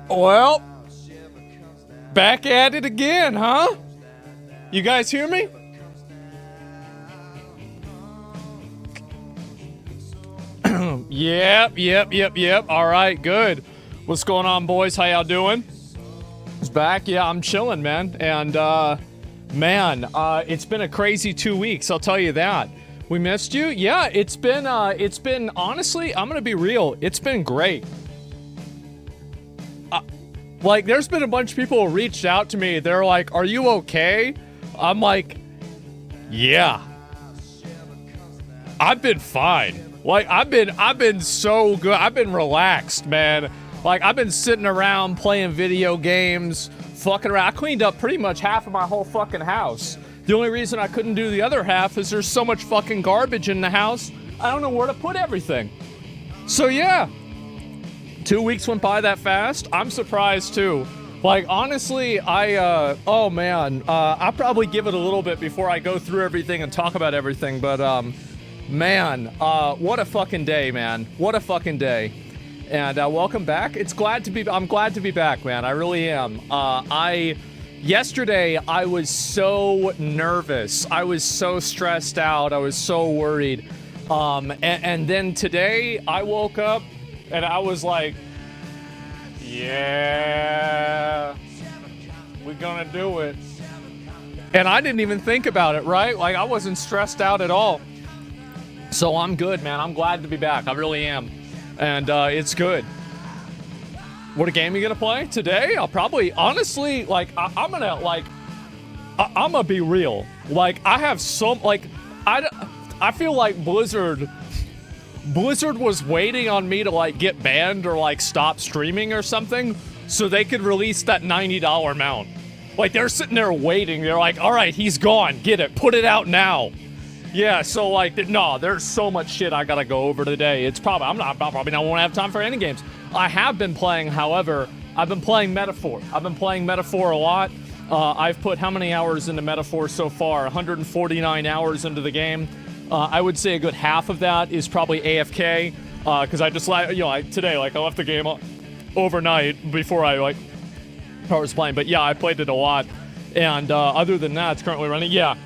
Well, back at it again, huh? You guys hear me? Yep. All right, good. What's going on, boys? How y'all doing? It's back. Yeah, I'm chilling, man. And, it's been a crazy 2 weeks, I'll tell you that. We missed you? Yeah, it's been, honestly, I'm gonna be real, it's been great. Like, there's been a bunch of people who reached out to me. They're like, are you okay? I'm like, yeah. I've been fine. Like, I've been so good. I've been relaxed, man. Like, I've been sitting around playing video games, fucking around. I cleaned up pretty much half of my whole fucking house. The only reason I couldn't do the other half is there's so much fucking garbage in the house, I don't know where to put everything. So, yeah. 2 weeks went by that fast. I'm surprised too. Like, honestly, I'll probably give it a little bit before I go through everything and talk about everything, but, what a fucking day, man. What a fucking day. And, welcome back. I'm glad to be back, man. I really am. Yesterday, I was so nervous. I was so stressed out. I was so worried. And then today, I woke up and I was like, yeah, we're gonna do it. And I didn't even think about it, right? Like, I wasn't stressed out at all. So I'm good, man. I'm glad to be back. I really am. And it's good. What game are you gonna play today? I'll probably, honestly, like, I'm gonna be real. Like, I have some, like, I feel like Blizzard was waiting on me to, like, get banned or, like, stop streaming or something so they could release that $90 mount. Like, they're sitting there waiting. They're like, all right, he's gone. Get it. Put it out now. Yeah, so, like, no, there's so much shit I gotta go over today. It's probably, I probably don't want to have time for any games. I have been playing, however, I've been playing Metaphor. I've been playing Metaphor a lot. I've put how many hours into Metaphor so far? 149 hours into the game. I would say a good half of that is probably AFK, because I just, like, you know, today, like, I left the game overnight before I was playing, but yeah, I played it a lot, and other than that, it's currently running. Yeah,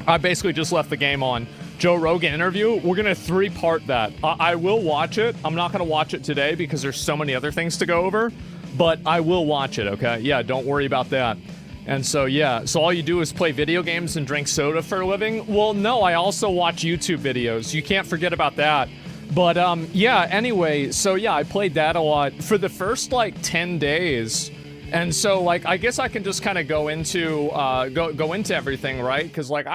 I basically just left the game on. Joe Rogan interview, we're gonna 3-part that. I will watch it. I'm not gonna watch it today because there's so many other things to go over, but I will watch it, okay? Yeah, don't worry about that. And so, yeah, so all you do is play video games and drink soda for a living? Well, no, I also watch YouTube videos. You can't forget about that. But, yeah, anyway, so, yeah, I played that a lot for the first, like, 10 days. And so, like, I guess I can just kind of go into everything, right? Because, like,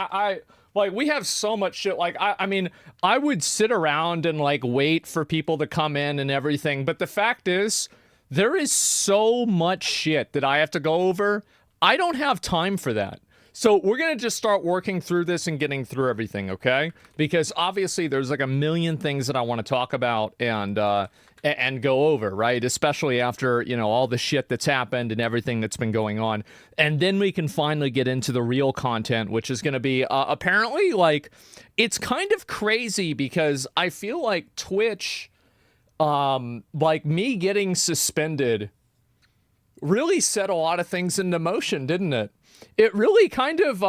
like, we have so much shit. Like, I mean, I would sit around and, like, wait for people to come in and everything. But the fact is, there is so much shit that I have to go over. I don't have time for that. So we're going to just start working through this and getting through everything, okay? Because obviously there's like a million things that I want to talk about and go over, right? Especially after, you know, all the shit that's happened and everything that's been going on. And then we can finally get into the real content, which is going to be apparently, like, it's kind of crazy because I feel like Twitch, like, me getting suspended really set a lot of things into motion, didn't it? It really kind of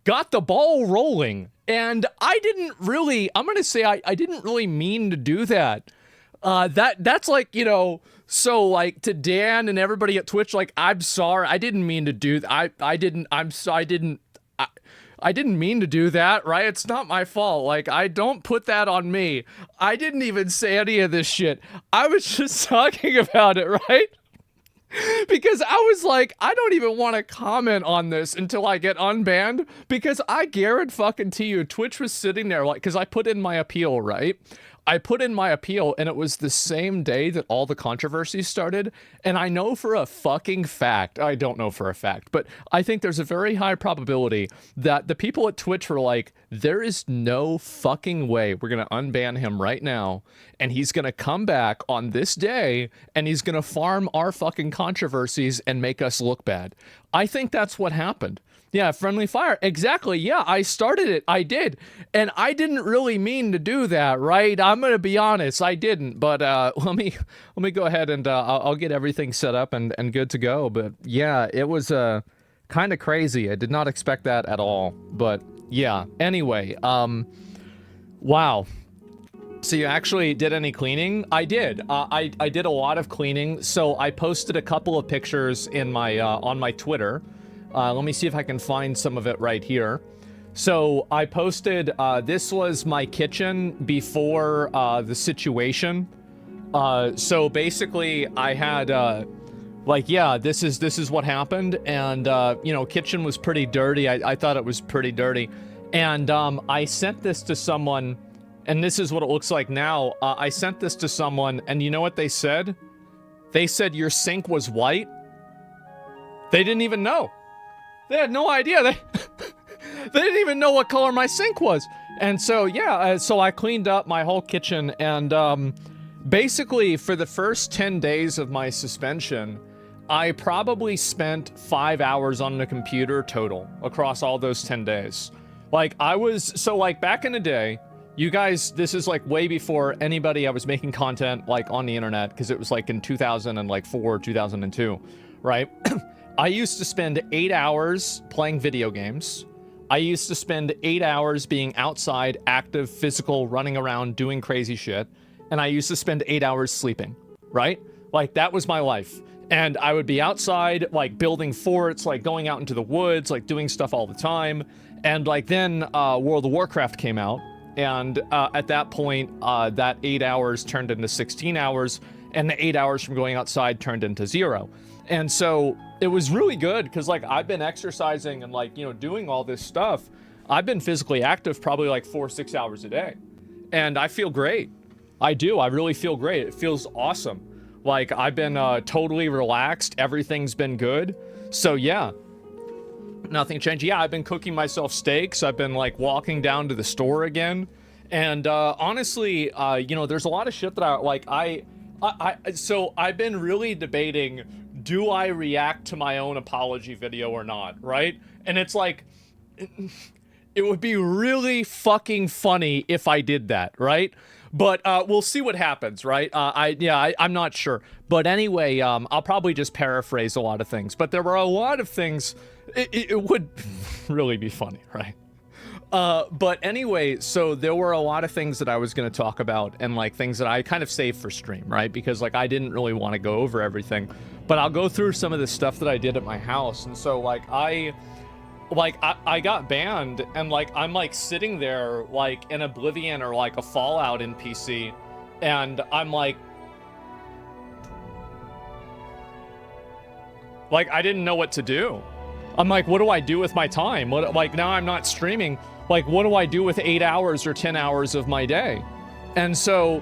got the ball rolling. And I didn't really, I'm going to say I didn't really mean to do that. That's like, you know, so, like, to Dan and everybody at Twitch, like, I'm sorry, I didn't mean to do that. I didn't mean to do that, right? It's not my fault. Like, I don't put that on me. I didn't even say any of this shit. I was just talking about it, right? Because I was like, I don't even want to comment on this until I get unbanned, because I guarantee you, Twitch was sitting there, like, because I put in my appeal, right? I put in my appeal, and it was the same day that all the controversies started, and I know for a fucking fact, I don't know for a fact, but I think there's a very high probability that the people at Twitch were like, there is no fucking way we're gonna unban him right now, and he's gonna come back on this day, and he's gonna farm our fucking controversies and make us look bad. I think that's what happened. Yeah, friendly fire. Exactly. Yeah, I started it. I did. And I didn't really mean to do that, right? I'm going to be honest. I didn't. But let me go ahead and I'll get everything set up and good to go. But yeah, it was kind of crazy. I did not expect that at all. But yeah, anyway, wow. So you actually did any cleaning? I did. I did a lot of cleaning. So I posted a couple of pictures in my on my Twitter. Let me see if I can find some of it right here. So I posted, this was my kitchen before the situation. So basically I had, like, yeah, this is what happened. And, you know, kitchen was pretty dirty. I thought it was pretty dirty. And I sent this to someone, and this is what it looks like now. I sent this to someone, and you know what they said? They said your sink was white. They didn't even know. They had no idea. They didn't even know what color my sink was. And so, yeah, so I cleaned up my whole kitchen. And basically, for the first 10 days of my suspension, I probably spent 5 hours on the computer total across all those 10 days. Like, so like back in the day, you guys, this is like way before anybody I was making content like on the internet, because it was like in 2004, 2002, right? I used to spend 8 hours playing video games. I used to spend 8 hours being outside, active, physical, running around, doing crazy shit. And I used to spend 8 hours sleeping, right? Like, that was my life. And I would be outside, like, building forts, like, going out into the woods, like, doing stuff all the time. And, like, then World of Warcraft came out. And at that point, that 8 hours turned into 16 hours. And the 8 hours from going outside turned into 0. And so it was really good because, like, I've been exercising and, like, you know, doing all this stuff. I've been physically active probably like 4 or 6 hours a day. And I feel great. I do. I really feel great. It feels awesome. Like, I've been totally relaxed. Everything's been good. So, yeah. Nothing changed. Yeah, I've been cooking myself steaks. I've been, like, walking down to the store again. And honestly, you know, there's a lot of shit that so I've been really debating, do I react to my own apology video or not, right? And it's like, it would be really fucking funny if I did that, right? But we'll see what happens, right? I'm not sure. But anyway, I'll probably just paraphrase a lot of things. But there were a lot of things, it would really be funny, right? But anyway, so there were a lot of things that I was going to talk about, and like things that I kind of saved for stream, right? Because like I didn't really want to go over everything, but I'll go through some of the stuff that I did at my house. And so like I got banned, and like I'm like sitting there like in Oblivion or like a Fallout in PC, and I'm like I didn't know what to do. I'm like, what do I do with my time? What, like, now I'm not streaming. Like, what do I do with 8 hours or 10 hours of my day? And so,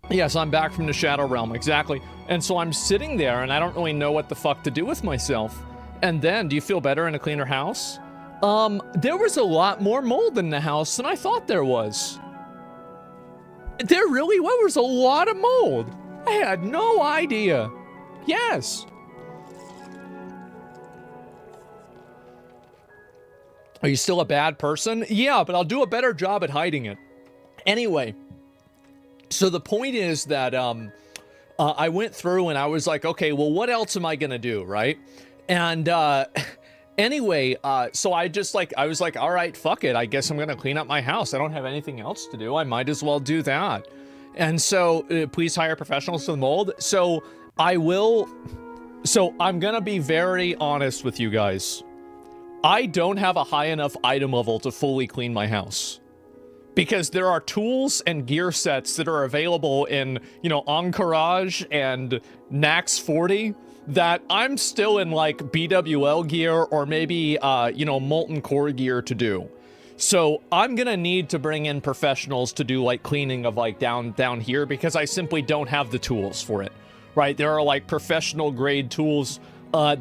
yes, I'm back from the Shadow Realm, exactly. And so I'm sitting there, and I don't really know what the fuck to do with myself. And then, do you feel better in a cleaner house? There was a lot more mold in the house than I thought there was. There really was a lot of mold. I had no idea. Yes. Are you still a bad person? Yeah, but I'll do a better job at hiding it. Anyway, so the point is that I went through and I was like, okay, well, what else am I gonna do, right? And anyway, so I was like, all right, fuck it. I guess I'm gonna clean up my house. I don't have anything else to do. I might as well do that. And so please hire professionals for the mold. So I'm gonna be very honest with you guys. I don't have a high enough item level to fully clean my house. Because there are tools and gear sets that are available in, you know, Encourage and Nax 40 that I'm still in like BWL gear or maybe, you know, Molten Core gear to do. So I'm gonna need to bring in professionals to do like cleaning of like down here because I simply don't have the tools for it, right? There are like professional grade tools.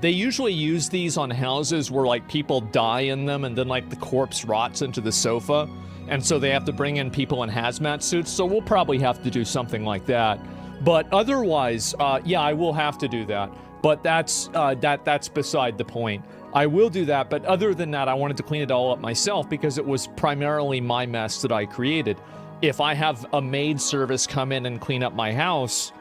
They usually use these on houses where like people die in them and then like the corpse rots into the sofa. And so they have to bring in people in hazmat suits. So we'll probably have to do something like that. But otherwise, yeah, I will have to do that. But that's beside the point. I will do that, but other than that, I wanted to clean it all up myself because it was primarily my mess that I created. If I have a maid service come in and clean up my house,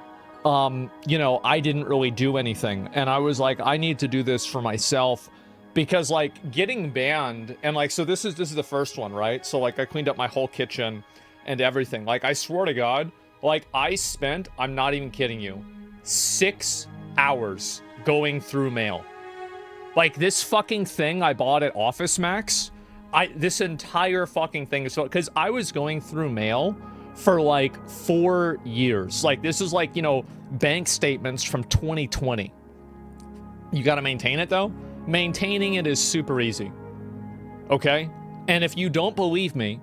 you know, I didn't really do anything. And I was like, I need to do this for myself because, like, getting banned, and, like, so this is the first one, right? So, like, I cleaned up my whole kitchen and everything. Like, I swear to God, like, I spent, I'm not even kidding you, 6 hours going through mail. Like, this fucking thing I bought at Office Max, this entire fucking thing is so, because I was going through mail for like 4 years. Like, this is like, you know, bank statements from 2020. You got to maintain it though. Maintaining it is super easy. Okay? And if you don't believe me,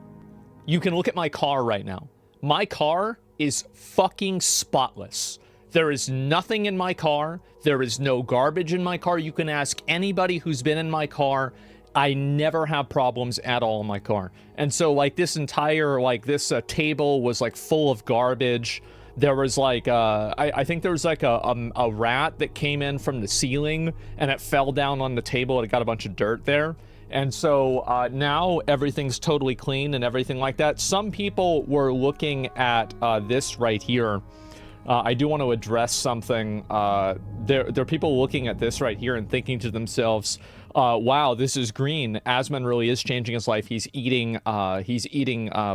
you can look at my car right now. My car is fucking spotless. There is nothing in my car. There is no garbage in my car. You can ask anybody who's been in my car. I never have problems at all in my car. And so, like, this entire, like, this table was, like, full of garbage. There was, like, I think there was, like, a rat that came in from the ceiling, and it fell down on the table, and it got a bunch of dirt there. And so, now everything's totally clean and everything like that. Some people were looking at this right here. I do want to address something. There are people looking at this right here and thinking to themselves, wow, this is green. Asmon really is changing his life. He's eating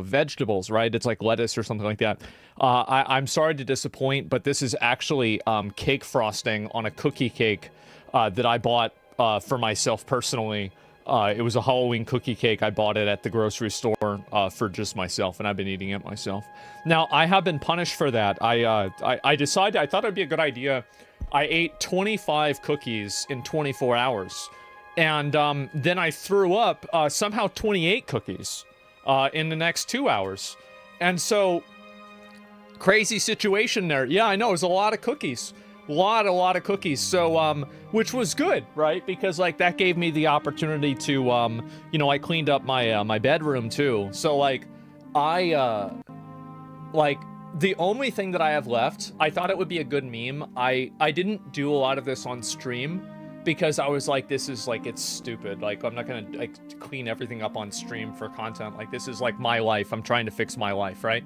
vegetables, right? It's like lettuce or something like that. I'm sorry to disappoint, but this is actually cake frosting on a cookie cake that I bought for myself personally. It was a Halloween cookie cake. I bought it at the grocery store for just myself, and I've been eating it myself. Now, I have been punished for that. I decided, I thought it'd be a good idea. I ate 25 cookies in 24 hours. And then I threw up somehow 28 cookies in the next 2 hours. And so, crazy situation there. Yeah, I know, it was a lot of cookies. A lot of cookies. So, which was good, right? Because, like, that gave me the opportunity to, you know, I cleaned up my my bedroom too. So, like, like, the only thing that I have left, I thought it would be a good meme. I didn't do a lot of this on stream because I was like, this is, like, it's stupid. Like, I'm not gonna, like, clean everything up on stream for content. Like, this is, like, my life. I'm trying to fix my life, right?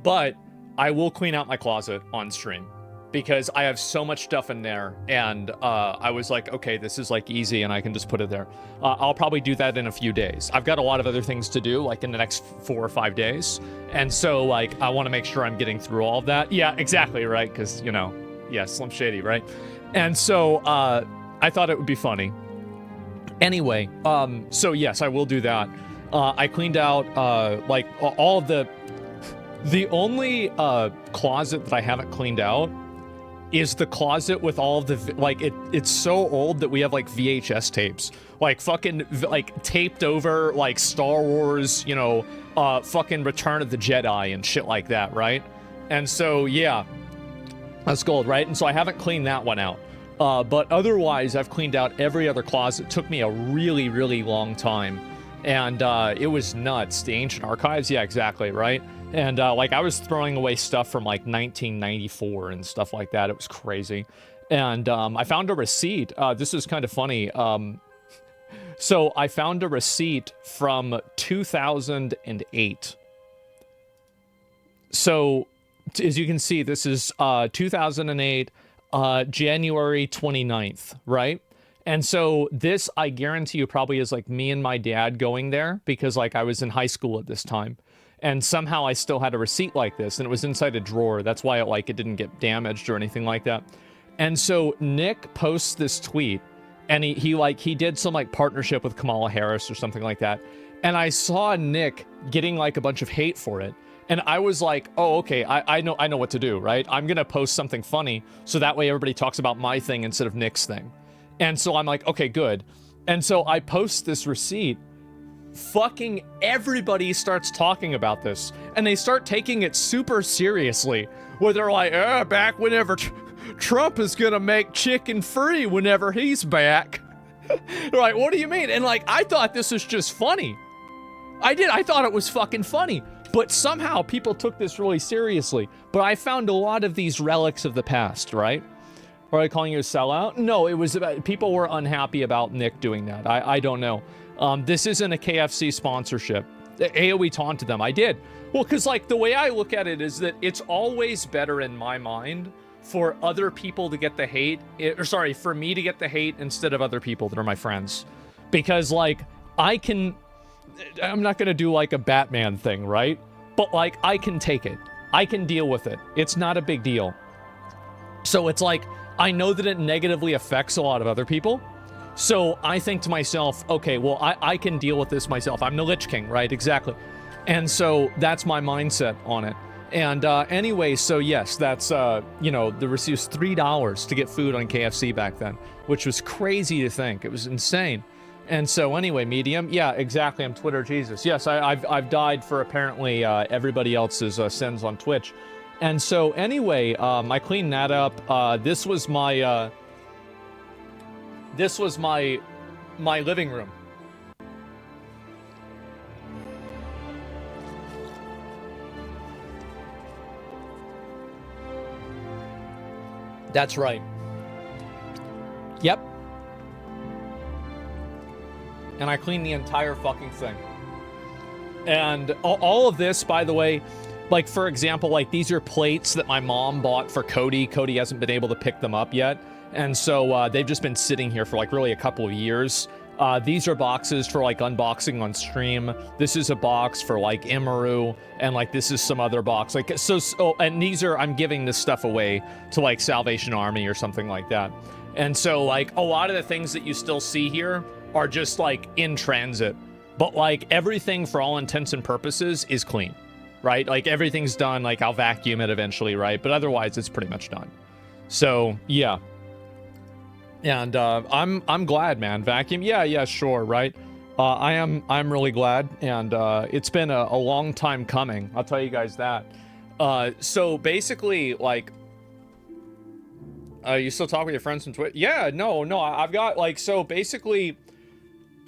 But I will clean out my closet on stream because I have so much stuff in there, and I was like, okay, this is, like, easy, and I can just put it there. I'll probably do that in a few days. I've got a lot of other things to do, like, in the next 4 or 5 days, and so, like, I want to make sure I'm getting through all of that. Yeah, exactly, right? Because, you know, yeah, Slim Shady, right? And so, I thought it would be funny. Anyway, so yes, I will do that. I cleaned out, like, all of the only closet that I haven't cleaned out is the closet with all of the, like, it's so old that we have, like, VHS tapes, like, fucking, like, taped over, like, Star Wars, you know, fucking Return of the Jedi and shit like that, right? And so, yeah, that's gold, right? And so I haven't cleaned that one out. But otherwise, I've cleaned out every other closet. It took me a really, really long time. And it was nuts. The ancient archives, yeah, exactly, right? And like, I was throwing away stuff from like 1994 and stuff like that. It was crazy. And I found a receipt. This is kind of funny. So I found a receipt from 2008. So as you can see, this is 2008, January 29th, right? And so this, I guarantee you, probably is like me and my dad going there because like I was in high school at this time. And somehow I still had a receipt like this, and it was inside a drawer. That's why it didn't get damaged or anything like that. And so Nick posts this tweet, and he did some like partnership with Kamala Harris or something like that. And I saw Nick getting like a bunch of hate for it. And I was like, oh, okay, I know what to do, right? I'm gonna post something funny so that way everybody talks about my thing instead of Nick's thing. And so I'm like, okay, good. And so I post this receipt. Fucking everybody starts talking about this, and they start taking it super seriously, where they're like, back whenever Trump is gonna make chicken free whenever he's back. They're like, what do you mean? And like, I thought this was just funny. I thought it was fucking funny, but somehow people took this really seriously. But I found a lot of these relics of the past, right? Or are they calling you a sellout? No, it was about, people were unhappy about Nick doing that. I don't know. This isn't a KFC sponsorship. AOE taunted them. I did. Well, because like the way I look at it is that it's always better in my mind for other people to get the hate, for me to get the hate instead of other people that are my friends. Because like, I'm not going to do like a Batman thing, right? But like, I can take it. I can deal with it. It's not a big deal. So it's like, I know that it negatively affects a lot of other people. So I think to myself, okay, well, I can deal with this myself. I'm the Lich King, right? Exactly. And so that's my mindset on it. And anyway, so yes, that's, you know, the receipt was $3 to get food on KFC back then, which was crazy to think. It was insane. And so anyway, Medium, yeah, exactly. I'm Twitter Jesus. Yes, I've died for apparently everybody else's sins on Twitch. And so anyway, I cleaned that up. This was my living room. That's right. Yep. And I cleaned the entire fucking thing. And all of this, by the way, like, for example, like, these are plates that my mom bought for Cody. Cody hasn't been able to pick them up yet. And so they've just been sitting here for, like, really a couple of years. These are boxes for, like, unboxing on stream. This is a box for, like, Imaru. And, like, this is some other box. Like, so, and these are, I'm giving this stuff away to, like, Salvation Army or something like that. And so, like, a lot of the things that you still see here are just, like, in transit. But, like, everything, for all intents and purposes, is clean. Right? Like, everything's done. Like, I'll vacuum it eventually, right? But otherwise, it's pretty much done. So, yeah. And I'm glad, man. Vacuum? Yeah, sure, right? I'm really glad. And it's been a long time coming. I'll tell you guys that. So, basically, like... you still talk with your friends on Twitter? Yeah, no, I've got, like, so, basically...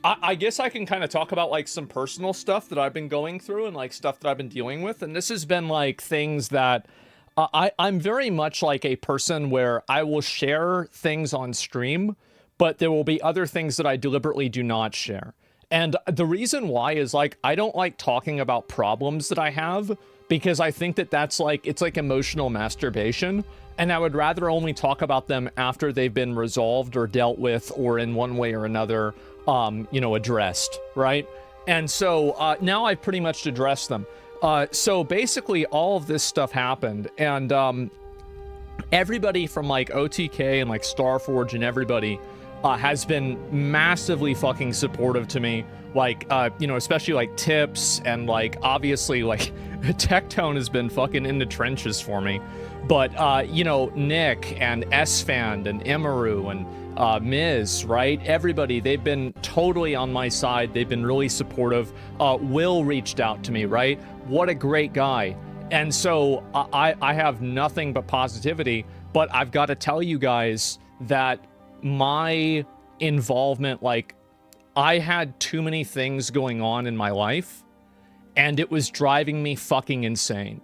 I guess I can kind of talk about, like, some personal stuff that I've been going through and, like, stuff that I've been dealing with. And this has been, like, things that I'm very much like a person where I will share things on stream, but there will be other things that I deliberately do not share. And the reason why is, like, I don't like talking about problems that I have because I think that that's, like, it's like emotional masturbation. And I would rather only talk about them after they've been resolved or dealt with or in one way or another, you know, addressed, right? And so now I've pretty much addressed them. So basically all of this stuff happened, and everybody from like OTK and like Starforge and everybody has been massively fucking supportive to me. Like, you know, especially like Tips and like obviously like Tectone has been fucking in the trenches for me. But, you know, Nick and Esfand and Imaru and Miz, right? Everybody, they've been totally on my side. They've been really supportive. Will reached out to me, right? What a great guy. And so I have nothing but positivity, but I've got to tell you guys that my involvement, like, I had too many things going on in my life, and it was driving me fucking insane.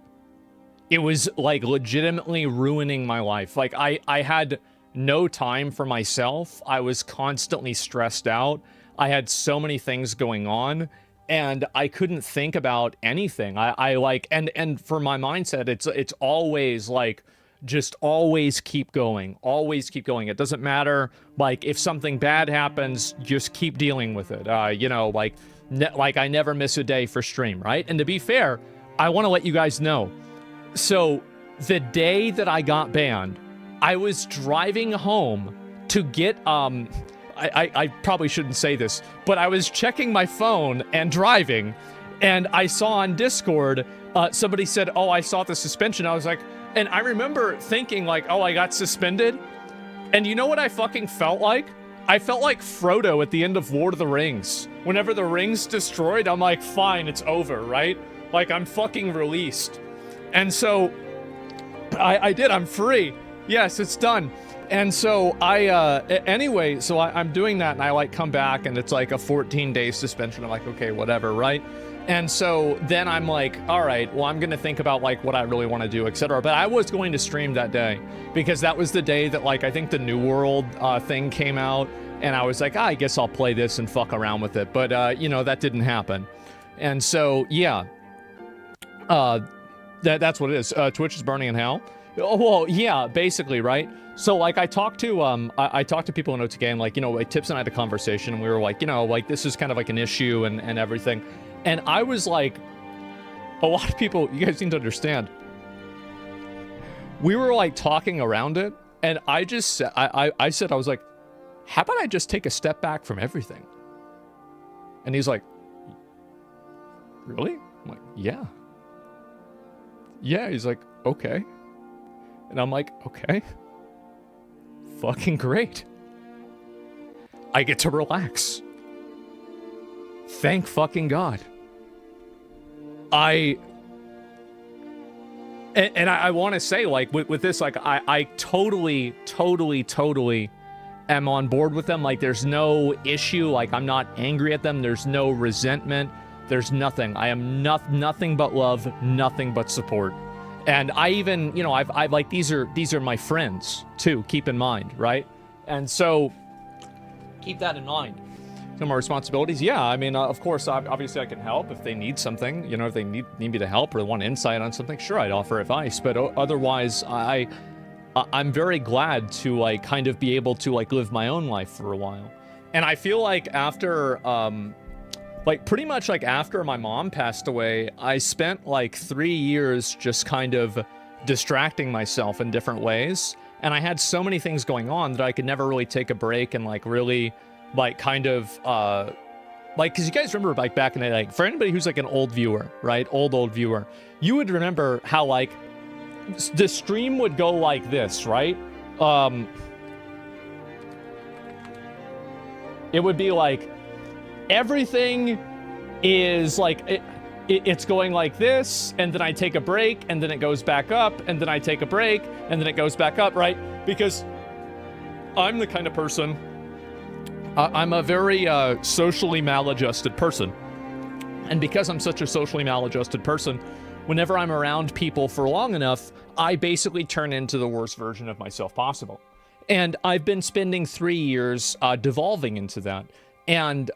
It was, like, legitimately ruining my life. Like, I had no time for myself. I was constantly stressed out. I had so many things going on, and I couldn't think about anything. I like, and for my mindset, it's always, like, just always keep going. Always keep going. It doesn't matter, like, if something bad happens, just keep dealing with it. You know, like I never miss a day for stream, right? And to be fair, I want to let you guys know, so the day that I got banned, I was driving home to get, I probably shouldn't say this, but I was checking my phone and driving, and I saw on Discord, somebody said, oh, I saw the suspension. I was like, and I remember thinking like, oh, I got suspended. And you know what I fucking felt like? I felt like Frodo at the end of Lord of the Rings. Whenever the ring's destroyed, I'm like, fine, it's over, right? Like, I'm fucking released. And so I did, I'm free. Yes, it's done. And so anyway, so I'm doing that, and I like come back, and it's like a 14-day suspension. I'm like, okay, whatever, right? And so then I'm like, all right, well, I'm going to think about like what I really want to do, etc. But I was going to stream that day because that was the day that like I think the New World thing came out, and I was like, I guess I'll play this and fuck around with it. But you know, that didn't happen. And so yeah, that's what it is. Twitch is burning in hell. Oh, well, yeah, basically, right? So, like, I talked to people in OTK, and, like, you know, like, Tips and I had a conversation, and we were like, you know, like, this is kind of like an issue and everything. And I was like, a lot of people, you guys need to understand, we were, like, talking around it, and I just said, I said, I was like, how about I just take a step back from everything? And he's like, really? I'm like, yeah. Yeah, he's like, okay. And I'm like, okay. Fucking great. I get to relax. Thank fucking God. I want to say, like, with this, like, I totally am on board with them. Like, there's no issue. Like, I'm not angry at them. There's no resentment. There's nothing. I am nothing but love, nothing but support. And I even, you know, I've like, these are my friends too, keep in mind, right? And so keep that in mind. Some of my responsibilities, yeah, I mean, of course, obviously I can help if they need something, you know, if they need me to help or want insight on something, sure, I'd offer advice. But otherwise, I'm very glad to, like, kind of be able to, like, live my own life for a while. And I feel like after, like, pretty much, like, after my mom passed away, I spent, like, 3 years just kind of distracting myself in different ways. And I had so many things going on that I could never really take a break and, like, really, like, kind of, like, because you guys remember, like, back in the day, like, for anybody who's, like, an old viewer, right, old viewer, you would remember how, like, the stream would go like this, right? It would be, like, everything is like it's going like this, and then I take a break, and then it goes back up, and then I take a break, and then it goes back up, right? Because I'm the kind of person, I'm a very socially maladjusted person, and because I'm such a socially maladjusted person, whenever I'm around people for long enough, I basically turn into the worst version of myself possible. And I've been spending 3 years devolving into that. And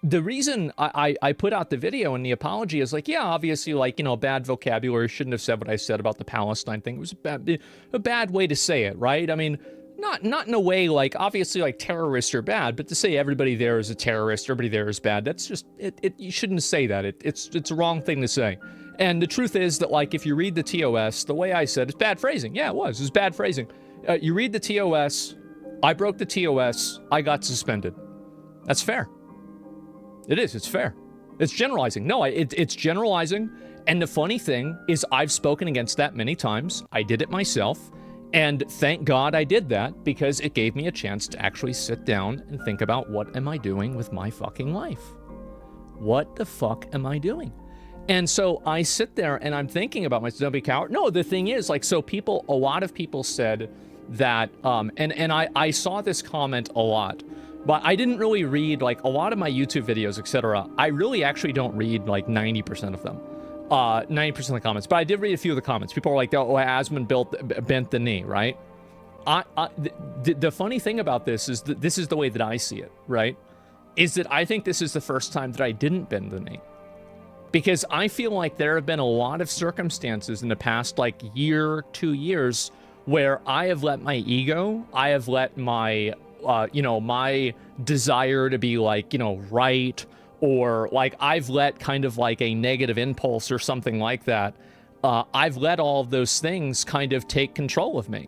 the reason I put out the video and the apology is like, yeah, obviously, like, you know, bad vocabulary, shouldn't have said what I said about the Palestine thing. It was a bad way to say it, right? I mean, not in a way, like, obviously, like, terrorists are bad, but to say everybody there is a terrorist, everybody there is bad, that's just, you shouldn't say that. It's a wrong thing to say. And the truth is that, like, if you read the TOS, the way I said, it's bad phrasing. Yeah, it was bad phrasing. You read the TOS, I broke the TOS, I got suspended. That's fair. It is, it's fair. It's generalizing. No, it's generalizing. And the funny thing is I've spoken against that many times. I did it myself. And thank God I did that, because it gave me a chance to actually sit down and think about, what am I doing with my fucking life? What the fuck am I doing? And so I sit there and I'm thinking about myself, don't be a coward. No, the thing is, like, so a lot of people said that, and I saw this comment a lot, but I didn't really read, like, a lot of my YouTube videos, etc. I really actually don't read, like, 90% of them. 90% of the comments, but I did read a few of the comments. People are like, oh, Asmongold bent the knee, right? The funny thing about this is that this is the way that I see it, right? Is that I think this is the first time that I didn't bend the knee. Because I feel like there have been a lot of circumstances in the past, like, year, 2 years, where I have let my ego, I have let my, you know, my desire to be, like, you know, right, or, like, I've let kind of like a negative impulse or something like that. I've let all of those things kind of take control of me.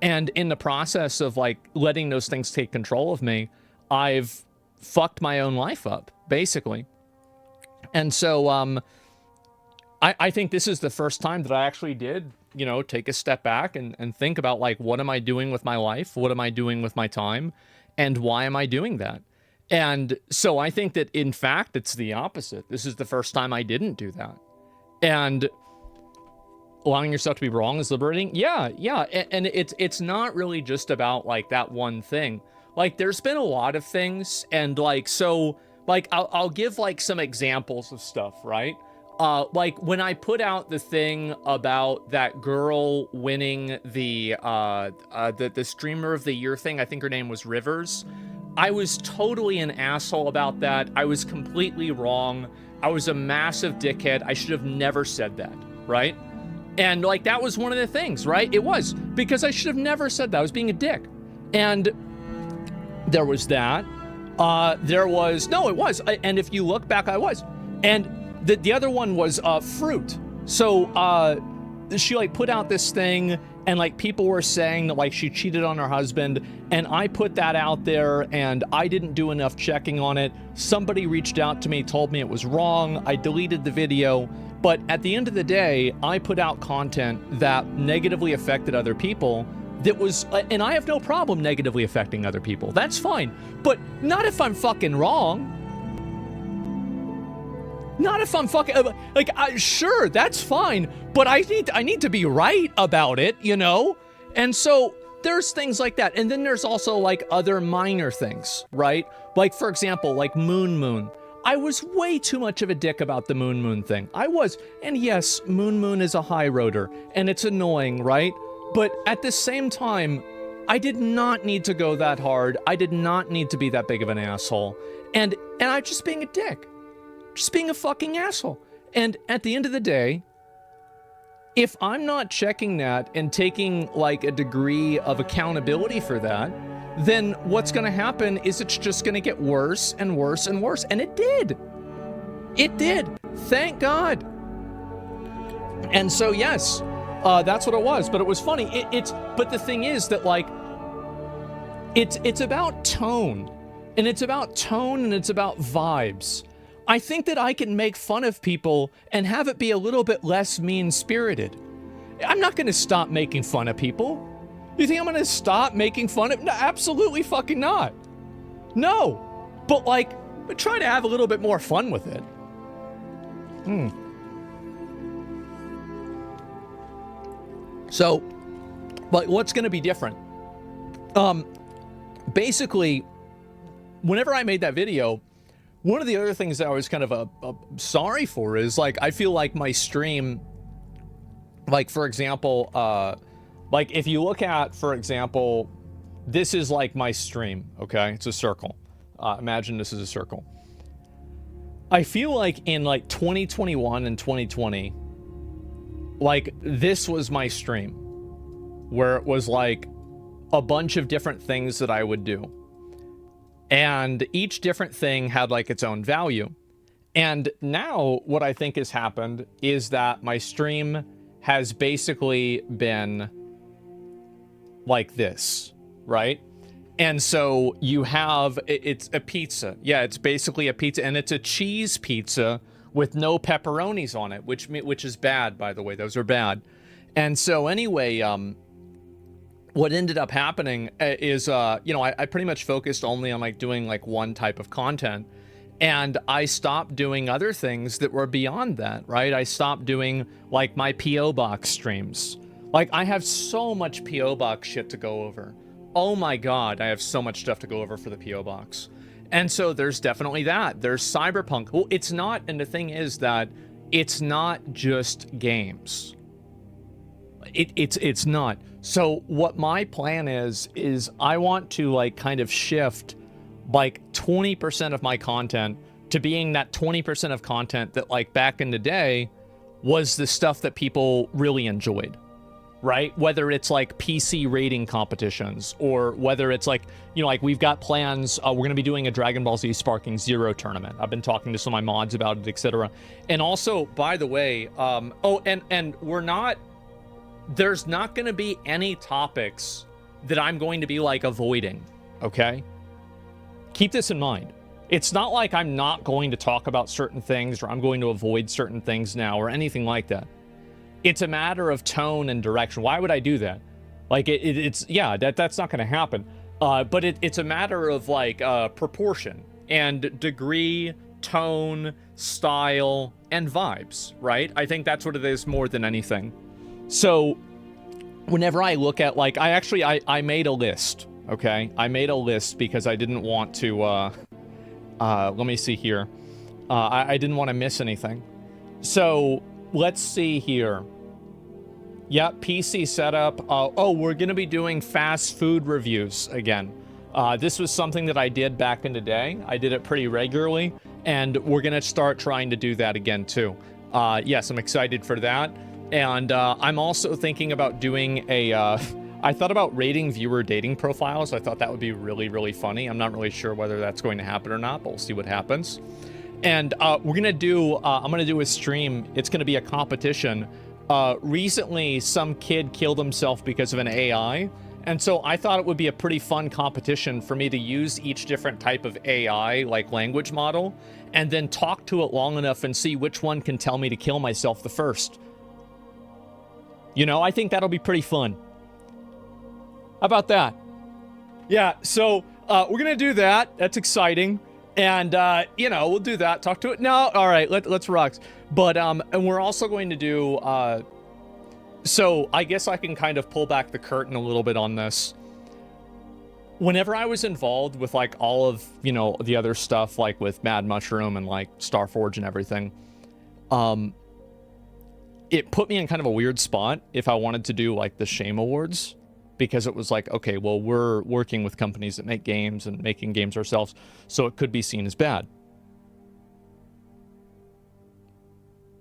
And in the process of, like, letting those things take control of me, I've fucked my own life up, basically. And so, I think this is the first time that I actually did, you know, take a step back and think about, like, what am I doing with my life? What am I doing with my time? And why am I doing that? And so I think that, in fact, it's the opposite. This is the first time I didn't do that. And allowing yourself to be wrong is liberating. Yeah. And it's not really just about like that one thing. Like there's been a lot of things, and like, so like, I'll give like some examples of stuff, right? Like when I put out the thing about that girl winning the streamer of the year thing, I think her name was Rivers. I was totally an asshole about that. I was completely wrong. I was a massive dickhead. I should have never said that, right? And like, that was one of the things, right? It was, because I should have never said that. I was being a dick. And there was that. There was, no, it was. And if you look back, I was. And the other one was fruit. So she like put out this thing, and like people were saying that like she cheated on her husband, and I put that out there and I didn't do enough checking on it. Somebody reached out to me, told me it was wrong. I deleted the video. But at the end of the day, I put out content that negatively affected other people. That was, and I have no problem negatively affecting other people. That's fine. But not if I'm fucking wrong. Not if I'm fucking, like, sure, that's fine, but I need to be right about it, you know? And so there's things like that. And then there's also like other minor things, right? Like, for example, like Moon. I was way too much of a dick about the Moon thing. I was. And yes, Moon is a high roader, and it's annoying, right? But at the same time, I did not need to go that hard. I did not need to be that big of an asshole. And I'm just being a dick. Just being a fucking asshole. And at the end of the day, if I'm not checking that and taking like a degree of accountability for that, then what's going to happen is it's just going to get worse and worse and worse. And it did. It did. Thank God. And so, yes, that's what it was. But it was funny. But the thing is that like, it's about tone. And it's about tone, and it's about vibes. I think that I can make fun of people and have it be a little bit less mean-spirited. I'm not going to stop making fun of people. You think I'm going to stop making fun of? No, absolutely fucking not. No. But like, try to have a little bit more fun with it. So, but what's going to be different? Basically, whenever I made that video, one of the other things that I was kind of sorry for is like, I feel like my stream, like for example, like if you look at, for example, this is like my stream, okay? It's a circle. Imagine this is a circle. I feel like in like 2021 and 2020, like this was my stream where it was like a bunch of different things that I would do. And each different thing had like its own value. And now what I think has happened is that my stream has basically been like this, right? And so you have, it's a pizza. Yeah, it's basically a pizza, and it's a cheese pizza with no pepperonis on it, which is bad, by the way. Those are bad. And so anyway, what ended up happening is, you know, I pretty much focused only on like doing like one type of content, and I stopped doing other things that were beyond that, right? I stopped doing like my PO box streams. Like I have so much PO box shit to go over. Oh my God, I have so much stuff to go over for the PO box. And so there's definitely that. There's Cyberpunk. Well, it's not, and the thing is that it's not just games. It's not. So what my plan is I want to like kind of shift like 20% of my content to being that 20% of content that like back in the day was the stuff that people really enjoyed, right? Whether it's like PC rating competitions, or whether it's like, you know, like we've got plans, we're going to be doing a Dragon Ball Z Sparking Zero tournament. I've been talking to some of my mods about it, etc. And also, by the way, and we're not, there's not going to be any topics that I'm going to be like avoiding, okay? Keep this in mind. It's not like I'm not going to talk about certain things, or I'm going to avoid certain things now, or anything like that. It's a matter of tone and direction. Why would I do that? Like it's yeah, that's not going to happen. But it's a matter of like proportion and degree, tone, style, and vibes, right? I think that's what it is more than anything. So whenever I look at, like, I made a list, okay? I made a list because I didn't want to, let me see here. I didn't want to miss anything. So let's see here. Yeah, PC setup. Oh, we're going to be doing fast food reviews again. This was something that I did back in the day. I did it pretty regularly, and we're going to start trying to do that again too. Yes, I'm excited for that. And I'm also thinking about doing a... I thought about rating viewer dating profiles. I thought that would be really, really funny. I'm not really sure whether that's going to happen or not, but we'll see what happens. And we're going to do... I'm going to do a stream. It's going to be a competition. Recently, some kid killed himself because of an AI. And so I thought it would be a pretty fun competition for me to use each different type of AI, like language model, and then talk to it long enough and see which one can tell me to kill myself the first. You know, I think that'll be pretty fun. How about that? Yeah, so we're going to do that. That's exciting. And, you know, we'll do that. Talk to it. No, all right, let's rocks. But, and we're also going to do... So I guess I can kind of pull back the curtain a little bit on this. Whenever I was involved with, like, all of, you know, the other stuff, like with Mad Mushroom and like Starforge and everything, it put me in kind of a weird spot if I wanted to do like the Shame Awards, because it was like, okay, well, we're working with companies that make games and making games ourselves, so it could be seen as bad.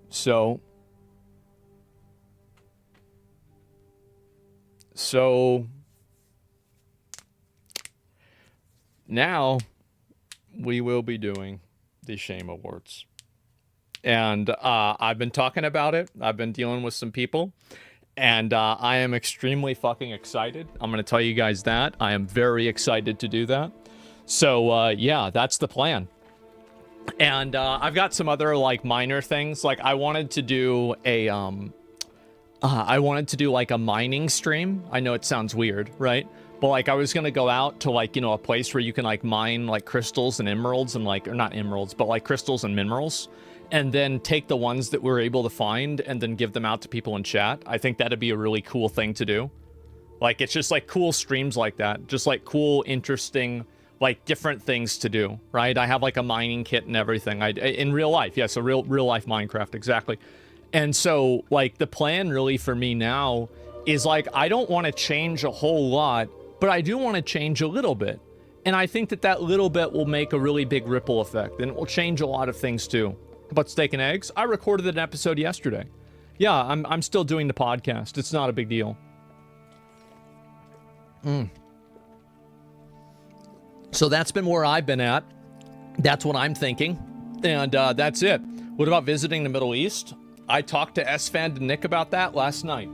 So now we will be doing the Shame Awards. And I've been talking about it. I've been dealing with some people. And I am extremely fucking excited. I'm going to tell you guys that. I am very excited to do that. So, yeah, that's the plan. And I've got some other, like, minor things. Like, I wanted to do a, like, a mining stream. I know it sounds weird, right? But, like, I was going to go out to, like, you know, a place where you can, like, mine, like, crystals and emeralds and, like, or not emeralds, but, like, crystals and minerals. And then take the ones that we're able to find and then give them out to people in chat. I think that'd be a really cool thing to do. Like, it's just, like, cool streams like that. Just, like, cool, interesting, like, different things to do, right? I have, like, a mining kit and everything. In real life, yeah, so real life Minecraft, exactly. And so, like, the plan really for me now is, like, I don't want to change a whole lot, but I do want to change a little bit. And I think that that little bit will make a really big ripple effect, and it will change a lot of things, too. About steak and eggs, I recorded an episode yesterday. Yeah, I'm still doing the podcast. It's not a big deal. So that's been where I've been at. That's what I'm thinking. And that's it. What about visiting the Middle East? I talked to S-Fan and Nick about that last night.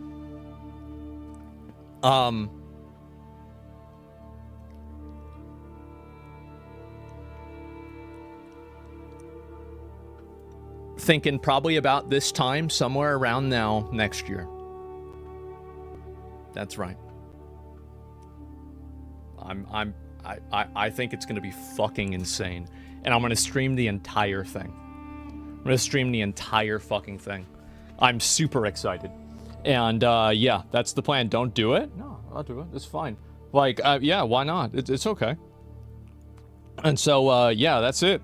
Thinking probably about this time, somewhere around now, next year. That's right. I think it's going to be fucking insane. And I'm going to stream the entire thing. I'm going to stream the entire fucking thing. I'm super excited. And, yeah, that's the plan. Don't do it? No, I'll do it. It's fine. Like, yeah, why not? It's okay. And so, yeah, that's it.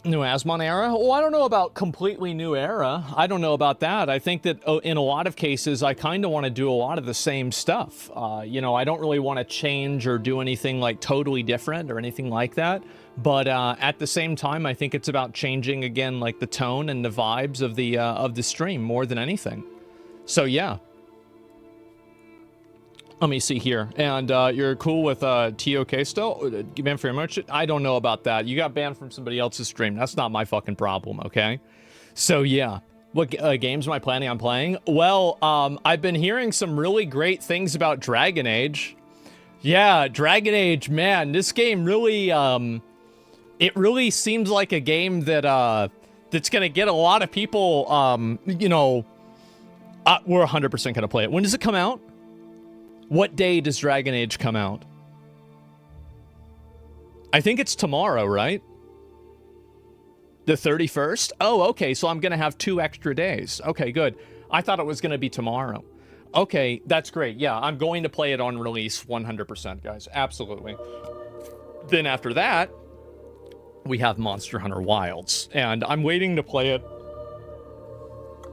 New Asmon era? Oh, I don't know about completely new era. I don't know about that. I think that in a lot of cases, I kind of want to do a lot of the same stuff. You know, I don't really want to change or do anything like totally different or anything like that. But at the same time, I think it's about changing again, like the tone and the vibes of the stream more than anything. So yeah. Let me see here. And you're cool with TOK still? Banned for your merchant? I don't know about that. You got banned from somebody else's stream. That's not my fucking problem, okay? So, yeah. What games am I planning on playing? Well, I've been hearing some really great things about Dragon Age. Yeah, Dragon Age, man. This game really, it really seems like a game that, that's gonna get a lot of people, you know, we're 100% gonna play it. When does it come out? What day does Dragon Age come out? I think it's tomorrow, right? The 31st? Oh, okay, so I'm going to have 2 extra days. Okay, good. I thought it was going to be tomorrow. Okay, that's great. Yeah, I'm going to play it on release 100%, guys. Absolutely. Then after that, we have Monster Hunter Wilds, and I'm waiting to play it.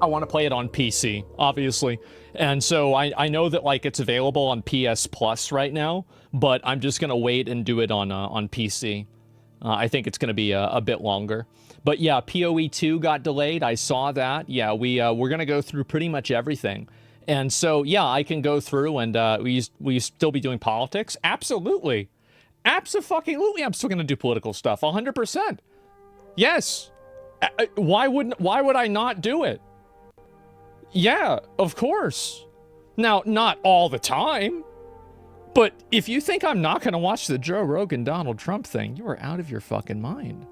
I want to play it on PC, obviously. And so I know that, like, it's available on PS Plus right now, but I'm just going to wait and do it on PC. I think it's going to be a bit longer. But yeah, PoE 2 got delayed. I saw that. Yeah, we're going to go through pretty much everything. And so, yeah, I can go through and we still be doing politics? Absolutely. Abso-fucking-lutely, I'm still going to do political stuff. 100%. Yes. Why would I not do it? Yeah, of course. Now, not all the time. But if you think I'm not going to watch the Joe Rogan Donald Trump thing, you are out of your fucking mind.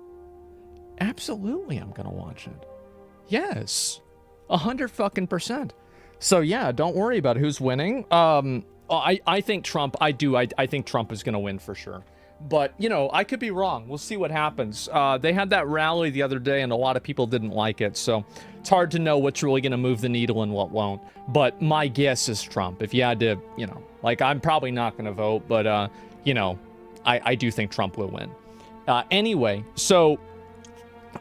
Absolutely, I'm going to watch it. Yes. 100%. So yeah, don't worry about who's winning. I think Trump, I think Trump is going to win for sure. But, you know, I could be wrong. We'll see what happens. They had that rally the other day and a lot of people didn't like it. So it's hard to know what's really going to move the needle and what won't. But my guess is Trump. If you had to, you know, like, I'm probably not going to vote, but, you know, I do think Trump will win. Anyway, so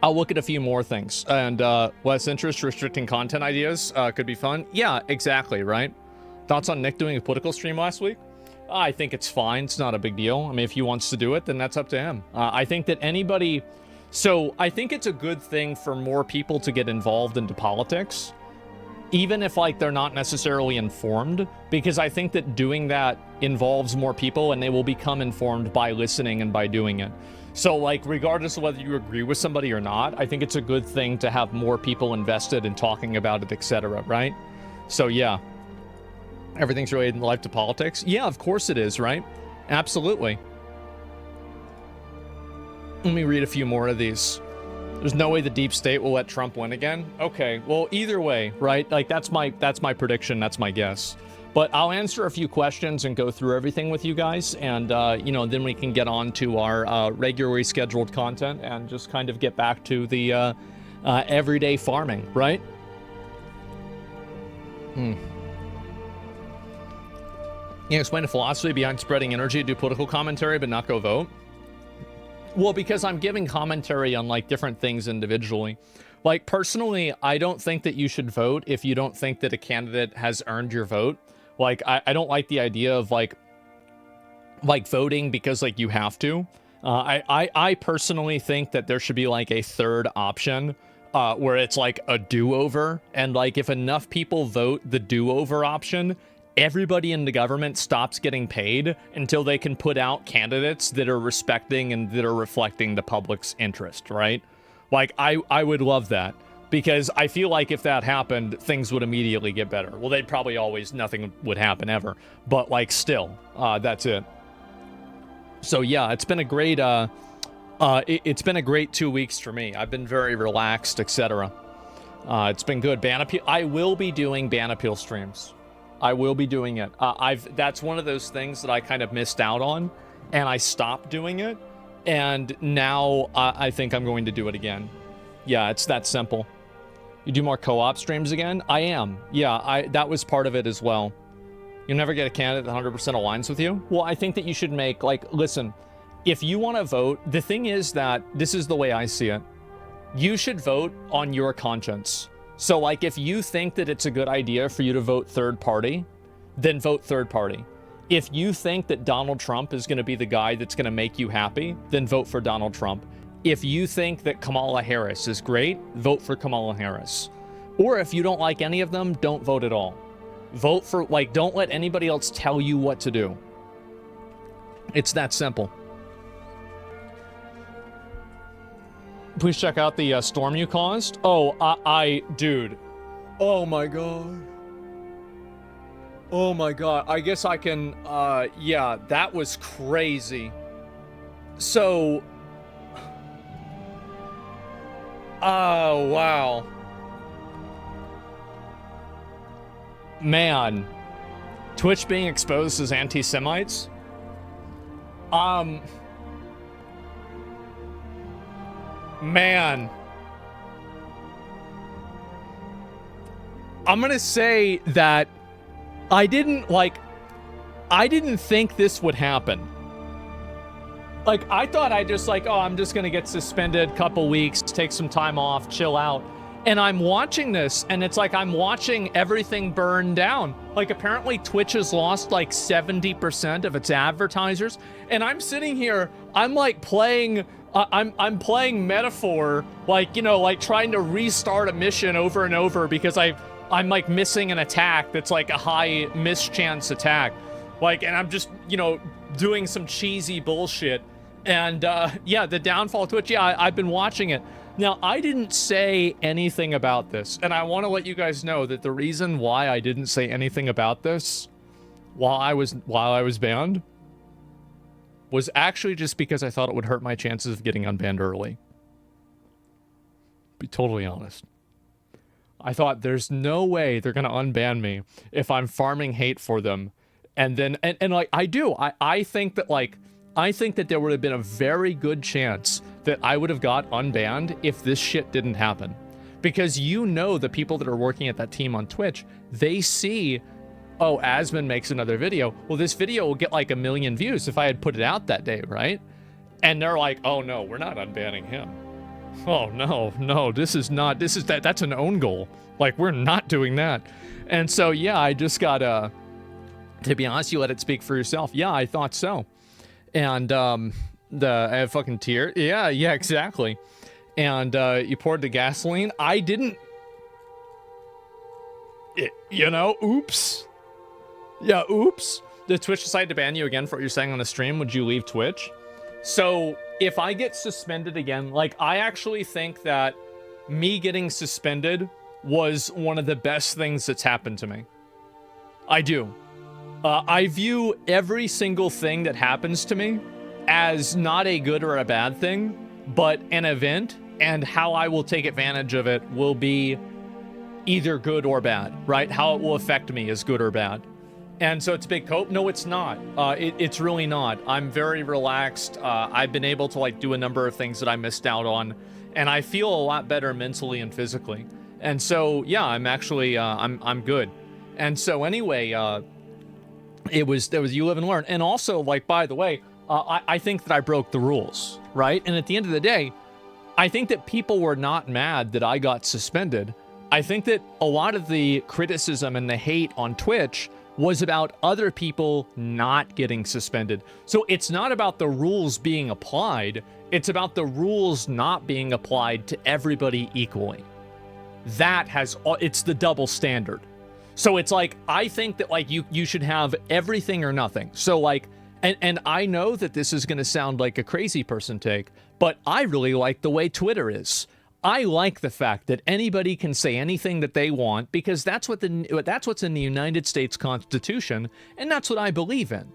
I'll look at a few more things. And less interest restricting content ideas could be fun. Yeah, exactly, right? Thoughts on Nick doing a political stream last week? I think it's fine. It's not a big deal. I mean, if he wants to do it, then that's up to him. I think that anybody... So I think it's a good thing for more people to get involved into politics, even if, like, they're not necessarily informed, because I think that doing that involves more people and they will become informed by listening and by doing it. So, like, regardless of whether you agree with somebody or not, I think it's a good thing to have more people invested in talking about it, etc., right? So, yeah. Everything's related in life to politics? Yeah, of course it is, right? Absolutely. Let me read a few more of these. There's no way the deep state will let Trump win again? Okay, well, either way, right? Like, that's my prediction, that's my guess. But I'll answer a few questions and go through everything with you guys, and, you know, then we can get on to our regularly scheduled content and just kind of get back to the everyday farming, right? Can you explain the philosophy behind spreading energy to do political commentary but not go vote? Well, because I'm giving commentary on, like, different things individually. Like, personally, I don't think that you should vote if you don't think that a candidate has earned your vote. Like, I don't like the idea of, like voting because, like, you have to. I personally think that there should be, like, a third option where it's, like, a do-over. And, like, if enough people vote the do-over option, everybody in the government stops getting paid until they can put out candidates that are respecting and that are reflecting the public's interest, right? Like, I would love that, because I feel like if that happened, things would immediately get better. Well, they'd probably always, nothing would happen ever, but, like, still, that's it. So yeah, it's been a great, it's been a great 2 weeks for me. I've been very relaxed, etc. It's been good. Ban appeal. I will be doing ban appeal streams. I will be doing it. That's one of those things that I kind of missed out on, and I stopped doing it, and now I think I'm going to do it again. Yeah, it's that simple. You do more co-op streams again? I am. Yeah, that was part of it as well. You never get a candidate that 100% aligns with you? Well, I think that you should make, like, listen, if you want to vote, the thing is that, this is the way I see it, you should vote on your conscience. So, like, if you think that it's a good idea for you to vote third party, then vote third party. If you think that Donald Trump is going to be the guy that's going to make you happy, then vote for Donald Trump. If you think that Kamala Harris is great, vote for Kamala Harris. Or if you don't like any of them, don't vote at all. Vote for, like, don't let anybody else tell you what to do. It's that simple. Please check out the storm you caused. Oh, dude. Oh my god. Oh my god. I guess I can, yeah, that was crazy. So, oh, wow. Man. Twitch being exposed as anti-Semites? Man. I'm gonna say that I didn't think this would happen. Like, I thought I just like, oh, I'm just gonna get suspended, couple weeks, take some time off, chill out. And I'm watching this, and it's like I'm watching everything burn down. Like, apparently Twitch has lost like 70% of its advertisers. And I'm sitting here, I'm like playing, I'm playing Metaphor, like, you know, like trying to restart a mission over and over because I'm like missing an attack that's like a high mischance attack. Like, and I'm just, you know, doing some cheesy bullshit. And yeah, the downfall of Twitch, yeah, I've been watching it. Now, I didn't say anything about this, and I want to let you guys know that the reason why I didn't say anything about this while I was banned was actually just because I thought it would hurt my chances of getting unbanned early. Be totally honest. I thought there's no way they're going to unban me if I'm farming hate for them. And then, and like, I think that there would have been a very good chance that I would have got unbanned if this shit didn't happen. Because you know the people that are working at that team on Twitch, they see, oh, Asmongold makes another video. Well, this video will get like 1 million views if I had put it out that day, right? And they're like, oh no, we're not unbanning him. Oh no, that's an own goal. Like, we're not doing that. And so, yeah, I just got, to be honest, you let it speak for yourself. Yeah, I thought so. And, I fucking tear. Yeah, exactly. And, you poured the gasoline. I didn't, you know, oops. Yeah, oops. Did Twitch decide to ban you again for what you're saying on the stream? Would you leave Twitch? So, if I get suspended again, like, I actually think that me getting suspended was one of the best things that's happened to me. I do. I view every single thing that happens to me as not a good or a bad thing, but an event, and how I will take advantage of it will be either good or bad, right? How it will affect me is good or bad. And so it's a big cope. No, it's not. It's really not. I'm very relaxed. I've been able to like do a number of things that I missed out on, and I feel a lot better mentally and physically. And so, yeah, I'm actually, I'm good. And so anyway, there was you live and learn. And also, like, by the way, I think that I broke the rules, right? And at the end of the day, I think that people were not mad that I got suspended. I think that a lot of the criticism and the hate on Twitch was about other people not getting suspended. So it's not about the rules being applied. It's about the rules not being applied to everybody equally. It's the double standard. So it's like, I think that like you should have everything or nothing. So like, and I know that this is going to sound like a crazy person take, but I really like the way Twitter is. I like the fact that anybody can say anything that they want because that's what's in the United States Constitution, and that's what I believe in.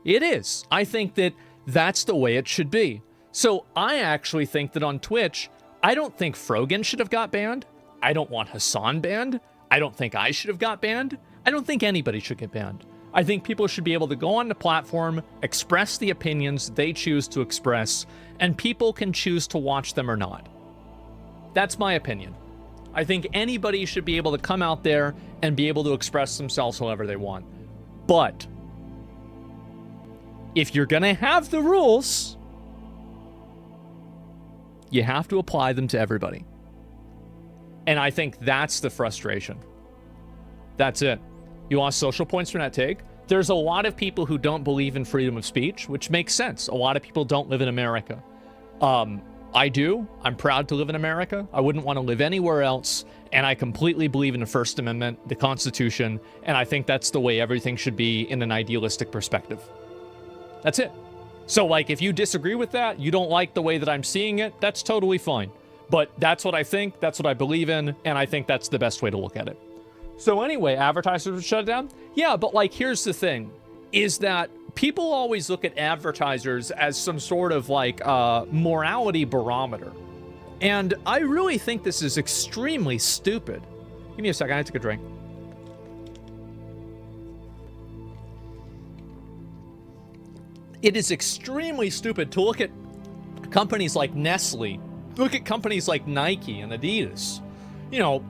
It is. I think that that's the way it should be. So I actually think that on Twitch, I don't think Frogan should have got banned. I don't want Hassan banned. I don't think I should have got banned. I don't think anybody should get banned. I think people should be able to go on the platform, express the opinions they choose to express, and people can choose to watch them or not. That's my opinion. I think anybody should be able to come out there and be able to express themselves however they want. But if you're going to have the rules, you have to apply them to everybody. And I think that's the frustration. That's it. You want social points for that take? There's a lot of people who don't believe in freedom of speech, which makes sense. A lot of people don't live in America. I do. I'm proud to live in America. I wouldn't want to live anywhere else. And I completely believe in the First Amendment, the Constitution, and I think that's the way everything should be in an idealistic perspective. That's it. So, like, if you disagree with that, you don't like the way that I'm seeing it, that's totally fine. But that's what I think, that's what I believe in, and I think that's the best way to look at it. So anyway, advertisers would shut it down? Yeah, but like, here's the thing, is that people always look at advertisers as some sort of like morality barometer. And I really think this is extremely stupid. Give me a second, I have to take a drink. It is extremely stupid to look at companies like Nestle, look at companies like Nike and Adidas. You know,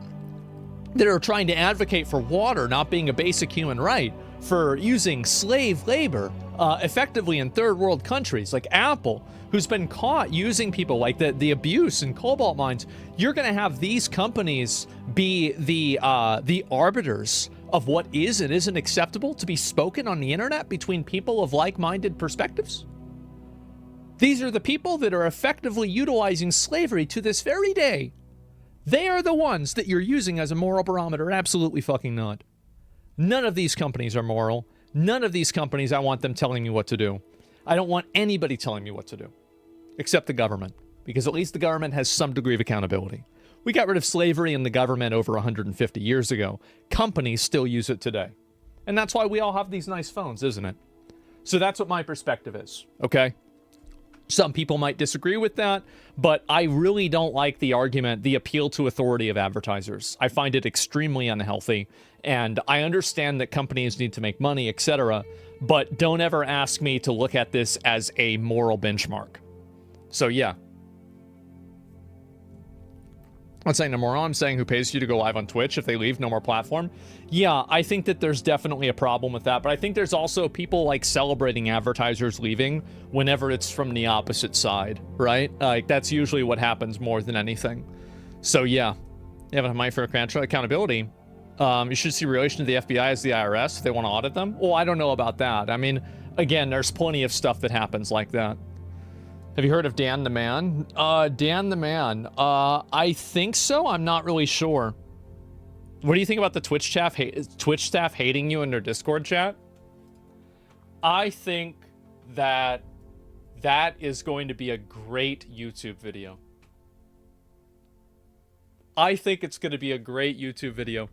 that are trying to advocate for water not being a basic human right, for using slave labor effectively in third world countries like Apple, who's been caught using people, like the abuse in cobalt mines. You're going to have these companies be the arbiters of what is and isn't acceptable to be spoken on the internet between people of like-minded perspectives? These are the people that are effectively utilizing slavery to this very day. They are the ones that you're using as a moral barometer. Absolutely fucking not. None of these companies are moral. None of these companies, I want them telling me what to do. I don't want anybody telling me what to do, except the government, because at least the government has some degree of accountability. We got rid of slavery in the government over 150 years ago. Companies still use it today. And that's why we all have these nice phones, isn't it? So that's what my perspective is, okay? Some people might disagree with that, but I really don't like the argument, the appeal to authority of advertisers. I find it extremely unhealthy, and I understand that companies need to make money, etc., but don't ever ask me to look at this as a moral benchmark. So yeah. I'm not saying no more. I'm saying who pays you to go live on Twitch if they leave, no more platform. Yeah, I think that there's definitely a problem with that, but I think there's also people like celebrating advertisers leaving whenever it's from the opposite side, right? Like that's usually what happens more than anything. So yeah, you have a money for accountability. You should see relation to the FBI as the IRS if they want to audit them. Well, I don't know about that. I mean, again, there's plenty of stuff that happens like that. Have you heard of Dan the Man? Dan the Man. I think so. I'm not really sure. What do you think about the Twitch staff hating you in their Discord chat? I think that that is going to be a great YouTube video. I think it's going to be a great YouTube video.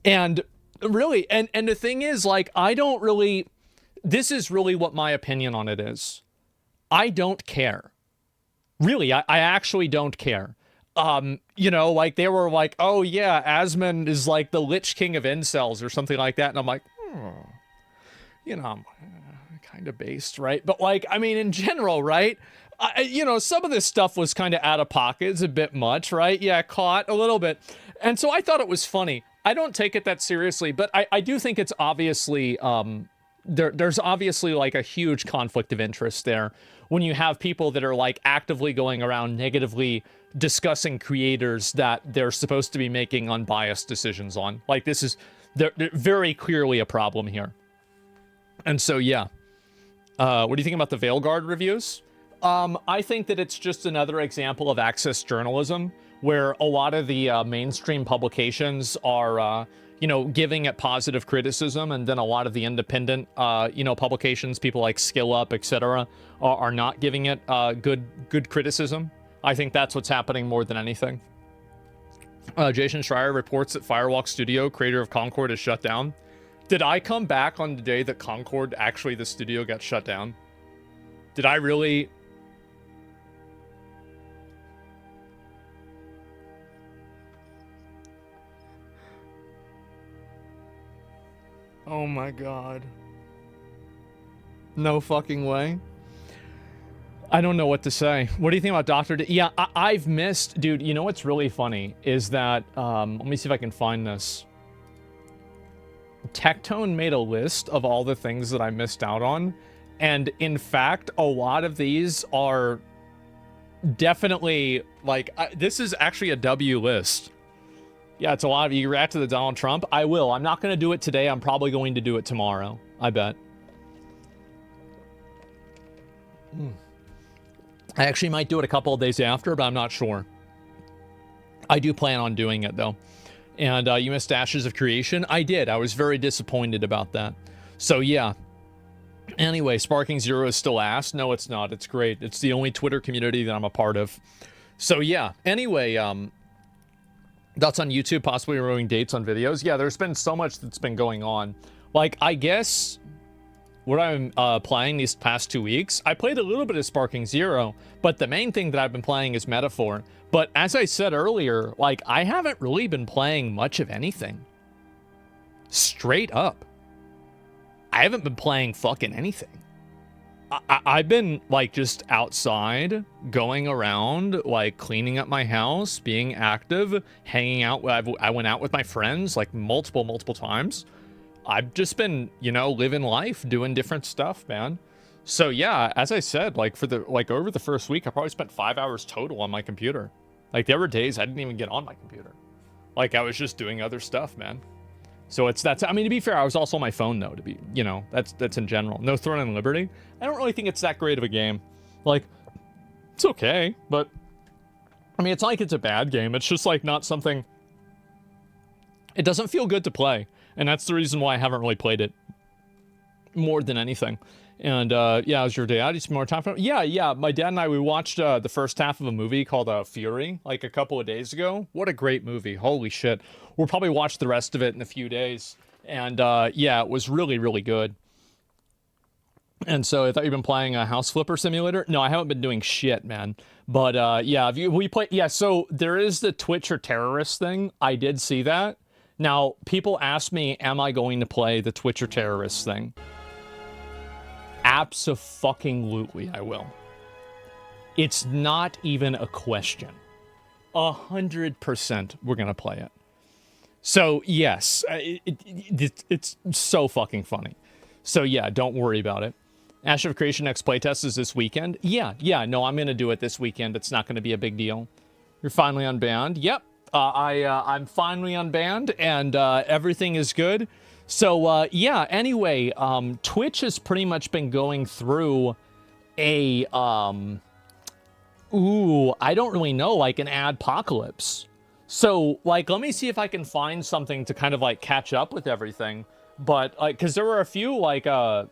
And really, and the thing is, like, I don't really, this is really what my opinion on it is. I don't care. Really, I actually don't care. You know, like they were like, oh yeah, Asmongold is like the Lich King of incels or something like that. And I'm like, you know, I'm kind of based, right? But like, I mean, in general, right? You know, some of this stuff was kind of out of pocket. It's a bit much, right? Yeah, caught a little bit. And so I thought it was funny. I don't take it that seriously, but I do think it's obviously, there's obviously like a huge conflict of interest there when you have people that are like actively going around negatively discussing creators that they're supposed to be making unbiased decisions on. Like this is they're very clearly a problem here. And so, yeah. What do you think about the Veilguard reviews? I think that it's just another example of access journalism where a lot of the mainstream publications are, you know, giving it positive criticism, and then a lot of the independent, you know, publications, people like Skill Up, etc., are not giving it good criticism. I think that's what's happening more than anything. Jason Schreier reports that Firewalk Studio, creator of Concord, is shut down. Did I come back on the day that Concord, actually the studio, got shut down? Did I really? Oh my god. No fucking way. I don't know what to say. What do you think about Dr. D? Yeah, I've missed... Dude, you know what's really funny is that... let me see if I can find this. Tectone made a list of all the things that I missed out on. And in fact, a lot of these are definitely... Like, this is actually a W list. Yeah, it's a lot of you react to the Donald Trump. I will. I'm not going to do it today. I'm probably going to do it tomorrow. I bet. I actually might do it a couple of days after, but I'm not sure. I do plan on doing it, though. And you missed Ashes of Creation? I did. I was very disappointed about that. So, yeah. Anyway, Sparking Zero is still ass. No, it's not. It's great. It's the only Twitter community that I'm a part of. So, yeah. Anyway, that's on YouTube, possibly removing dates on videos. Yeah, there's been so much that's been going on. Like, I guess what I'm playing these past 2 weeks, I played a little bit of Sparking Zero, but the main thing that I've been playing is Metaphor. But as I said earlier, like, I haven't really been playing much of anything. Straight up. I haven't been playing fucking anything. I've been like just outside, going around, like cleaning up my house, being active, hanging out. I went out with my friends like multiple times. I've just been, you know, living life, doing different stuff, man. So yeah, as I said, like over the first week, I probably spent 5 hours total on my computer. Like there were days I didn't even get on my computer. Like I was just doing other stuff, man. So I mean, to be fair, I was also on my phone though, to be, you know, that's in general. No Throne and Liberty. I don't really think it's that great of a game. Like, it's okay, but I mean, it's not like it's a bad game. It's just like not something, it doesn't feel good to play. And that's the reason why I haven't really played it more than anything. And yeah, how's your day? How do you spend more time for it? Yeah. My dad and I, we watched the first half of a movie called Fury, like a couple of days ago. What a great movie. Holy shit. We'll probably watch the rest of it in a few days. And yeah, it was really, really good. And so I thought you've been playing a House Flipper Simulator. No, I haven't been doing shit, man. But yeah, so there is the Twitch or terrorist thing. I did see that. Now, people ask me, am I going to play the Twitch or terrorist thing? Abso-fucking-lutely, I will. It's not even a question. 100% we're gonna play it. So, yes, it's so fucking funny. So, yeah, don't worry about it. Ash of Creation next playtest is this weekend? Yeah, no, I'm gonna do it this weekend. It's not gonna be a big deal. You're finally unbanned? Yep. I'm finally unbanned, and everything is good. So, yeah, anyway, Twitch has pretty much been going through a, I don't really know, like an adpocalypse. So, like, let me see if I can find something to kind of, like, catch up with everything. But, like, because there were a few, like, I'll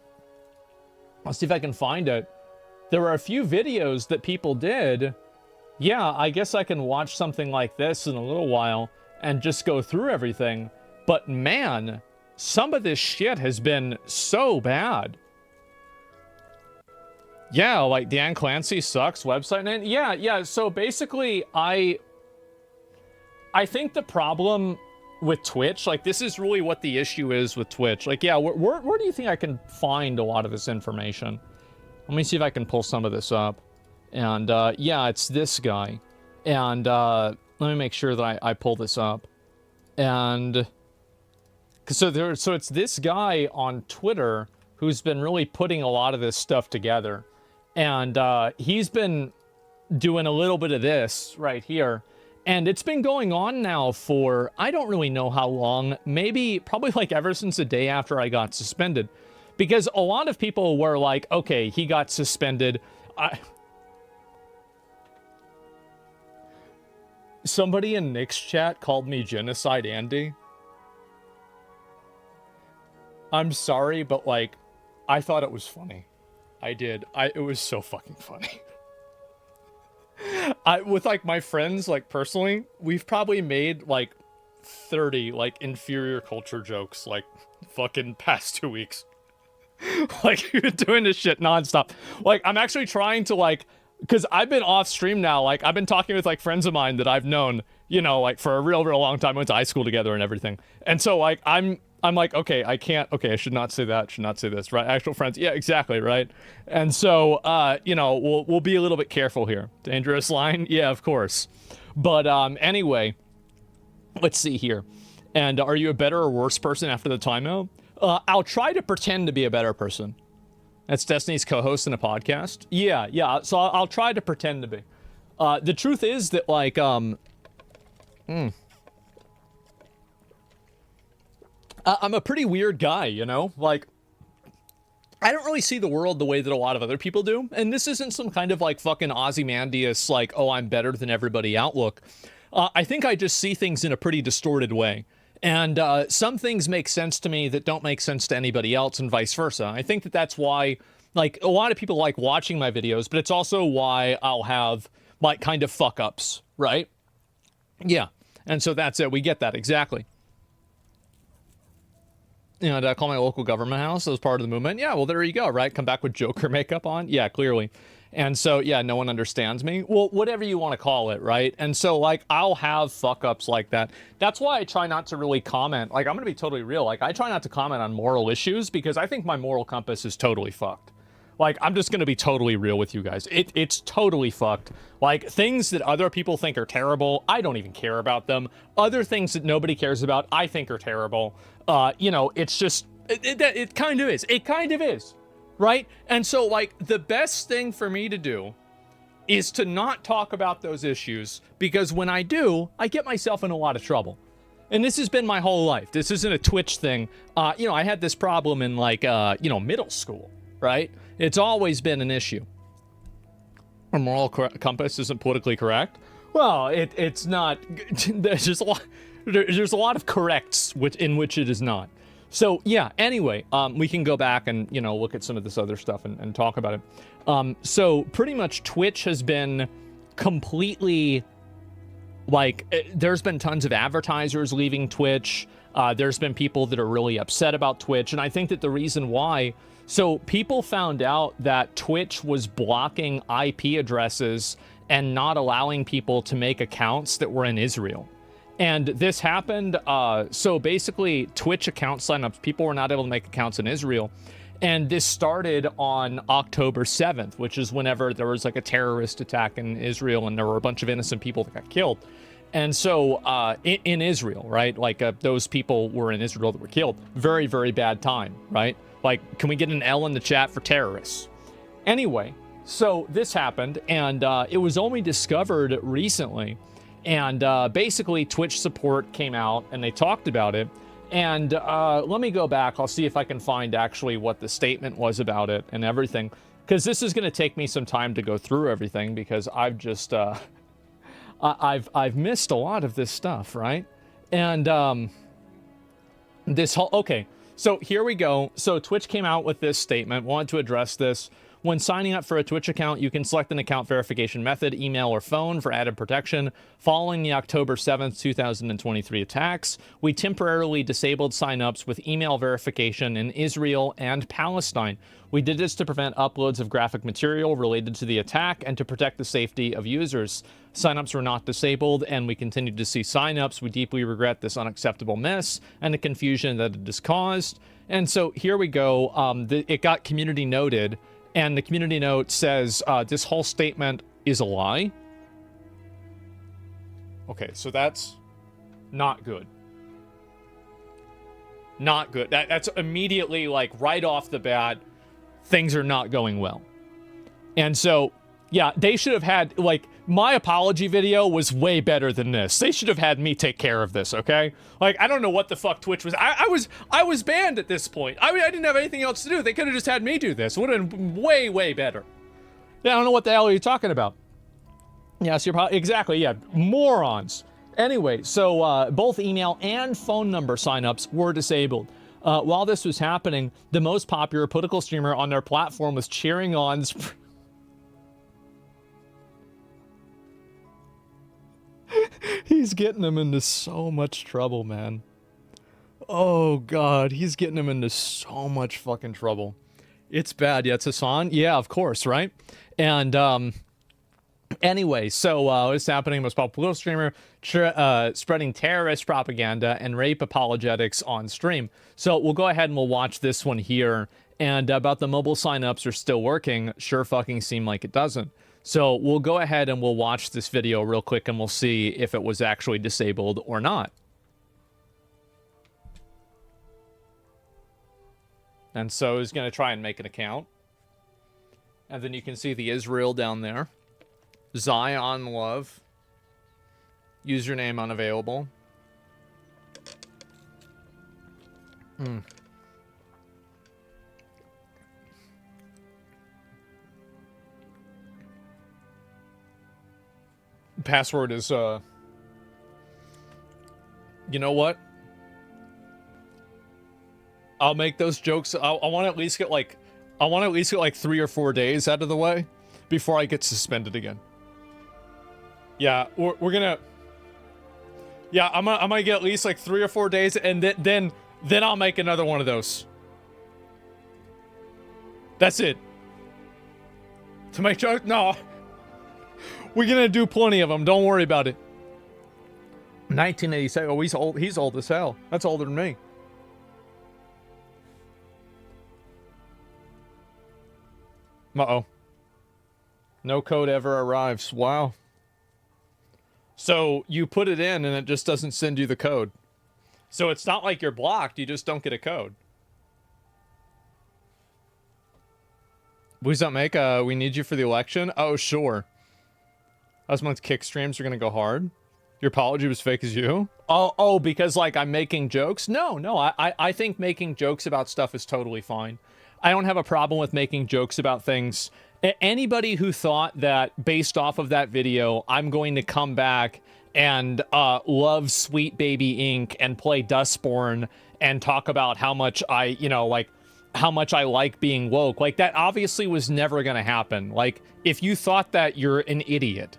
see if I can find it. There were a few videos that people did. Yeah, I guess I can watch something like this in a little while and just go through everything. But, man, some of this shit has been so bad. Yeah, like Dan Clancy sucks website. And yeah. So basically, I think the problem with Twitch, like this is really what the issue is with Twitch. Like, yeah, where do you think I can find a lot of this information? Let me see if I can pull some of this up. And yeah, it's this guy. And let me make sure that I pull this up. And so it's this guy on Twitter who's been really putting a lot of this stuff together. And he's been doing a little bit of this right here. And it's been going on now for, I don't really know how long, probably like ever since the day after I got suspended. Because a lot of people were like, okay, he got suspended. Somebody in Nick's chat called me Genocide Andy. I'm sorry, but like, I thought it was funny. I did. It was so fucking funny. With like my friends, like personally, we've probably made like 30 like inferior culture jokes like fucking past 2 weeks. Like you're doing this shit nonstop. Like I'm actually trying to like, because I've been off stream now. Like I've been talking with like friends of mine that I've known, you know, like for a real long time. We went to high school together and everything. And so like I'm like, okay, I can't, okay, I should not say that, should not say this, right? Actual friends, yeah, exactly, right? And so, you know, we'll be a little bit careful here. Dangerous line? Yeah, of course. But anyway, let's see here. And are you a better or worse person after the timeout? I'll try to pretend to be a better person. That's Destiny's co-host in a podcast. Yeah, so I'll try to pretend to be. The truth is that, like, I'm a pretty weird guy, you know? Like, I don't really see the world the way that a lot of other people do. And this isn't some kind of, like, fucking Ozymandias, like, oh, I'm better than everybody outlook. I think I just see things in a pretty distorted way. And some things make sense to me that don't make sense to anybody else and vice versa. I think that that's why, like, a lot of people like watching my videos, but it's also why I'll have, like, kind of fuck-ups, right? Yeah. And so that's it. We get that. Exactly. You know, did I call my local government house as part of the movement? Yeah, well, there you go, right? Come back with Joker makeup on? Yeah, clearly. And so, yeah, no one understands me. Well, whatever you want to call it, right? And so, like, I'll have fuck-ups like that. That's why I try not to really comment. Like, I'm going to be totally real. Like, I try not to comment on moral issues because I think my moral compass is totally fucked. Like, I'm just going to be totally real with you guys. It's totally fucked. Like, things that other people think are terrible, I don't even care about them. Other things that nobody cares about, I think are terrible. You know, it's just, it kind of is. It kind of is, right? And so, like, the best thing for me to do is to not talk about those issues, because when I do, I get myself in a lot of trouble. And this has been my whole life. This isn't a Twitch thing. You know, I had this problem in, like, you know, middle school, right? It's always been an issue. A moral compass isn't politically correct. Well, it's not. There's a lot of corrects in which it is not. So yeah. Anyway, we can go back and, you know, look at some of this other stuff and talk about it. So pretty much Twitch has been completely, like, there's been tons of advertisers leaving Twitch. There's been people that are really upset about Twitch, and I think that the reason why. So people found out that Twitch was blocking IP addresses and not allowing people to make accounts that were in Israel. And this happened, so basically Twitch account signups, people were not able to make accounts in Israel. And this started on October 7th, which is whenever there was like a terrorist attack in Israel and there were a bunch of innocent people that got killed. And so in Israel, right, like those people were in Israel that were killed. Very, very bad time, right? Like, can we get an L in the chat for terrorists? Anyway, so this happened, and it was only discovered recently. And basically, Twitch support came out, and they talked about it. And let me go back. I'll see if I can find actually what the statement was about it and everything. Because this is going to take me some time to go through everything, because I've just... I've missed a lot of this stuff, right? And this whole... Okay. So here we go. So Twitch came out with this statement, wanted to address this. When signing up for a Twitch account, you can select an account verification method, email or phone for added protection. Following the October 7th, 2023 attacks, we temporarily disabled signups with email verification in Israel and Palestine. We did this to prevent uploads of graphic material related to the attack and to protect the safety of users. Signups were not disabled, and we continued to see signups. We deeply regret this unacceptable mess and the confusion that it has caused. And so here we go. It got community noted, and the community note says this whole statement is a lie. Okay, so that's not good. Not good. That's immediately, like, right off the bat, things are not going well. And so, yeah, they should have had, like, my apology video was way better than this. They should have had me take care of this, okay? Like, I don't know what the fuck Twitch was. I was banned at this point. I mean, I didn't have anything else to do. They could have just had me do this. It would have been way, way better. Yeah, I don't know what the hell are you talking about. Yes, you're probably, exactly, yeah, morons. Anyway, so both email and phone number signups were disabled. While this was happening, the most popular political streamer on their platform was cheering on... He's getting them into so much trouble, man. Oh, God. He's getting them into so much fucking trouble. It's bad. Yeah, it's Hassan. Yeah, of course, right? And, anyway, so what's happening? Most popular streamer spreading terrorist propaganda and rape apologetics on stream. So we'll go ahead and we'll watch this one here. And about the mobile signups are still working. Sure fucking seem like it doesn't. So we'll go ahead and we'll watch this video real quick and we'll see if it was actually disabled or not. And so he's going to try and make an account. And then you can see the Israel down there. Zion Love. Username unavailable. Password is, you know what? I'll make those jokes. I want to at least get like 3 or 4 days out of the way before I get suspended again. Yeah, we're gonna. Yeah, I'm gonna get at least like 3 or 4 days, and then I'll make another one of those. That's it. To make jokes? No. We're gonna do plenty of them. Don't worry about it. 1987. Oh, he's old. He's old as hell. That's older than me. Uh-oh. No code ever arrives. Wow. So you put it in and it just doesn't send you the code. So it's not like you're blocked, you just don't get a code. Please don't make we need you for the election. Oh, sure. Asmongold's kick streams are gonna go hard. Your apology was fake as you? Oh, because like I'm making jokes? No, I think making jokes about stuff is totally fine. I don't have a problem with making jokes about things. Anybody who thought that based off of that video, I'm going to come back and love Sweet Baby Inc. and play Dustborn and talk about how much how much I like being woke. Like, that obviously was never going to happen. Like, if you thought that, you're an idiot.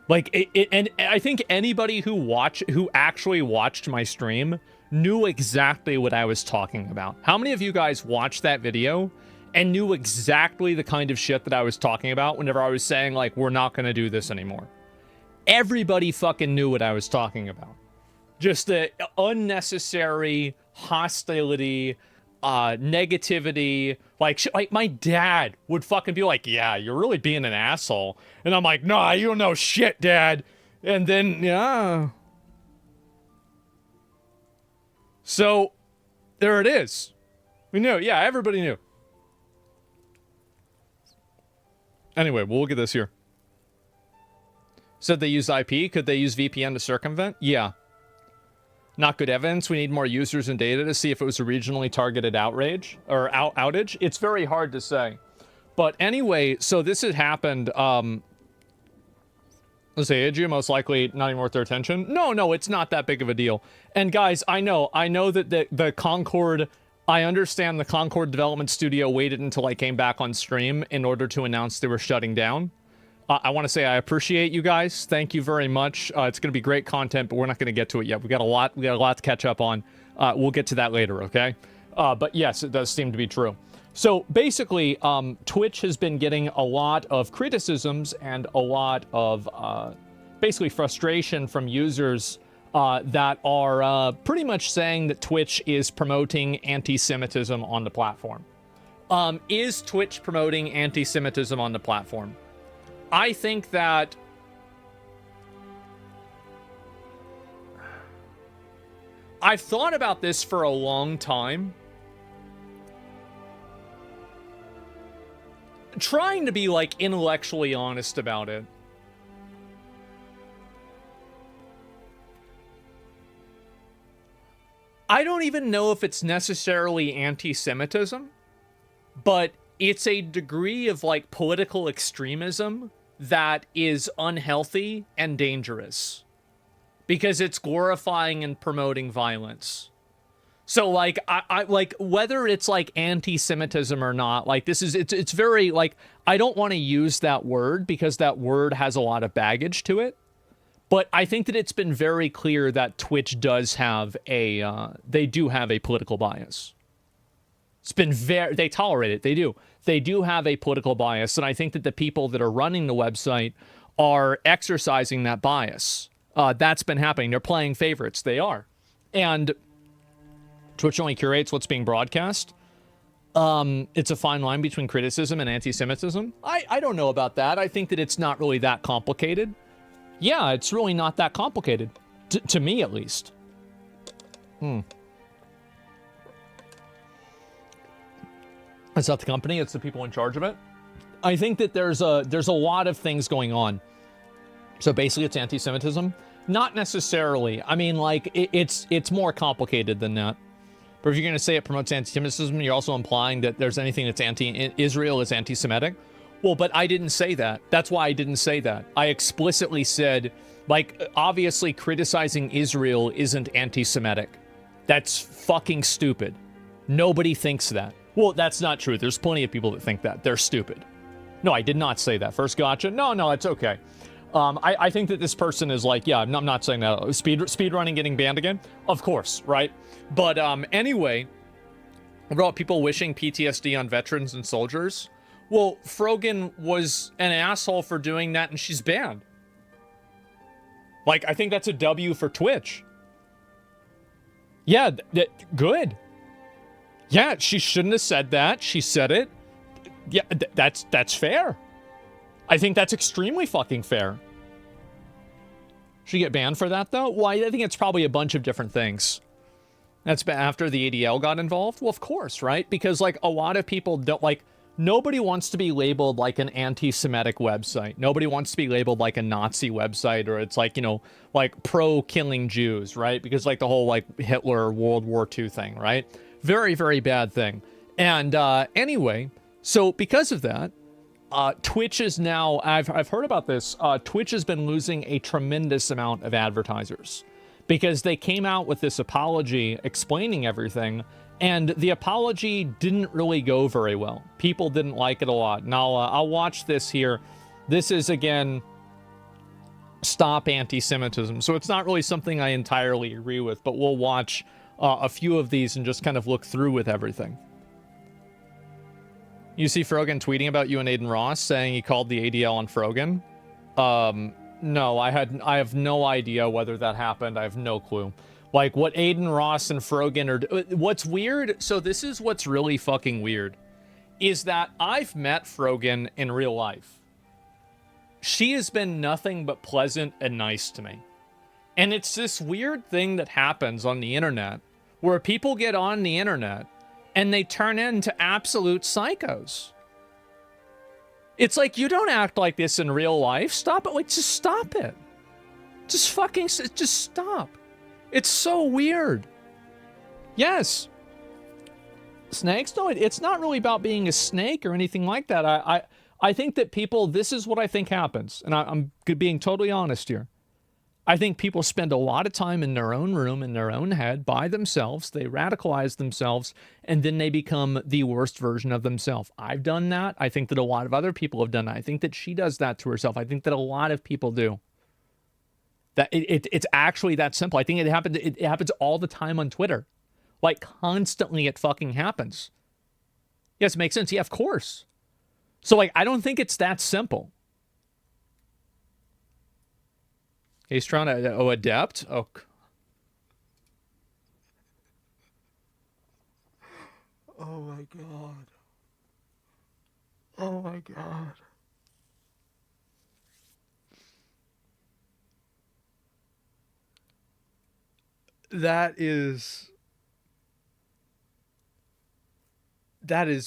Like, and I think anybody who actually watched my stream knew exactly what I was talking about. How many of you guys watched that video and knew exactly the kind of shit that I was talking about whenever I was saying, like, we're not going to do this anymore? Everybody fucking knew what I was talking about. Just the unnecessary hostility, negativity. Like my dad would fucking be like, yeah, you're really being an asshole. And I'm like, nah, you don't know shit, Dad. And then, yeah. So, there it is. We knew. Yeah, everybody knew. Anyway, we'll look at this here. Said they use IP. Could they use VPN to circumvent? Yeah. Not good evidence. We need more users and data to see if it was a regionally targeted outrage or outage. It's very hard to say. But anyway, so this had happened. Let's say Adria, most likely not even worth their attention. No, it's not that big of a deal. And guys, I know that the Concord, I understand the Concord development studio waited until I came back on stream in order to announce they were shutting down. I want to say I appreciate you guys. Thank you very much. It's going to be great content, but we're not going to get to it yet. We got a lot to catch up on. We'll get to that later, okay? But yes, it does seem to be true. So basically, Twitch has been getting a lot of criticisms and a lot of basically frustration from users that are pretty much saying that Twitch is promoting anti-Semitism on the platform. Is Twitch promoting anti-Semitism on the platform? I think that I've thought about this for a long time. Trying to be, like, intellectually honest about it. I don't even know if it's necessarily anti-Semitism, but it's a degree of, like, political extremism that is unhealthy and dangerous because it's glorifying and promoting violence. So, like, I like, whether it's like anti-Semitism or not, like, it's very, like, I don't want to use that word because that word has a lot of baggage to it. But I think that it's been very clear that Twitch does have they do have a political bias. It's been they tolerate it. They do have a political bias. And I think that the people that are running the website are exercising that bias. That's been happening. They're playing favorites. They are. And Twitch only curates what's being broadcast. It's a fine line between criticism and anti-Semitism. I don't know about that. I think that it's not really that complicated. Yeah, it's really not that complicated. To me, at least. It's not the company, it's the people in charge of it. I think that there's a lot of things going on. So basically it's anti-Semitism. Not necessarily. I mean, like, it's more complicated than that. But if you're going to say it promotes anti-Semitism, you're also implying that there's anything that's anti-Israel is anti-Semitic. Well, but I didn't say that. That's why I didn't say that. I explicitly said, like, obviously criticizing Israel isn't anti-Semitic. That's fucking stupid. Nobody thinks that. Well, that's not true. There's plenty of people that think that. They're stupid. No, I did not say that. First gotcha. No, it's okay. I think that this person is like, yeah, I'm not saying that. Speedrunning getting banned again? Of course, right? But anyway, about people wishing PTSD on veterans and soldiers. Well, Frogan was an asshole for doing that and she's banned. Like, I think that's a W for Twitch. Yeah, good. Yeah, she shouldn't have said that. She said it. Yeah, that's fair. I think that's extremely fucking fair. Should you get banned for that, though? Well, I think it's probably a bunch of different things. That's after the ADL got involved? Well, of course, right? Because, like, a lot of people don't, like, nobody wants to be labeled like an anti-Semitic website. Nobody wants to be labeled like a Nazi website, or it's like, you know, like pro-killing Jews, right? Because, like, the whole, like, Hitler World War II thing, right? Very, very bad thing. And anyway, so because of that, Twitch is now, I've heard about this, Twitch has been losing a tremendous amount of advertisers because they came out with this apology explaining everything, and the apology didn't really go very well. People didn't like it a lot. And I'll watch this here. This is, again, stop anti-Semitism. So it's not really something I entirely agree with, but we'll watch a few of these and just kind of look through with everything. You see Frogan tweeting about you and Aiden Ross, saying he called the ADL on Frogan. No, I have no idea whether that happened. I have no clue. Like, what Aiden Ross and Frogan are... What's weird... So this is what's really fucking weird. Is that I've met Frogan in real life. She has been nothing but pleasant and nice to me. And it's this weird thing that happens on the internet, where people get on the internet and they turn into absolute psychos. It's like, you don't act like this in real life. Stop it. Like, just stop it. Just fucking... Just stop. It's so weird. Yes. Snakes? No, it's not really about being a snake or anything like that. I think that people... This is what I think happens. And I'm being totally honest here. I think people spend a lot of time in their own room, in their own head, by themselves. They radicalize themselves, and then they become the worst version of themselves. I've done that. I think that a lot of other people have done that. I think that she does that to herself. I think that a lot of people do. That it's actually that simple. I think it happens all the time on Twitter. Like, constantly it fucking happens. Yes, it makes sense. Yeah, of course. So, like, I don't think it's that simple. He's trying to... Adept? Oh. Oh, my God. Oh, my God. That is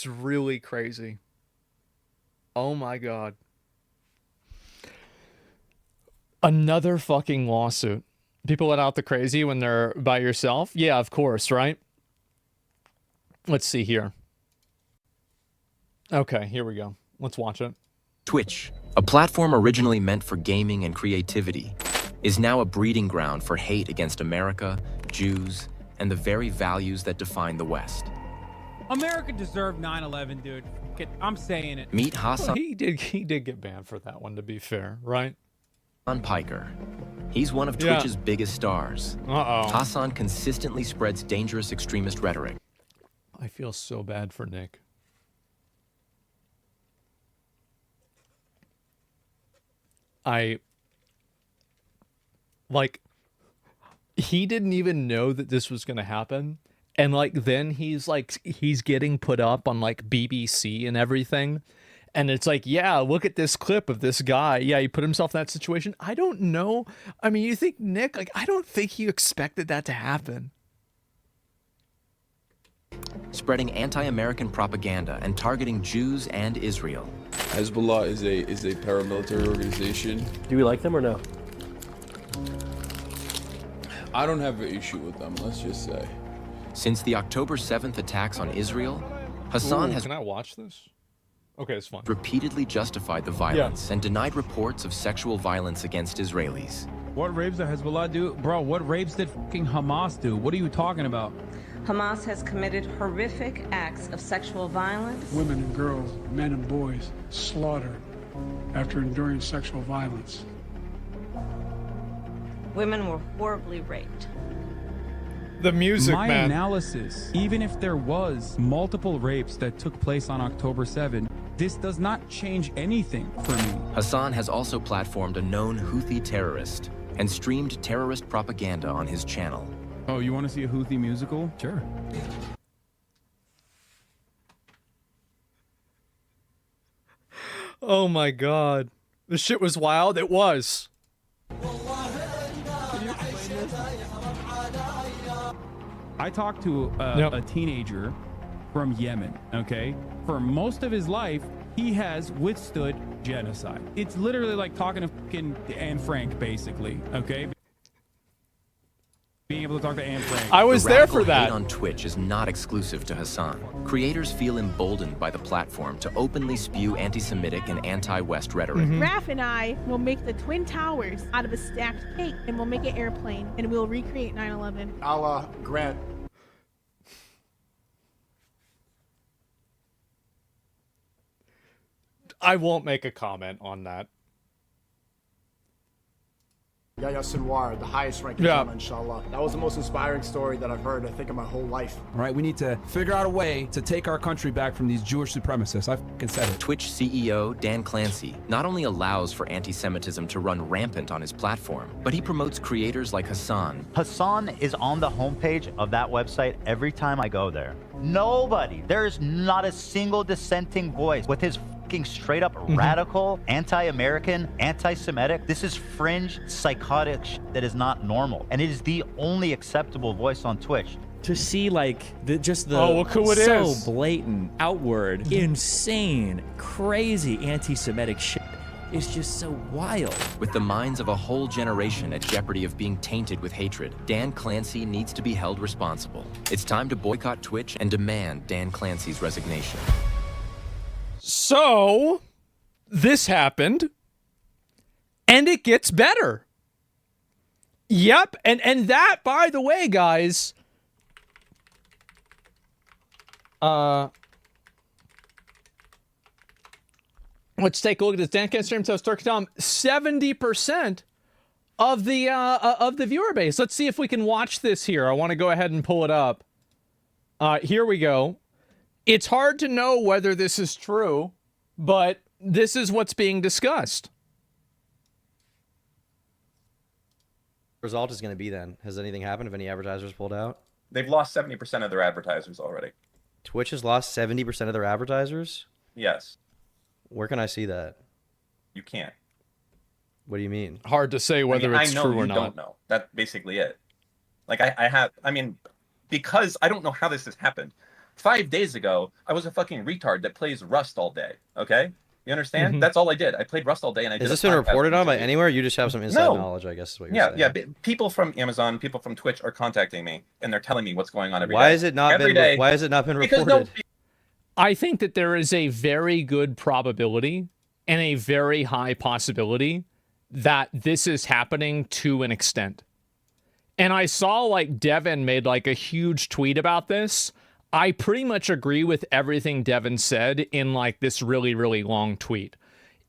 really crazy. Oh, my God. Another fucking lawsuit. People let out the crazy when they're by yourself? Yeah, of course, right? Let's see here. Okay, here we go. Let's watch it. Twitch, a platform originally meant for gaming and creativity, is now a breeding ground for hate against America, Jews, and the very values that define the West. America deserved 9/11, dude. I'm saying it. Meet Hassan. Well, he did get banned for that one, to be fair, right? Piker. He's one of Twitch's biggest stars. Hassan consistently spreads dangerous extremist rhetoric. I feel so bad for Nick. Like, he didn't even know that this was going to happen. And, like, then he's getting put up on, like, BBC and everything. And it's like, yeah, look at this clip of this guy. Yeah, he put himself in that situation. I don't know. I mean, you think Nick, like, I don't think he expected that to happen. Spreading anti-American propaganda and targeting Jews and Israel. Hezbollah is a paramilitary organization. Do we like them or no? I don't have an issue with them, let's just say. Since the October 7th attacks on Israel, Hassan has... Can I watch this? Okay, it's fine. Repeatedly justified the violence and denied reports of sexual violence against Israelis. What rapes did Hezbollah do? Bro, what rapes did fucking Hamas do? What are you talking about? Hamas has committed horrific acts of sexual violence. Women and girls, men and boys slaughtered after enduring sexual violence. Women were horribly raped. The music, My man. analysis, even if there was multiple rapes that took place on October 7, this does not change anything for me. Hassan has also platformed a known Houthi terrorist and streamed terrorist propaganda on his channel. Oh, you want to see a Houthi musical? Sure. Oh my god. This shit was wild. It was. I talked to a teenager from Yemen, okay? For most of his life, he has withstood genocide. It's literally like talking to fucking Anne Frank, basically, okay? Being able to talk to Anne Frank. I was there for The radical hate that. on Twitch is not exclusive to Hassan. Creators feel emboldened by the platform to openly spew anti-Semitic and anti-West rhetoric. Raph and I will make the Twin Towers out of a stacked cake, and we'll make an airplane, and we'll recreate 9/11. Allah grant. I won't make a comment on that. Yahya Sinwar, the highest ranking Yeah. Jama, inshallah. That was the most inspiring story that I've heard, I think, in my whole life. All right, we need to figure out a way to take our country back from these Jewish supremacists. I fucking said it. Twitch CEO Dan Clancy not only allows for anti-Semitism to run rampant on his platform, but he promotes creators like Hassan. Hassan is on the homepage of that website every time I go there. Nobody, there is not a single dissenting voice with his fucking straight up radical, anti-American, anti-Semitic. This is fringe, psychotic shit that is not normal. And it is the only acceptable voice on Twitch. To see like just the Oh, look who it so is. blatant, outward, insane, crazy anti-Semitic shit is just so wild. With the minds of a whole generation at jeopardy of being tainted with hatred, Dan Clancy needs to be held responsible. It's time to boycott Twitch and demand Dan Clancy's resignation. So, this happened, and it gets better. Yep, and that, by the way, guys, let's take a look at this. Dan Clancy stream tells Turkey 70% of the viewer base. Let's see if we can watch this here. I want to go ahead and pull it up. Here we go. It's hard to know whether this is true, but this is what's being discussed. Result is going to be then. Has anything happened? Have any advertisers pulled out? They've lost 70% of their advertisers already. Twitch has lost 70% of their advertisers? Yes. Where can I see that? You can't. What do you mean? Hard to say whether it's true or not. I don't know. That's basically it. Like I mean, because I don't know how this has happened. 5 days ago, I was a fucking retard that plays Rust all day. Okay, you understand? That's all I did. I played Rust all day, and I. Has this been reported on by anywhere? You just have some inside knowledge, I guess. Is what you're saying. Yeah. People from Amazon, people from Twitch are contacting me, and they're telling me what's going on every day. Why has it not every been? day. Why has it not been Because reported? I think that there is a very good probability and a very high possibility that this is happening to an extent. And I saw like Devin made like a huge tweet about this. I pretty much agree with everything Devin said in like this really, really long tweet.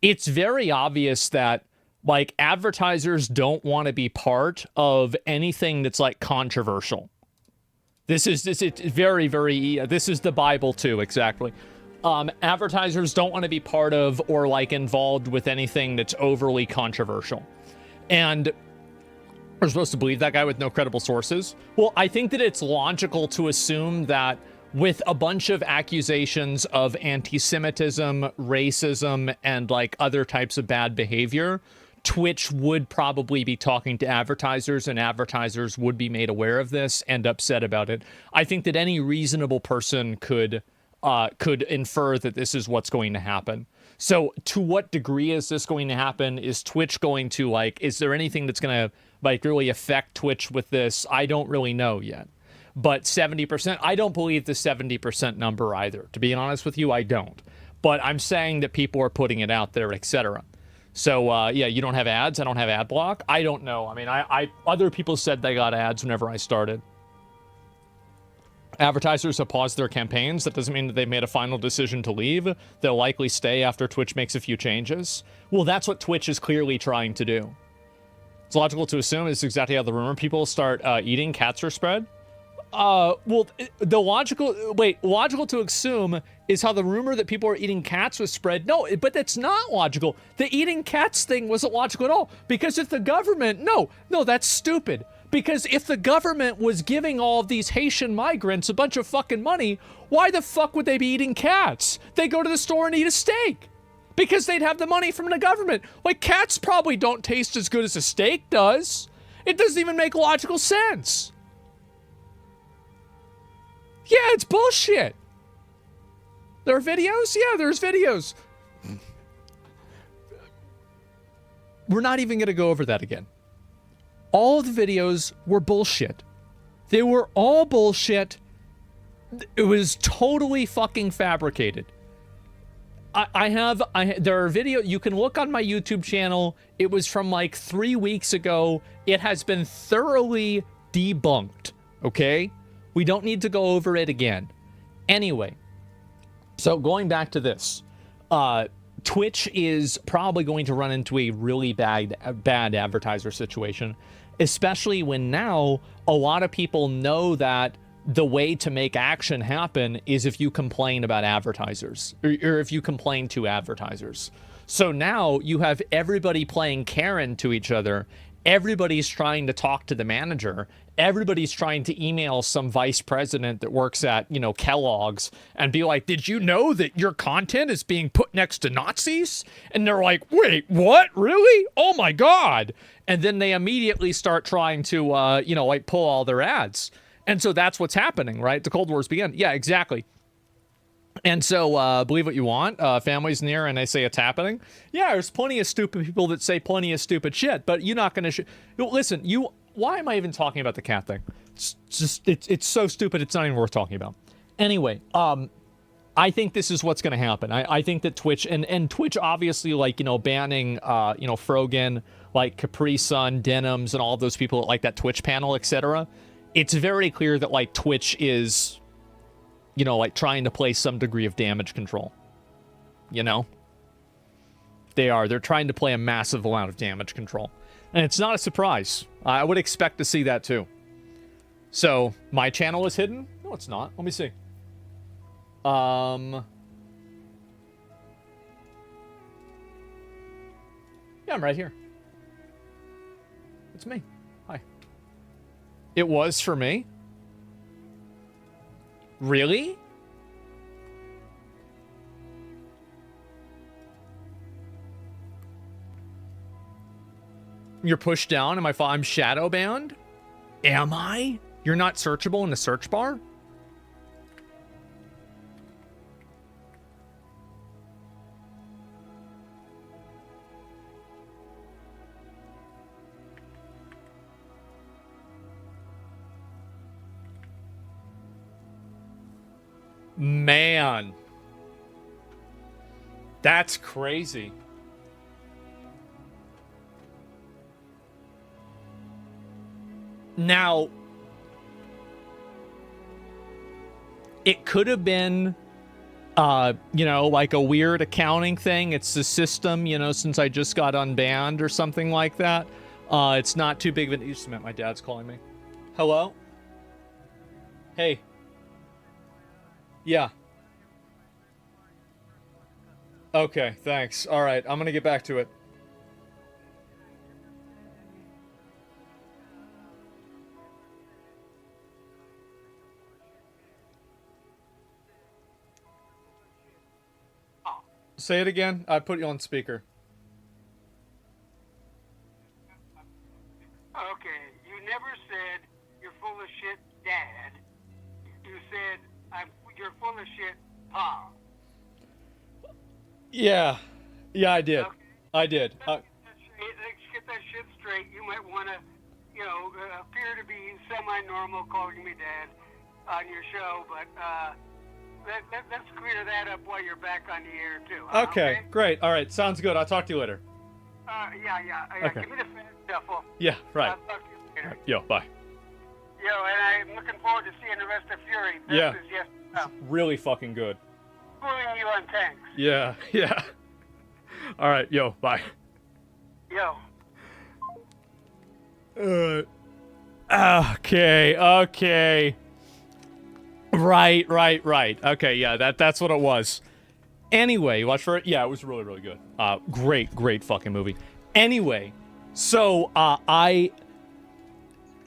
It's very obvious that like advertisers don't want to be part of anything that's like controversial. It's very, very, this is the Bible too, exactly. Advertisers don't want to be part of or like involved with anything that's overly controversial. And we're supposed to believe that guy with no credible sources. Well, I think that it's logical to assume that with a bunch of accusations of anti-Semitism, racism, and like other types of bad behavior, Twitch would probably be talking to advertisers, and advertisers would be made aware of this and upset about it. I think that any reasonable person could infer that this is what's going to happen. So to what degree is this going to happen? Is Twitch going to like, is there anything that's going to like really affect Twitch with this? I don't really know yet. But 70%, I don't believe the 70% number either. To be honest with you, I don't. But I'm saying that people are putting it out there, etc. So yeah, you don't have ads. I don't have ad block. I don't know. I mean, I other people said they got ads whenever I started. Advertisers have paused their campaigns. That doesn't mean that they've made a final decision to leave. They'll likely stay after Twitch makes a few changes. Well, that's what Twitch is clearly trying to do. It's logical to assume it's exactly how the rumor people start eating cats are spread. Well, the logical to assume is how the rumor that people are eating cats was spread. No, but that's not logical. The eating cats thing wasn't logical at all. Because if the government, no, that's stupid. Because if the government was giving all of these Haitian migrants a bunch of fucking money, why the fuck would they be eating cats? They go to the store and eat a steak. Because they'd have the money from the government. Like, cats probably don't taste as good as a steak does. It doesn't even make logical sense. Yeah, it's bullshit. There are videos? Yeah, there's videos. We're not even going to go over that again. All of the videos were bullshit. They were all bullshit. It was totally fucking fabricated. There are video, you can look on my YouTube channel. It was from like 3 weeks ago. It has been thoroughly debunked, okay? We don't need to go over it again. Anyway, so going back to this, Twitch is probably going to run into a really bad advertiser situation, especially when now a lot of people know that the way to make action happen is if you complain about advertisers, or if you complain to advertisers. So now you have everybody playing Karen to each other. Everybody's trying to talk to the manager. Everybody's trying to email some vice president that works at, you know, Kellogg's and be like, did you know that your content is being put next to Nazis? And they're like, wait, what? Really? Oh my God. And then they immediately start trying to, you know, like pull all their ads. And so that's what's happening, right? The Cold War's begun. Yeah, exactly. And so, believe what you want. Family's near and they say it's happening. Yeah, there's plenty of stupid people that say plenty of stupid shit, but you're not going to... Listen, why am I even talking about the cat thing? It's so stupid, it's not even worth talking about. Anyway, I think this is what's going to happen. I think that Twitch, and Twitch obviously, like, you know, banning, you know, Frogan, like Capri Sun, Denims, and all of those people that like that Twitch panel, etc. It's very clear that, like, Twitch is, you know, like, trying to play some degree of damage control. You know? They're trying to play a massive amount of damage control. And it's not a surprise. I would expect to see that, too. So, my channel is hidden? No, it's not. Let me see. Yeah, I'm right here. It's me. Hi. It was for me? Really? You're pushed down? I'm shadow banned? Am I? You're not searchable in the search bar? Man. That's crazy. Now, it could have been, you know, like a weird accounting thing. It's the system, you know, since I just got unbanned or something like that. It's not too big of an... Just a minute, my dad's calling me. Hello? Hey. Yeah. Okay, thanks. All right, I'm gonna get back to it. Say it again. I put you on speaker. Okay, you never said you're full of shit, Dad. You said you're full of shit, Pa. Yeah. Yeah, I did. Okay. I did. Let's get that shit straight. You might want to, you know, appear to be semi-normal calling me Dad on your show, but let's clear that up while you're back on the air, too. Okay, great. All right, sounds good. I'll talk to you later. Yeah. Okay. Give me the fat shuffle. Yeah, right. I'll talk to you later. Right, yo, bye. Yo, and I'm looking forward to seeing the rest of Fury. Yeah. This is just Really fucking good. fooling you on tanks. Yeah, yeah. All right, yo, bye. Yo. Okay. Right. Okay, yeah, that's what it was. Anyway, watch for it. Yeah, it was really, really good. Great fucking movie. Anyway, so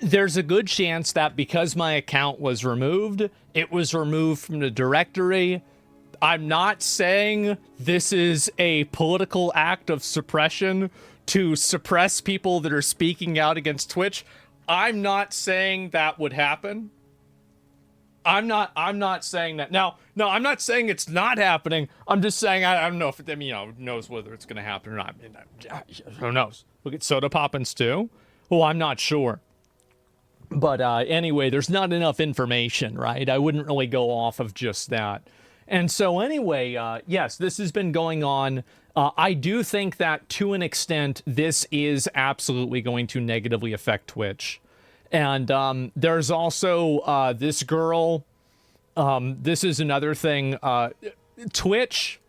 there's a good chance that because my account was removed, it was removed from the directory. I'm not saying this is a political act of suppression to suppress people that are speaking out against Twitch. I'm not saying that would happen. I'm not saying that. Now, no, I'm not saying it's not happening. I'm just saying I don't know if it, knows whether it's going to happen or not. Who knows? Look at Soda Poppins too. Well, I'm not sure. But anyway, there's not enough information, right? I wouldn't really go off of just that. And so anyway, yes, this has been going on. I do think that to an extent, this is absolutely going to negatively affect Twitch. And there's also this girl. This is another thing. Twitch.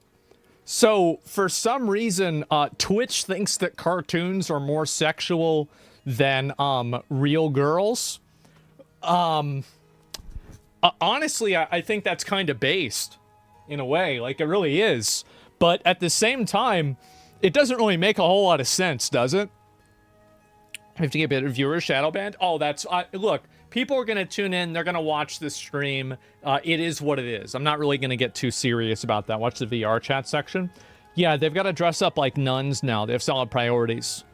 So for some reason, Twitch thinks that cartoons are more sexual than real girls. Honestly, I think that's kind of based in a way, like it really is. But at the same time, it doesn't really make a whole lot of sense, does it? We have to get a bit of viewers shadow banned. Oh, that's look. People are gonna tune in. They're gonna watch this stream. It is what it is. I'm not really gonna get too serious about that. Watch the VR chat section. Yeah, they've got to dress up like nuns now. They have solid priorities.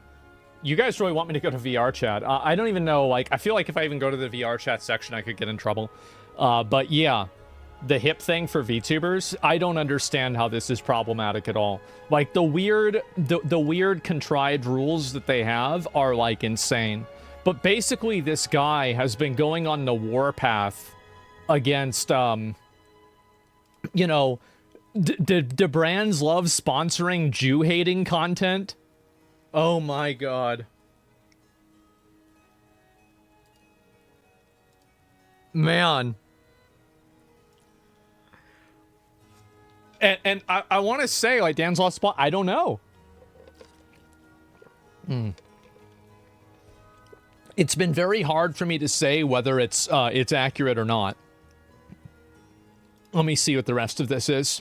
You guys really want me to go to VR chat? I don't even know. Like, I feel like if I even go to the VR chat section, I could get in trouble. But yeah, the hip thing for VTubers, I don't understand how this is problematic at all. Like the weird contrived rules that they have are like insane. But basically, this guy has been going on the warpath against, do brands love sponsoring Jew-hating content? Oh my god. Man. And I want to say, like, Dan's lost spot. I don't know. It's been very hard for me to say whether it's accurate or not. Let me see what the rest of this is.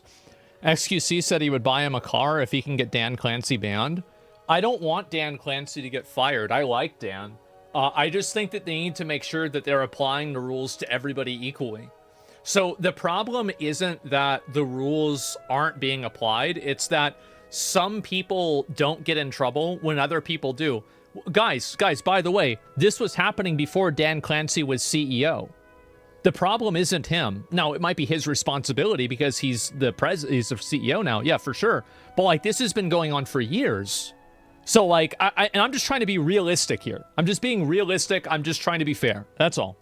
XQC said he would buy him a car if he can get Dan Clancy banned. I don't want Dan Clancy to get fired. I like Dan. I just think that they need to make sure that they're applying the rules to everybody equally. So the problem isn't that the rules aren't being applied. It's that some people don't get in trouble when other people do. Guys, by the way, this was happening before Dan Clancy was CEO. The problem isn't him. Now, it might be his responsibility because he's the he's the CEO now. Yeah, for sure. But like, this has been going on for years. So like, and I'm just trying to be realistic here. I'm just being realistic. I'm just trying to be fair. That's all.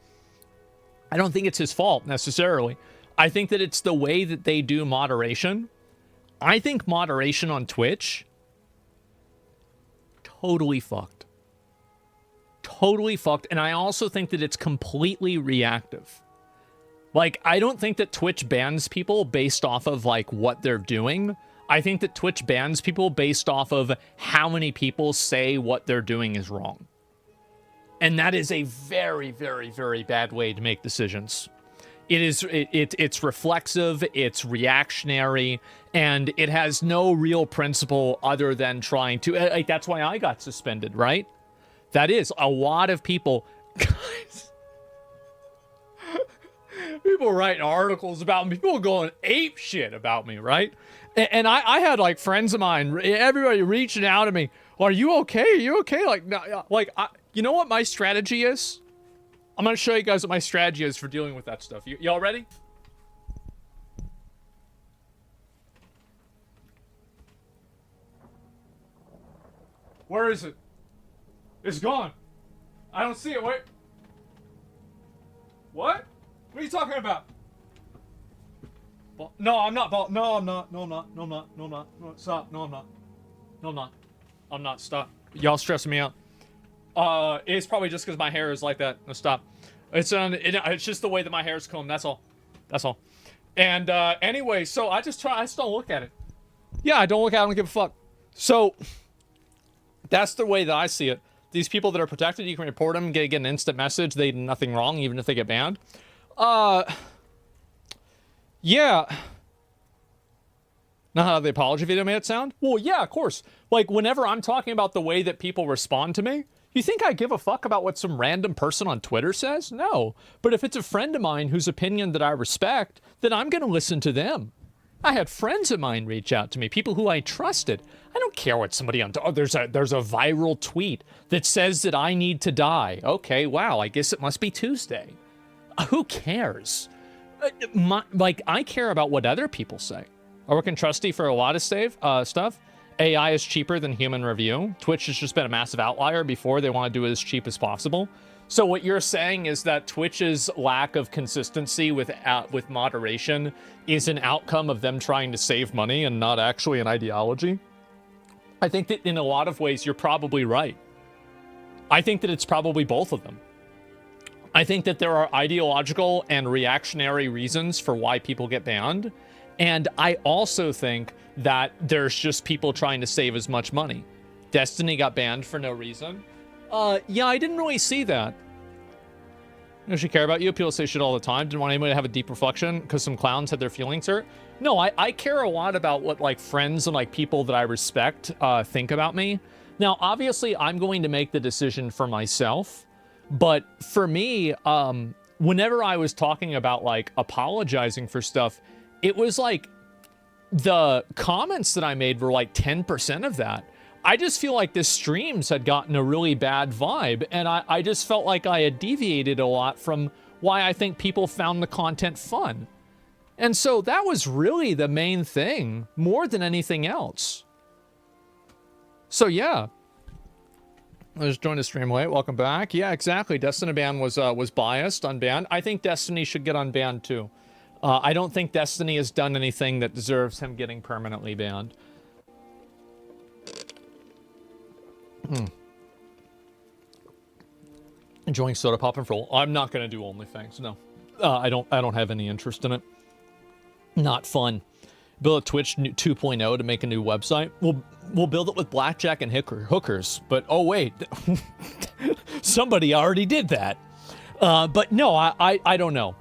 I don't think it's his fault necessarily. I think that it's the way that they do moderation. I think moderation on Twitch, totally fucked. Totally fucked. And I also think that it's completely reactive. Like, I don't think that Twitch bans people based off of, like, what they're doing. I think that Twitch bans people based off of how many people say what they're doing is wrong. And that is a very, very, very bad way to make decisions. It's reflexive, it's reactionary, and it has no real principle other than trying to... Like, that's why I got suspended, right? That is, a lot of people... Guys... People writing articles about me, people going ape shit about me, right? And I had, like, friends of mine, everybody reaching out to me, are you okay? Are you okay? Like, no, like, you know what my strategy is? I'm going to show you guys what my strategy is for dealing with that stuff. Y'all ready? Where is it? It's gone. I don't see it. Wait. What? What are you talking about? No, I'm not. No, I'm not. No, I'm not. No, I'm not. No, I'm not. No, stop. No, I'm not. No, I'm not. I'm not. Stop. Y'all stressing me out. It's probably just because my hair is like that. No, stop. It's just the way that my hair is combed. That's all. That's all. And anyway, so I just don't look at it. Yeah, I don't look at it. I don't give a fuck. So that's the way that I see it. These people that are protected, you can report them, get an instant message. They did nothing wrong, even if they get banned. Yeah. Not how the apology video made it sound? Well, yeah, of course. Like, whenever I'm talking about the way that people respond to me, you think I give a fuck about what some random person on Twitter says? No. But if it's a friend of mine whose opinion that I respect, then I'm going to listen to them. I had friends of mine reach out to me, people who I trusted. I don't care what somebody on. Oh, there's a viral tweet that says that I need to die. Okay, wow. I guess it must be Tuesday. Who cares? I care about what other people say. I work in trustee for a lot of stuff. AI is cheaper than human review. Twitch has just been a massive outlier before. They want to do it as cheap as possible. So what you're saying is that Twitch's lack of consistency with moderation is an outcome of them trying to save money and not actually an ideology? I think that in a lot of ways, you're probably right. I think that it's probably both of them. I think that there are ideological and reactionary reasons for why people get banned. And I also think that there's just people trying to save as much money. Destiny got banned for no reason. Yeah, I didn't really see that. I should care about you. People say shit all the time. Didn't want anybody to have a deep reflection because some clowns had their feelings hurt. No, I care a lot about what like friends and like people that I respect think about me. Now, obviously, I'm going to make the decision for myself. But for me, whenever I was talking about like apologizing for stuff, it was like the comments that I made were like 10% of that. I just feel like the streams had gotten a really bad vibe, and I just felt like I had deviated a lot from why I think people found the content fun. And so that was really the main thing, more than anything else. So yeah. I just joined the stream late. Welcome back. Yeah, exactly. Destiny ban was biased, unbanned. I think Destiny should get unbanned too. I don't think Destiny has done anything that deserves him getting permanently banned. Enjoying soda pop and full. I'm not gonna do OnlyFans. No, I don't have any interest in it. Not fun. Build a Twitch 2.0 to make a new website. We'll build it with blackjack and hookers. But oh wait, somebody already did that. But no, I don't know.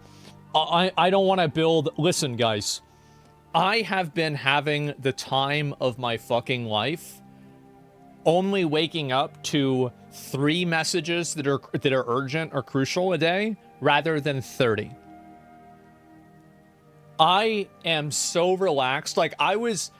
I don't want to build. Listen, guys, I have been having the time of my fucking life. Only waking up to 3 messages that are urgent or crucial a day rather than 30. I am so relaxed. Like I was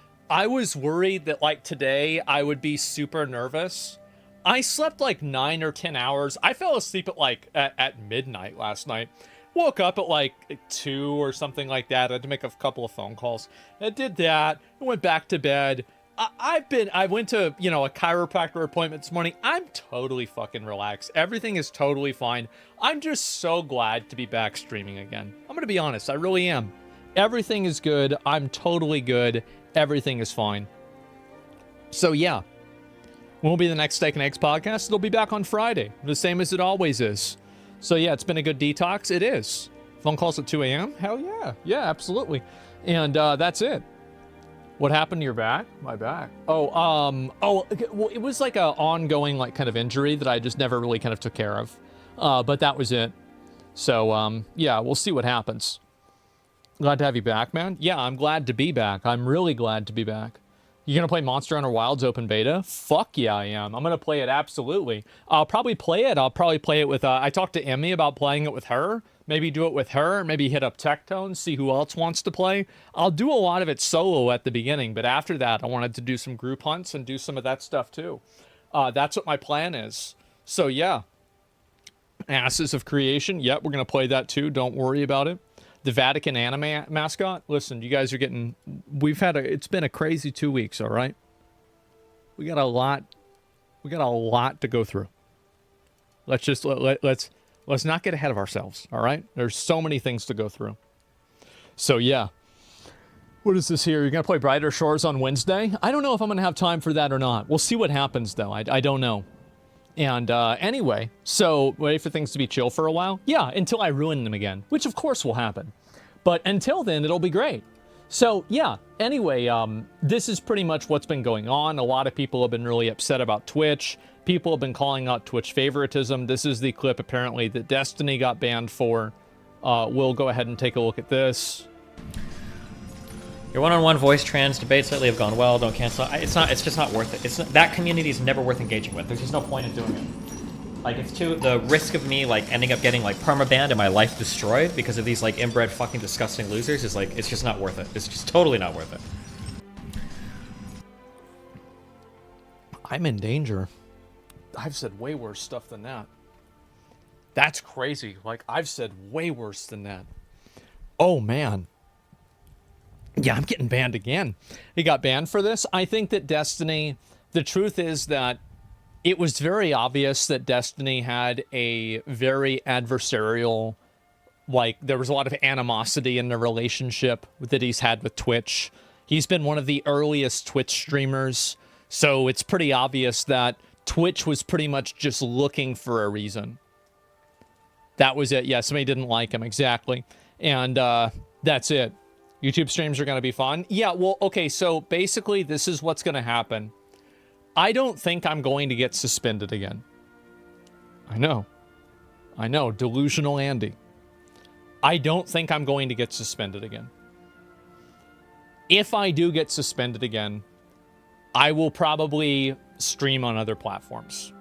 worried that like today I would be super nervous. I slept like 9 or 10 hours. I fell asleep at like at midnight last night. Woke up at like 2 or something like that. I had to make a couple of phone calls. I did that. I went back to bed. I went to, a chiropractor appointment this morning. I'm totally fucking relaxed. Everything is totally fine. I'm just so glad to be back streaming again. I'm going to be honest. I really am. Everything is good. I'm totally good. Everything is fine. So yeah. When will be the next Steak and Eggs podcast? It'll be back on Friday. The same as it always is. So yeah, it's been a good detox. It is. Phone calls at 2 a.m.? Hell yeah. Yeah, absolutely. And that's it. What happened to your back? My back. Well, it was like a ongoing like kind of injury that I just never really kind of took care of. But that was it. So yeah, we'll see what happens. Glad to have you back, man. Yeah, I'm glad to be back. I'm really glad to be back. You gonna play Monster Hunter Wilds open beta? Fuck yeah, I am. I'm gonna play it, absolutely. I'll probably play it with, I talked to Emmy about playing it with her. Maybe do it with her, maybe hit up Tectone, see who else wants to play. I'll do a lot of it solo at the beginning, but after that, I wanted to do some group hunts and do some of that stuff too. That's what my plan is. So yeah. Asses of Creation, yep, we're gonna play that too, don't worry about it. The Vatican anime mascot, listen, you guys are getting, it's been a crazy 2 weeks, all right? We got a lot to go through. Let's not get ahead of ourselves, all right? There's so many things to go through. So yeah. What is this here? You're going to play Brighter Shores on Wednesday? I don't know if I'm going to have time for that or not. We'll see what happens, though. I don't know. And anyway, so ready for things to be chill for a while? Yeah, until I ruin them again, which of course will happen. But until then, it'll be great. So yeah, anyway, this is pretty much what's been going on. A lot of people have been really upset about Twitch. People have been calling out Twitch favoritism. This is the clip apparently that Destiny got banned for. We'll go ahead and take a look at this. Your one-on-one voice trans debates lately have gone well. Don't cancel. It's just not worth it. That community is never worth engaging with. There's just no point in doing it. Like, it's too, the risk of me, like, ending up getting, like, permabanned and my life destroyed because of these, like, inbred fucking disgusting losers is, like, it's just not worth it. It's just totally not worth it. I'm in danger. I've said way worse stuff than that. That's crazy. Like, I've said way worse than that. Oh, man. Yeah, I'm getting banned again. He got banned for this. I think that Destiny, the truth is that it was very obvious that Destiny had a very adversarial, like, there was a lot of animosity in the relationship that he's had with Twitch. He's been one of the earliest Twitch streamers, so it's pretty obvious that Twitch was pretty much just looking for a reason. That was it. Yeah, somebody didn't like him, exactly. And that's it. YouTube streams are going to be fun. Yeah, well, okay, so basically this is what's going to happen. I don't think I'm going to get suspended again. I know, delusional Andy. I don't think I'm going to get suspended again. If I do get suspended again, I will probably stream on other platforms.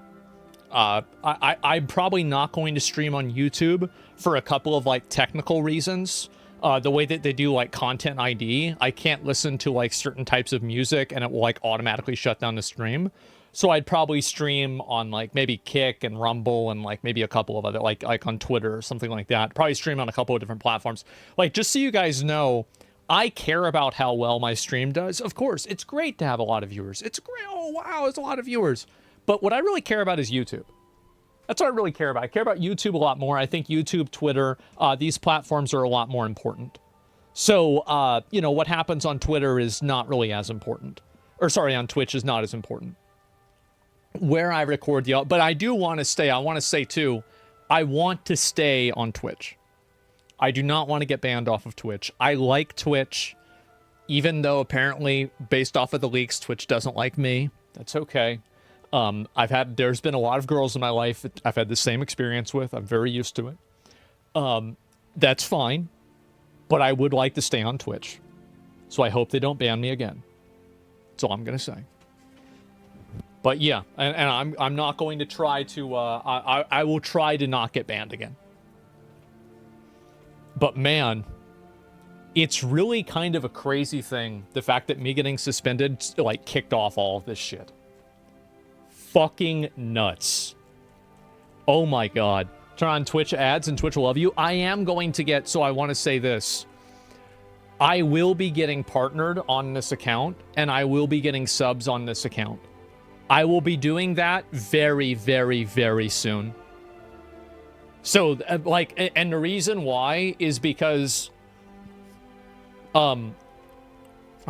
I'm probably not going to stream on YouTube for a couple of, like, technical reasons. The way that they do, like, content ID, I can't listen to, like, certain types of music and it will, like, automatically shut down the stream. So I'd probably stream on, like, maybe Kick and Rumble and, like, maybe a couple of other, like on Twitter or something like that. Probably stream on a couple of different platforms. Like, just so you guys know, I care about how well my stream does. Of course, it's great to have a lot of viewers. It's great. Oh, wow, it's a lot of viewers. But what I really care about is YouTube. That's what I really care about. I care about YouTube a lot more. I think YouTube, Twitter, these platforms are a lot more important. So, you know, what happens on Twitter is not really as important. Or, sorry, on Twitch is not as important. Where I record the... But I do want to stay. I want to say, too, I want to stay on Twitch. I do not want to get banned off of Twitch. I like Twitch, even though apparently, based off of the leaks, Twitch doesn't like me. That's okay. There's been a lot of girls in my life that I've had the same experience with. I'm very used to it. That's fine, but I would like to stay on Twitch. So I hope they don't ban me again. That's all I'm going to say. But yeah, and I'm not going to try to, I will try to not get banned again. But man, it's really kind of a crazy thing. The fact that me getting suspended, like, kicked off all of this shit. Fucking nuts. Oh my god. Turn on Twitch ads and Twitch will love you. I am going to get, so I want to say this. I will be getting partnered on this account, and I will be getting subs on this account. I will be doing that very, very, very soon. So, like, and the reason why is because, I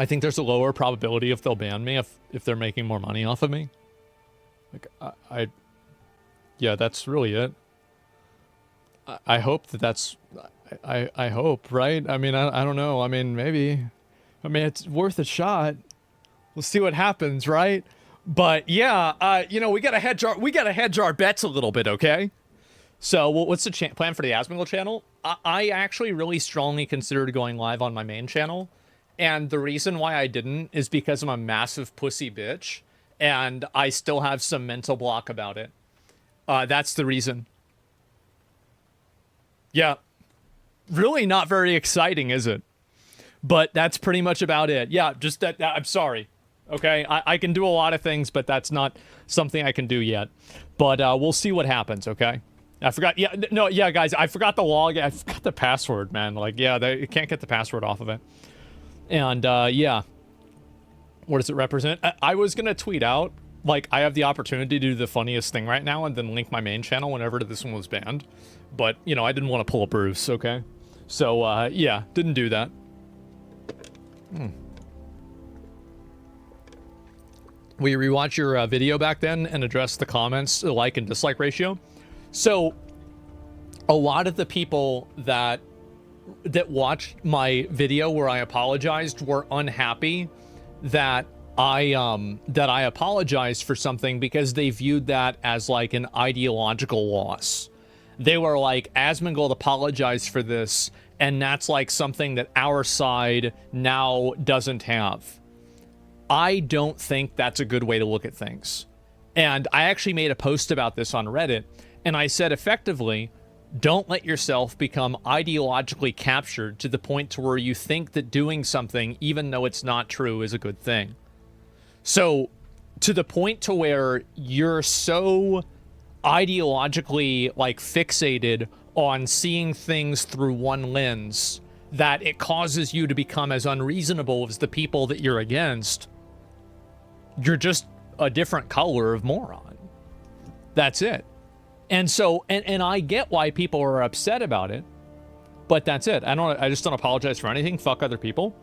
think there's a lower probability if they'll ban me if they're making more money off of me. Like, yeah, that's really it. I hope that's, I hope, right? I mean, I don't know. I mean, maybe. I mean, it's worth a shot. We'll see what happens, right? But yeah, you know, we gotta hedge our bets a little bit, okay? So, what's the plan for the Asmongold channel? I actually really strongly considered going live on my main channel, and the reason why I didn't is because I'm a massive pussy bitch. And I still have some mental block about it. That's the reason. Yeah. Really not very exciting, is it? But that's pretty much about it. Yeah, just that I'm sorry. Okay? I can do a lot of things, but that's not something I can do yet. But we'll see what happens, okay? I forgot. Yeah, no, yeah, guys, I forgot the log. I forgot the password, man. Like, yeah, you can't get the password off of it. And, yeah. What does it represent? I was going to tweet out, like, I have the opportunity to do the funniest thing right now and then link my main channel whenever this one was banned. But, you know, I didn't want to pull a Bruce, okay? So, yeah, didn't do that. We rewatch your video back then and address the comments, the like and dislike ratio. So, a lot of the people that watched my video where I apologized were unhappy that I apologized for something because they viewed that as like an ideological loss. They were like, Asmongold apologized for this, and that's like something that our side now doesn't have. I don't think that's a good way to look at things. And I actually made a post about this on Reddit, and I said effectively, don't let yourself become ideologically captured to the point to where you think that doing something, even though it's not true, is a good thing. So, to the point to where you're so ideologically, like, fixated on seeing things through one lens that it causes you to become as unreasonable as the people that you're against, you're just a different color of moron. That's it. And so, and I get why people are upset about it, but that's it. I just don't apologize for anything. Fuck other people.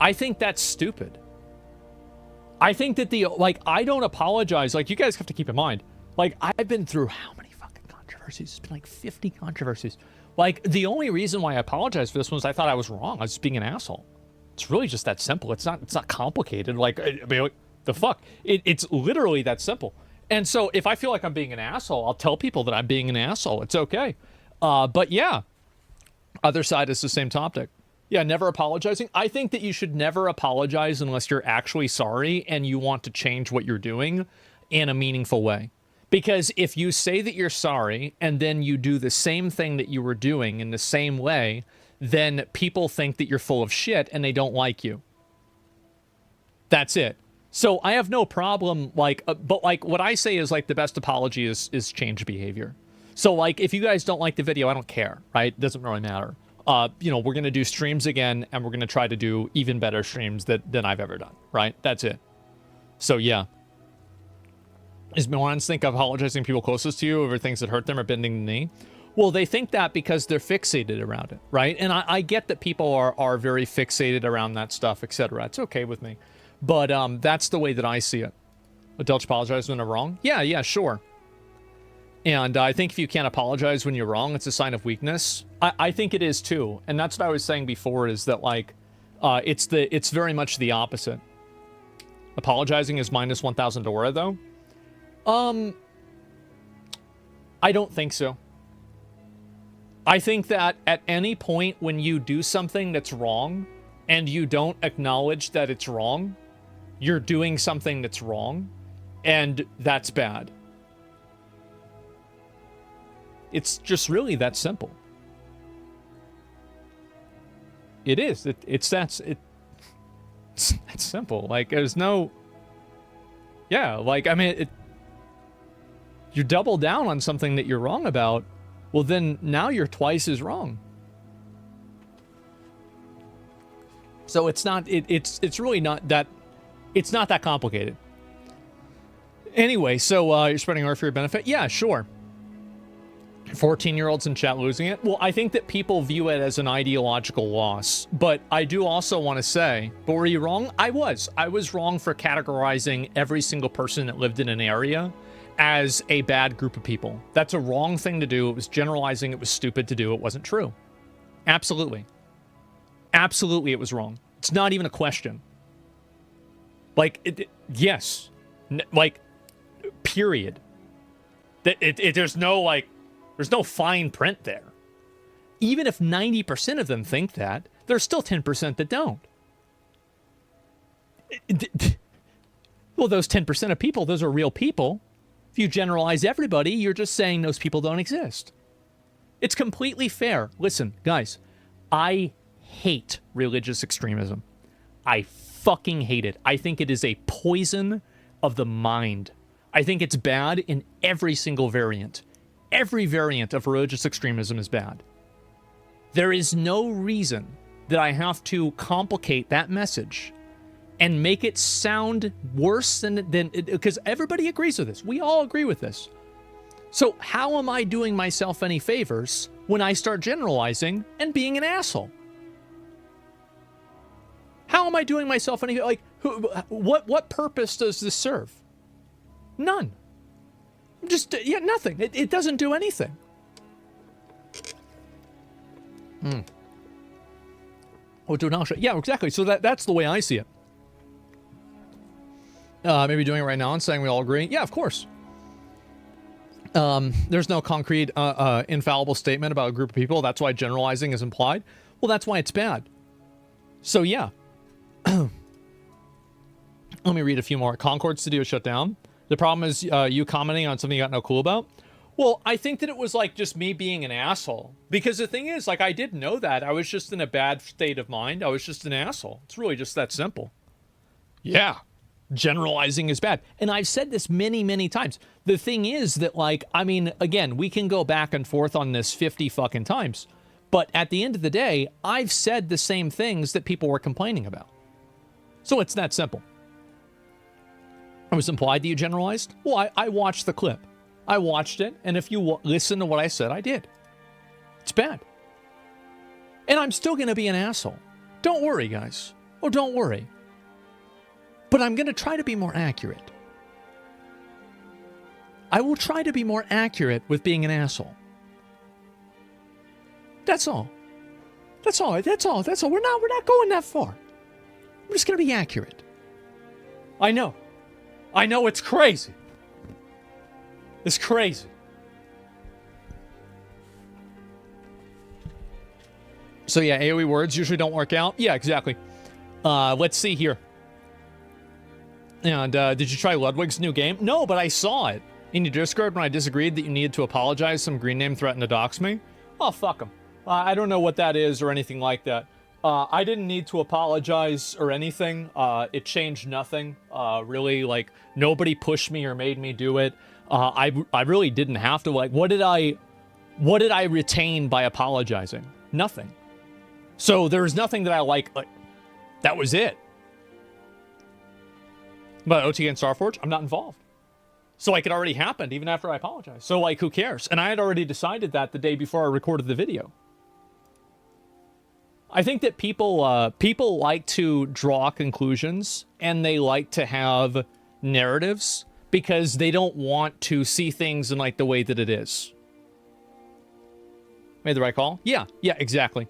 I think that's stupid. I think that I don't apologize. Like, you guys have to keep in mind, like, I've been through how many fucking controversies? It's been like 50 controversies. Like, the only reason why I apologize for this one is I thought I was wrong. I was just being an asshole. It's really just that simple. It's not complicated. Like, I mean, like, the fuck? It's literally that simple. And so if I feel like I'm being an asshole, I'll tell people that I'm being an asshole. It's okay. But yeah, other side is the same topic. Yeah, never apologizing. I think that you should never apologize unless you're actually sorry and you want to change what you're doing in a meaningful way. Because if you say that you're sorry and then you do the same thing that you were doing in the same way, then people think that you're full of shit and they don't like you. That's it. So I have no problem, like, but like what I say is like the best apology is change behavior. So like if you guys don't like the video, I don't care, right? It doesn't really matter. You know, we're going to do streams again and we're going to try to do even better streams than I've ever done, right? That's it. So yeah. Is morons think apologizing to people closest to you over things that hurt them or bending the knee? Well, they think that because they're fixated around it, right? And I get that people are very fixated around that stuff, etc. It's okay with me. But that's the way that I see it. Adults apologize when they're wrong? Yeah, sure. And I think if you can't apologize when you're wrong, it's a sign of weakness. I think it is too. And that's what I was saying before, is that like, it's very much the opposite. Apologizing is minus 1,000 aura though? I don't think so. I think that at any point when you do something that's wrong and you don't acknowledge that it's wrong, you're doing something that's wrong, and that's bad. It's just really that simple. It is. It's that simple. Like, there's no... Yeah, like, I mean, you double down on something that you're wrong about, well then now you're twice as wrong. So it's not, it's really not that, it's not that complicated. Anyway, so you're spreading art for your benefit? Yeah, sure. 14-year-olds in chat losing it? Well, I think that people view it as an ideological loss, but I do also want to say, but were you wrong? I was wrong for categorizing every single person that lived in an area as a bad group of people. That's a wrong thing to do. It was generalizing. It was stupid to do. It wasn't true. Absolutely. Absolutely, it was wrong. It's not even a question. Like, yes. Like, period. There's no, like, there's no fine print there. Even if 90% of them think that, there's still 10% that don't. Well, those 10% of people, those are real people. If you generalize everybody, you're just saying those people don't exist. It's completely fair. Listen, guys, I hate religious extremism. I fucking hate it. I think it is a poison of the mind. I think it's bad in every single variant. Every variant of religious extremism is bad. There is no reason that I have to complicate that message and make it sound worse than because everybody agrees with this. We all agree with this. So how am I doing myself any favors when I start generalizing and being an asshole? How am I doing myself any, like, what purpose does this serve? None. Just, yeah, nothing. It doesn't do anything. Oh, do not. Yeah, exactly. So that's the way I see it. Maybe doing it right now and saying we all agree. Yeah, of course. There's no concrete, infallible statement about a group of people. That's why generalizing is implied. Well, that's why it's bad. So yeah. Let me read a few more. Concord Studio shut down. The problem is you commenting on something you got no clue about. Well, I think that it was like just me being an asshole. Because the thing is, like, I did know that. I was just in a bad state of mind. I was just an asshole. It's really just that simple. Yeah. Generalizing is bad. And I've said this many, many times. The thing is that, like, I mean, again, we can go back and forth on this 50 fucking times. But at the end of the day, I've said the same things that people were complaining about. So it's that simple. I was implied that you generalized? Well, I watched the clip. I watched it, and if you listen to what I said, I did. It's bad. And I'm still going to be an asshole. Don't worry, guys. Oh, don't worry. But I'm going to try to be more accurate. I will try to be more accurate with being an asshole. That's all. That's all. That's all. That's all. We're not going that far. We're just going to be accurate. I know. I know it's crazy. It's crazy. So yeah, AoE words usually don't work out. Yeah, exactly. Let's see here. And did you try Ludwig's new game? No, but I saw it in your Discord when I disagreed that you needed to apologize. Some green name threatened to dox me. Oh, fuck him. I don't know what that is or anything like that. I didn't need to apologize or anything. It changed nothing. Really, like, nobody pushed me or made me do it. I really didn't have to. Like, what did I retain by apologizing? Nothing. So there was nothing that I like, that was it. But OT and Starforge, I'm not involved. So like it already happened even after I apologized. So like who cares? And I had already decided that the day before I recorded the video. I think that people like to draw conclusions and they like to have narratives because they don't want to see things in like the way that it is. Made the right call? Yeah, exactly.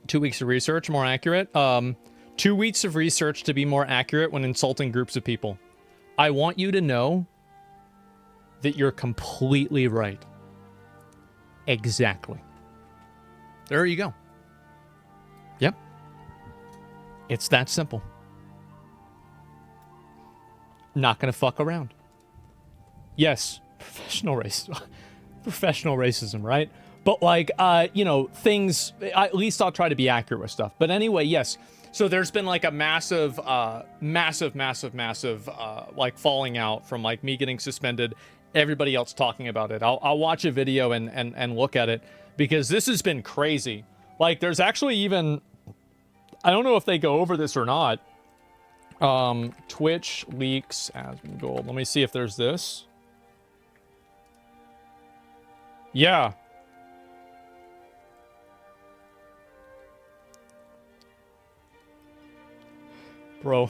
2 weeks of research, more accurate. 2 weeks of research to be more accurate when insulting groups of people. I want you to know that you're completely right. Exactly. There you go. Yep. It's that simple. Not gonna fuck around. Yes, professional racism, right? But like, things, at least I'll try to be accurate with stuff. But anyway, yes. So there's been like a massive, like falling out from like me getting suspended, everybody else talking about it. I'll watch a video and look at it because this has been crazy. Like there's actually even, I don't know if they go over this or not. Twitch leaks Asmongold. Let me see if there's this. Yeah. Bro.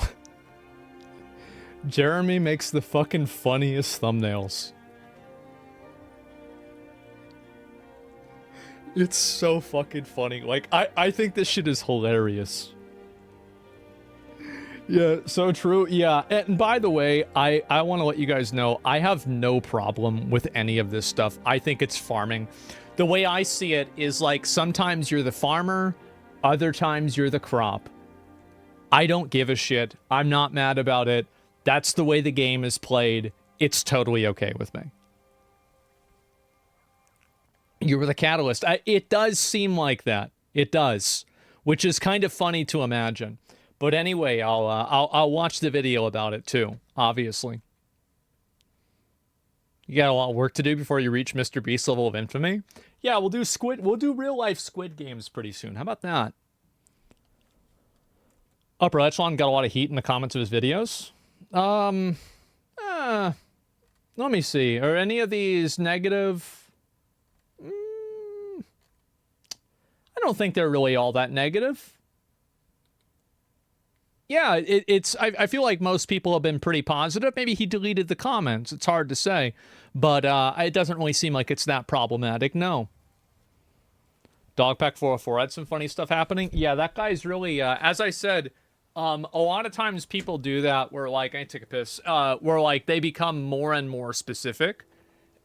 Jeremy makes the fucking funniest thumbnails. It's so fucking funny. Like, I think this shit is hilarious. Yeah, so true. Yeah, and by the way, I want to let you guys know, I have no problem with any of this stuff. I think it's farming. The way I see it is like, sometimes you're the farmer, other times you're the crop. I don't give a shit. I'm not mad about it. That's the way the game is played. It's totally okay with me. You were the catalyst. It does seem like that. It does, which is kind of funny to imagine. But anyway, I'll watch the video about it too. Obviously, you got a lot of work to do before you reach Mr. Beast level of infamy. Yeah, we'll do real life Squid Games pretty soon. How about that? Upper Echelon got a lot of heat in the comments of his videos. Let me see. Are any of these negative? I don't think they're really all that negative. Yeah, I feel like most people have been pretty positive. Maybe he deleted the comments. It's hard to say. But it doesn't really seem like it's that problematic, no. Dogpack 404 had some funny stuff happening. Yeah, that guy's really, as I said, a lot of times people do that where, like, I take a piss, where, like, they become more and more specific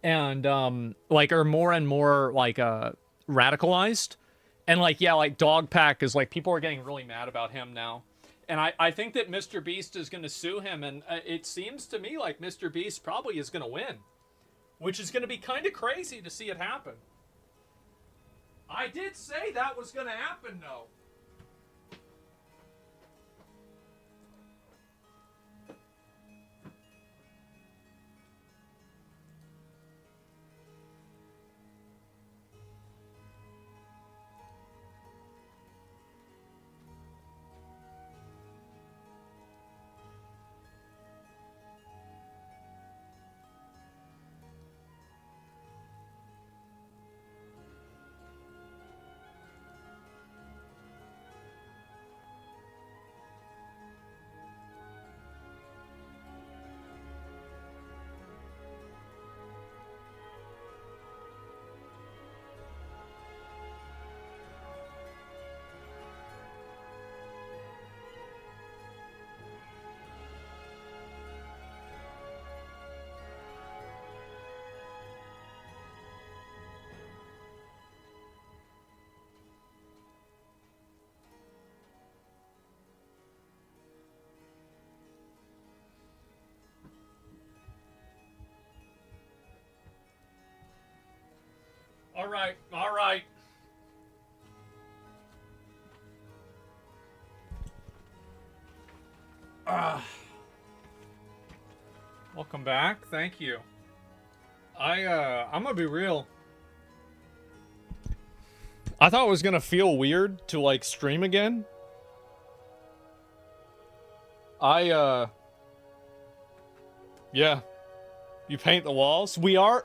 and, like, are more and more, like, radicalized. And, like, yeah, like, Dogpack is, like, people are getting really mad about him now. And I think that Mr. Beast is going to sue him, and it seems to me like Mr. Beast probably is going to win, which is going to be kind of crazy to see it happen. I did say that was going to happen, though. All right, all right. Welcome back. Thank you. I'm gonna be real. I thought it was gonna feel weird to like stream again. Yeah. You paint the walls? We are.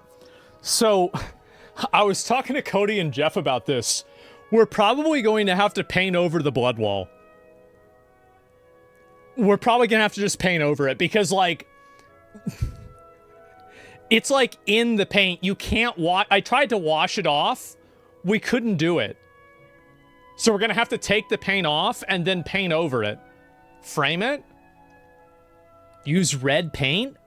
So, I was talking to Cody and Jeff about this. We're probably going to have to paint over the blood wall. We're probably going to have to just paint over it because, like, it's like in the paint. You can't wash. I tried to wash it off. We couldn't do it. So we're going to have to take the paint off and then paint over it. Frame it. Use red paint.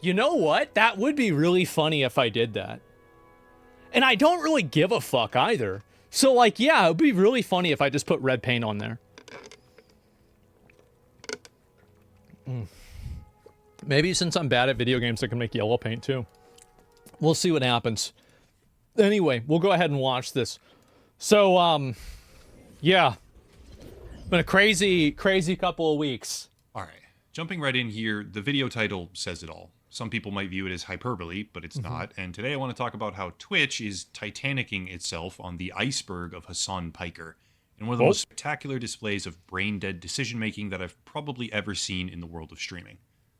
You know what? That would be really funny if I did that. And I don't really give a fuck either. So, like, yeah, it would be really funny if I just put red paint on there. Maybe since I'm bad at video games, I can make yellow paint too. We'll see what happens. Anyway, we'll go ahead and watch this. So, yeah. Been a crazy, crazy couple of weeks. All right. Jumping right in here, the video title says it all. Some people might view it as hyperbole, but it's not. And today I want to talk about how Twitch is Titanicking itself on the iceberg of Hassan Piker, in one of the most spectacular displays of brain-dead decision-making that I've probably ever seen in the world of streaming.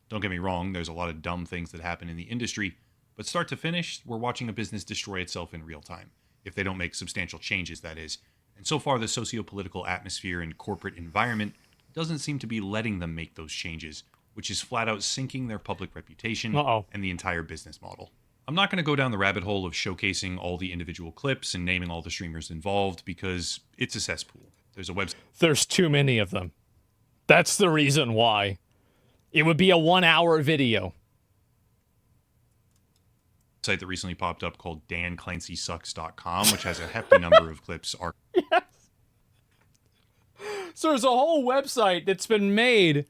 Don't get me wrong, there's a lot of dumb things that happen in the industry, but start to finish, we're watching a business destroy itself in real time, if they don't make substantial changes, that is. And so far, the socio-political atmosphere and corporate environment doesn't seem to be letting them make those changes, which is flat out sinking their public reputation and the entire business model. I'm not going to go down the rabbit hole of showcasing all the individual clips and naming all the streamers involved because it's a cesspool. There's a website. There's too many of them. That's the reason why. It would be a 1-hour video. Site that recently popped up called DanClancySucks.com, which has a hefty number of clips. Yes. So there's a whole website that's been made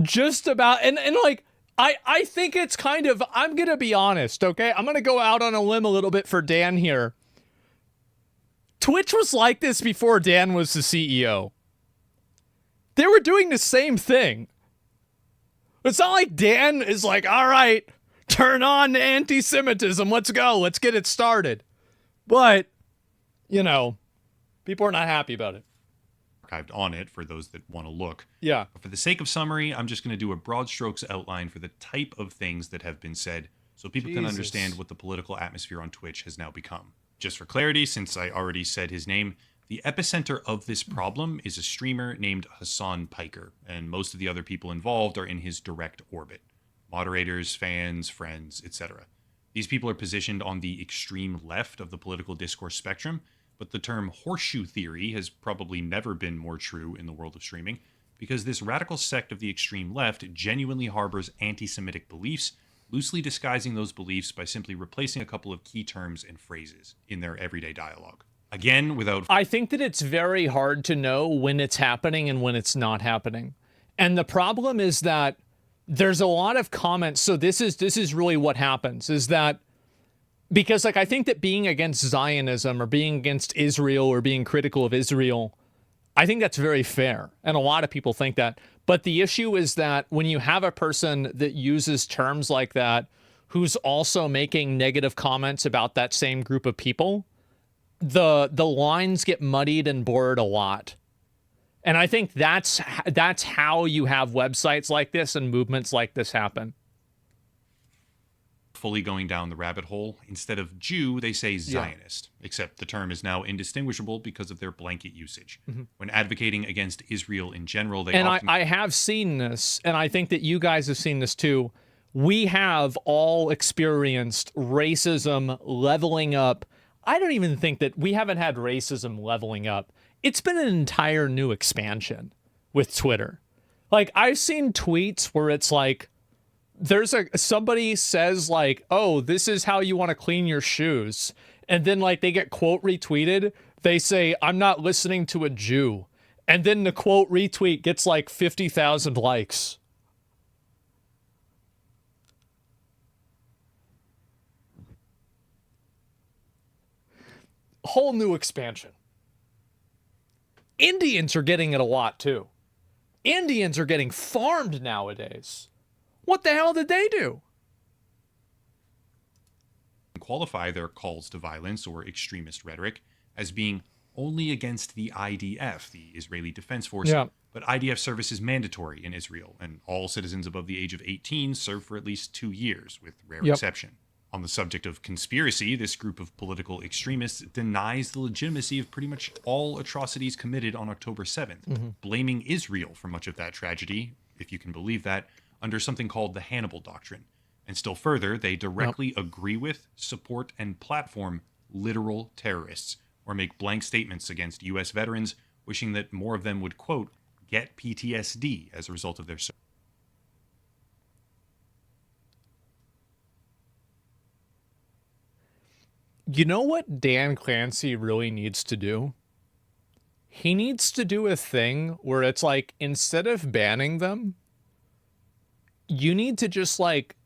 just about, and like, I think it's kind of, I'm going to be honest, okay? I'm going to go out on a limb a little bit for Dan here. Twitch was like this before Dan was the CEO. They were doing the same thing. It's not like Dan is like, all right, turn on anti-Semitism. Let's go. Let's get it started. But, you know, people are not happy about it. Archived on it for those that want to look. Yeah. But for the sake of summary, I'm just going to do a broad strokes outline for the type of things that have been said so people can understand what the political atmosphere on Twitch has now become. Just for clarity, since I already said his name, the epicenter of this problem is a streamer named Hassan Piker, and most of the other people involved are in his direct orbit. Moderators, fans, friends, etc. These people are positioned on the extreme left of the political discourse spectrum, but the term horseshoe theory has probably never been more true in the world of streaming, because this radical sect of the extreme left genuinely harbors anti-Semitic beliefs, loosely disguising those beliefs by simply replacing a couple of key terms and phrases in their everyday dialogue. Again, without... I think that it's very hard to know when it's happening and when it's not happening. And the problem is that there's a lot of comments. So this is really what happens, is that because like I think that being against Zionism or being against Israel or being critical of Israel, I think that's very fair. And a lot of people think that. But the issue is that when you have a person that uses terms like that, who's also making negative comments about that same group of people, the lines get muddied and blurred a lot. And I think that's how you have websites like this and movements like this happen. Fully going down the rabbit hole, instead of Jew, they say Zionist, except the term is now indistinguishable because of their blanket usage. When advocating against Israel in general, they often... I have seen this, and I think that you guys have seen this too. We have all experienced racism leveling up. I don't even think that we haven't had racism leveling up. It's been an entire new expansion with Twitter. Like, I've seen tweets where it's like, somebody says like, oh, this is how you want to clean your shoes. And then like they get quote retweeted. They say, I'm not listening to a Jew. And then the quote retweet gets like 50,000 likes. Whole new expansion. Indians are getting it a lot too. Indians are getting farmed nowadays. What the hell did they do? Qualify their calls to violence or extremist rhetoric as being only against the IDF, the Israeli Defense Force. Yeah. But IDF service is mandatory in Israel, and all citizens above the age of 18 serve for at least 2 years, with rare exception. On the subject of conspiracy, this group of political extremists denies the legitimacy of pretty much all atrocities committed on October 7th, blaming Israel for much of that tragedy, if you can believe that, under something called the Hannibal Doctrine. And still further, they directly agree with, support, and platform literal terrorists, or make blank statements against U.S. veterans, wishing that more of them would, quote, get PTSD as a result of their service. You know what Dan Clancy really needs to do? He needs to do a thing where it's like, instead of banning them, you need to just like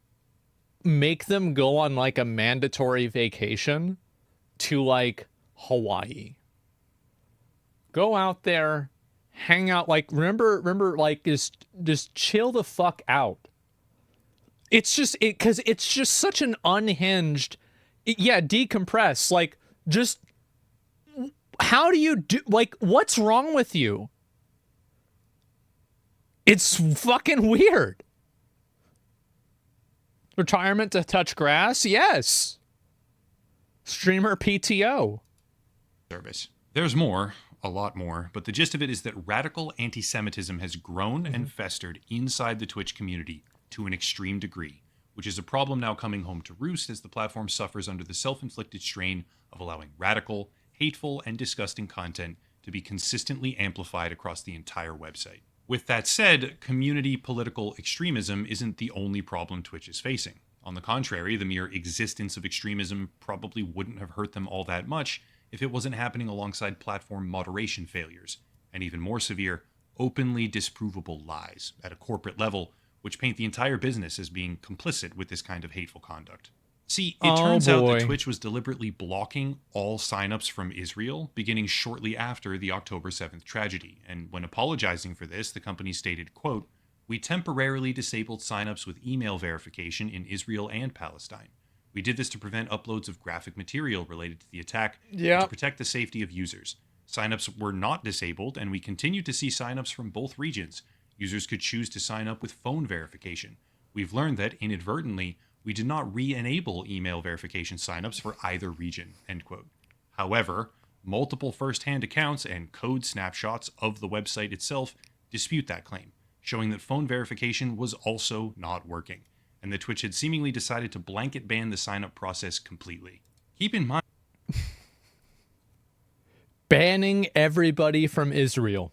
make them go on like a mandatory vacation to like Hawaii. Go out there, hang out, like remember like just chill the fuck out. It's just because it's just such an unhinged, decompress. Like, just how do you do, like, what's wrong with you? It's fucking weird. Retirement to touch grass? Yes. Streamer PTO. Service. There's more, a lot more, but the gist of it is that radical anti-Semitism has grown and festered inside the Twitch community to an extreme degree, which is a problem now coming home to roost as the platform suffers under the self-inflicted strain of allowing radical, hateful, and disgusting content to be consistently amplified across the entire website. With that said, community political extremism isn't the only problem Twitch is facing. On the contrary, the mere existence of extremism probably wouldn't have hurt them all that much if it wasn't happening alongside platform moderation failures, and even more severe, openly disprovable lies at a corporate level, which paint the entire business as being complicit with this kind of hateful conduct. See, it turns out that Twitch was deliberately blocking all signups from Israel beginning shortly after the October 7th tragedy, and when apologizing for this, the company stated, quote, "We temporarily disabled signups with email verification in Israel and Palestine. We did this to prevent uploads of graphic material related to the attack and to protect the safety of users. Signups were not disabled, and we continue to see signups from both regions. Users could choose to sign up with phone verification. We've learned that, inadvertently, we did not re-enable email verification signups for either region," end quote. However, multiple first-hand accounts and code snapshots of the website itself dispute that claim, showing that phone verification was also not working, and that Twitch had seemingly decided to blanket ban the sign-up process completely. Keep in mind... Banning everybody from Israel.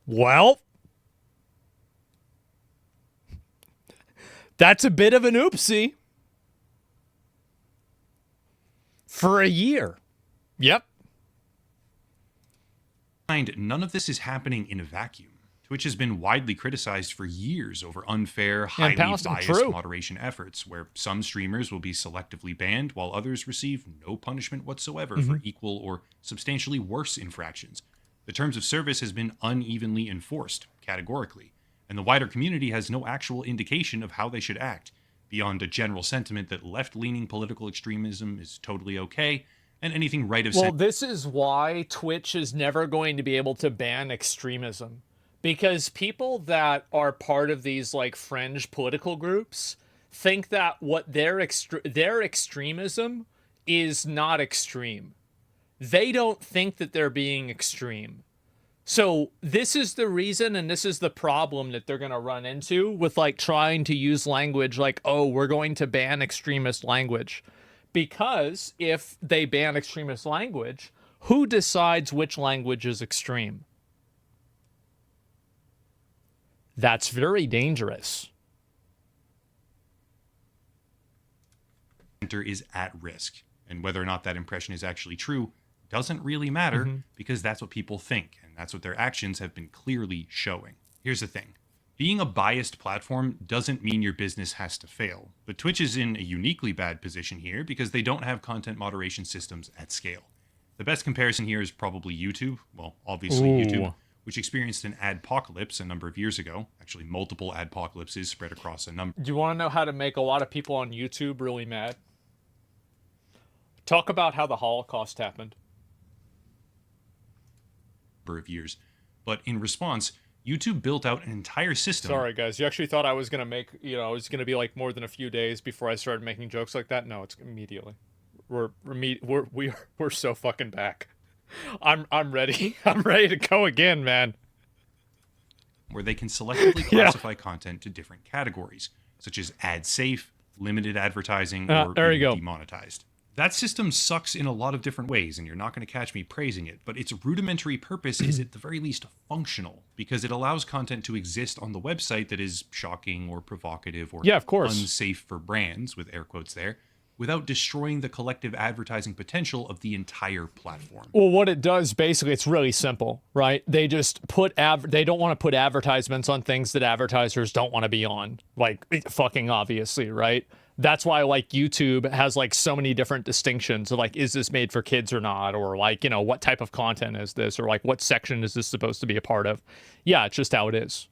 Well, that's a bit of an oopsie. For a year. Yep. None of this is happening in a vacuum. Twitch has been widely criticized for years over unfair, highly biased moderation efforts, where some streamers will be selectively banned while others receive no punishment whatsoever for equal or substantially worse infractions. The terms of service has been unevenly enforced, categorically, and the wider community has no actual indication of how they should act, beyond a general sentiment that left-leaning political extremism is totally okay, and anything right of Well, this is why Twitch is never going to be able to ban extremism. Because people that are part of these like fringe political groups think that what their extremism is not extreme. They don't think that they're being extreme. So this is the reason, and this is the problem that they're going to run into with like trying to use language like, oh, we're going to ban extremist language. Because if they ban extremist language, who decides which language is extreme? That's very dangerous. Is at risk, and whether or not that impression is actually true doesn't really matter because that's what people think, and that's what their actions have been clearly showing. Here's the thing. Being a biased platform doesn't mean your business has to fail, but Twitch is in a uniquely bad position here because they don't have content moderation systems at scale. The best comparison here is probably YouTube. Well, obviously YouTube, which experienced an adpocalypse a number of years ago. Actually, multiple adpocalypses spread across a number. Do you want to know how to make a lot of people on YouTube really mad? Talk about how the Holocaust happened. Of years. But in response, YouTube built out an entire system. Sorry, guys. You actually thought I was going to make, it was going to be like more than a few days before I started making jokes like that? No, it's immediately. We're so fucking back. I'm ready. I'm ready to go again, man. Where they can selectively classify content to different categories, such as ad safe, limited advertising, or demonetized. That system sucks in a lot of different ways, and you're not going to catch me praising it, but its rudimentary purpose is at the very least functional, because it allows content to exist on the website that is shocking or provocative or unsafe for brands, with air quotes there, without destroying the collective advertising potential of the entire platform. Well, what it does, basically, it's really simple, right? They just put they don't want to put advertisements on things that advertisers don't want to be on, like fucking obviously, right? That's why like YouTube has like so many different distinctions of like, is this made for kids or not? Or like, what type of content is this? Or like, what section is this supposed to be a part of? Yeah, it's just how it is.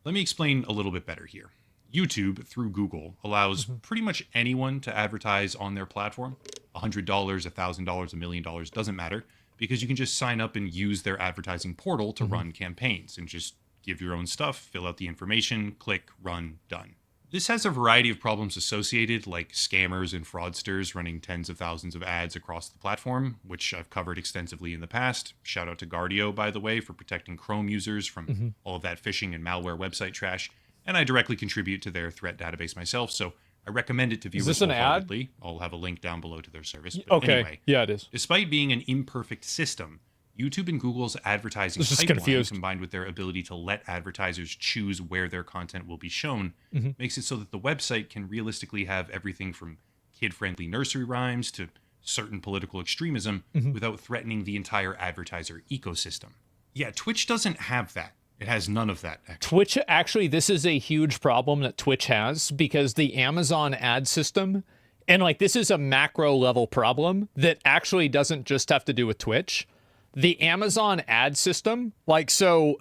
Let me explain a little bit better here. YouTube, through Google, allows pretty much anyone to advertise on their platform. $100, $1,000, $1 million, doesn't matter, because you can just sign up and use their advertising portal to run campaigns and just give your own stuff, fill out the information, click, run, done. This has a variety of problems associated, like scammers and fraudsters running tens of thousands of ads across the platform, which I've covered extensively in the past. Shout out to Guardio, by the way, for protecting Chrome users from all of that phishing and malware website trash. And I directly contribute to their threat database myself, so I recommend it to viewers. Is this an ad? I'll have a link down below to their service. But anyway, yeah, it is. Despite being an imperfect system, YouTube and Google's advertising pipeline, combined with their ability to let advertisers choose where their content will be shown, makes it so that the website can realistically have everything from kid-friendly nursery rhymes to certain political extremism without threatening the entire advertiser ecosystem. Yeah, Twitch doesn't have that. It has none of that. Twitch, actually, this is a huge problem that Twitch has because the Amazon ad system, and like this is a macro level problem that actually doesn't just have to do with Twitch. The Amazon ad system, like, so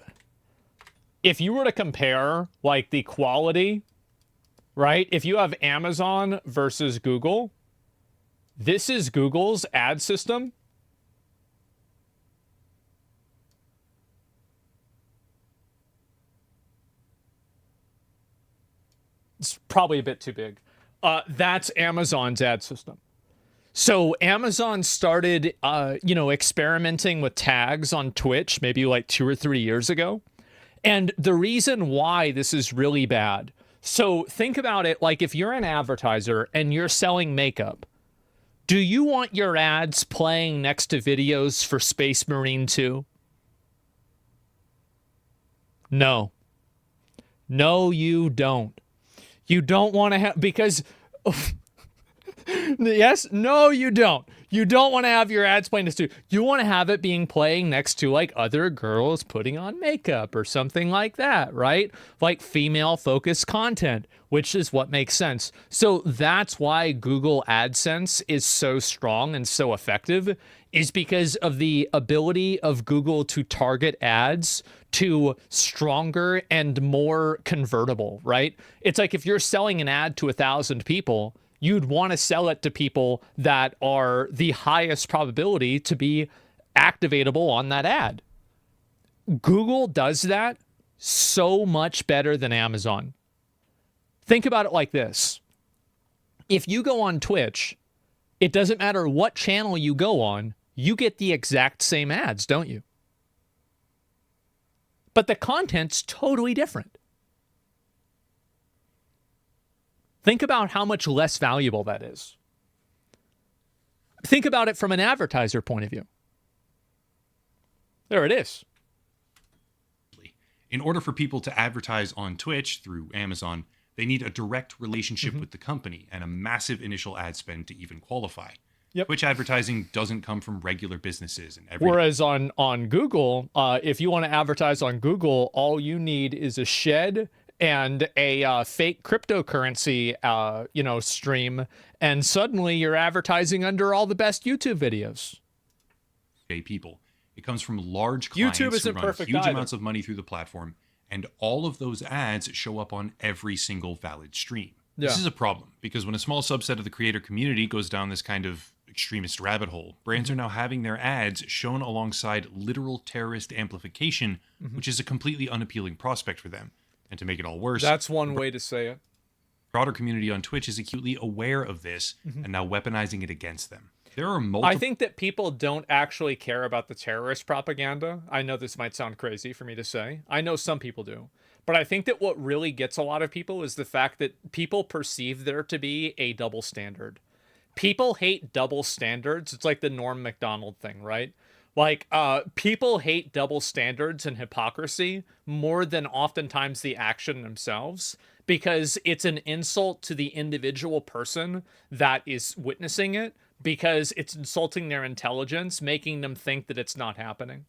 if you were to compare like the quality, right? If you have Amazon versus Google, this is Google's ad system. It's probably a bit too big. That's Amazon's ad system. So Amazon started, experimenting with tags on Twitch maybe like 2 or 3 years ago. And the reason why this is really bad. So think about it, like if you're an advertiser and you're selling makeup, do you want your ads playing next to videos for Space Marine 2? No. No, you don't. You don't want to have, because... Yes, no, you don't. You don't want to have your ads playing next to. You want to have it being playing next to like other girls putting on makeup or something like that, right? Like female focused content, which is what makes sense. So that's why Google AdSense is so strong and so effective, is because of the ability of Google to target ads to stronger and more convertible, right? It's like if you're selling an ad to 1,000 people, you'd want to sell it to people that are the highest probability to be activatable on that ad. Google does that so much better than Amazon. Think about it like this. If you go on Twitch, it doesn't matter what channel you go on, you get the exact same ads, don't you? But the content's totally different. Think about how much less valuable that is. Think about it from an advertiser point of view. There it is. In order for people to advertise on Twitch through Amazon, they need a direct relationship with the company and a massive initial ad spend to even qualify. Yep. Twitch advertising doesn't come from regular businesses and every. Whereas on Google, if you want to advertise on Google, all you need is a shed and a fake cryptocurrency, stream, and suddenly you're advertising under all the best YouTube videos. People. It comes from large clients YouTube isn't who run perfect huge either. amounts of money through the platform, and all of those ads show up on every single valid stream. Yeah. This is a problem because when a small subset of the creator community goes down this kind of extremist rabbit hole, brands are now having their ads shown alongside literal terrorist amplification, which is a completely unappealing prospect for them. And to make it all worse, That's one way to say it. broader community on Twitch is acutely aware of this and now weaponizing it against them. There are multiple. I think that people don't actually care about the terrorist propaganda. I know this might sound crazy for me to say. I know some people do. But I think that what really gets a lot of people is the fact that people perceive there to be a double standard. People hate double standards. It's like the Norm Macdonald thing, right? Like, people hate double standards and hypocrisy more than oftentimes the action themselves, because it's an insult to the individual person that is witnessing it, because it's insulting their intelligence, making them think that it's not happening.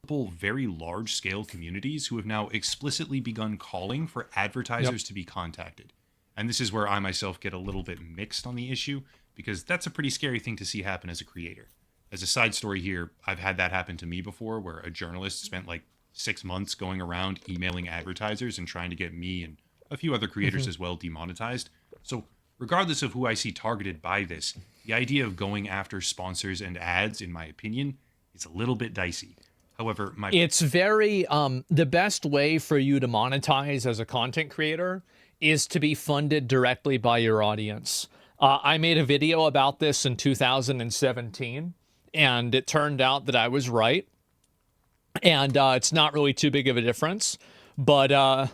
Very large-scale communities who have now explicitly begun calling for advertisers to be contacted. And this is where I myself get a little bit mixed on the issue, because that's a pretty scary thing to see happen as a creator. As a side story here, I've had that happen to me before, where a journalist spent like 6 months going around emailing advertisers and trying to get me and a few other creators as well demonetized. So regardless of who I see targeted by this, the idea of going after sponsors and ads, in my opinion, is a little bit dicey. However, it's very the best way for you to monetize as a content creator is to be funded directly by your audience. I made a video about this in 2017, and it turned out that I was right. And it's not really too big of a difference, but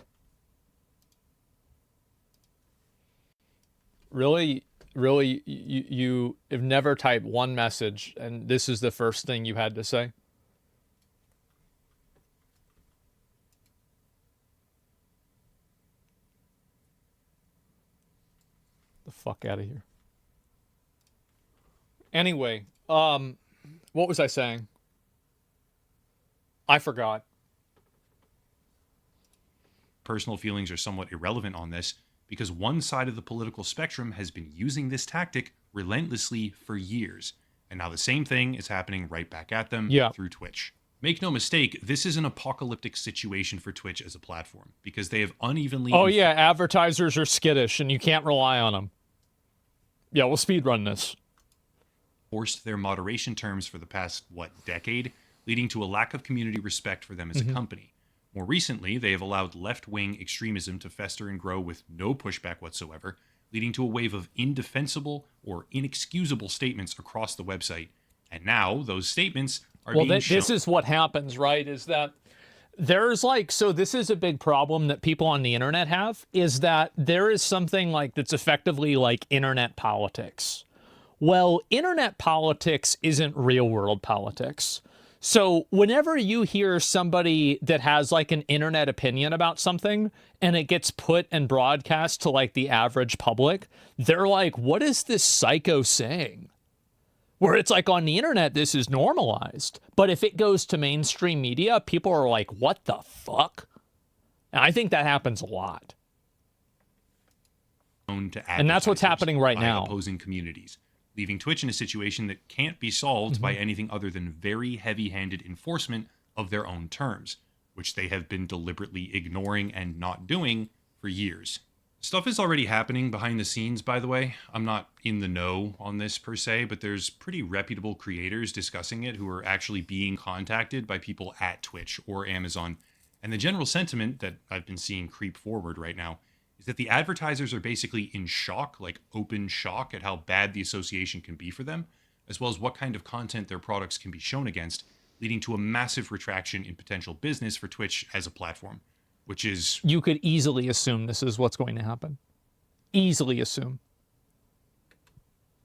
really, you have never typed one message, and this is the first thing you had to say. The fuck out of here. Anyway, what was I saying? I forgot. Personal feelings are somewhat irrelevant on this, because one side of the political spectrum has been using this tactic relentlessly for years, and now the same thing is happening right back at them through Twitch. Make no mistake, this is an apocalyptic situation for Twitch as a platform, because they have unevenly... Oh yeah, advertisers are skittish, and you can't rely on them. Yeah, we'll speedrun this. Forced their moderation terms for the past, decade, leading to a lack of community respect for them as a company. More recently, they have allowed left-wing extremism to fester and grow with no pushback whatsoever, leading to a wave of indefensible or inexcusable statements across the website. And now, those statements are being shown. This is what happens, right? Is that there's so this is a big problem that people on the internet have, is that there is something that's effectively like internet politics. Well, internet politics isn't real world politics. So whenever you hear somebody that has like an internet opinion about something and it gets put and broadcast to like the average public, they're like, what is this psycho saying? Where it's like on the internet, this is normalized. But if it goes to mainstream media, people are like, what the fuck? And I think that happens a lot. And that's what's happening right now. Opposing communities, leaving Twitch in a situation that can't be solved by anything other than very heavy-handed enforcement of their own terms, which they have been deliberately ignoring and not doing for years. Stuff is already happening behind the scenes, by the way. I'm not in the know on this per se, but there's pretty reputable creators discussing it who are actually being contacted by people at Twitch or Amazon. And the general sentiment that I've been seeing creep forward right now is that the advertisers are basically in shock, like open shock at how bad the association can be for them, as well as what kind of content their products can be shown against, leading to a massive retraction in potential business for Twitch as a platform, which is... You could easily assume this is what's going to happen. Easily assume.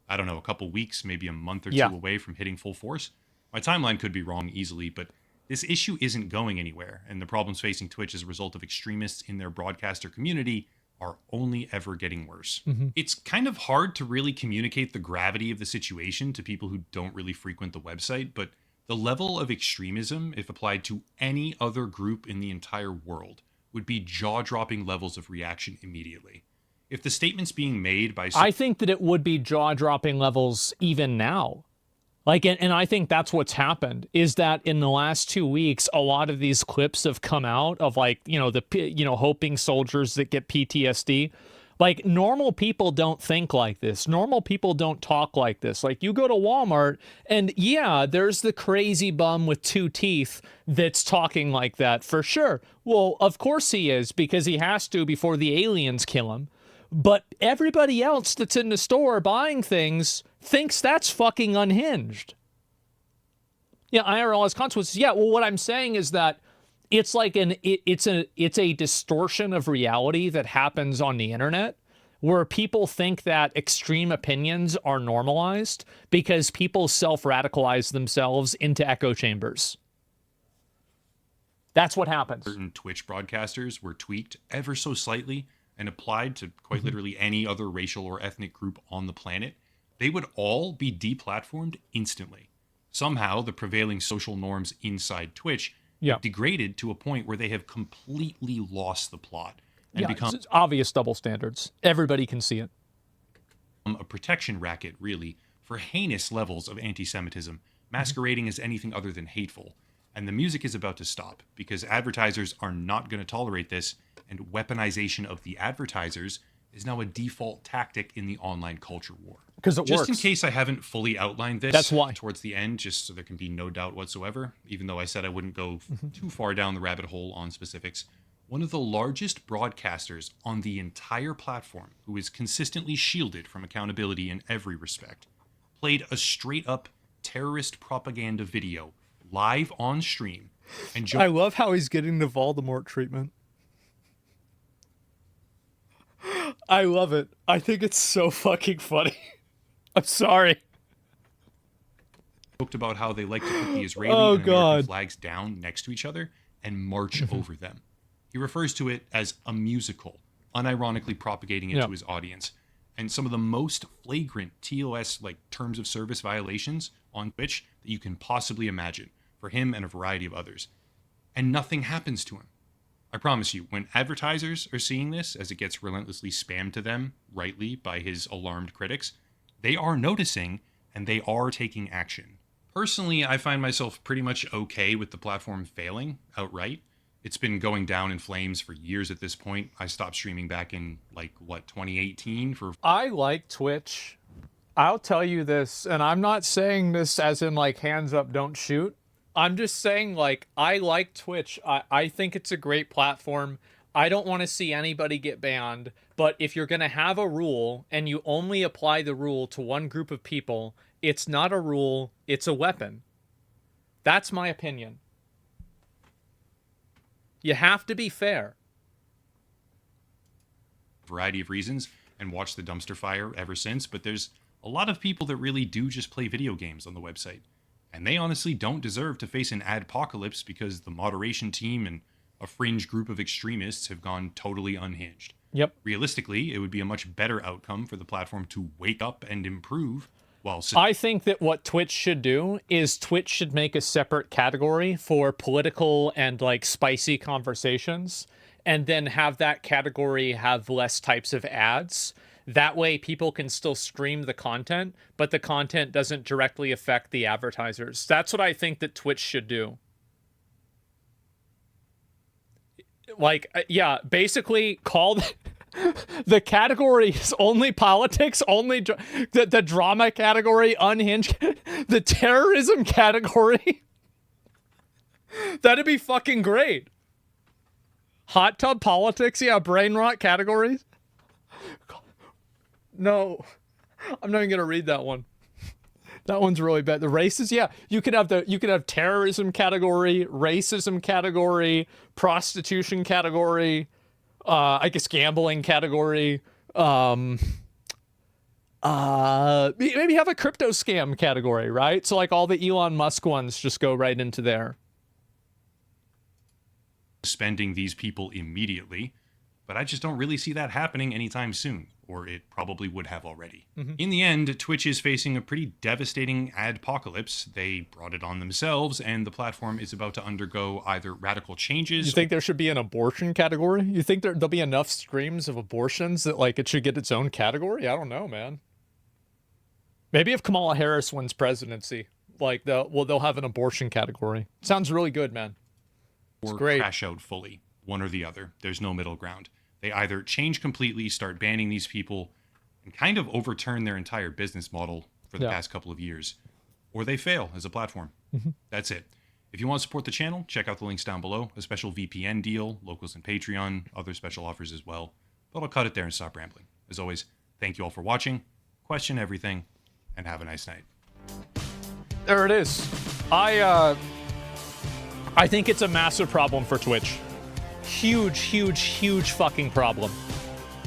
I don't know, a couple weeks, maybe a month or two away from hitting full force. My timeline could be wrong easily, but this issue isn't going anywhere, and the problems facing Twitch as a result of extremists in their broadcaster community are only ever getting worse. It's kind of hard to really communicate the gravity of the situation to people who don't really frequent the website, but the level of extremism, if applied to any other group in the entire world, would be jaw-dropping levels of reaction immediately. If the statements being made by... I think that it would be jaw-dropping levels even now. Like, and I think that's what's happened, is that in the last 2 weeks, a lot of these clips have come out of like, hoping soldiers that get PTSD. Like, normal people don't think like this. Normal people don't talk like this. Like, you go to Walmart and yeah, there's the crazy bum with 2 teeth that's talking like that for sure. Well, of course he is, because he has to before the aliens kill him. But everybody else that's in the store buying things thinks that's fucking unhinged. Yeah, IRL has consequences. Yeah, well, what I'm saying is that it's like it's a distortion of reality that happens on the internet, where people think that extreme opinions are normalized because people self-radicalize themselves into echo chambers. That's what happens. Certain Twitch broadcasters were tweaked ever so slightly and applied to quite literally any other racial or ethnic group on the planet, they would all be deplatformed instantly. Somehow, the prevailing social norms inside Twitch have degraded to a point where they have completely lost the plot and become it's obvious double standards. Everybody can see it. A protection racket, really, for heinous levels of anti-Semitism, masquerading as anything other than hateful. And the music is about to stop because advertisers are not going to tolerate this, and weaponization of the advertisers is now a default tactic in the online culture war. Because it works. Just in case I haven't fully outlined this That's why. towards the end, just so there can be no doubt whatsoever, even though I said I wouldn't go too far down the rabbit hole on specifics, one of the largest broadcasters on the entire platform, who is consistently shielded from accountability in every respect, played a straight-up terrorist propaganda video live on stream. And I love how he's getting the Voldemort treatment. I love it. I think it's so fucking funny. I'm sorry. Joked about how they like to put the Israeli and American flags down next to each other and march over them. He refers to it as a musical, unironically propagating it to his audience. And some of the most flagrant TOS, like terms of service violations on Twitch that you can possibly imagine for him and a variety of others. And nothing happens to him. I promise you, when advertisers are seeing this as it gets relentlessly spammed to them, rightly, by his alarmed critics, they are noticing and they are taking action. Personally, I find myself pretty much okay with the platform failing outright. It's been going down in flames for years at this point. I stopped streaming back in, 2018 for... I like Twitch. I'll tell you this, and I'm not saying this as in, hands up, don't shoot. I'm just saying, I like Twitch. I think it's a great platform. I don't want to see anybody get banned, but if you're going to have a rule and you only apply the rule to one group of people, it's not a rule, it's a weapon. That's my opinion. You have to be fair. Variety of reasons, and watched the dumpster fire ever since, but there's a lot of people that really do just play video games on the website. And they honestly don't deserve to face an adpocalypse because the moderation team and a fringe group of extremists have gone totally unhinged. Yep. Realistically, it would be a much better outcome for the platform to wake up and improve while... I think that what Twitch should do is Twitch should make a separate category for political and like spicy conversations, and then have that category have less types of ads. That way people can still stream the content, but the content doesn't directly affect the advertisers. That's what I think that Twitch should do. Like, yeah, basically call the category is only politics, only the drama category, unhinged, the terrorism category. That'd be fucking great. Hot tub politics, yeah, brain rot categories. No, I'm not even gonna read that one. That one's really bad. The races, yeah, you could have terrorism category, racism category, prostitution category, I guess gambling category. Maybe have a crypto scam category, right? So like all the Elon Musk ones just go right into there. Spending these people immediately, but I just don't really see that happening anytime soon, or it probably would have already. In the end, Twitch is facing a pretty devastating adpocalypse. They brought it on themselves, and the platform is about to undergo either radical changes... You think there should be an abortion category? You think there'll be enough streams of abortions that like it should get its own category? I don't know, man. Maybe if Kamala Harris wins presidency, like they'll have an abortion category. Sounds really good, man. It's or great. Crash out fully, one or the other. There's no middle ground. They either change completely, start banning these people, and kind of overturn their entire business model for the past couple of years, or they fail as a platform. That's it. If you want to support the channel, check out the links down below. A special VPN deal, locals and Patreon, other special offers as well. But I'll cut it there and stop rambling. As always, thank you all for watching. Question everything, and have a nice night. There it is. I think it's a massive problem for Twitch. Huge, huge, huge fucking problem.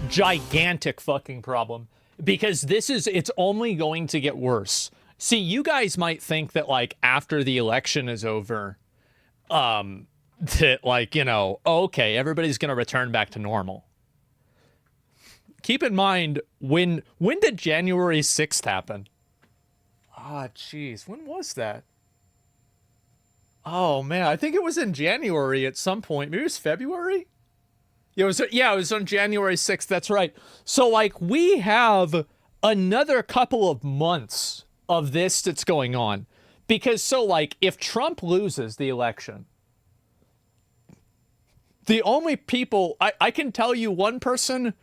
Gigantic fucking problem. Because it's only going to get worse. See, you guys might think that like after the election is over, that like, you know, okay, everybody's gonna return back to normal. Keep in mind, when did January 6th happen? Ah, jeez, when was that? Oh man, I think it was in January at some point. Maybe it was February? Yeah, it was on January 6th, that's right. So like we have another couple of months of this that's going on. Because so like if Trump loses the election, the only people I can tell you one person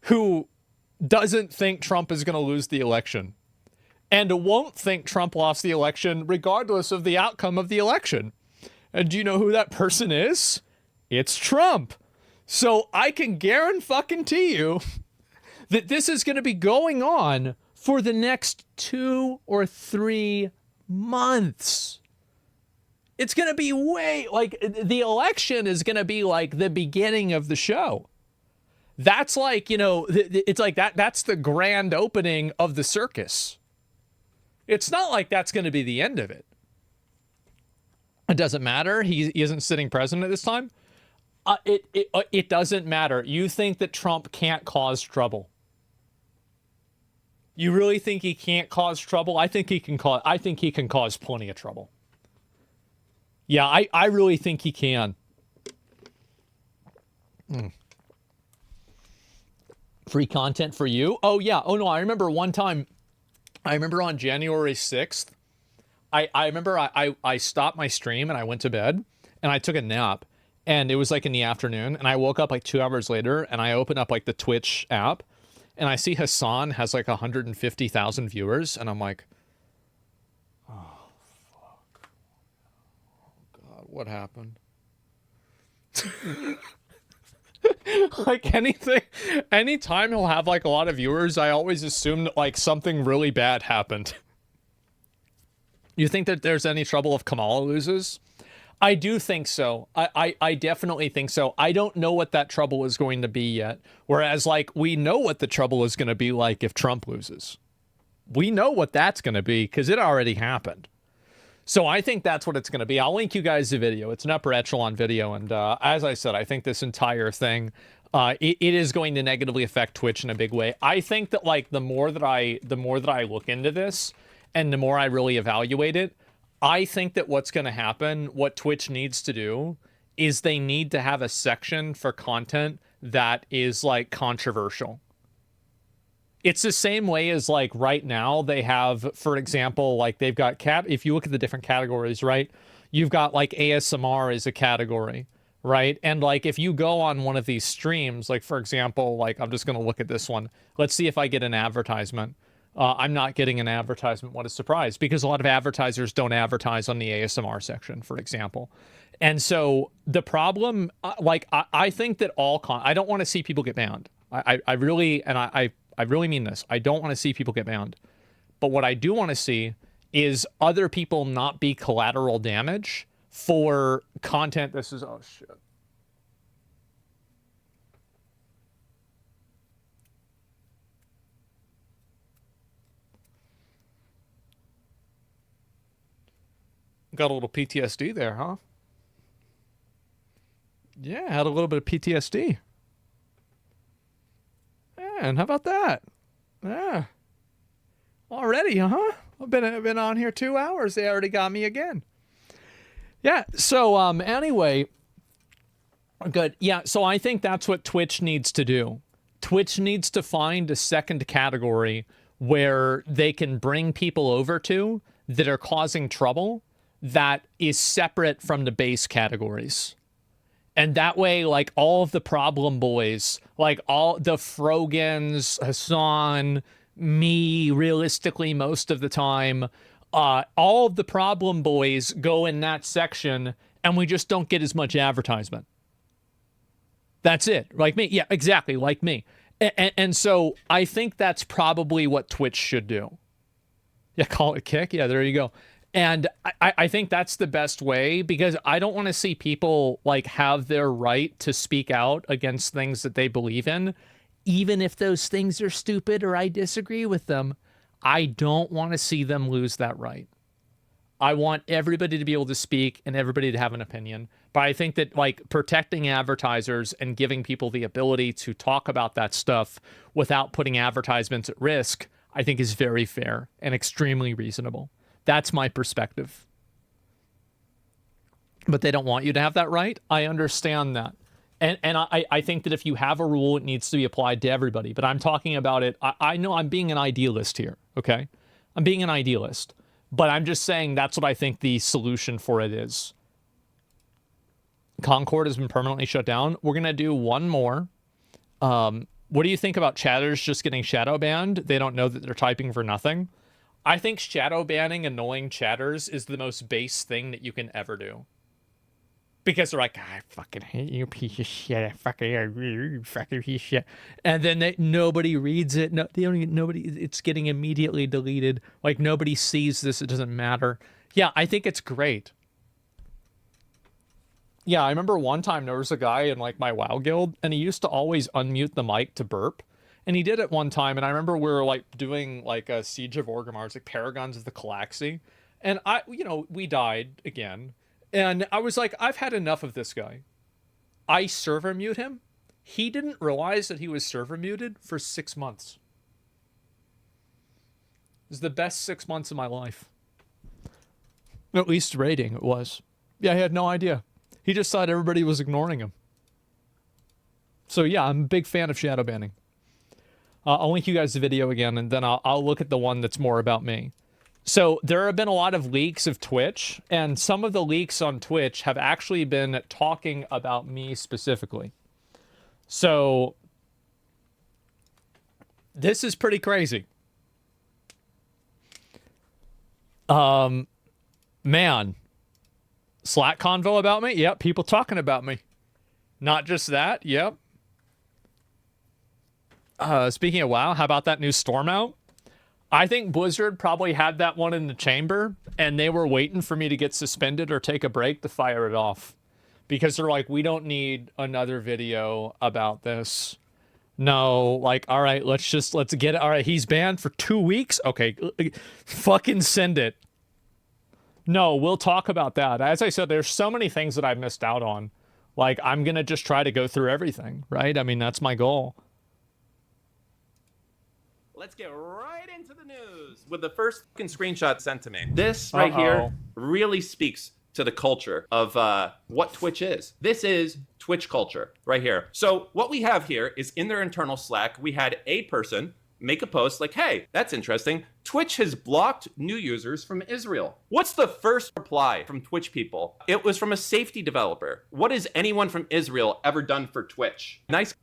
who doesn't think Trump is going to lose the election and won't think Trump lost the election regardless of the outcome of the election. And do you know who that person is? It's Trump. So I can guarantee you that this is going to be going on for the next 2 or 3 months. It's going to be like the election is going to be like the beginning of the show. That's like, you know, it's like that's the grand opening of the circus. It's not like that's going to be the end of it. It doesn't matter. He isn't sitting president at this time. It doesn't matter. You think that Trump can't cause trouble. You really think he can't cause trouble? I think he can cause plenty of trouble. Yeah, I really think he can. Free content for you? Oh yeah. Oh no, I remember one time, I remember on January 6th, I remember I stopped my stream and I went to bed and I took a nap and it was like in the afternoon and I woke up like 2 hours later and I opened up like the Twitch app and I see Hassan has like 150,000 viewers and I'm like, oh fuck. Oh God, what happened? Like anytime he'll have like a lot of viewers, I always assume that like something really bad happened. You think that there's any trouble if Kamala loses? I do think so. I definitely think so. I don't know what that trouble is going to be yet. Whereas like we know what the trouble is going to be like if Trump loses. We know what that's going to be because it already happened. So I think that's what it's going to be. I'll link you guys the video. It's an upper echelon video. And as I said, I think this entire thing, it is going to negatively affect Twitch in a big way. I think that like the more that I look into this and the more I really evaluate it, I think that what's going to happen, what Twitch needs to do, is they need to have a section for content that is like controversial. It's the same way as like right now they have, for example, like they've got if you look at the different categories, right? You've got like ASMR as a category, right? And like if you go on one of these streams, like for example, like I'm just going to look at this one. Let's see if I get an advertisement. I'm not getting an advertisement. What a surprise, because a lot of advertisers don't advertise on the ASMR section, for example. And so the problem, like I think that I don't want to see people get banned. I really mean this. I don't want to see people get banned. But what I do want to see is other people not be collateral damage for content. This is, oh shit. Got a little PTSD there, huh? Yeah, had a little bit of PTSD. Man, how about that? Yeah. Already, huh? I've been on here 2 hours. They already got me again. Yeah, so anyway, good. Yeah, so I think that's what Twitch needs to do. Twitch needs to find a second category where they can bring people over to that are causing trouble that is separate from the base categories. And that way, like, all of the problem boys, like all the Frogans, Hassan, me, realistically, most of the time, all of the problem boys go in that section, and we just don't get as much advertisement. That's it. Like me. Yeah, exactly. Like me. And so I think that's probably what Twitch should do. Yeah, call it a kick. Yeah, there you go. And I think that's the best way, because I don't want to see people like have their right to speak out against things that they believe in, even if those things are stupid or I disagree with them. I don't want to see them lose that right. I want everybody to be able to speak and everybody to have an opinion. But I think that like protecting advertisers and giving people the ability to talk about that stuff without putting advertisements at risk, I think is very fair and extremely reasonable. That's my perspective. But they don't want you to have that right. I understand that. And I think that if you have a rule, it needs to be applied to everybody. But I'm talking about it. I know I'm being an idealist here, okay? I'm being an idealist. But I'm just saying that's what I think the solution for it is. Concord has been permanently shut down. We're going to do one more. What do you think about chatters just getting shadow banned? They don't know that they're typing for nothing. I think shadow banning annoying chatters is the most base thing that you can ever do. Because they're like, I fucking hate you, piece of shit. I fucking hate you, fucking piece of shit. And then nobody reads it. No, they don't even, nobody. It's getting immediately deleted. Like nobody sees this. It doesn't matter. Yeah, I think it's great. Yeah, I remember one time there was a guy in like my WoW guild, and he used to always unmute the mic to burp. And he did it one time, and I remember we were like doing like a Siege of Orgrimmar, like Paragons of the Calaxy, and we died again, and I was like, I've had enough of this guy. I server mute him. He didn't realize that he was server muted for 6 months. It was the best 6 months of my life. At least rating it was. Yeah, he had no idea. He just thought everybody was ignoring him. So yeah, I'm a big fan of shadow banning. I'll link you guys the video again, and then I'll look at the one that's more about me. So there have been a lot of leaks of Twitch, and some of the leaks on Twitch have actually been talking about me specifically. So this is pretty crazy. Man, Slack convo about me? Yep, people talking about me. Not just that, yep. Speaking of WoW, how about that new storm out? I think Blizzard probably had that one in the chamber, and they were waiting for me to get suspended or take a break to fire it off. Because they're like, we don't need another video about this. No, like, all right, let's get it. All right, he's banned for 2 weeks? Okay, fucking send it. No, we'll talk about that. As I said, there's so many things that I missed out on. Like, I'm going to just try to go through everything, right? I mean, that's my goal. Let's get right into the news with the first fucking screenshot sent to me. This right here really speaks to the culture of what Twitch is. This is Twitch culture right here. So what we have here is in their internal Slack, we had a person make a post like, hey, that's interesting. Twitch has blocked new users from Israel. What's the first reply from Twitch people? It was from a safety developer. What has anyone from Israel ever done for Twitch? Nice.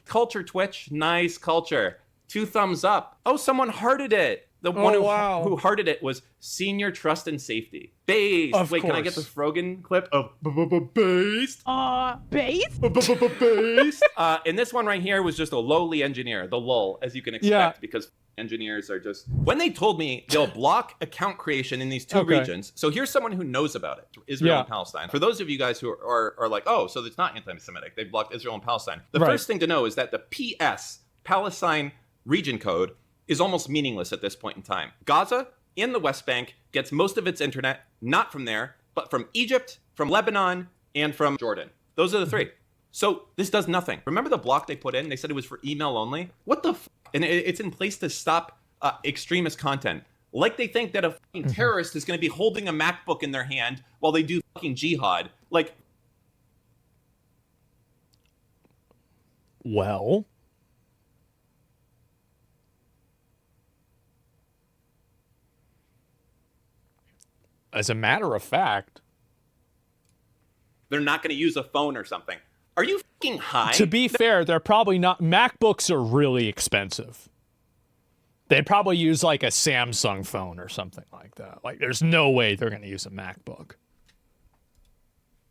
Culture, Twitch. Nice culture. 2 thumbs up. Oh, someone hearted it. The one who hearted it was Senior Trust and Safety. Based. Wait, can I get the Frogan clip of based? Based? Based. And this one right here was just a lowly engineer, the lull, as you can expect, because engineers are just... When they told me they'll block account creation in these 2 regions, so here's someone who knows about it, Israel and Palestine. For those of you guys who are like, oh, so it's not anti-Semitic, they blocked Israel and Palestine. The first thing to know is that the PS, Palestine region code, is almost meaningless at this point in time. Gaza, in the West Bank, gets most of its internet, not from there, but from Egypt, from Lebanon, and from Jordan. Those are the 3. So this does nothing. Remember the block they put in? They said it was for email only? What the f***? And it's in place to stop extremist content. Like they think that a fucking terrorist is going to be holding a MacBook in their hand while they do fucking jihad. Like... Well... As a matter of fact, they're not going to use a phone or something. Are you fucking high? To be fair, they're probably not. MacBooks are really expensive. They'd probably use like a Samsung phone or something like that. Like, there's no way they're going to use a MacBook.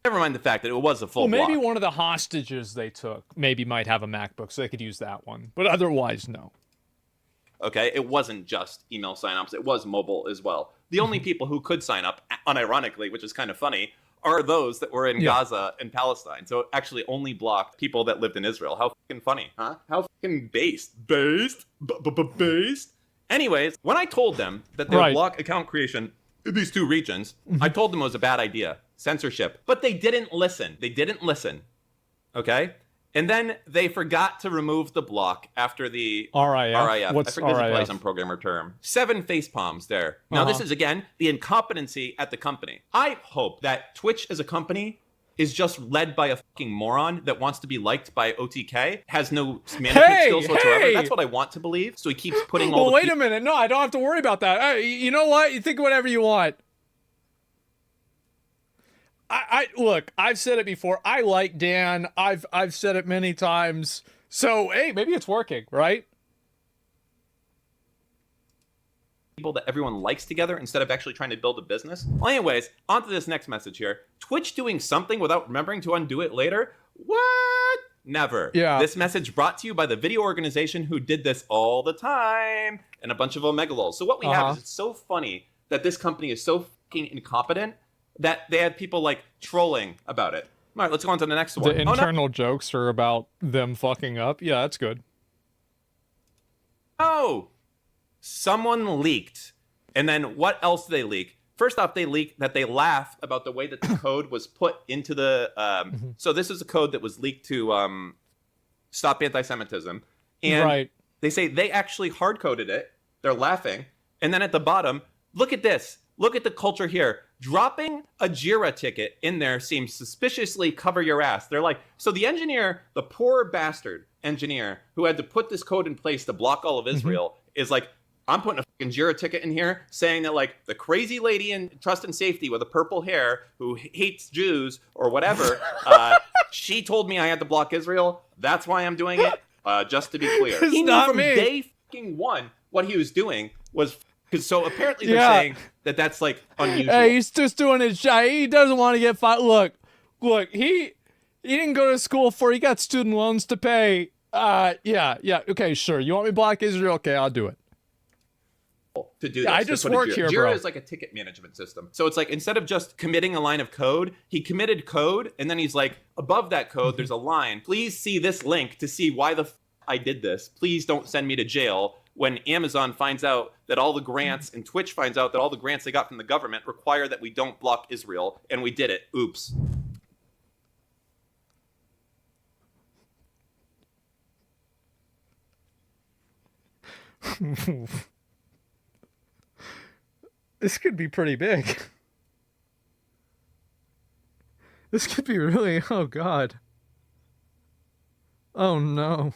Never mind the fact that it was a full block. Maybe block. One of the hostages they took maybe might have a MacBook, so they could use that one. But otherwise, no. Okay, it wasn't just email signups, it was mobile as well. The only people who could sign up, unironically, which is kind of funny, are those that were in Gaza and Palestine. So it actually only blocked people that lived in Israel. How fucking funny, huh? How fucking based. Based? Based? Anyways, when I told them that they would block account creation in these 2 regions, I told them it was a bad idea. Censorship. But they didn't listen. They didn't listen. Okay? And then they forgot to remove the block after the RIF. What's I forget RIF? to play some programmer term. 7 face palms there. Now, this is, again, the incompetency at the company. I hope that Twitch as a company is just led by a fucking moron that wants to be liked by OTK, has no management skills whatsoever. That's what I want to believe. So he keeps putting all the... Well, wait a minute. No, I don't have to worry about that. You know what? You think whatever you want. Look, I've said it before. I like Dan. I've said it many times. So, hey, maybe it's working, right? People that everyone likes together instead of actually trying to build a business. Well, anyways, on to this next message here. Twitch doing something without remembering to undo it later? What? Never. Yeah. This message brought to you by the video organization who did this all the time and a bunch of omegalols. So what we have is it's so funny that this company is so fucking incompetent that they had people like trolling about it. All right, let's go on to the next one. The internal jokes are about them fucking up. Yeah, that's good. Oh, someone leaked. And then what else did they leak? First off, they leaked that they laughed about the way that the code was put into the... So this is a code that was leaked to stop anti-Semitism. And they say they actually hard-coded it. They're laughing. And then at the bottom, look at this. Look at the culture here. Dropping a JIRA ticket in there seems suspiciously cover your ass. They're like, so the engineer, the poor bastard engineer who had to put this code in place to block all of Israel is like, I'm putting a fucking JIRA ticket in here saying that like the crazy lady in Trust and Safety with the purple hair who hates Jews or whatever, she told me I had to block Israel. That's why I'm doing it. Just to be clear. He knew from day fucking 1 what he was doing was... Because so apparently they're saying that that's like unusual. Hey, he's just doing his job. He doesn't want to get fired. Look, he didn't go to school for. He got student loans to pay. Yeah. Okay, sure. You want me to block Israel? Okay, I'll do it. to do Yeah, this. I just to put a work Jira. here, Jira bro. is like a ticket management system. So it's like instead of just committing a line of code, he committed code, and then he's like, above that code, there's a line. Please see this link to see why the I did this. Please don't send me to jail. When Amazon finds out that all the grants and Twitch finds out that all the grants they got from the government require that we don't block Israel, and we did it. Oops. This could be pretty big. This could be really, oh God. Oh no.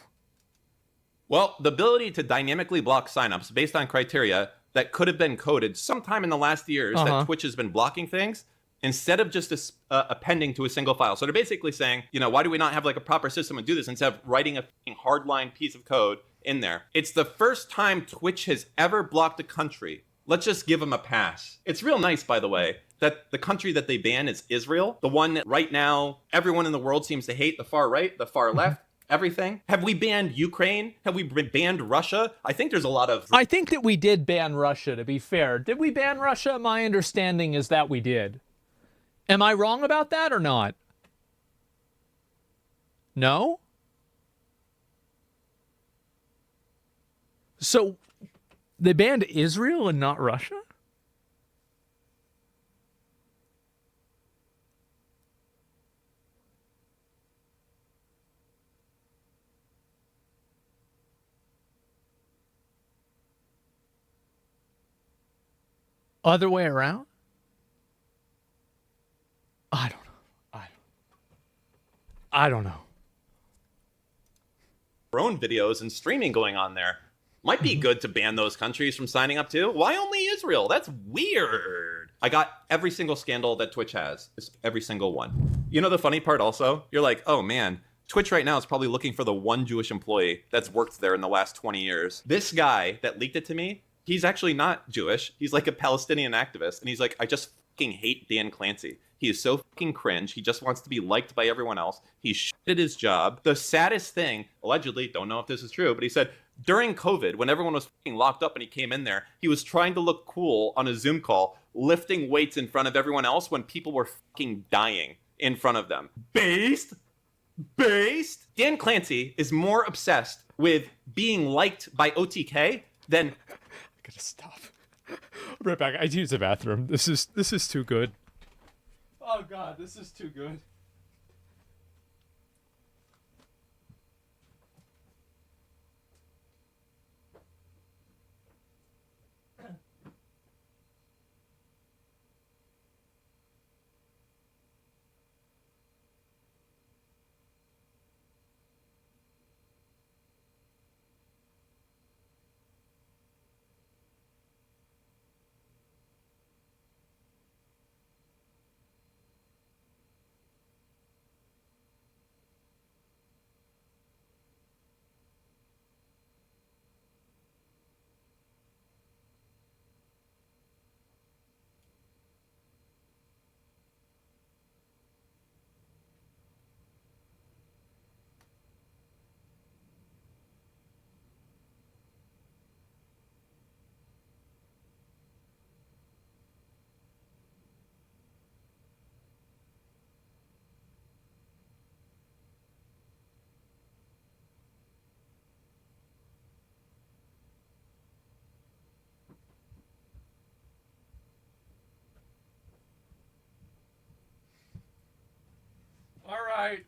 Well, the ability to dynamically block signups based on criteria that could have been coded sometime in the last years that Twitch has been blocking things instead of just appending to a single file. So they're basically saying, you know, why do we not have like a proper system and do this instead of writing a hardline piece of code in there? It's the first time Twitch has ever blocked a country. Let's just give them a pass. It's real nice, by the way, that the country that they ban is Israel, the one that right now everyone in the world seems to hate, the far right, the far left. Everything. Have we banned Ukraine? Have we banned Russia? I think there's a lot of... I think that we did ban Russia, to be fair. Did we ban Russia? My understanding is that we did. Am I wrong about that or not? No? So, they banned Israel and not Russia? Other way around? I don't know. Their own videos and streaming going on there. Might be good to ban those countries from signing up too. Why only Israel? That's weird. I got every single scandal that Twitch has. Every single one. You know the funny part also? You're like, oh man, Twitch right now is probably looking for the one Jewish employee that's worked there in the last 20 years. This guy that leaked it to me, he's actually not Jewish. He's like a Palestinian activist. And he's like, I just fucking hate Dan Clancy. He is so fucking cringe. He just wants to be liked by everyone else. He's shit at his job. The saddest thing, allegedly, don't know if this is true, but he said during COVID, when everyone was fucking locked up and he came in there, he was trying to look cool on a Zoom call, lifting weights in front of everyone else when people were fucking dying in front of them. Based? Dan Clancy is more obsessed with being liked by OTK than... I gotta stop. Right back. I use the bathroom. This is too good. Oh God, this is too good. All right.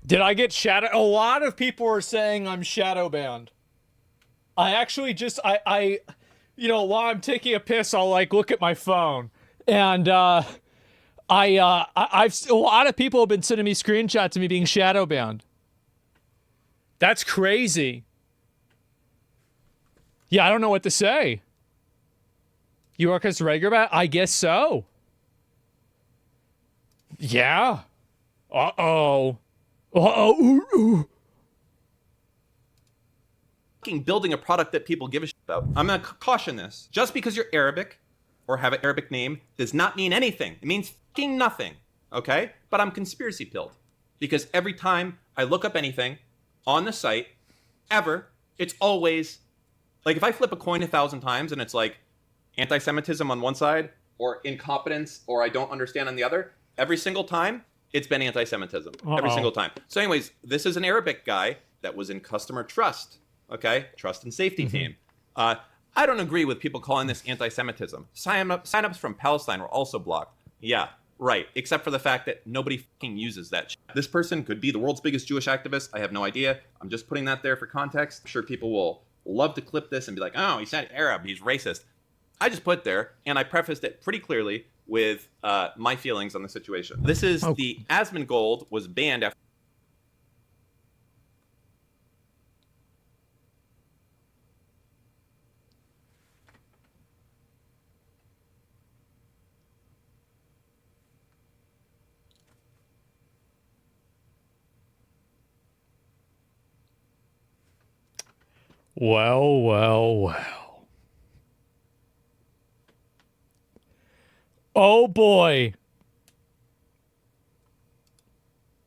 Did I get shadow? A lot of people are saying I'm shadow banned. I actually just, you know, while I'm taking a piss, I'll like look at my phone, and I've a lot of people have been sending me screenshots of me being shadow banned. That's crazy. Yeah, I don't know what to say. You work as a regular bat? I guess so. Yeah. Uh-oh. Ooh. Building a product that people give a shit about. I'm going to caution this. Just because you're Arabic, or have an Arabic name does not mean anything. It means fucking nothing, okay? But I'm conspiracy pilled because every time I look up anything on the site, ever, it's always, like if I flip a coin 1,000 times and it's like anti-Semitism on one side or incompetence or I don't understand on the other, every single time it's been anti-Semitism. Every single time. So anyways, this is an Arabic guy that was in customer trust, okay? Trust and safety team. I don't agree with people calling this anti-Semitism. Sign-ups from Palestine were also blocked. Yeah, right. Except for the fact that nobody fucking uses that shit. This person could be the world's biggest Jewish activist. I have no idea. I'm just putting that there for context. I'm sure people will love to clip this and be like, oh, he said Arab, he's racist. I just put it there, and I prefaced it pretty clearly with my feelings on the situation. This is the Asmongold was banned after. Well, well, well. Oh boy.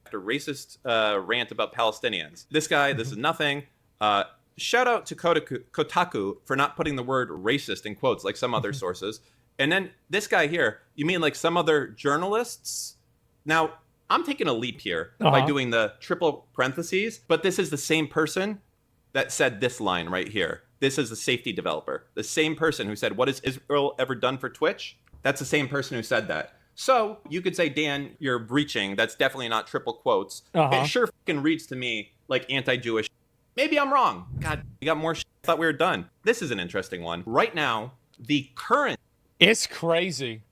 After racist rant about Palestinians. This guy, this is nothing. Shout out to Kotaku for not putting the word racist in quotes like some other sources. And then this guy here, you mean like some other journalists? Now, I'm taking a leap here by doing the triple parentheses, but this is the same person that said this line right here. This is the safety developer. The same person who said, what has Israel ever done for Twitch? That's the same person who said that. So you could say, Dan, you're breaching. That's definitely not triple quotes. It sure fucking reads to me like anti-Jewish. Maybe I'm wrong. God, you got more shit. I thought we were done. This is an interesting one. Right now, the current... It's crazy.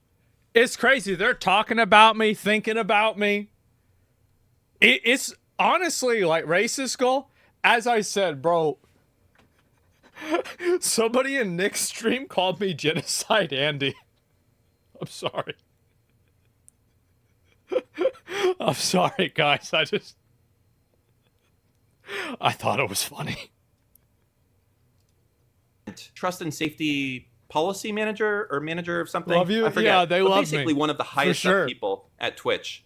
It's crazy. They're talking about me, thinking about me. It's honestly like racist, Skull. As I said, bro, somebody in Nick's stream called me Genocide Andy. I'm sorry. I'm sorry, guys. I thought it was funny. Trust and safety policy manager or manager of something. Love you? I forget. Yeah, they love me. Basically one of the highest up people at Twitch.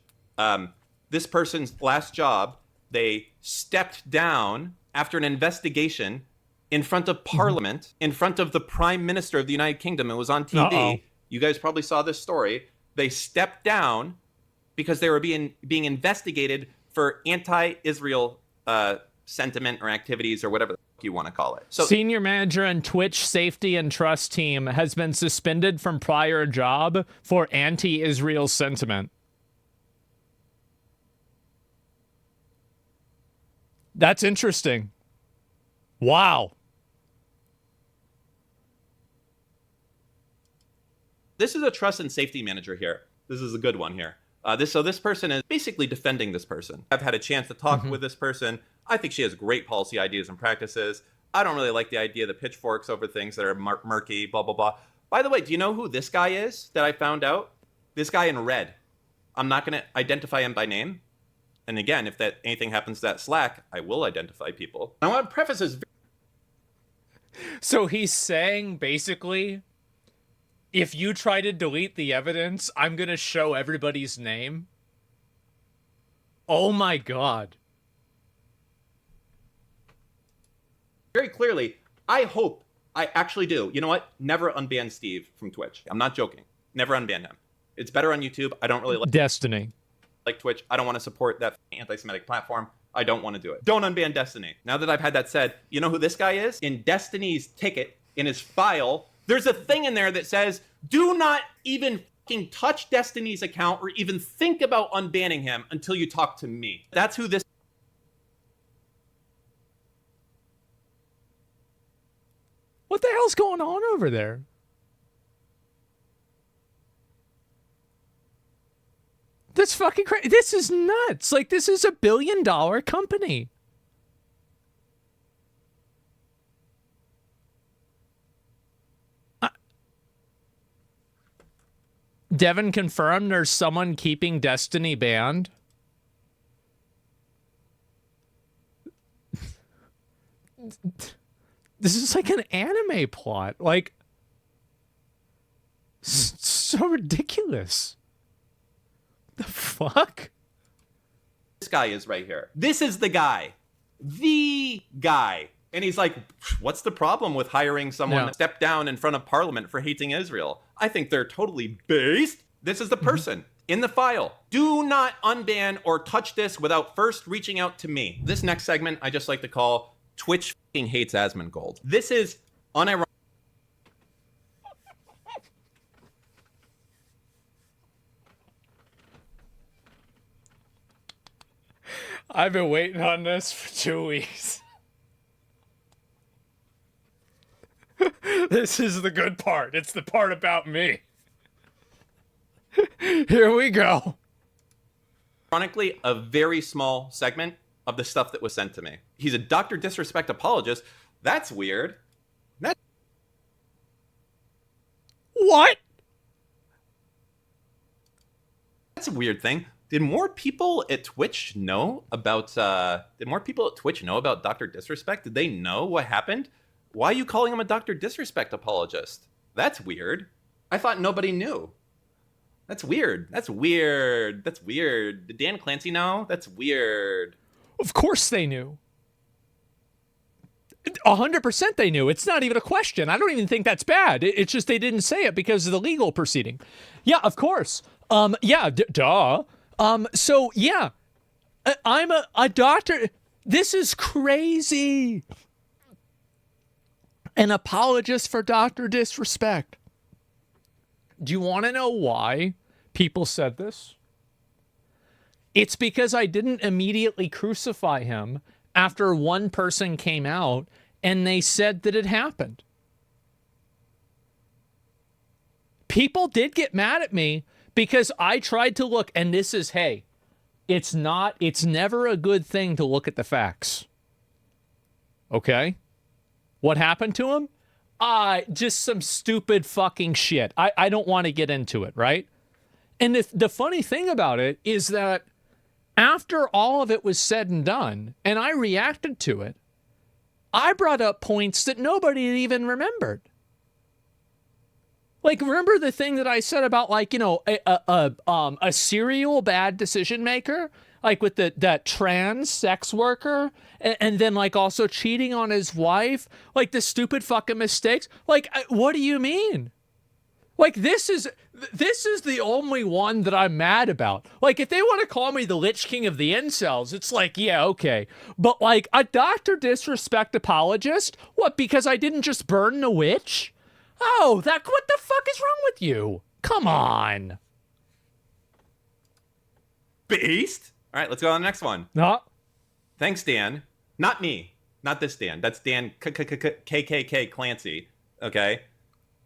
This person's last job, they stepped down after an investigation in front of Parliament, in front of the Prime Minister of the United Kingdom. It was on TV. You guys probably saw this story. They stepped down because they were being investigated for anti-Israel sentiment or activities or whatever you want to call it. So, senior manager in Twitch safety and trust team has been suspended from prior job for anti-Israel sentiment. That's interesting. Wow. This is a trust and safety manager here. This is a good one here. This person is basically defending this person. I've had a chance to talk with this person. I think she has great policy ideas and practices. I don't really like the idea of the pitchforks over things that are murky, blah, blah, blah. By the way, do you know who this guy is that I found out? This guy in red. I'm not going to identify him by name. And again, if anything happens to that Slack, I will identify people. I want to preface this. So he's saying basically, if you try to delete the evidence, I'm going to show everybody's name. Oh my God. Very clearly, I hope, I actually do. You know what? Never unban Steve from Twitch. I'm not joking. Never unban him. It's better on YouTube. I don't really like Destiny. Like Twitch. I don't want to support that anti-Semitic platform. I don't want to do it. Don't unban Destiny. Now that I've had that said, you know who this guy is? In Destiny's ticket, in his file, there's a thing in there that says, do not even fucking touch Destiny's account or even think about unbanning him until you talk to me. That's who this. What the hell's going on over there? That's fucking crazy. This is nuts. Like, this is $1 billion company. Devin confirmed there's someone keeping Destiny banned. This is like an anime plot. Like, So ridiculous. The fuck? This guy is right here. This is the guy. The guy. And he's like, what's the problem with hiring someone to step down in front of Parliament for hating Israel? I think they're totally based. This is the person in the file. Do not unban or touch this without first reaching out to me. This next segment I just like to call Twitch fucking hates Asmongold. This is unironic. I've been waiting on this for 2 weeks. This is the good part. It's the part about me. Here we go. Ironically, a very small segment of the stuff that was sent to me. He's a Dr. Disrespect apologist. That's weird. What? That's a weird thing. Did more people at Twitch know about Dr. Disrespect? Did they know what happened? Why are you calling him a Dr. Disrespect apologist? That's weird. I thought nobody knew. That's weird. That's weird. That's weird. Did Dan Clancy know? That's weird. Of course they knew. 100% they knew. It's not even a question. I don't even think that's bad. It's just they didn't say it because of the legal proceeding. Yeah, of course. Yeah, duh. So yeah, I'm a doctor. This is crazy. An apologist for Dr. Disrespect. Do you want to know why people said this? It's because I didn't immediately crucify him after one person came out and they said that it happened. People did get mad at me because I tried to look, and this is, hey, it's never a good thing to look at the facts. Okay? What happened to him? Just some stupid fucking shit. I don't want to get into it, right? And the funny thing about it is that after all of it was said and done, and I reacted to it, I brought up points that nobody had even remembered. Like, remember the thing that I said about, like, you know, a serial bad decision maker? Like with that trans sex worker, and then like also cheating on his wife, like the stupid fucking mistakes. Like, what do you mean? Like, this is the only one that I'm mad about. Like, if they want to call me the Lich King of the incels, it's like, yeah, okay. But like a Dr. Disrespect apologist, what? Because I didn't just burn the witch? Oh, what the fuck is wrong with you? Come on. Based? All right, let's go on the next one. No. Thanks, Dan. Not me. Not this Dan. That's Dan KKK Clancy. Okay.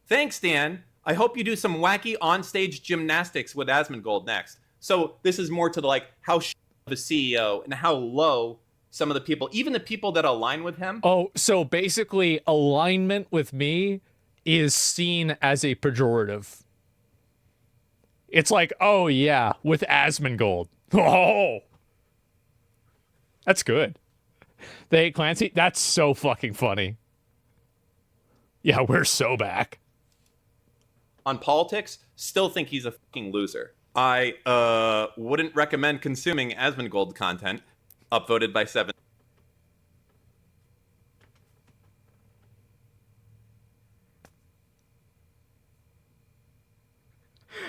Thanks, Dan. I hope you do some wacky onstage gymnastics with Asmongold next. So this is more to the like how of a CEO and how low some of the people, even the people that align with him. Oh, so basically alignment with me is seen as a pejorative. It's like, oh yeah, with Asmongold. Oh, that's good. They Clancy, that's so fucking funny. Yeah, we're so back. On politics, still think he's a fucking loser. I wouldn't recommend consuming Asmongold content. Upvoted by 7.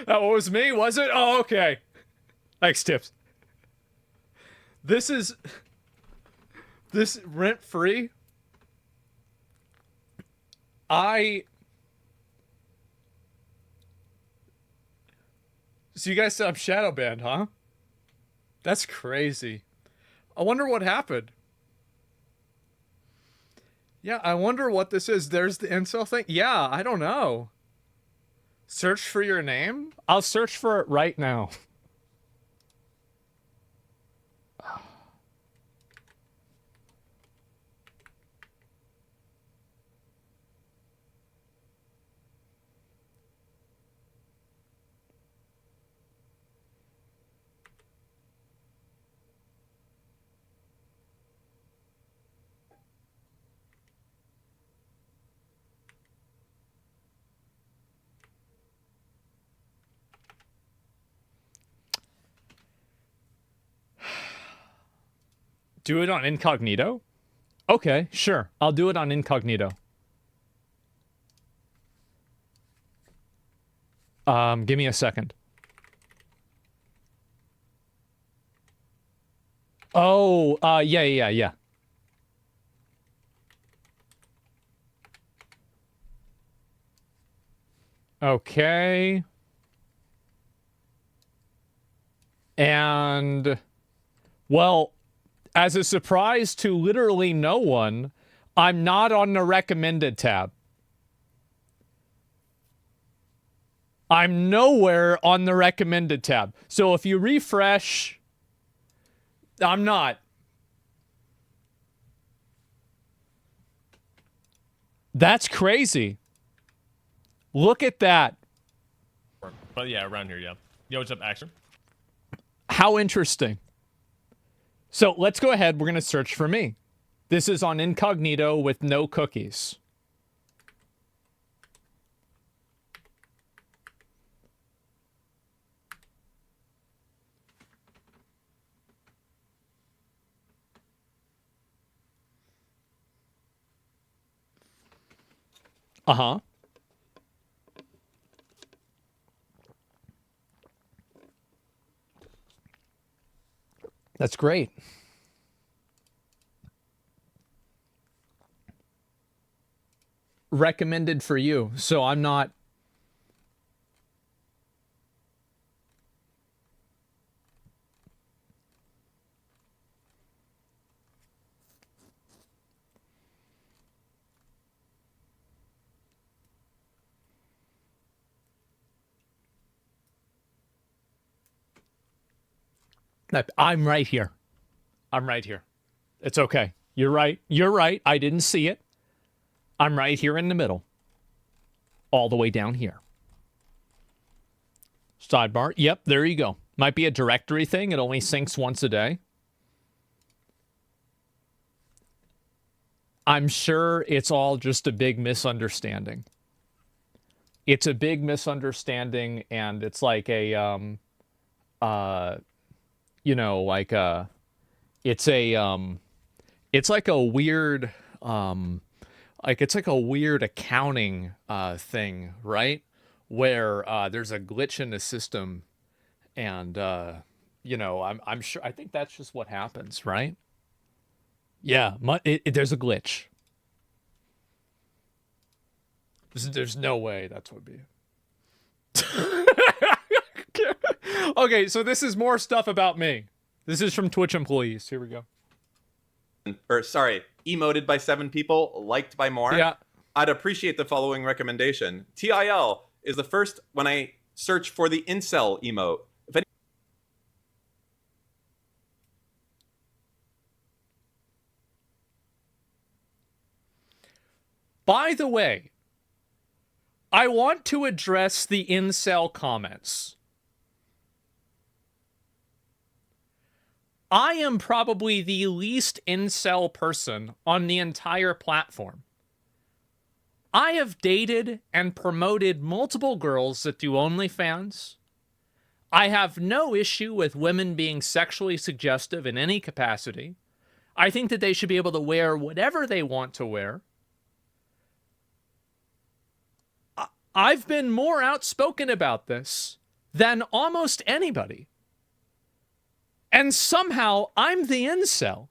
That was me, was it? Oh, okay. Thanks, Tips. This rent free. So you guys said I'm shadow banned, huh? That's crazy. I wonder what happened. Yeah, I wonder what this is. There's the incel thing. Yeah, I don't know. Search for your name? I'll search for it right now. Do it on incognito? Okay, sure. I'll do it on incognito. Give me a second. Oh, yeah. Okay. And, well, as a surprise to literally no one, I'm not on the recommended tab. I'm nowhere on the recommended tab. So if you refresh, I'm not. That's crazy. Look at that. But yeah, around here, yeah. Yo, what's up, Action? How interesting. So let's go ahead. We're going to search for me. This is on incognito with no cookies. Uh-huh. That's great. Recommended for you, so I'm not... I'm right here. I'm right here. It's okay. You're right. You're right. I didn't see it. I'm right here in the middle. All the way down here. Sidebar. Yep, there you go. Might be a directory thing. It only syncs once a day. I'm sure it's all just a big misunderstanding. It's a big misunderstanding, and it's like a, you know, like a, it's like a weird, like it's like a weird accounting thing, right? Where there's a glitch in the system, and you know, I'm sure, I think that's just what happens, right? Yeah, there's a glitch. There's no way that's what would be. Okay, so this is more stuff about me. This is from Twitch employees. Here we go. Or sorry, emoted by 7 people, liked by more. Yeah. I'd appreciate the following recommendation. TIL is the first when I search for the incel emote. If any By the way, I want to address the incel comments. I am probably the least incel person on the entire platform. I have dated and promoted multiple girls that do OnlyFans. I have no issue with women being sexually suggestive in any capacity. I think that they should be able to wear whatever they want to wear. I've been more outspoken about this than almost anybody. And somehow I'm the incel.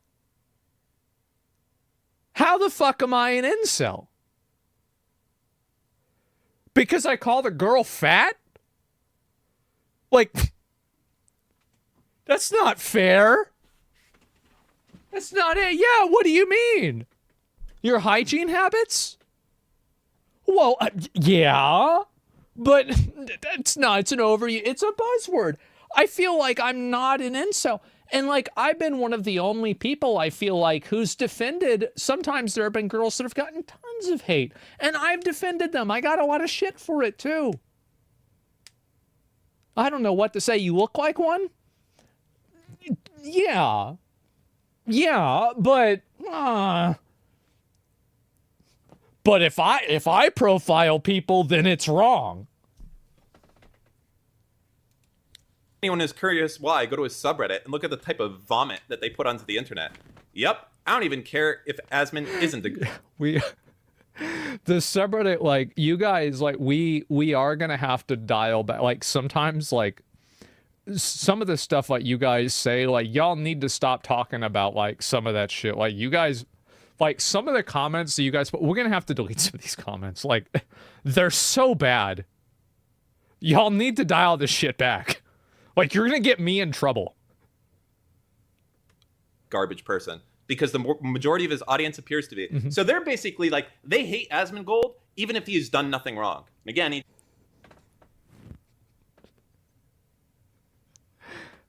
How the fuck am I an incel? Because I call the girl fat? Like, that's not fair. That's not it. Yeah, what do you mean? Your hygiene habits? Well, yeah, but that's not, it's a buzzword. I feel like I'm not an incel. And like, I've been one of the only people I feel like who's defended, sometimes there have been girls that have gotten tons of hate. And I've defended them. I got a lot of shit for it too. I don't know what to say. You look like one? Yeah. Yeah, but... But if I profile people, then it's wrong. anyone is curious why, go to his subreddit and look at the type of vomit that they put onto the internet. Yep. I don't even care if Asmon isn't a good. The subreddit, like, you guys, like, we are gonna have to dial back. Like, sometimes, like, some of the stuff, like, you guys say, like, y'all need to stop talking about, like, some of that shit. Like, you guys, like, some of the comments that you guys, we're gonna have to delete some of these comments. Like, they're so bad. Y'all need to dial this shit back. Like, you're gonna get me in trouble. Garbage person. Because the majority of his audience appears to be. So they're basically like, they hate Asmongold, even if he's done nothing wrong. Again,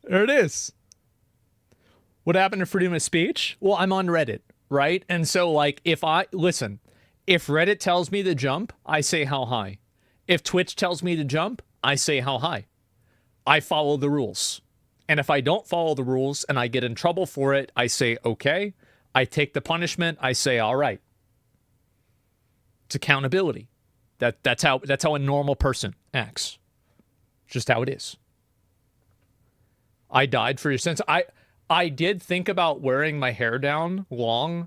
There it is. What happened to freedom of speech? Well, I'm on Reddit, right? And so, like, if Reddit tells me to jump, I say how high. If Twitch tells me to jump, I say how high. I follow the rules. And if I don't follow the rules and I get in trouble for it, I say, okay. I take the punishment. I say, all right. It's accountability. That's how a normal person acts. Just how it is. I died for your sins. I did think about wearing my hair down long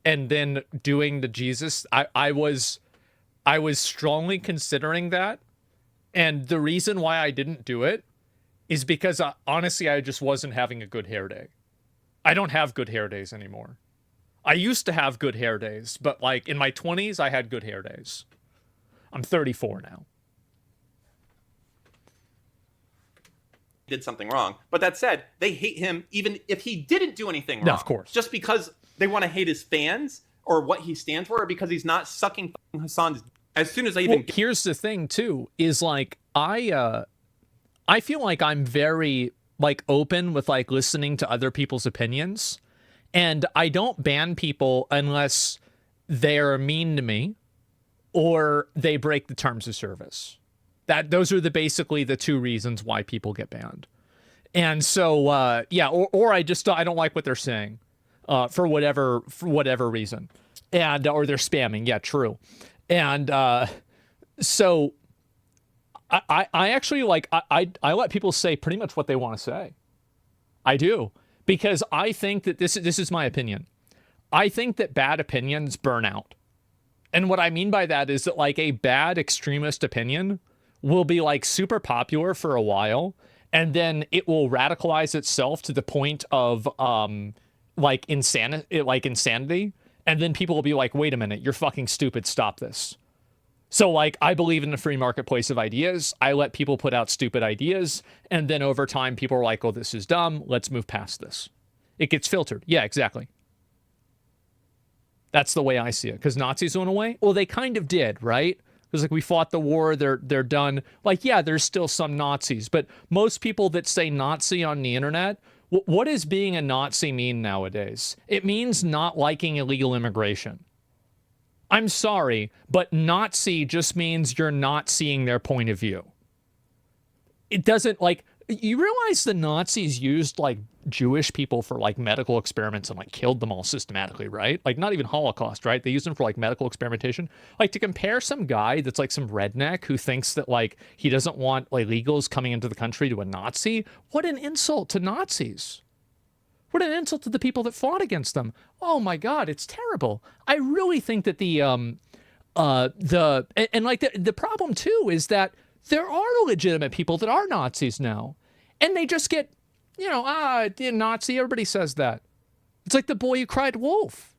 and then doing the Jesus. I was strongly considering that. And the reason why I didn't do it is because, honestly, I just wasn't having a good hair day. I don't have good hair days anymore. I used to have good hair days, but, like, in my 20s, I had good hair days. I'm 34 now. did something wrong. But that said, they hate him even if he didn't do anything wrong. No, of course. Just because they want to hate his fans or what he stands for, or because he's not sucking Hassan's. As soon as I even here's the thing too, is like I feel like I'm very like open with like listening to other people's opinions, and I don't ban people unless they're mean to me or they break the terms of service. Those are basically the two reasons why people get banned. And so yeah, or I don't like what they're saying for whatever reason, and or they're spamming. Yeah, true. And so I actually like I let people say pretty much what they want to say. I do, because I think that this is my opinion. I think that bad opinions burn out. And what I mean by that is that like a bad extremist opinion will be like super popular for a while, and then it will radicalize itself to the point of like insanity. And then people will be like, wait a minute, you're fucking stupid, stop this. So like, I believe in the free marketplace of ideas. I let people put out stupid ideas. And then over time, people are like, oh, this is dumb. Let's move past this. It gets filtered. Yeah, exactly. That's the way I see it. Because Nazis went away? Well, they kind of did, right? Because like we fought the war, they're done. Like, yeah, there's still some Nazis. But most people that say Nazi on the internet, what does being a Nazi mean nowadays? It means not liking illegal immigration. I'm sorry, but Nazi just means you're not seeing their point of view. It doesn't, like, you realize the Nazis used, like, Jewish people for, like, medical experiments and, like, killed them all systematically, right? Like, not even Holocaust, right? They used them for, like, medical experimentation. Like, to compare some guy that's, like, some redneck who thinks that, like, he doesn't want illegals coming into the country to a Nazi, what an insult to Nazis. What an insult to the people that fought against them. Oh my God, it's terrible. I really think that the problem too is that there are legitimate people that are Nazis now. And they just get, Nazi, everybody says that. It's like the boy who cried wolf.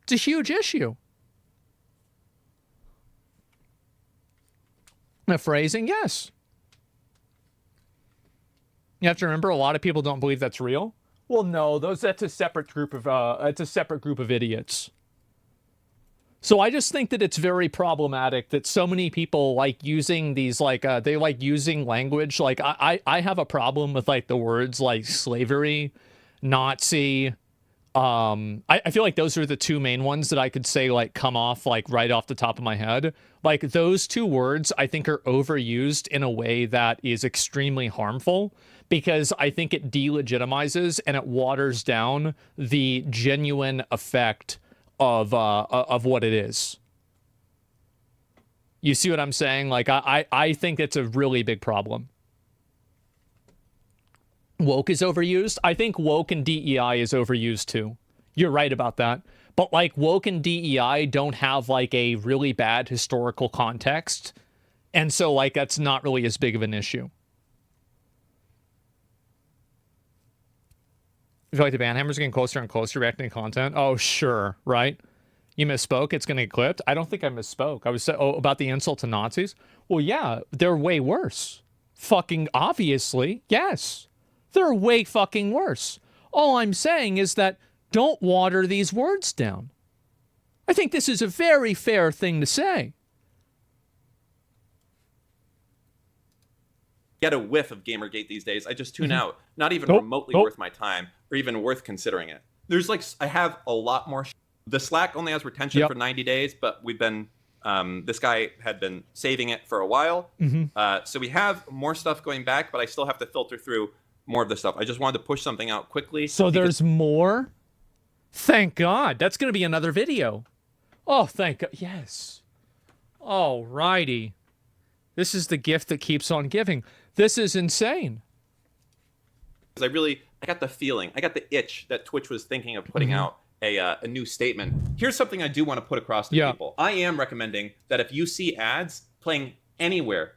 It's a huge issue. The phrasing, yes. You have to remember, a lot of people don't believe that's real. Well, no, that's a separate group of idiots. So I just think that it's very problematic that so many people like using these, like, they like using language. Like, I have a problem with, like, the words like slavery, Nazi. I feel like those are the two main ones that I could say, like, come off, like, right off the top of my head. Like, those two words, I think, are overused in a way that is extremely harmful, because I think it delegitimizes and it waters down the genuine effect of what it is. You see what I'm saying? Like, I think it's a really big problem. woke is overused. I think woke and DEI is overused too. You're right about that. But like woke and DEI don't have like a really bad historical context. And so like that's not really as big of an issue. You feel like the banhammer's getting closer and closer reacting to content? Oh, sure, right? You misspoke, it's going to get clipped. I don't think I misspoke. I was about the insult to Nazis. Well, yeah, they're way worse. Fucking obviously, yes. They're way fucking worse. All I'm saying is that don't water these words down. I think this is a very fair thing to say. Get a whiff of Gamergate these days. I just tune out. Not even remotely worth my time or even worth considering it. There's like, I have a lot more. The Slack only has retention for 90 days, but we've been, this guy had been saving it for a while. So we have more stuff going back, but I still have to filter through more of the stuff. I just wanted to push something out quickly. So there's more? Thank God. That's going to be another video. Oh, thank God. Yes. All righty. This is the gift that keeps on giving. This is insane. I got the feeling, I got the itch that Twitch was thinking of putting out a new statement. Here's something I do want to put across to people. I am recommending that if you see ads playing anywhere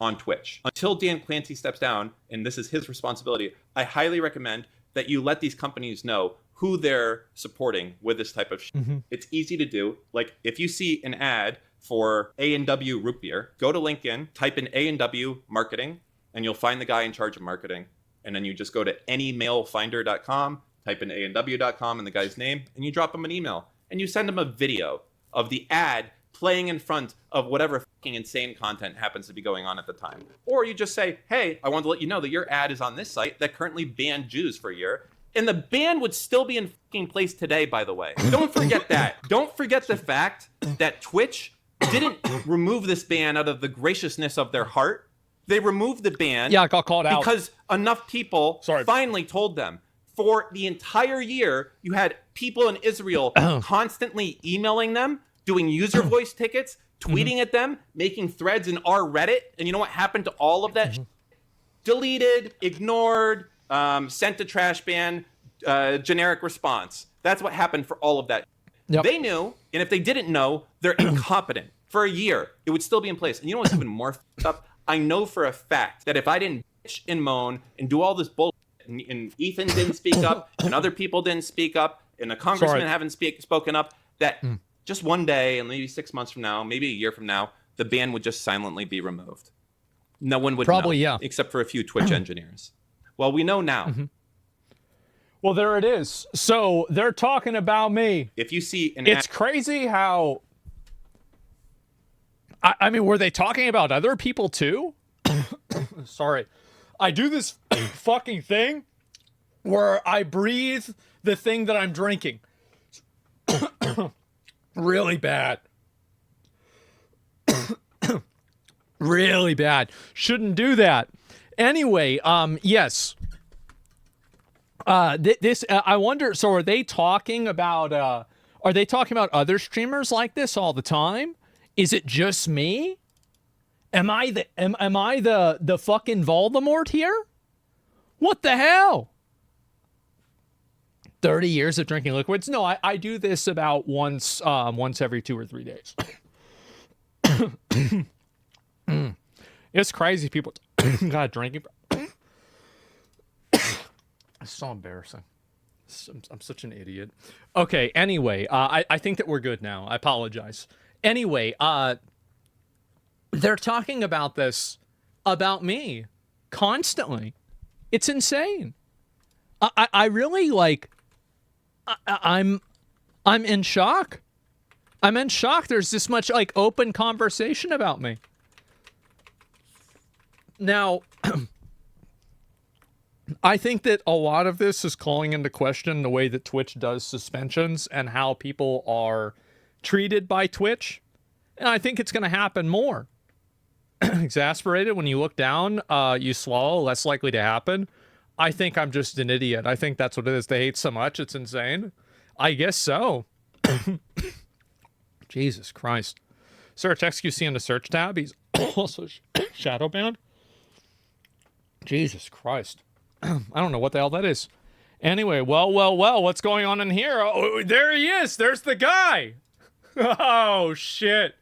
on Twitch, until Dan Clancy steps down, and this is his responsibility, I highly recommend that you let these companies know who they're supporting with this type of shit. It's easy to do. Like, if you see an ad for A&W root beer, go to LinkedIn, type in A&W marketing, and you'll find the guy in charge of marketing. And then you just go to anymailfinder.com, type in A&W.com and the guy's name, and you drop him an email. And you send him a video of the ad playing in front of whatever fucking insane content happens to be going on at the time. Or you just say, hey, I want to let you know that your ad is on this site that currently banned Jews for a year. And the ban would still be in fucking place today, by the way. Don't forget that. Don't forget the fact that Twitch didn't remove this ban out of the graciousness of their heart. They removed the ban. Yeah, I got called out. Because enough people finally told them. For the entire year, you had people in Israel constantly emailing them, doing user voice tickets, tweeting at them, making threads in our Reddit. And you know what happened to all of that? Deleted, ignored, sent to trash ban, generic response. That's what happened for all of that. They knew, and if they didn't know, they're incompetent. For a year, it would still be in place. And you know what's even more fucked up? I know for a fact that if I didn't bitch and moan and do all this bullshit, and Ethan didn't speak up, and other people didn't speak up, and the congressmen haven't spoken up, that just one day, and maybe 6 months from now, maybe a year from now, the ban would just silently be removed. No one would know, except for a few Twitch engineers. Well, we know now. Well, there it is. So they're talking about me. If you see an it's crazy how... I mean, were they talking about other people too? Sorry. I do this fucking thing where I breathe the thing that I'm drinking. Really bad. Really bad. Shouldn't do that. Anyway, yes. I wonder, so are they talking about other streamers like this all the time? Is it just me? Am I the fucking Voldemort here? What the hell? 30 years of drinking liquids? No, I do this about once every 2 or 3 days. It's crazy people got drinking. It's so embarrassing. I'm such an idiot. Okay, anyway, I think that we're good now. I apologize. Anyway, they're talking about this, about me, constantly. It's insane. I really, like, I'm in shock. I'm in shock there's this much, like, open conversation about me. Now, I think that a lot of this is calling into question the way that Twitch does suspensions and how people are treated by Twitch. And I think it's going to happen more. Exasperated, when you look down, you swallow, less likely to happen. I think I'm just an idiot. I think that's what it is. They hate so much, it's insane. I guess so. Jesus Christ. Search XQC in the search tab. He's also shadow banned. Jesus Christ. I don't know what the hell that is. Anyway, well, what's going on in here? Oh, there he is. There's the guy. Oh, shit.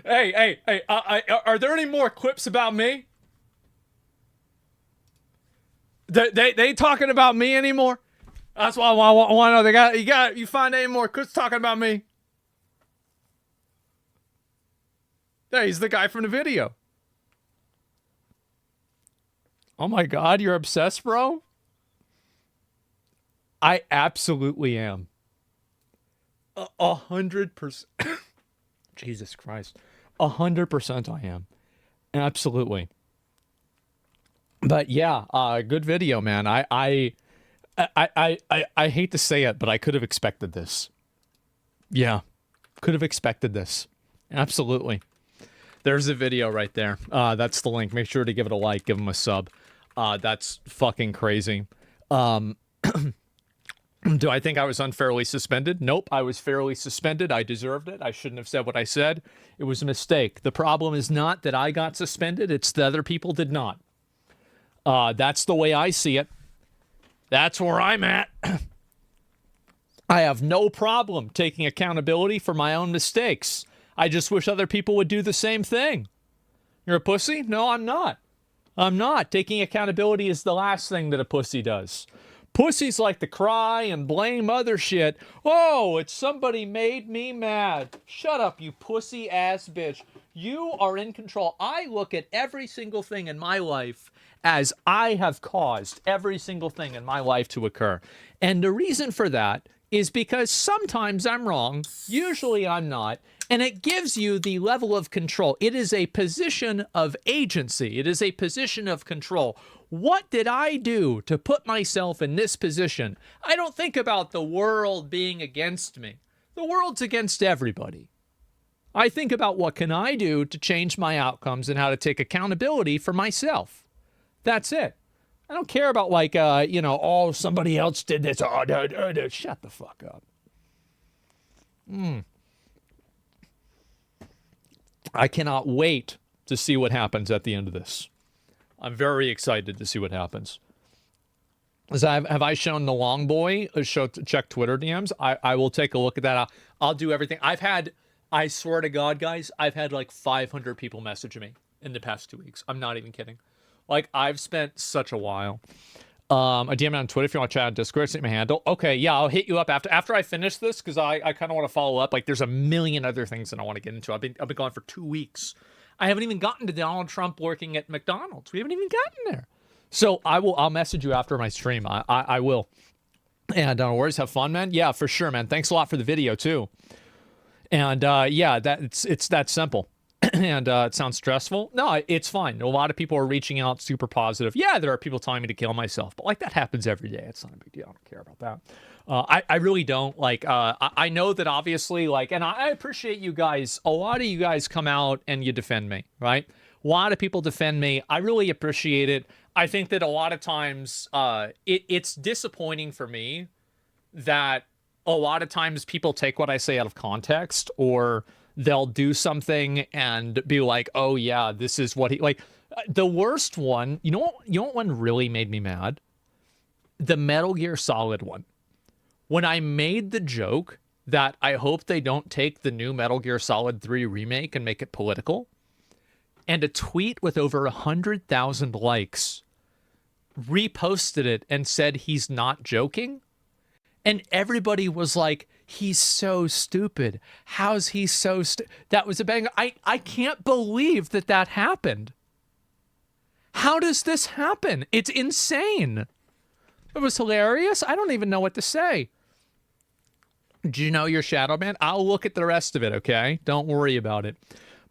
Hey, are there any more clips about me? They talking about me anymore? That's why I want to know. You find any more clips talking about me? Hey, he's the guy from the video. Oh my God, you're obsessed, bro? I absolutely am. 100%. Jesus Christ. 100% I am. Absolutely. But yeah, good video, man. I hate to say it, but I could have expected this. Yeah, could have expected this. Absolutely. There's a video right there. That's the link. Make sure to give it a like, give him a sub. That's fucking crazy. Do I think I was unfairly suspended? Nope, I was fairly suspended. I deserved it. I shouldn't have said what I said. It was a mistake. The problem is not that I got suspended. It's the other people did not. That's the way I see it. That's where I'm at. I have no problem taking accountability for my own mistakes. I just wish other people would do the same thing. You're a pussy? No, I'm not. I'm not. Taking accountability is the last thing that a pussy does. Pussies like to cry and blame other shit. Oh, it's somebody made me mad. Shut up, you pussy ass bitch. You are in control. I look at every single thing in my life as I have caused every single thing in my life to occur. And the reason for that is because sometimes I'm wrong, usually I'm not, and it gives you the level of control. It is a position of agency. It is a position of control. What did I do to put myself in this position? I don't think about the world being against me. The world's against everybody. I think about what can I do to change my outcomes and how to take accountability for myself. That's it. I don't care about oh, somebody else did this. Oh, no. Shut the fuck up. I cannot wait to see what happens at the end of this. I'm very excited to see what happens. Have I shown the long boy? Check Twitter DMs. I will take a look at that. I'll do everything. I swear to God, guys, I've had like 500 people message me in the past 2 weeks. I'm not even kidding. Like, I've spent such a while. A DM on Twitter if you want to chat on Discord. Send my handle. Okay, yeah, I'll hit you up after I finish this because I kind of want to follow up. Like, there's a million other things that I want to get into. I've been gone for 2 weeks. I haven't even gotten to Donald Trump working at McDonald's. We haven't even gotten there. So I'll message you after my stream. I will. And don't worry, have fun, man. Yeah, for sure, man. Thanks a lot for the video too. And yeah, it's that simple. And it sounds stressful. No, it's fine. A lot of people are reaching out, super positive. Yeah, there are people telling me to kill myself, but like that happens every day. It's not a big deal. I don't care about that. I really don't. Like, I know that obviously, like, and I appreciate you guys. A lot of you guys come out and you defend me, right? A lot of people defend me. I really appreciate it. I think that a lot of times it's disappointing for me that a lot of times people take what I say out of context, or they'll do something and be like, oh yeah, this is what he, like, the worst one, you know what one really made me mad? The Metal Gear Solid one. When I made the joke that I hope they don't take the new Metal Gear Solid 3 remake and make it political, and a tweet with over 100,000 likes reposted it and said he's not joking, and everybody was like, he's so stupid. How's he so that was a banger. I can't believe that happened. How does this happen? It's insane. It was hilarious. I don't even know what to say. Do you know your shadow ban? I'll look at the rest of it, okay? Don't worry about it.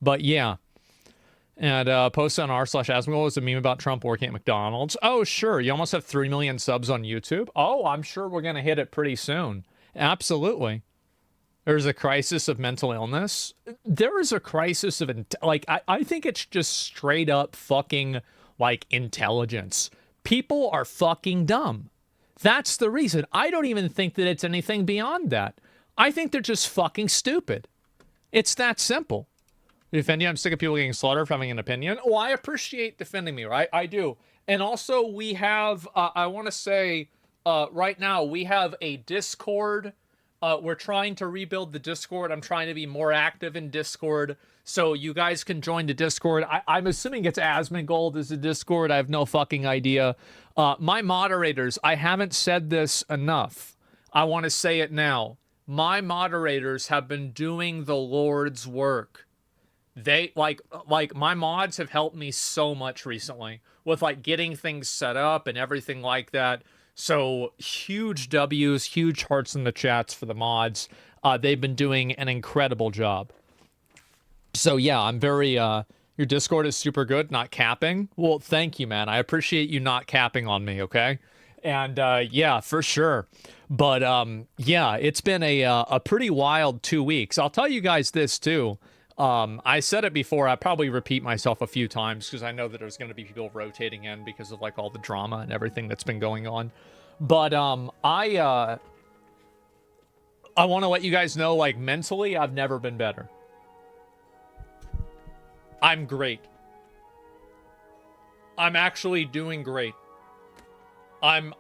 But yeah. And post on r/Asmongold is a meme about Trump working at McDonald's. Oh, sure. You almost have 3 million subs on YouTube. Oh, I'm sure we're going to hit it pretty soon. Absolutely. There's a crisis of mental illness. There is a crisis of, I think it's just straight up fucking, like, intelligence. People are fucking dumb. That's the reason. I don't even think that it's anything beyond that. I think they're just fucking stupid. It's that simple. Defend you, I'm sick of people getting slaughtered for having an opinion. Oh, I appreciate defending me, right? I do. And also we have, I want to say, right now we have a Discord. We're trying to rebuild the Discord. I'm trying to be more active in Discord. So you guys can join the Discord. I'm assuming it's Asmongold is the Discord. I have no fucking idea. My moderators, I haven't said this enough. I want to say it now. My moderators have been doing the Lord's work. They like my mods have helped me so much recently with like getting things set up and everything like that. So huge W's, huge hearts in the chats for the mods. They've been doing an incredible job. So yeah, I'm very your Discord is super good, not capping. Well, thank you, man. I appreciate you not capping on me, okay? And yeah, for sure. But yeah, it's been a pretty wild 2 weeks. I'll tell you guys this too. I said it before. I probably repeat myself a few times because I know that there's going to be people rotating in because of like all the drama and everything that's been going on. But I want to let you guys know, like mentally, I've never been better. I'm great. I'm actually doing great. I'm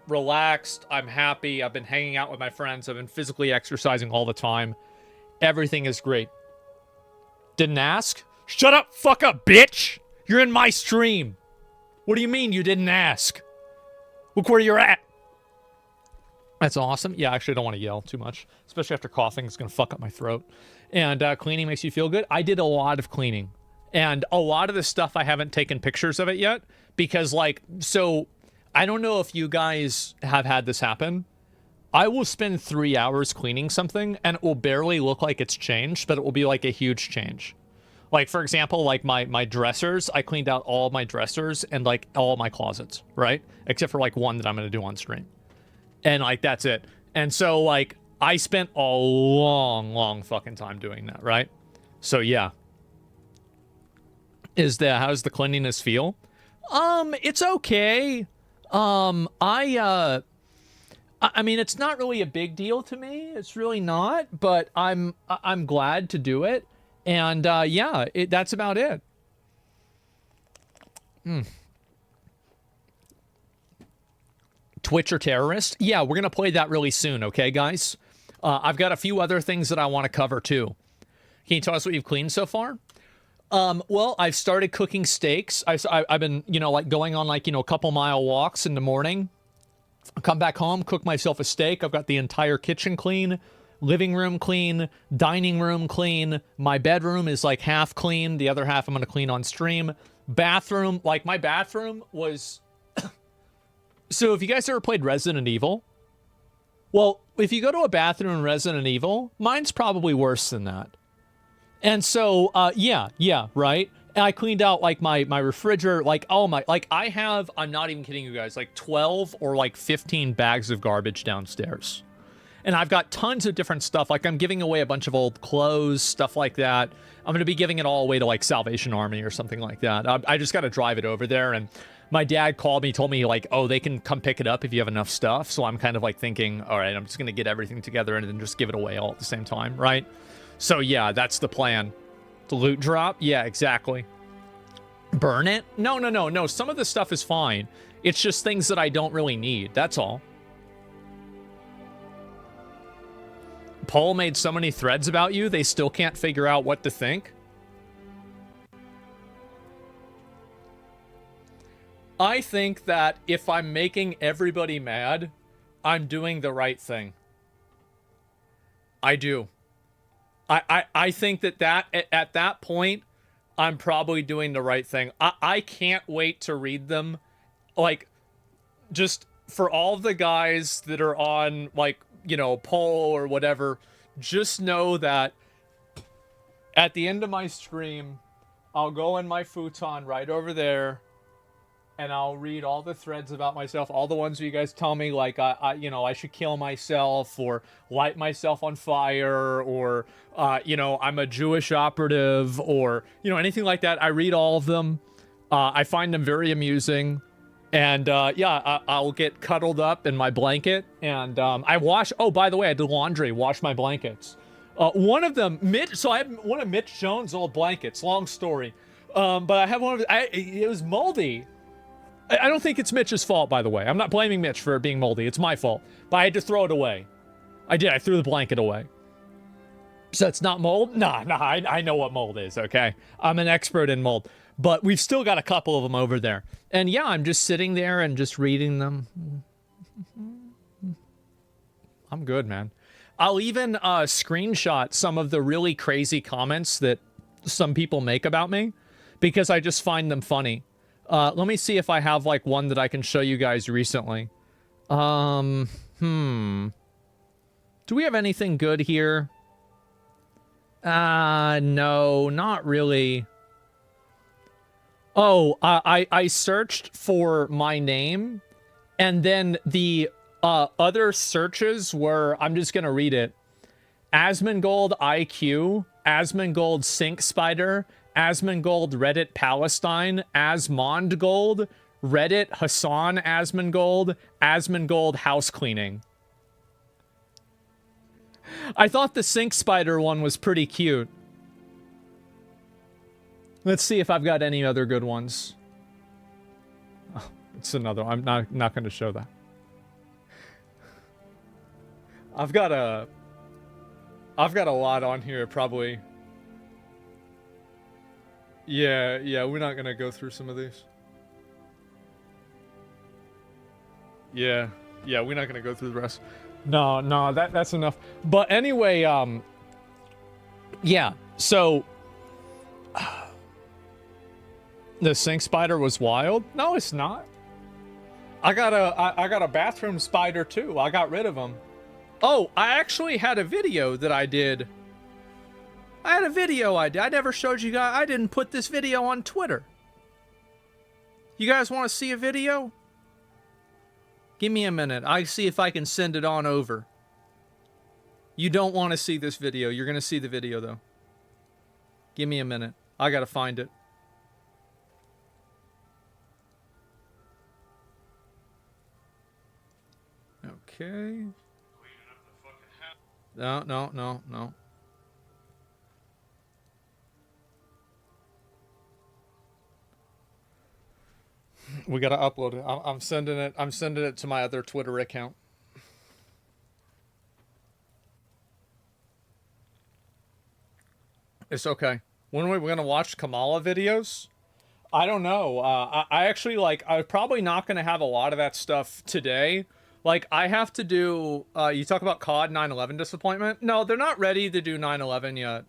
relaxed. I'm happy. I've been hanging out with my friends. I've been physically exercising all the time. Everything is great. Didn't ask? Shut up, fuck up, bitch! You're in my stream. What do you mean you didn't ask? Look where you're at. That's awesome. Yeah, actually, I don't want to yell too much, especially after coughing. It's going to fuck up my throat. And cleaning makes you feel good. I did a lot of cleaning. And a lot of the stuff, I haven't taken pictures of it yet. Because, like, so, I don't know if you guys have had this happen. I will spend 3 hours cleaning something and it will barely look like it's changed, but it will be like a huge change. Like, for example, like my dressers, I cleaned out all my dressers and like all my closets, right? Except for like one that I'm going to do on stream. And like, that's it. And so like, I spent a long fucking time doing that, right? So yeah. How's the cleanliness feel? It's okay. I mean, it's not really a big deal to me. It's really not, but I'm glad to do it. And yeah, that's about it. Twitch or terrorist? Yeah, we're going to play that really soon, okay, guys? I've got a few other things that I want to cover, too. Can you tell us what you've cleaned so far? Well, I've started cooking steaks. I've been, you know, like going on like, you know, a couple mile walks in the morning. Come back home, cook myself a steak. I've got the entire kitchen clean, living room clean, dining room clean. My bedroom is like half clean. The other half I'm going to clean on stream. Bathroom, like my bathroom was... So if you guys ever played Resident Evil, well, if you go to a bathroom in Resident Evil, mine's probably worse than that. And so, yeah, right? And I cleaned out like my refrigerator, like, oh my, like I have, I'm not even kidding you guys, like 12 or like 15 bags of garbage downstairs. And I've got tons of different stuff. Like I'm giving away a bunch of old clothes, stuff like that. I'm going to be giving it all away to like Salvation Army or something like that. I just got to drive it over there. And my dad called me, told me like, oh, they can come pick it up if you have enough stuff. So I'm kind of like thinking, all right, I'm just going to get everything together and then just give it away all at the same time, right? So yeah, that's the plan. The loot drop? Yeah, exactly. Burn it? No. Some of the stuff is fine. It's just things that I don't really need. That's all. Paul made so many threads about you, they still can't figure out what to think. I think that if I'm making everybody mad, I'm doing the right thing. I do. I think that at that point, I'm probably doing the right thing. I can't wait to read them. Like, just for all the guys that are on, like, you know, poll or whatever, just know that at the end of my stream, I'll go in my futon right over there and I'll read all the threads about myself, all the ones where you guys tell me, like, you know, I should kill myself or light myself on fire or, you know, I'm a Jewish operative or, you know, anything like that. I read all of them. I find them very amusing. And, yeah, I'll get cuddled up in my blanket. And I wash... Oh, by the way, I did laundry, wash my blankets. One of them... So I have one of Mitch Jones' old blankets. Long story. But I have one of... It was moldy. I don't think it's Mitch's fault, by the way. I'm not blaming Mitch for it being moldy. It's my fault. But I had to throw it away. I did. I threw the blanket away. So it's not mold? Nah, I know what mold is, okay? I'm an expert in mold. But we've still got a couple of them over there. And yeah, I'm just sitting there and just reading them. I'm good, man. I'll even screenshot some of the really crazy comments that some people make about me because I just find them funny. Let me see if I have like one that I can show you guys recently. Do we have anything good here? No, not really. Oh, I searched for my name, and then the other searches were, I'm just gonna read it. Asmongold IQ, Asmongold Sink Spider, Asmongold Reddit Palestine, Asmongold, Reddit Hassan Asmongold, Asmongold House Cleaning. I thought the Sink Spider one was pretty cute. Let's see if I've got any other good ones. Oh, it's another one. I'm not going to show that. I've got a lot on here, probably. Yeah, we're not going to go through some of these. Yeah, we're not going to go through the rest. No, that's enough. But anyway, yeah, so the Sink Spider was wild? No, it's not. I got a bathroom spider too. I got rid of them. Oh, I actually had a video that I did. I never showed you guys. I didn't put this video on Twitter. You guys want to see a video? Give me a minute. I see if I can send it on over. You don't want to see this video. You're going to see the video, though. Give me a minute. I got to find it. Okay. No. We gotta upload it. I'm sending it. I'm sending it to my other Twitter account. It's okay. When are we gonna watch Kamala videos? I don't know. I actually I'm probably not gonna have a lot of that stuff today. Like I have to do. You talk about COD 9/11 disappointment. No, they're not ready to do 9/11 yet.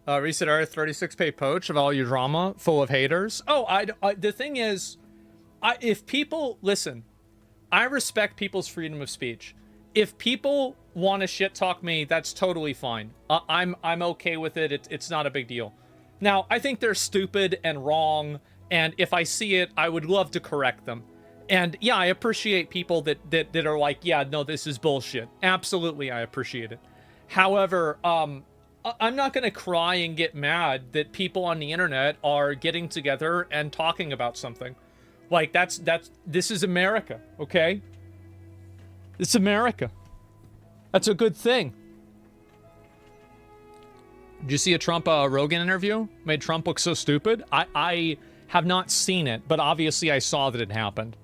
Reset Earth 36 poach of all your drama full of haters. Oh, the thing is, if people listen, I respect people's freedom of speech. If people want to shit talk me, that's totally fine. I'm okay with it. It's not a big deal. Now, I think they're stupid and wrong, and if I see it, I would love to correct them. And yeah, I appreciate people that are like, yeah, no, this is bullshit. Absolutely, I appreciate it. However, I'm not going to cry and get mad that people on the internet are getting together and talking about something. Like, this is America, okay? It's America. That's a good thing. Did you see a Trump Rogan interview? Made Trump look so stupid? I have not seen it, but obviously I saw that it happened.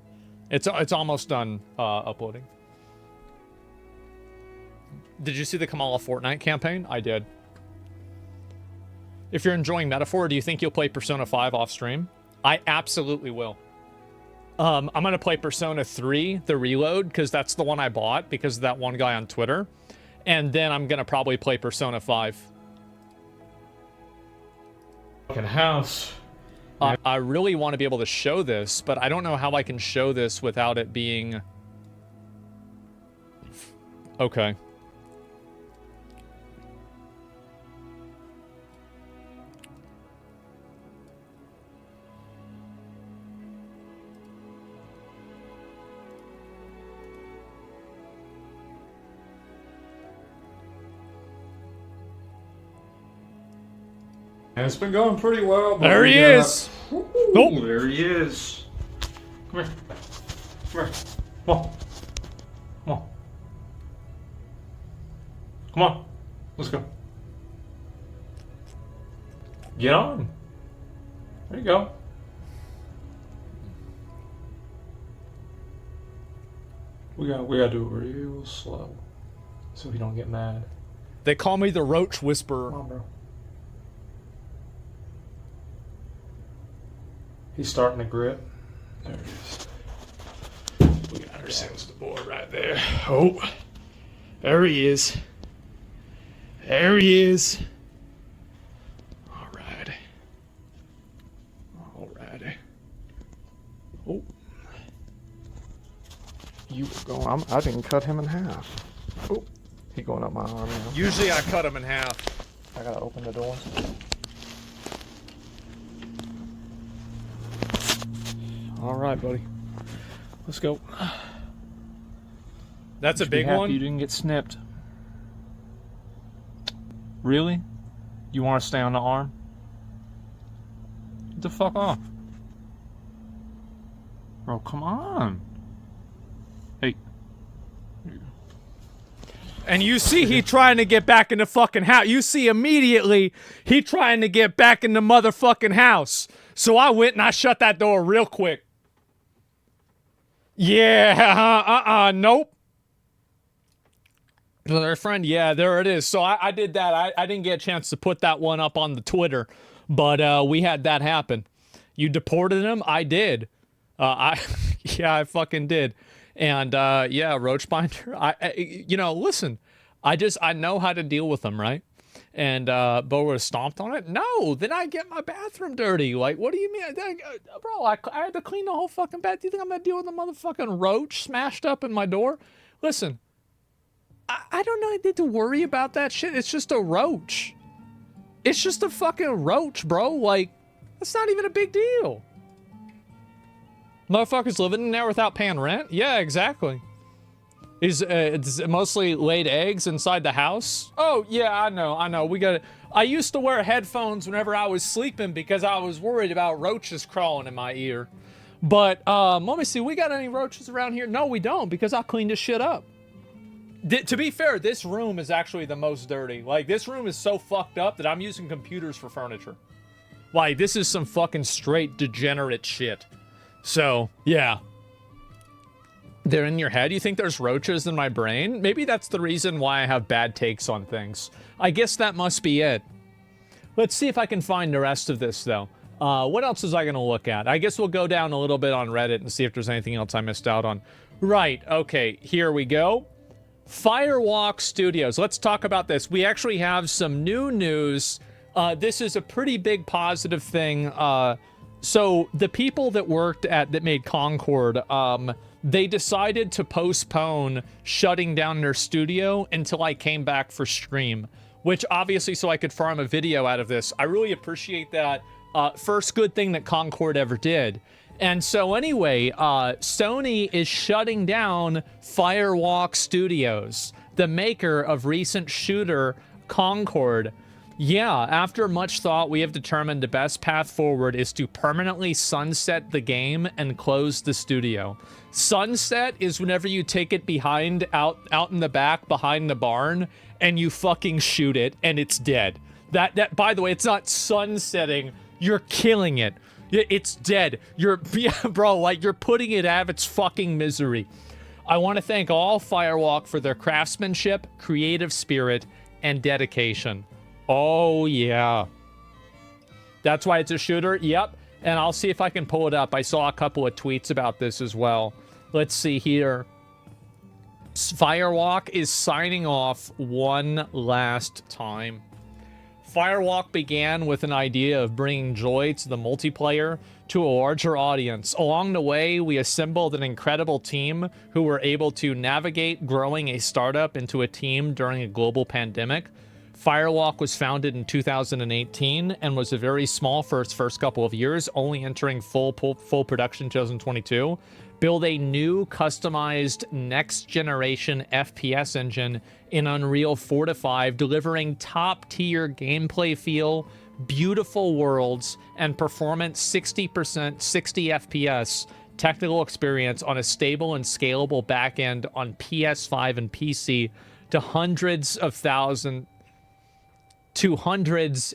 It's almost done uploading. Did you see the Kamala Fortnite campaign? I did. If you're enjoying Metaphor, do you think you'll play Persona 5 off stream? I absolutely will. I'm going to play Persona 3, the Reload, because that's the one I bought because of that one guy on Twitter. And then I'm going to probably play Persona 5. Fucking house. I really want to be able to show this, but I don't know how I can show this without it being... Okay. And it's been going pretty well. There he is. Nope. There he is. Come here. Come here. Come on. Come on. Come on. Let's go. Get on. There you go. We gotta do it real slow, so he don't get mad. They call me the Roach Whisperer. Come on, bro. He's starting to grip. There it is. We got ourselves the boy right there. Oh, there he is. There he is. Alrighty. Alrighty. Oh. You were going. I didn't cut him in half. Oh, he going up my arm now. Usually I cut him in half. I gotta open the door. All right, buddy. Let's go. That's a big one? You didn't get snipped. Really? You want to stay on the arm? Get the fuck off. Bro, come on. Hey. And you see he trying to get back in the fucking house. You see immediately he trying to get back in the motherfucking house. So I went and I shut that door real quick. Yeah, nope. Their friend, yeah, there it is. So I did that. I didn't get a chance to put that one up on the Twitter, but we had that happen. You deported him? I did. Yeah, I fucking did. And yeah, Roachbinder. You know, listen, I know how to deal with them, right? And Bo was stomped on it. No, then I get my bathroom dirty. Like, what do you mean, bro? I had to clean the whole fucking bath. Do you think I'm gonna deal with a motherfucking roach smashed up in my door? Listen, I don't need to worry about that shit. It's just a roach. It's just a fucking roach, bro. Like, that's not even a big deal. Motherfuckers living in there without paying rent? Yeah, exactly. It's mostly laid eggs inside the house? Oh, yeah, I know. I used to wear headphones whenever I was sleeping because I was worried about roaches crawling in my ear. But, let me see, we got any roaches around here? No, we don't, because I cleaned this shit up. To be fair, this room is actually the most dirty. Like, this room is so fucked up that I'm using computers for furniture. Like, this is some fucking straight degenerate shit. So, yeah. They're in your head? You think there's roaches in my brain? Maybe that's the reason why I have bad takes on things. I guess that must be it. Let's see if I can find the rest of this, though. What else was I going to look at? I guess we'll go down a little bit on Reddit and see if there's anything else I missed out on. Right, okay, here we go. Firewalk Studios. Let's talk about this. We actually have some new news. This is a pretty big positive thing. So the people that made Concord, they decided to postpone shutting down their studio until I came back for stream, which obviously so I could farm a video out of this. I really appreciate that. First good thing that Concord ever did. And so anyway, Sony is shutting down Firewalk Studios, the maker of recent shooter Concord. Yeah, after much thought, we have determined the best path forward is to permanently sunset the game and close the studio. Sunset is whenever you take it out in the back behind the barn and you fucking shoot it and it's dead. That by the way, it's not sunsetting, you're killing it. It's dead. Bro, like you're putting it out of its fucking misery. I want to thank all Firewalk for their craftsmanship, creative spirit, and dedication. Oh, yeah. That's why it's a shooter? Yep. And I'll see if I can pull it up. I saw a couple of tweets about this as well. Let's see here. Firewalk is signing off one last time. Firewalk began with an idea of bringing joy to the multiplayer to a larger audience. Along the way, we assembled an incredible team who were able to navigate growing a startup into a team during a global pandemic. Firewalk was founded in 2018 and was a very small for its first couple of years, only entering full production in 2022. Build a new customized next-generation FPS engine in Unreal 4 to 5, delivering top-tier gameplay feel, beautiful worlds, and performance 60% 60 FPS technical experience on a stable and scalable backend on PS5 and PC to hundreds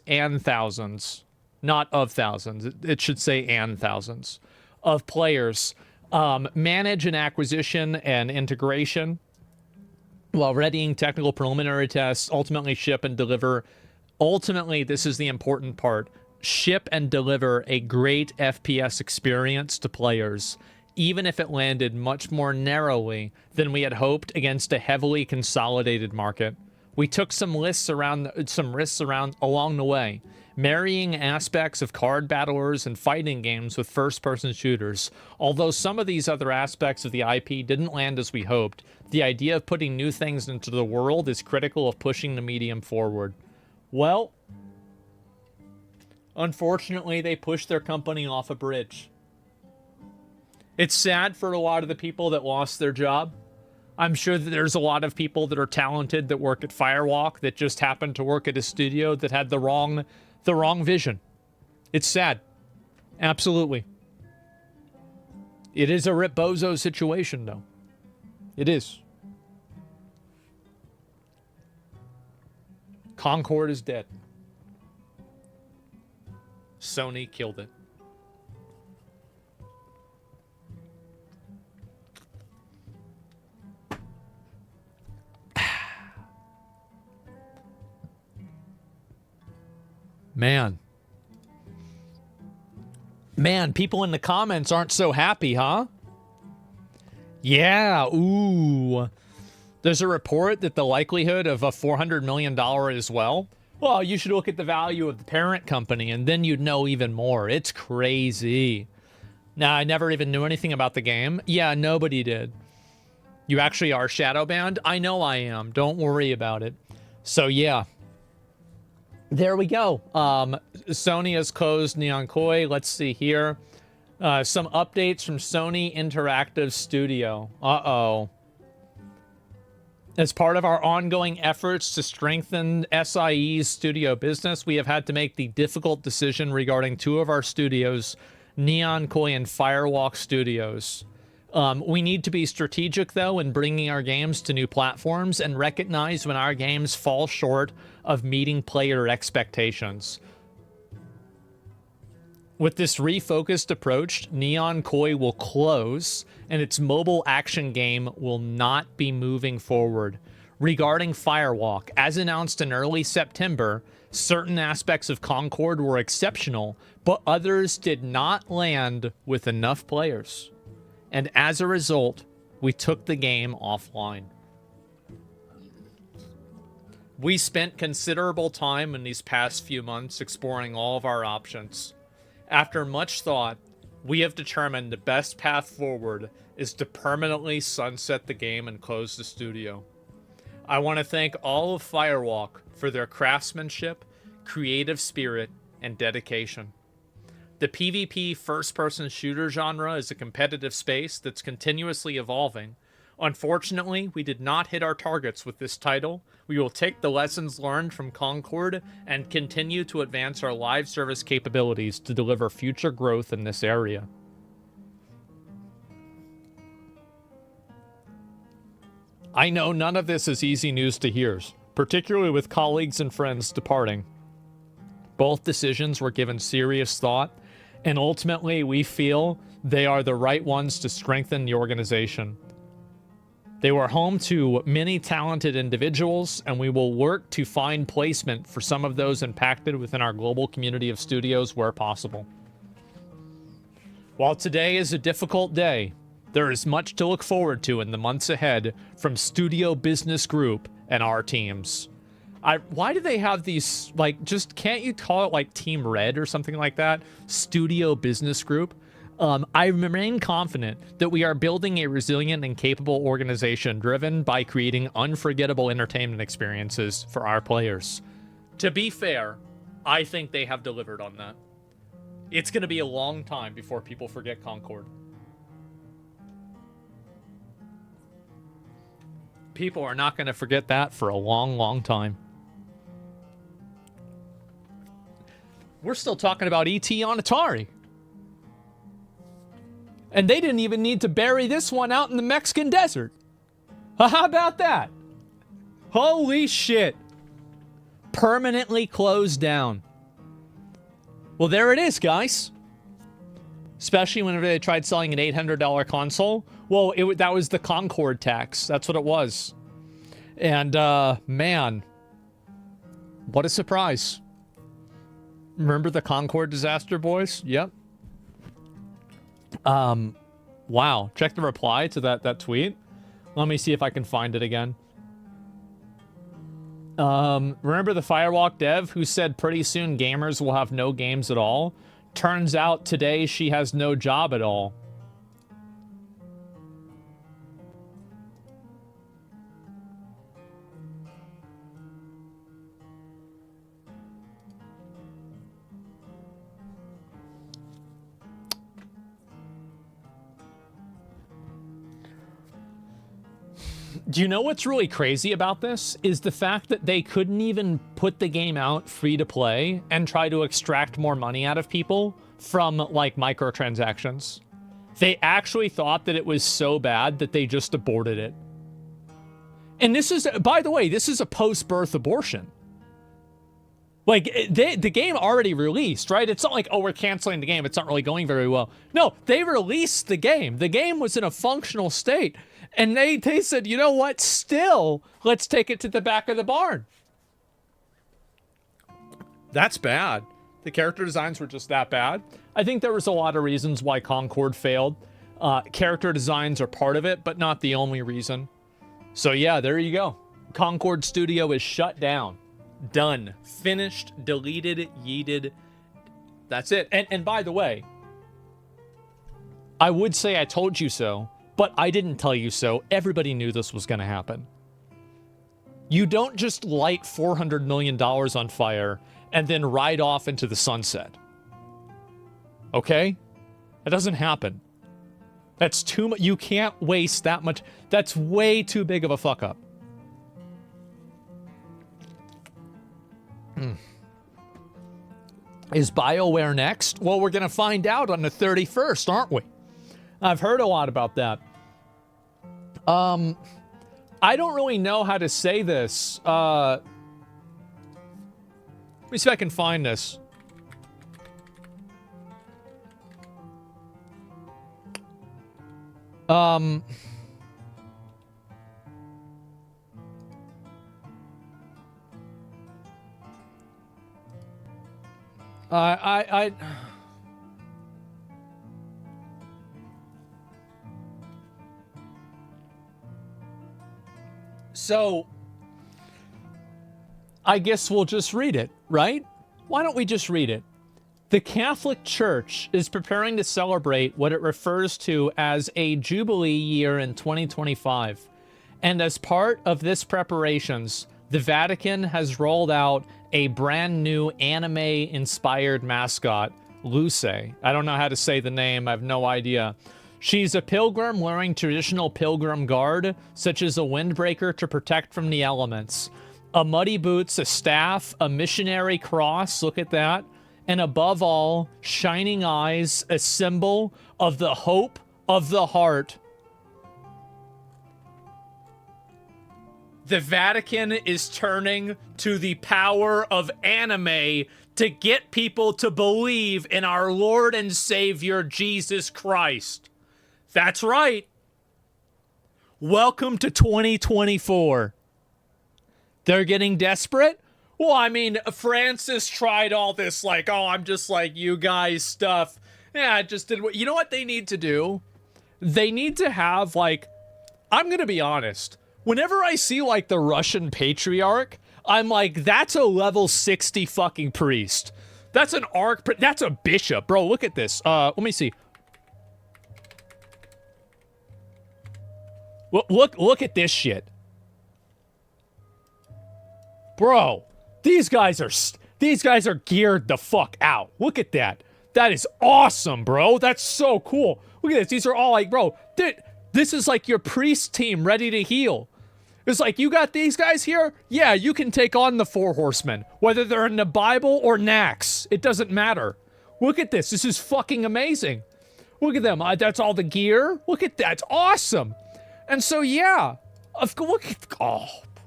and thousands, not of thousands. It should say and thousands of players. manage an acquisition and integration while readying technical preliminary tests, ultimately ship and deliver. Ultimately, this is the important part. Ship and deliver a great FPS experience to players, even if it landed much more narrowly than we had hoped against a heavily consolidated market. We took some risks around along the way, marrying aspects of card battlers and fighting games with first-person shooters. Although some of these other aspects of the IP didn't land as we hoped, the idea of putting new things into the world is critical of pushing the medium forward. Well, unfortunately, they pushed their company off a bridge. It's sad for a lot of the people that lost their job. I'm sure that there's a lot of people that are talented that work at Firewalk that just happened to work at a studio that had the wrong vision. It's sad. Absolutely. It is a Rip Bozo situation, though. It is. Concord is dead. Sony killed it. Man, people in the comments aren't so happy, huh? Yeah, ooh. There's a report that the likelihood of a $400 million as well. Well, you should look at the value of the parent company, and then you'd know even more. It's crazy. Now, I never even knew anything about the game. Yeah, nobody did. You actually are shadow banned? I know I am. Don't worry about it. So, yeah. There we go. Sony has closed Neon Koi. Let's see here. Some updates from Sony Interactive Studio. Uh-oh. As part of our ongoing efforts to strengthen SIE's studio business, we have had to make the difficult decision regarding two of our studios, Neon Koi and Firewalk Studios. We need to be strategic, though, in bringing our games to new platforms and recognize when our games fall short of meeting player expectations. With this refocused approach, Neon Koi will close, and its mobile action game will not be moving forward. Regarding Firewalk, as announced in early September, certain aspects of Concord were exceptional, but others did not land with enough players. And as a result, we took the game offline. We spent considerable time in these past few months exploring all of our options. After much thought, we have determined the best path forward is to permanently sunset the game and close the studio. I want to thank all of Firewalk for their craftsmanship, creative spirit, and dedication. The PvP first-person shooter genre is a competitive space that's continuously evolving. Unfortunately, we did not hit our targets with this title. We will take the lessons learned from Concord and continue to advance our live service capabilities to deliver future growth in this area. I know none of this is easy news to hear, particularly with colleagues and friends departing. Both decisions were given serious thought, and ultimately we feel they are the right ones to strengthen the organization. They were home to many talented individuals, and we will work to find placement for some of those impacted within our global community of studios where possible. While today is a difficult day, there is much to look forward to in the months ahead from Studio Business Group and our teams. Why do they have these, like, just can't you call it like Team Red or something like that? Studio Business Group. I remain confident that we are building a resilient and capable organization driven by creating unforgettable entertainment experiences for our players. To be fair, I think they have delivered on that. It's going to be a long time before people forget Concord. People are not going to forget that for a long, long time. We're still talking about ET on Atari. And they didn't even need to bury this one out in the Mexican desert. How about that? Holy shit. Permanently closed down. Well, there it is, guys. especially whenever they tried selling an $800 console. Well, that was the Concord tax. That's what it was. And man, what a surprise. Remember the Concord disaster, boys? Yep. Wow. Check the reply to that tweet. Let me see if I can find it again. Remember the Firewalk dev who said pretty soon gamers will have no games at all? Turns out today she has no job at all. Do you know what's really crazy about this? Is the fact that they couldn't even put the game out free to play and try to extract more money out of people from, like, microtransactions. They actually thought that it was so bad that they just aborted it. And this is, by the way, this is a post-birth abortion. Like, the game already released, right? It's not like, oh, we're canceling the game. It's not really going very well. No, they released the game. The game was in a functional state. And they said, you know what? Still, let's take it to the back of the barn. That's bad. The character designs were just that bad. I think there was a lot of reasons why Concord failed. Character designs are part of it, but not the only reason. So yeah, there you go. Concord Studio is shut down. Done. Finished. Deleted. Yeeted. That's it. And by the way, I would say I told you so, but I didn't tell you so. Everybody knew this was going to happen. You don't just light $400 million on fire and then ride off into the sunset. Okay? That doesn't happen. That's too much. You can't waste that much. That's way too big of a fuck up. Is BioWare next? Well, we're going to find out on the 31st, aren't we? I've heard a lot about that. I don't really know how to say this. Let me see if I can find this. So, I guess we'll just read it, right? Why don't we just read it? The Catholic Church is preparing to celebrate what it refers to as a Jubilee year in 2025. And as part of this preparations, the Vatican has rolled out a brand new anime-inspired mascot, Luce. I don't know how to say the name. I have no idea. She's a pilgrim wearing traditional pilgrim garb, such as a windbreaker to protect from the elements, a muddy boots, a staff, a missionary cross, look at that, and above all, shining eyes, a symbol of the hope of the heart. The Vatican is turning to the power of anime to get people to believe in our Lord and Savior, Jesus Christ. That's right. Welcome to 2024. They're getting desperate? Well, I mean, Francis tried all this, like, oh, I'm just like you guys stuff. Yeah, I just did what... You know what they need to do? They need to have, like... I'm gonna be honest. Whenever I see, like, the Russian patriarch, I'm like, that's a level 60 fucking priest. That's an that's a bishop. Bro, look at this. Let me see. Look at this shit. Bro, these guys are geared the fuck out. Look at that. That is awesome, bro. That's so cool. Look at this. These are all like, bro, this is like your priest team ready to heal. It's like, you got these guys here? Yeah, you can take on the 4 horsemen. Whether they're in the Bible or Nax. It doesn't matter. Look at this. This is fucking amazing. Look at them. That's all the gear. Look at that. It's awesome. And so, yeah. Look at... Oh, bro.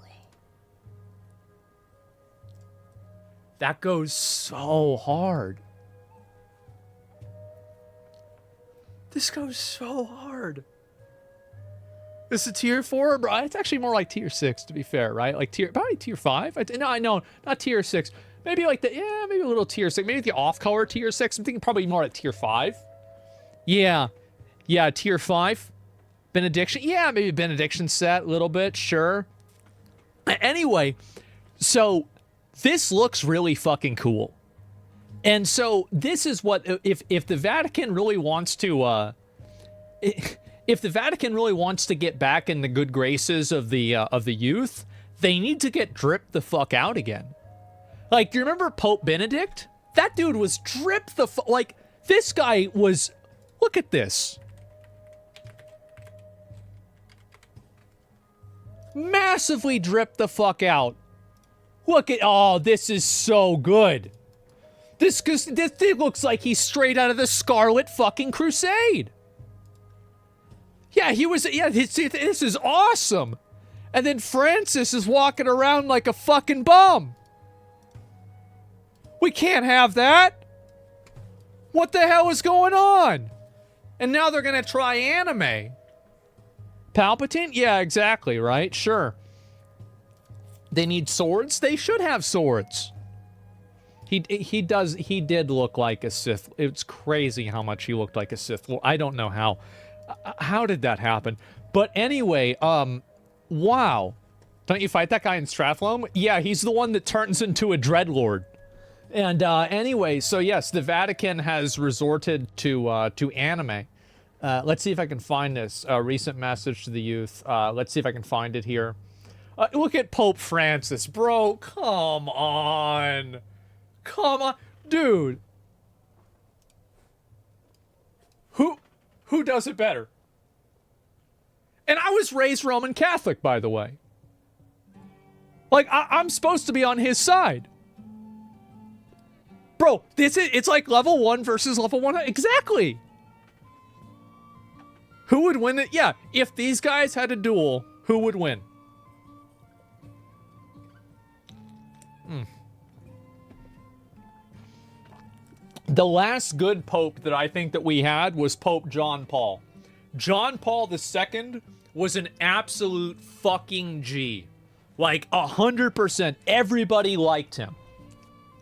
That goes so hard. This goes so hard. This is a tier 4, bro. It's actually more like tier 6, to be fair, right? Like probably tier 5. No, not tier 6. Maybe like maybe a little tier 6. Maybe the off-color tier 6. I'm thinking probably more like tier 5. Yeah, tier 5. Benediction. Yeah, maybe benediction set a little bit, sure. Anyway, so this looks really fucking cool. And so this is what, if the Vatican really wants to, if the Vatican really wants to get back in the good graces of the youth, they need to get dripped the fuck out again. Like, do you remember Pope Benedict? That dude was dripped the fuck, like, this guy was, look at this. Massively dripped the fuck out. Look at, oh, this is so good. This thing looks like he's straight out of the Scarlet fucking Crusade. Yeah, this is awesome. And then Francis is walking around like a fucking bum. We can't have that. What the hell is going on? And now they're gonna try anime. Palpatine? Yeah, exactly, right? Sure. They need swords? They should have swords. He did look like a Sith. It's crazy how much he looked like a Sith. Well, I don't know how. How did that happen? But anyway, wow. Don't you fight that guy in Strathlome? Yeah, he's the one that turns into a Dreadlord. And anyway, so yes, the Vatican has resorted to anime. Let's see if I can find this. Recent message to the youth. Let's see if I can find it here. Look at Pope Francis, bro. Come on. Come on. Dude. Who does it better? And I was raised Roman Catholic, by the way. Like, I'm supposed to be on his side. Bro, it's like level 1 versus level 1. Exactly. Who would win it? Yeah, if these guys had a duel, who would win? The last good pope that I think that we had was Pope John Paul. John Paul II was an absolute fucking G. Like 100%. Everybody liked him.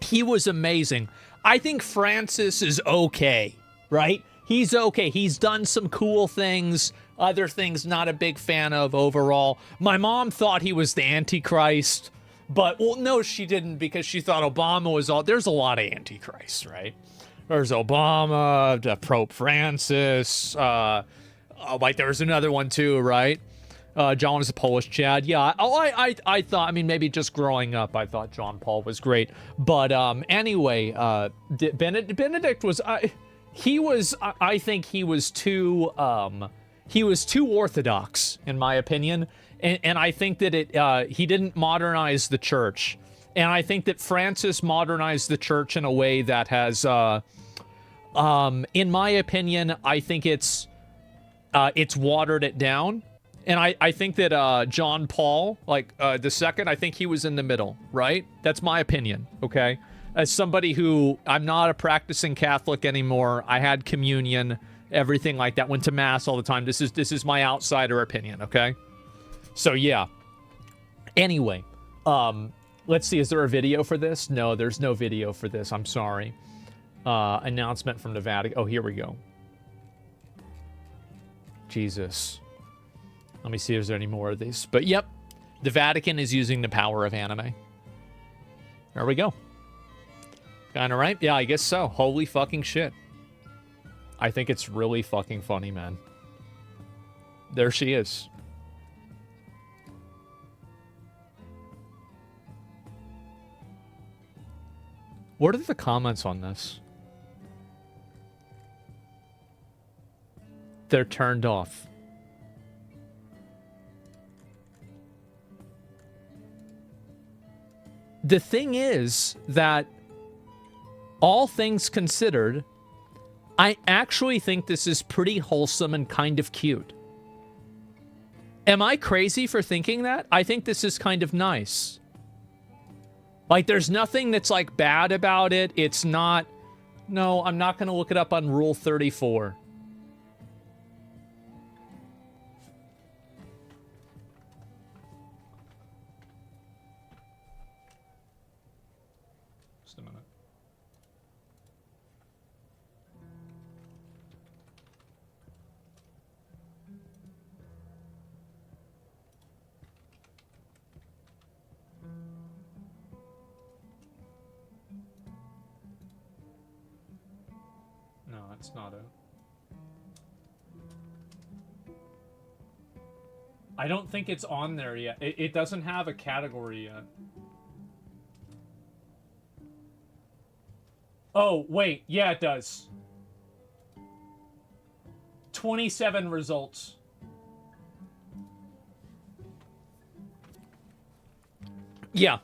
He was amazing. I think Francis is okay, right? He's okay. He's done some cool things. Other things not a big fan of overall. My mom thought he was the Antichrist. But, well, no, she didn't, because she thought Obama was all... There's a lot of Antichrists, right? There's Obama, Pope Francis. Like, there's another one, too, right? John was a Polish Chad. Yeah, I thought... I mean, maybe just growing up, I thought John Paul was great. But, anyway, Benedict was... I think he was too... he was too orthodox, in my opinion. And I think that he didn't modernize the church. And I think that Francis modernized the church in a way that has, in my opinion, I think it's watered it down. And I think that John Paul, like the second, I think he was in the middle, right? That's my opinion, okay? As somebody who, I'm not a practicing Catholic anymore. I had communion, everything like that, went to mass all the time. This is my outsider opinion, okay? So, yeah. Anyway, let's see. Is there a video for this? No, there's no video for this. I'm sorry. Announcement from the Vatican. Oh, here we go. Jesus. Let me see if there's any more of these. But, yep. The Vatican is using the power of anime. There we go. Kinda right? Yeah, I guess so. Holy fucking shit. I think it's really fucking funny, man. There she is. What are the comments on this? They're turned off. The thing is that, all things considered, I actually think this is pretty wholesome and kind of cute. Am I crazy for thinking that? I think this is kind of nice. Like, there's nothing that's, like, bad about it. It's not... No, I'm not going to look it up on Rule 34. it's not it. I don't think it's on there yet. It doesn't have a category yet. Oh, wait. Yeah, it does. 27 results. Yeah.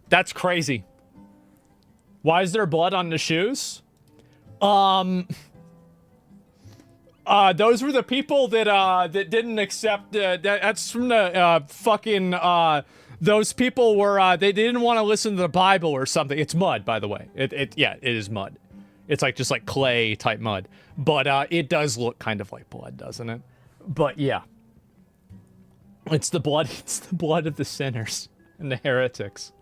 That's crazy. Why is there blood on the shoes? Those were the people that that didn't accept. That's from the fucking. Those people were they didn't want to listen to the Bible or something. It's mud, by the way. Yeah, it is mud. It's like just like clay type mud, but it does look kind of like blood, doesn't it? But yeah, it's the blood. It's the blood of the sinners and the heretics.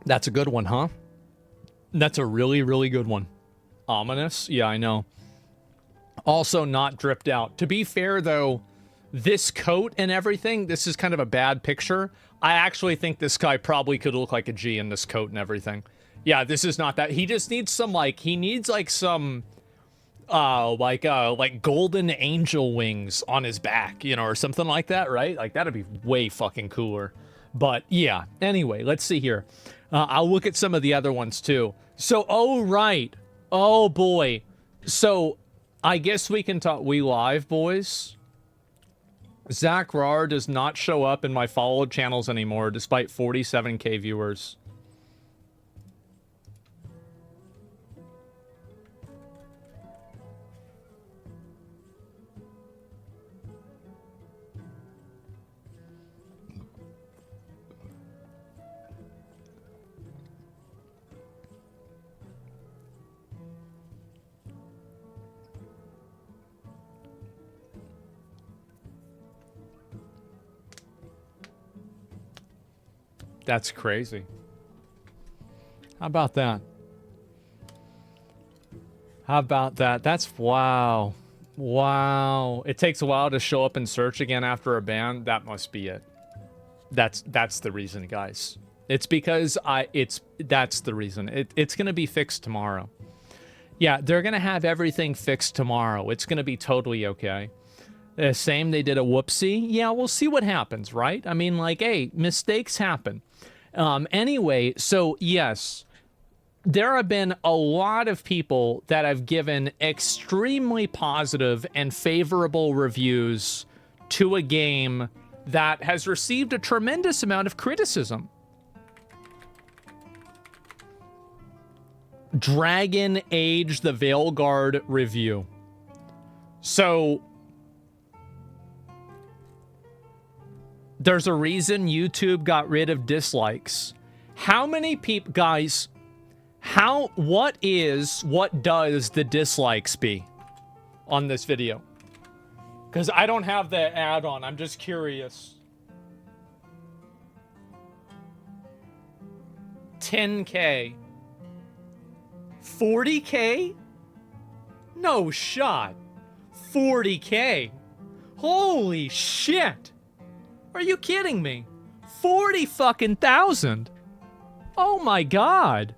That's a good one, huh? That's a really, really good one. Ominous? Yeah, I know. Also not dripped out. To be fair, though, this coat and everything, this is kind of a bad picture. I actually think this guy probably could look like a G in this coat and everything. Yeah, this is not that. He just needs some, like, he needs, like, some, like golden angel wings on his back, you know, or something like that, right? Like, that'd be way fucking cooler. But, yeah. Anyway, let's see here. I'll look at some of the other ones, too. So, oh, right. Oh, boy. So, I guess we can talk. We live, boys? Zach Rar does not show up in my followed channels anymore, despite 47k viewers. That's crazy. How about that? How about that? That's wow. Wow. It takes a while to show up in search again after a ban. That must be it. That's the reason, guys. It's because that's the reason. It's going to be fixed tomorrow. Yeah, they're going to have everything fixed tomorrow. It's going to be totally okay. Same, they did a whoopsie. Yeah, we'll see what happens, right? I mean, like, hey, mistakes happen. Anyway, so yes, there have been a lot of people that have given extremely positive and favorable reviews to a game that has received a tremendous amount of criticism. Dragon Age the Veilguard review. So there's a reason YouTube got rid of dislikes. How many people, guys, what does the dislikes be on this video? Because I don't have the ad on. I'm just curious. 10K. 40K? No shot. 40K. Holy shit. Are you kidding me? 40 fucking thousand. Oh my god.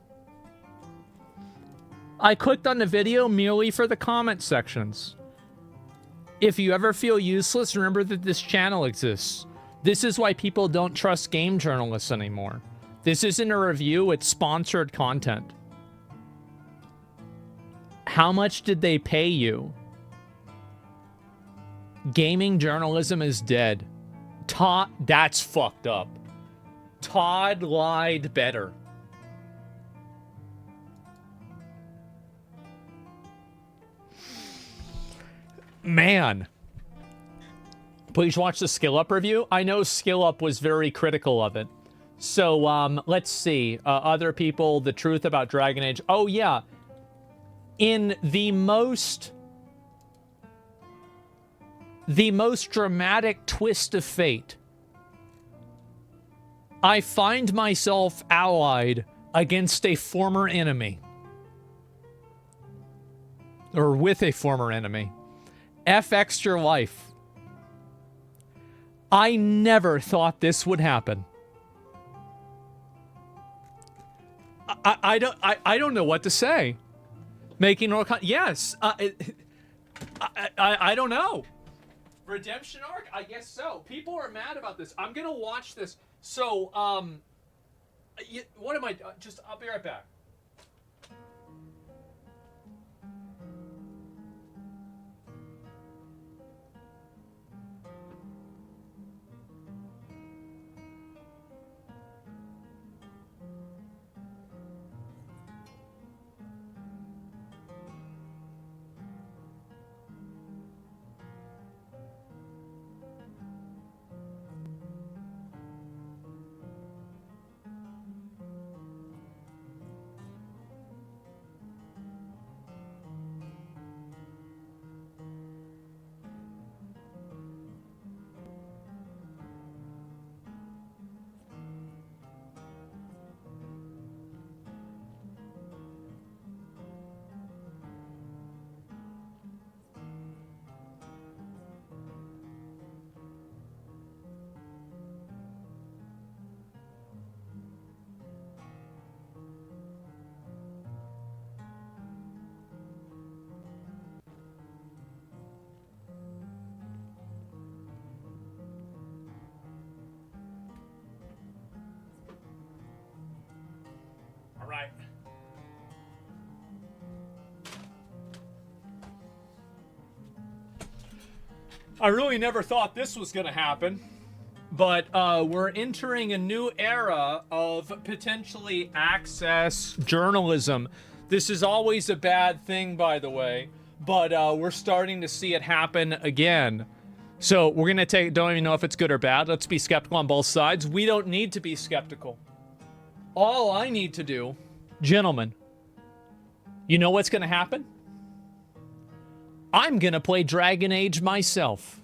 I clicked on the video merely for the comment sections. If you ever feel useless, remember that this channel exists. This is why people don't trust game journalists anymore. This isn't a review, it's sponsored content. How much did they pay you? Gaming journalism is dead. Todd, that's fucked up. Todd lied better. Man. Please watch the Skill Up review. I know Skill Up was very critical of it. So, let's see. Other people, the truth about Dragon Age. Oh, yeah. In the most dramatic twist of fate, I find myself allied against a former enemy. Or with a former enemy. F extra life. I never thought this would happen. I don't know what to say. Making all yes. I don't know. Redemption arc? I guess so. People are mad about this. I'm gonna watch this. So, what am I? I'll be right back. Right. I really never thought this was going to happen, but we're entering a new era of potentially access journalism. This is always a bad thing, by the way, but we're starting to see it happen again. So we're going to don't even know if it's good or bad. Let's be skeptical on both sides. We don't need to be skeptical. All I need to do, gentlemen, you know what's going to happen? I'm going to play Dragon Age myself.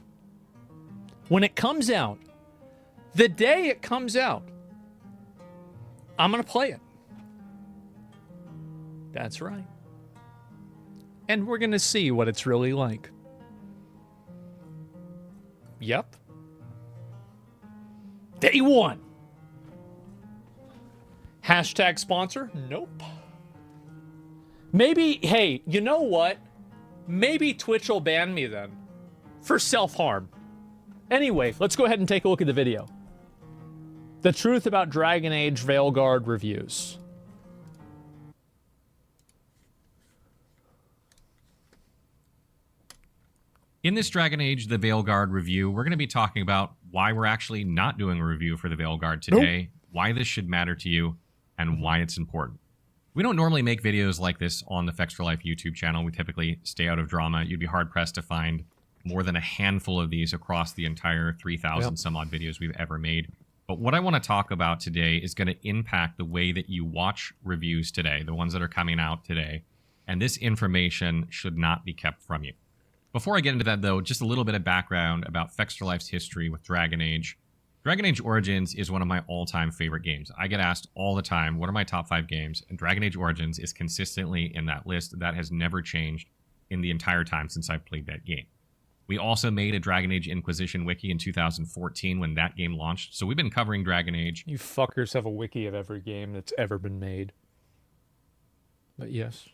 When it comes out, the day it comes out, I'm going to play it. That's right. And we're going to see what it's really like. Yep. Day one. Hashtag sponsor? Nope. Maybe, hey, you know what? Maybe Twitch will ban me then. For self-harm. Anyway, let's go ahead and take a look at the video. The truth about Dragon Age Veilguard reviews. In this Dragon Age The Veilguard review, we're going to be talking about why we're actually not doing a review for The Veilguard today, why this should matter to you, and why it's important. We don't normally make videos like this on the Fex for Life YouTube channel. We typically stay out of drama. You'd be hard-pressed to find more than a handful of these across the entire 3,000 some odd videos we've ever made. But what I want to talk about today is going to impact the way that you watch reviews today, the ones that are coming out today, and this information should not be kept from you. Before I get into that, though, just a little bit of background about Fex for Life's history with Dragon Age. Dragon Age Origins is one of my all-time favorite games. I get asked all the time, what are my top 5 games? And Dragon Age Origins is consistently in that list. That has never changed in the entire time since I've played that game. We also made a Dragon Age Inquisition wiki in 2014 when that game launched. So we've been covering Dragon Age. You fuckers have a wiki of every game that's ever been made. But yes.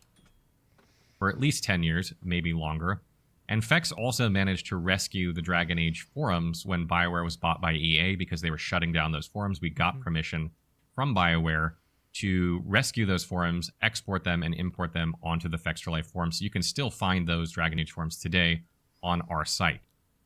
For at least 10 years, maybe longer. And Fex also managed to rescue the Dragon Age forums when BioWare was bought by EA because they were shutting down those forums. We got permission from BioWare to rescue those forums, export them, and import them onto the Fex for Life forums. So you can still find those Dragon Age forums today on our site.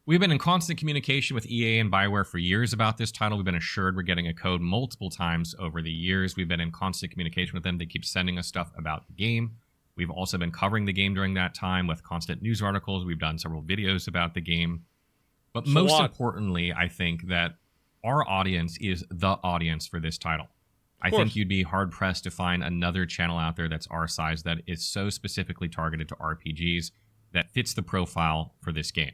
We've been in constant communication with EA and BioWare for years about this title. We've been assured we're getting a code multiple times over the years. We've been in constant communication with them. They keep sending us stuff about the game. We've also been covering the game during that time with constant news articles. We've done several videos about the game. But most importantly, I think that our audience is the audience for this title. I think you'd be hard-pressed to find another channel out there that's our size that is so specifically targeted to RPGs that fits the profile for this game.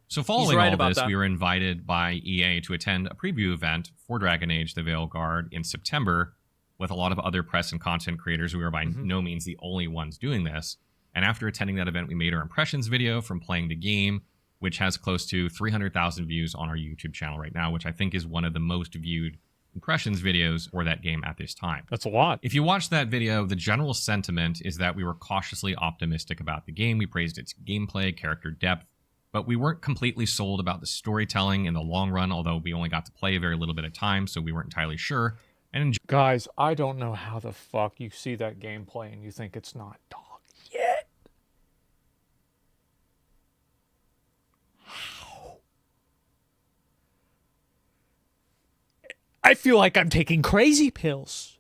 So following right all about this, that. we were invited by EA to attend a preview event for Dragon Age: The Veilguard in September with a lot of other press and content creators. We were by no means the only ones doing this. And after attending that event, we made our impressions video from playing the game, which has close to 300,000 views on our YouTube channel right now, which I think is one of the most viewed impressions videos for that game at this time. That's a lot. If you watch that video, the general sentiment is that we were cautiously optimistic about the game. We praised its gameplay, character depth, but we weren't completely sold about the storytelling in the long run, although we only got to play a very little bit of time, so we weren't entirely sure. And guys, I don't know how the fuck you see that gameplay and you think it's not dog yet. How? I feel like I'm taking crazy pills.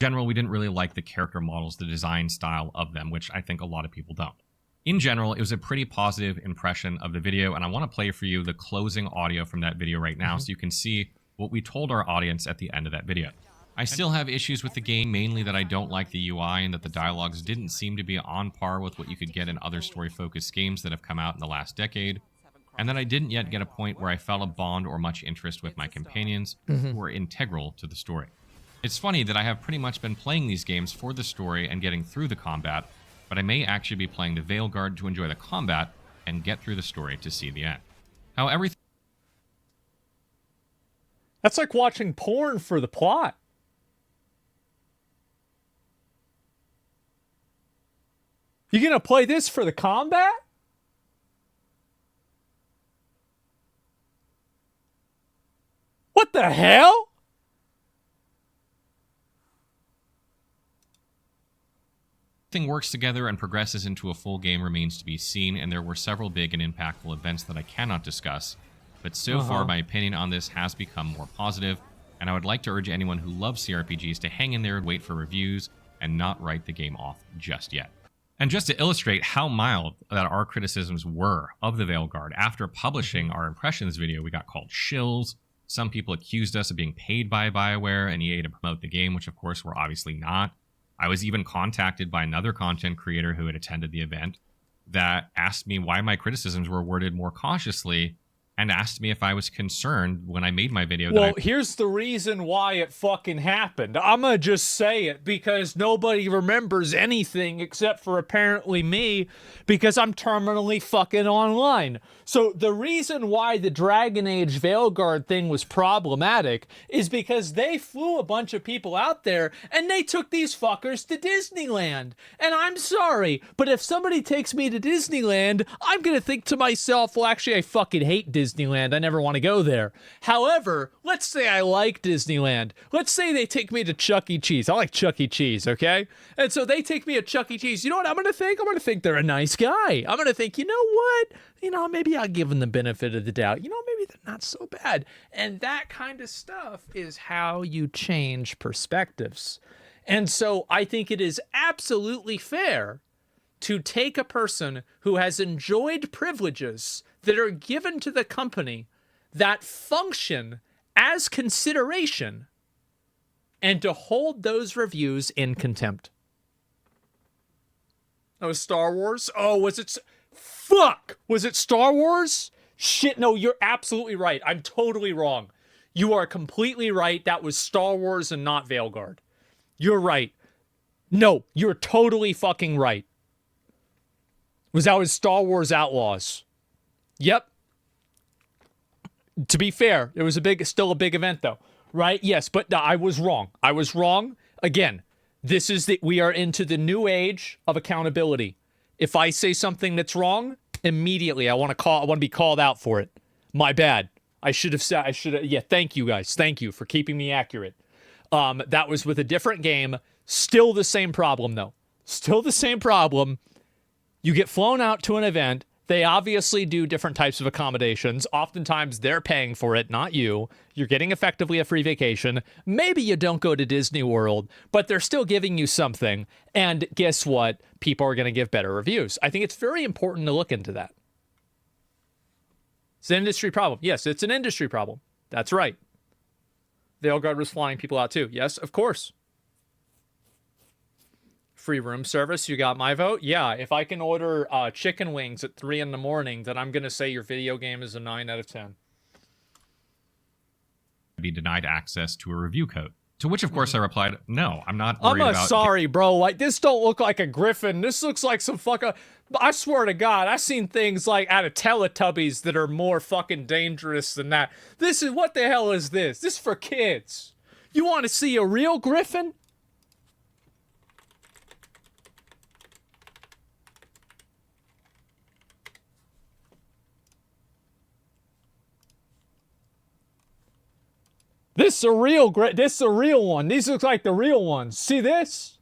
In general, we didn't really like the character models, the design style of them, which I think a lot of people don't. In general, it was a pretty positive impression of the video, and I want to play for you the closing audio from that video right now so you can see what we told our audience at the end of that video. I still have issues with the game, mainly that I don't like the UI and that the dialogues didn't seem to be on par with what you could get in other story-focused games that have come out in the last decade, and that I didn't yet get a point where I felt a bond or much interest with my companions who were integral to the story. It's funny that I have pretty much been playing these games for the story and getting through the combat, but I may actually be playing the Veilguard to enjoy the combat and get through the story to see the end. How everything... That's like watching porn for the plot. You gonna play this for the combat? What the hell? Works together and progresses into a full game remains to be seen, and there were several big and impactful events that I cannot discuss, but so far my opinion on this has become more positive, and I would like to urge anyone who loves CRPGs to hang in there and wait for reviews and not write the game off just yet. And just to illustrate how mild that our criticisms were of the Veilguard, after publishing our impressions video, we got called shills. Some people accused us of being paid by BioWare and EA to promote the game, which of course we're obviously not. I was even contacted by another content creator who had attended the event that asked me why my criticisms were worded more cautiously and asked me if I was concerned when I made my video. Well, here's the reason why it fucking happened. I'm gonna just say it because nobody remembers anything except for apparently me because I'm terminally fucking online. So the reason why the Dragon Age Veilguard thing was problematic is because they flew a bunch of people out there and they took these fuckers to Disneyland. And I'm sorry, but if somebody takes me to Disneyland, I'm gonna think to myself, well, actually, I fucking hate Disneyland. I never want to go there. However, let's say I like Disneyland. Let's say they take me to Chuck E. Cheese. I like Chuck E. Cheese, okay? And so they take me to Chuck E. Cheese. You know what I'm going to think? I'm going to think they're a nice guy. I'm going to think, you know what? You know, maybe I'll give them the benefit of the doubt. You know, maybe they're not so bad. And that kind of stuff is how you change perspectives. And so I think it is absolutely fair to take a person who has enjoyed privileges that are given to the company that function as consideration and to hold those reviews in contempt. Oh, Star Wars? Oh, was it... Fuck! Was it Star Wars? Shit, no, you're absolutely right. I'm totally wrong. You are completely right. That was Star Wars and not Veilguard. You're right. No, you're totally fucking right. That was Star Wars Outlaws. Yep. To be fair, it was still a big event though, right? Yes, but I was wrong. I was wrong. Again, we are into the new age of accountability. If I say something that's wrong, immediately I want to be called out for it. My bad. Yeah, thank you guys. Thank you for keeping me accurate. That was with a different game. Still the same problem though. Still the same problem. You get flown out to an event. They obviously do different types of accommodations. Oftentimes, they're paying for it, not you. You're getting effectively a free vacation. Maybe you don't go to Disney World, but they're still giving you something. And guess what? People are going to give better reviews. I think it's very important to look into that. It's an industry problem. Yes, it's an industry problem. That's right. Veilguard was flying people out too. Yes, of course. free room service, you got my vote. Yeah, if I can order chicken wings at 3 in the morning, then I'm gonna say your video game is a 9 out of 10. Be denied access to a review code. To which, of course, I replied, no, I'm not worried about... sorry, bro. Like, this don't look like a griffin. This looks like some fucking... I swear to God, I've seen things like out of Teletubbies that are more fucking dangerous than that. This is... What the hell is this? This is for kids. You want to see a real griffin? This is a real one. These look like the real ones. See this?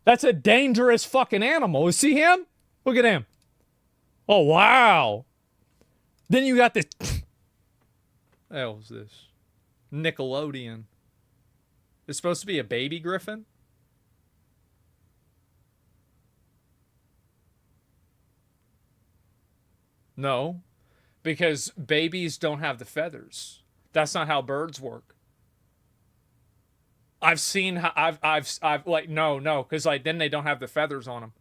That's a dangerous fucking animal. You see him? Look at him. Oh, wow. Then you got this. What the hell is this? Nickelodeon. It's supposed to be a baby griffin? No, because babies don't have the feathers. That's not how birds work. I've seen how I've like no, because like then they don't have the feathers on them.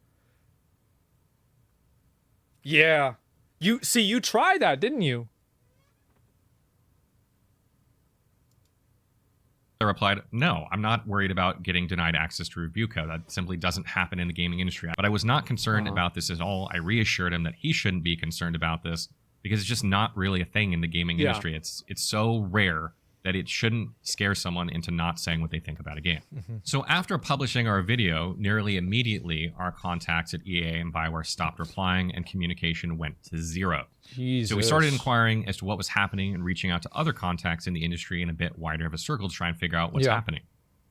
Yeah, you tried that, didn't you? I replied, no, I'm not worried about getting denied access to review code. That simply doesn't happen in the gaming industry. But I was not concerned about this at all. I reassured him that he shouldn't be concerned about this because it's just not really a thing in the gaming industry. It's so rare that it shouldn't scare someone into not saying what they think about a game. So after publishing our video, nearly immediately, our contacts at EA and Bioware stopped replying and communication went to zero. Jesus. So we started inquiring as to what was happening and reaching out to other contacts in the industry in a bit wider of a circle to try and figure out what's happening.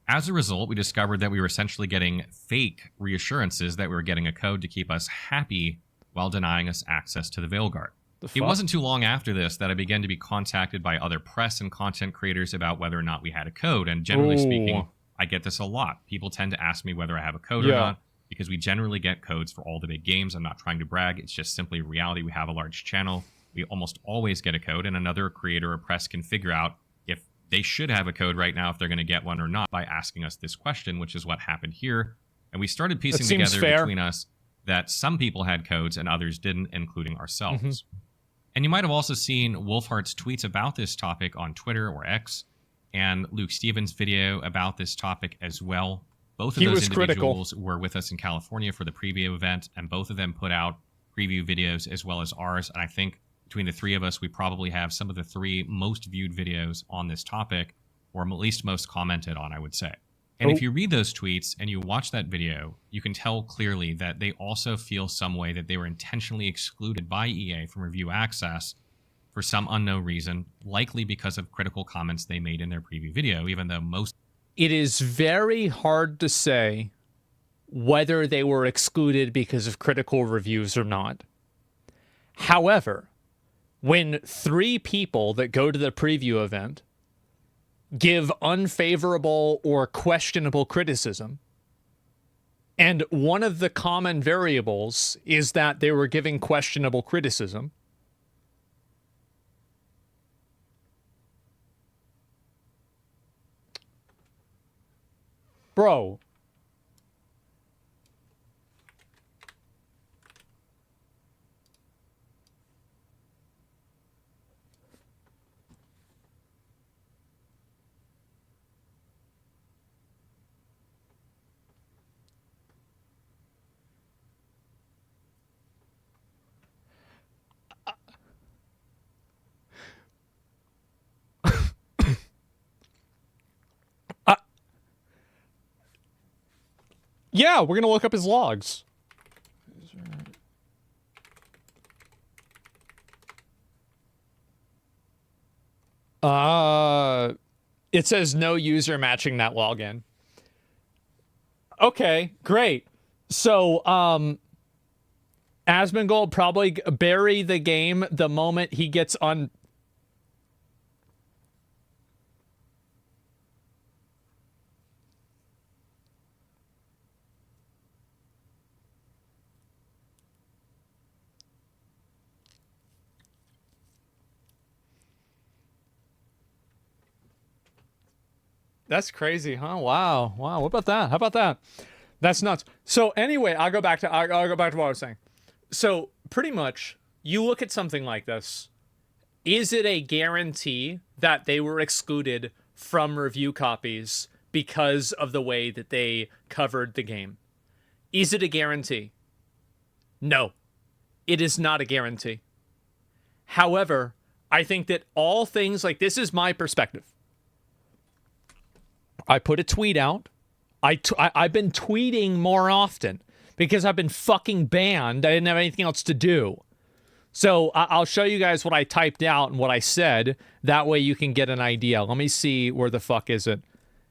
As a result, we discovered that we were essentially getting fake reassurances that we were getting a code to keep us happy while denying us access to the Veilguard. It wasn't too long after this that I began to be contacted by other press and content creators about whether or not we had a code. And generally speaking, I get this a lot. People tend to ask me whether I have a code or not, because we generally get codes for all the big games. I'm not trying to brag. It's just simply reality. We have a large channel. We almost always get a code, and another creator or press can figure out if they should have a code right now, if they're going to get one or not, by asking us this question, which is what happened here. And we started piecing together between us that some people had codes and others didn't, including ourselves. And you might have also seen Wolfheart's tweets about this topic on Twitter or X, and Luke Stevens' video about this topic as well. Both of those individuals were with us in California for the preview event, and both of them put out preview videos as well as ours. And I think between the three of us, we probably have some of the 3 most viewed videos on this topic, or at least most commented on, I would say. And if you read those tweets and you watch that video, you can tell clearly that they also feel some way that they were intentionally excluded by EA from review access for some unknown reason, likely because of critical comments they made in their preview video, even though most... It is very hard to say whether they were excluded because of critical reviews or not. However, when 3 people that go to the preview event give unfavorable or questionable criticism, and one of the common variables is that they were giving questionable criticism, bro, yeah, we're going to look up his logs. It says no user matching that login. Okay, great. So, Asmongold probably bury the game the moment he gets on. That's crazy, huh? Wow. What about that? How about that? That's nuts. So anyway, I'll go back to what I was saying. So pretty much, you look at something like this. Is it a guarantee that they were excluded from review copies because of the way that they covered the game? Is it a guarantee? No, it is not a guarantee. However, I think that all things like this is my perspective. I put a tweet out. I've been tweeting more often because I've been fucking banned. I didn't have anything else to do. So I'll show you guys what I typed out and what I said. That way you can get an idea. Let me see, where the fuck is it?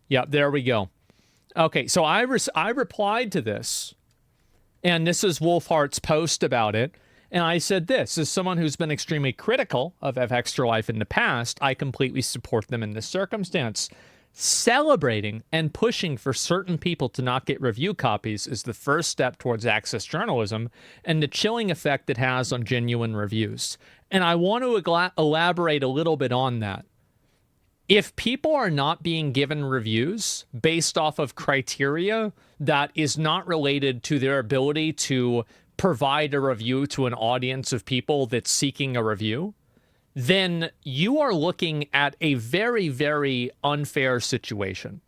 Yep, there we go. Okay, so I replied to this, and this is Wolfheart's post about it. And I said this, as someone who's been extremely critical of Extra Life in the past, I completely support them in this circumstance. Celebrating and pushing for certain people to not get review copies is the first step towards access journalism and the chilling effect it has on genuine reviews. And I want to elaborate a little bit on that. If people are not being given reviews based off of criteria that is not related to their ability to provide a review to an audience of people that's seeking a review, then you are looking at a very, very unfair situation.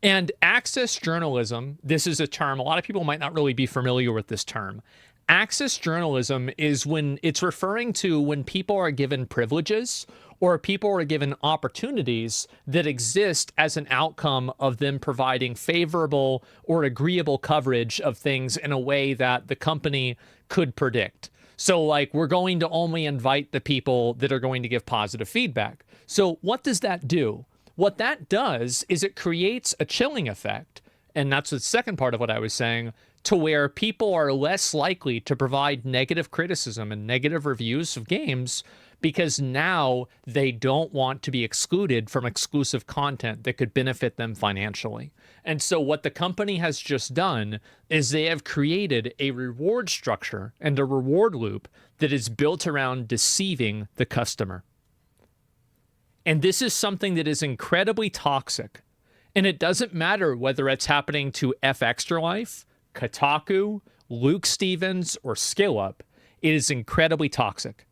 And access journalism, this is a term, a lot of people might not really be familiar with this term. Access journalism is when it's referring to when people are given privileges or people are given opportunities that exist as an outcome of them providing favorable or agreeable coverage of things in a way that the company could predict. So, like, we're going to only invite the people that are going to give positive feedback. So what does that do? What that does is it creates a chilling effect, and that's the second part of what I was saying, to where people are less likely to provide negative criticism and negative reviews of games because now they don't want to be excluded from exclusive content that could benefit them financially. And so what the company has just done is they have created a reward structure and a reward loop that is built around deceiving the customer. And this is something that is incredibly toxic. And it doesn't matter whether it's happening to Extra Life, Kotaku, Luke Stevens, or SkillUp. It is incredibly toxic.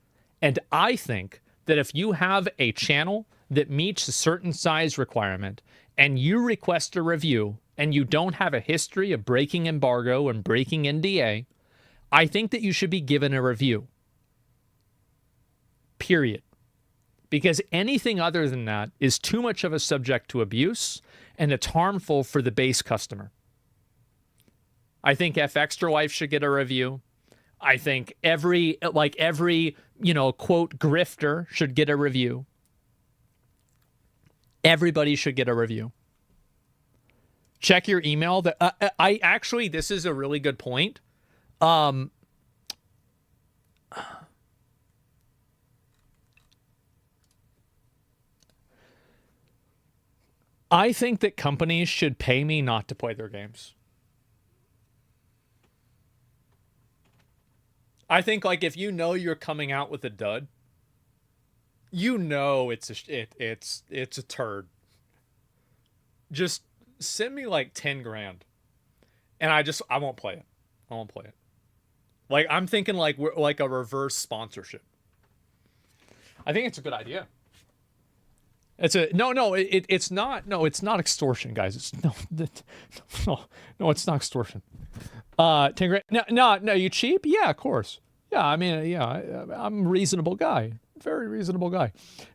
And I think that if you have a channel that meets a certain size requirement and you request a review and you don't have a history of breaking embargo and breaking NDA, I think that you should be given a review. Period. Because anything other than that is too much of a subject to abuse and it's harmful for the base customer. I think Extra Life should get a review. I think every quote, grifter should get a review. Everybody should get a review. Check your email. This is a really good point. I think that companies should pay me not to play their games. I think, like, if you know you're coming out with a dud, you know it's a turd. Just send me like 10 grand, and I won't play it. I won't play it. Like, I'm thinking like we're like a reverse sponsorship. I think it's a good idea. It's not extortion, guys. It's it's not extortion. 10 grand. No, you cheap? Yeah, of course. Yeah, I mean, yeah, I'm a reasonable guy, very reasonable guy,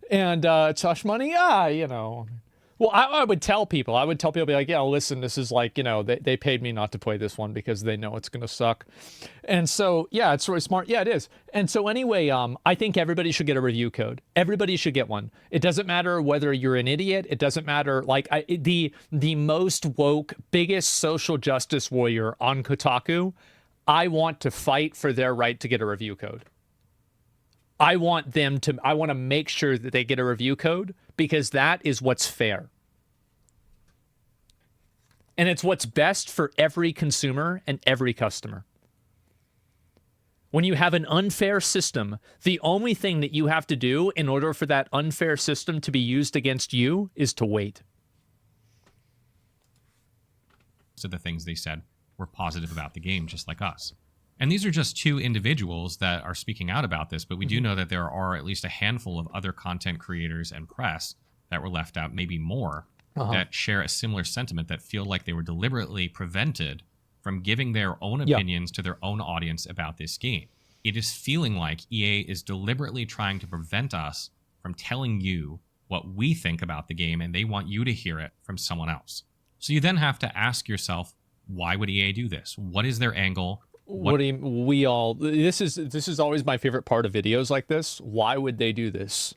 and it's hush money. Well, I would tell people. Be like, yeah, listen, this is like, they paid me not to play this one because they know it's gonna suck, and so yeah, it's really smart. Yeah, it is. And so anyway, I think everybody should get a review code. Everybody should get one. It doesn't matter whether you're an idiot. It doesn't matter. Like the most woke, biggest social justice warrior on Kotaku, I want to fight for their right to get a review code. I want to make sure that they get a review code because that is what's fair. And it's what's best for every consumer and every customer. When you have an unfair system, the only thing that you have to do in order for that unfair system to be used against you is to wait. of the things they said were positive about the game, just like us. And these are just two individuals that are speaking out about this, but we do know that there are at least a handful of other content creators and press that were left out, maybe more, that share a similar sentiment, that feel like they were deliberately prevented from giving their own opinions to their own audience about this game. It is feeling like EA is deliberately trying to prevent us from telling you what we think about the game, and they want you to hear it from someone else. So you then have to ask yourself, why would EA do this? What is their angle? What do you, this is always my favorite part of videos like this. Why would they do this?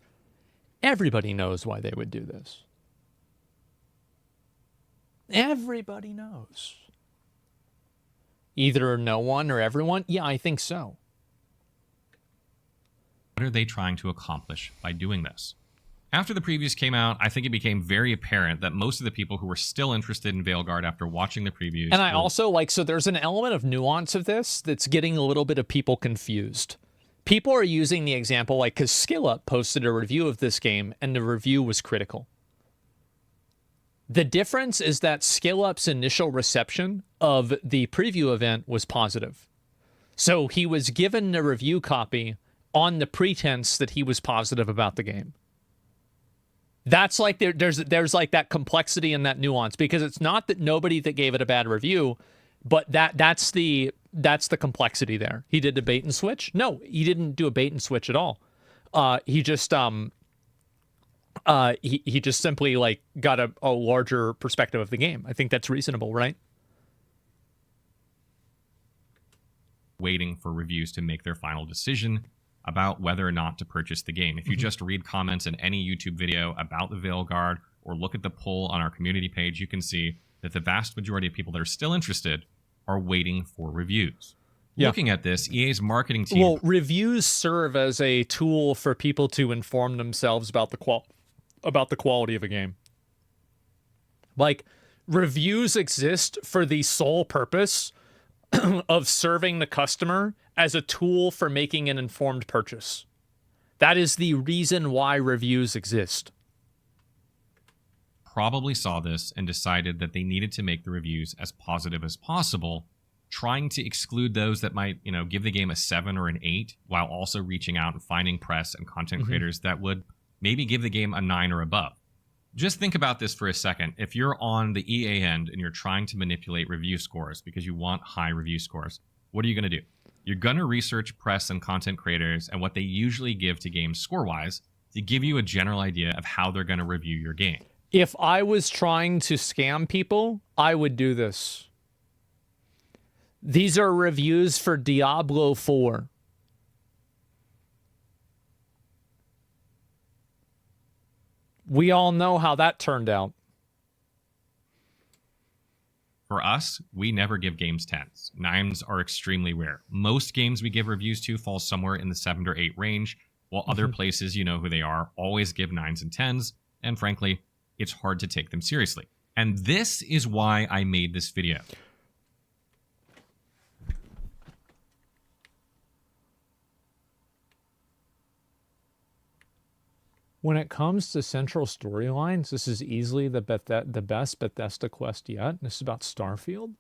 Everybody knows why they would do this. Everybody knows. Either no one or everyone? Yeah, I think so. What are they trying to accomplish by doing this? After the previews came out, I think it became very apparent that most of the people who were still interested in Veilguard after watching the previews... And I also, like, so there's an element of nuance of this that's getting a little bit of people confused. People are using the example, like, because SkillUp posted a review of this game, and the review was critical. The difference is that SkillUp's initial reception of the preview event was positive. So he was given the review copy on the pretense that he was positive about the game. That's like there's like that complexity and that nuance, because it's not that nobody that gave it a bad review, but that's the complexity there. He did a bait and switch? No, he didn't do a bait and switch at all. He just simply like got a larger perspective of the game. I think that's reasonable, right? Waiting for reviews to make their final decision about whether or not to purchase the game. If you just read comments in any YouTube video about the Veilguard or look at the poll on our community page, you can see that the vast majority of people that are still interested are waiting for reviews. Yeah. Looking at this, EA's marketing team... Well, reviews serve as a tool for people to inform themselves about the quality of a game. Like, reviews exist for the sole purpose of serving the customer as a tool for making an informed purchase. That is the reason why reviews exist. Probably saw this and decided that they needed to make the reviews as positive as possible, trying to exclude those that might, give the game a 7 or an 8, while also reaching out and finding press and content creators that would maybe give the game a 9 or above. Just think about this for a second. If you're on the EA end and you're trying to manipulate review scores because you want high review scores, what are you going to do? You're going to research press and content creators and what they usually give to games score-wise to give you a general idea of how they're going to review your game. If I was trying to scam people, I would do this. These are reviews for Diablo 4. We all know how that turned out. For us, we never give games 10s. 9s are extremely rare. Most games we give reviews to fall somewhere in the 7 or 8 range, while other places, you know who they are, always give 9s and 10s, and frankly, it's hard to take them seriously. And this is why I made this video. When it comes to central storylines, this is easily the best Bethesda quest yet. This is about Starfield.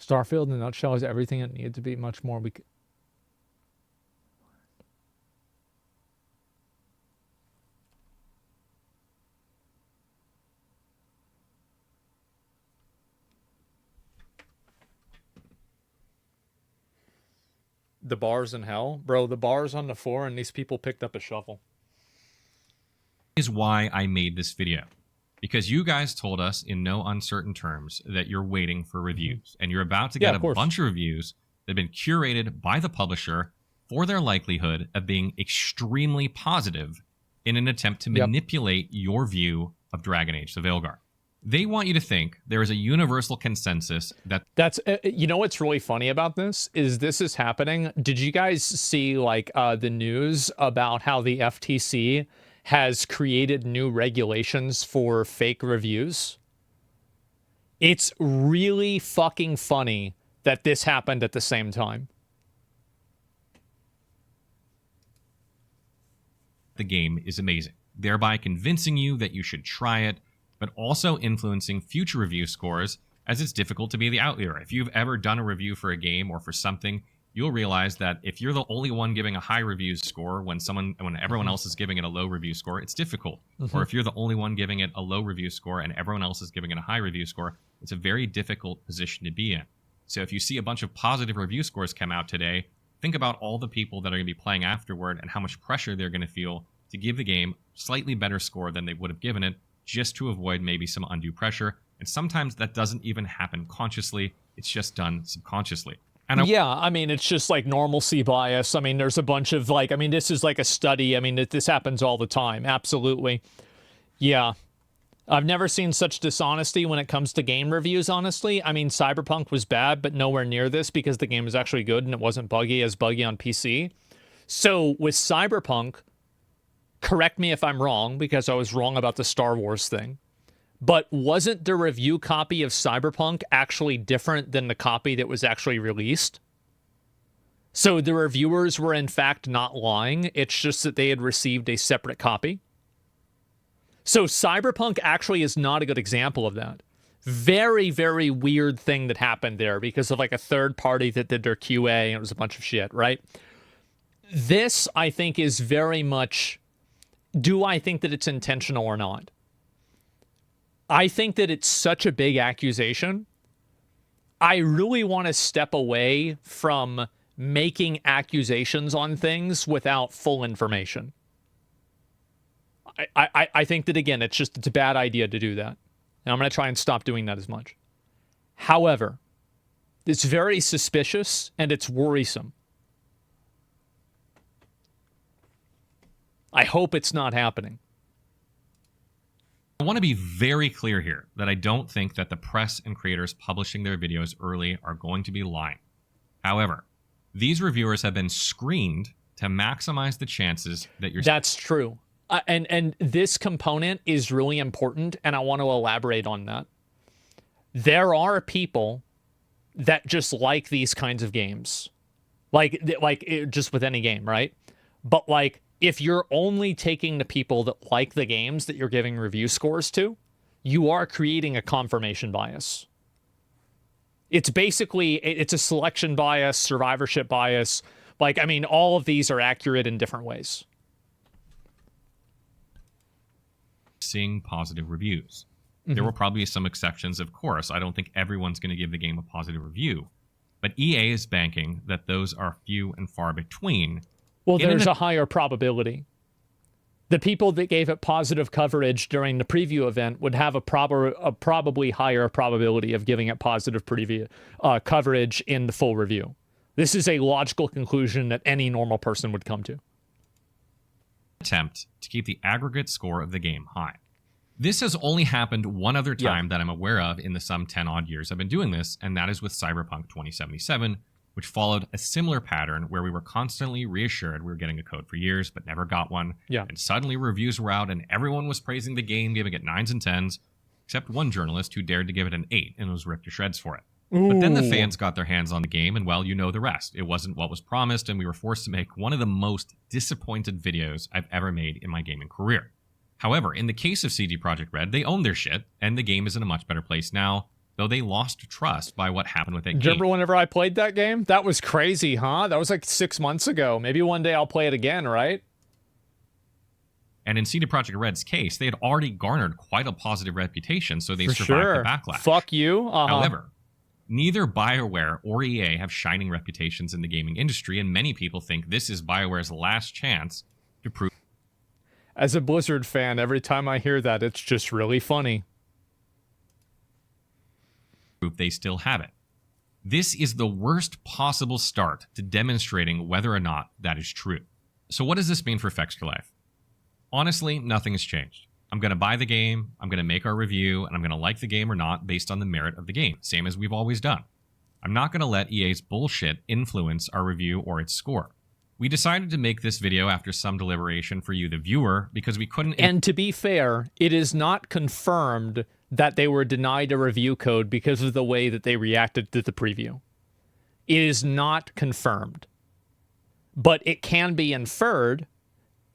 Starfield, in a nutshell, is everything it needed to be, much more. The bar's in hell? Bro, the bar's on the floor and these people picked up a shovel. Is why I made this video. Because you guys told us in no uncertain terms that you're waiting for reviews. And you're about to get a bunch of reviews that have been curated by the publisher for their likelihood of being extremely positive in an attempt to manipulate your view of Dragon Age: The Veilguard. They want you to think there is a universal consensus that's you know what's really funny about this is happening. Did you guys see like the news about how the FTC has created new regulations for fake reviews? It's really fucking funny that this happened at the same time. The game is amazing, thereby convincing you that you should try it, but also influencing future review scores, as it's difficult to be the outlier. If you've ever done a review for a game or for something, you'll realize that if you're the only one giving a high review score when everyone else is giving it a low review score, it's difficult. Or if you're the only one giving it a low review score and everyone else is giving it a high review score, it's a very difficult position to be in. So if you see a bunch of positive review scores come out today, think about all the people that are going to be playing afterward and how much pressure they're going to feel to give the game slightly better score than they would have given it, just to avoid maybe some undue pressure. And sometimes that doesn't even happen consciously, it's just done subconsciously. And yeah, I mean, it's just like normalcy bias. I mean, there's a bunch of like, I mean, this is like a study. I mean, this happens all the time. Absolutely. Yeah. I've never seen such dishonesty when it comes to game reviews, honestly. I mean, Cyberpunk was bad, but nowhere near this because the game was actually good and it wasn't buggy on PC. So with Cyberpunk, correct me if I'm wrong, because I was wrong about the Star Wars thing, but wasn't the review copy of Cyberpunk actually different than the copy that was actually released? So the reviewers were in fact not lying. It's just that they had received a separate copy. So Cyberpunk actually is not a good example of that. Very, very weird thing that happened there because of like a third party that did their QA and it was a bunch of shit, right? This, I think, is very much, do I think that it's intentional or not? I think that it's such a big accusation. I really want to step away from making accusations on things without full information. I think that, again, it's a bad idea to do that. And I'm going to try and stop doing that as much. However, it's very suspicious and it's worrisome. I hope it's not happening. I want to be very clear here that I don't think that the press and creators publishing their videos early are going to be lying. However, these reviewers have been screened to maximize the chances that you're... That's true. And this component is really important, and I want to elaborate on that. There are people that just like these kinds of games. Like just with any game, right? But like, if you're only taking the people that like the games that you're giving review scores to, you are creating a confirmation bias. It's basically, it's a selection bias, survivorship bias. Like, I mean, all of these are accurate in different ways. Seeing positive reviews. There will probably be some exceptions, of course. I don't think everyone's going to give the game a positive review. But EA is banking that those are few and far between. Well, there's a higher probability. The people that gave it positive coverage during the preview event would have a probably higher probability of giving it positive preview coverage in the full review. This is a logical conclusion that any normal person would come to. Attempt to keep the aggregate score of the game high. This has only happened one other time that I'm aware of in the some 10 odd years I've been doing this, and that is with Cyberpunk 2077, which followed a similar pattern where we were constantly reassured we were getting a code for years, but never got one. And suddenly reviews were out and everyone was praising the game, giving it 9s and 10s, except one journalist who dared to give it an 8 and was ripped to shreds for it. But then the fans got their hands on the game, and well, you know the rest. It wasn't what was promised, and we were forced to make one of the most disappointed videos I've ever made in my gaming career. However, in the case of CD Projekt Red, they owned their shit, and the game is in a much better place now, though they lost trust by what happened with that game. Do you remember whenever I played that game? That was crazy, huh? That was like 6 months ago. Maybe one day I'll play it again, right? And in CD Projekt Red's case, they had already garnered quite a positive reputation, so they survived the backlash. Fuck you. However, neither BioWare or EA have shining reputations in the gaming industry, and many people think this is BioWare's last chance to prove... As a Blizzard fan, every time I hear that, it's just really funny. They still have it. This is the worst possible start to demonstrating whether or not that is true. So what does this mean for Fex for Life? Honestly, nothing has changed. I'm going to buy the game, I'm going to make our review, and I'm going to like the game or not based on the merit of the game, same as we've always done. I'm not going to let EA's bullshit influence our review or its score. We decided to make this video after some deliberation for you, the viewer, because we couldn't... And to be fair, it is not confirmed that they were denied a review code because of the way that they reacted to the preview. It is not confirmed. But it can be inferred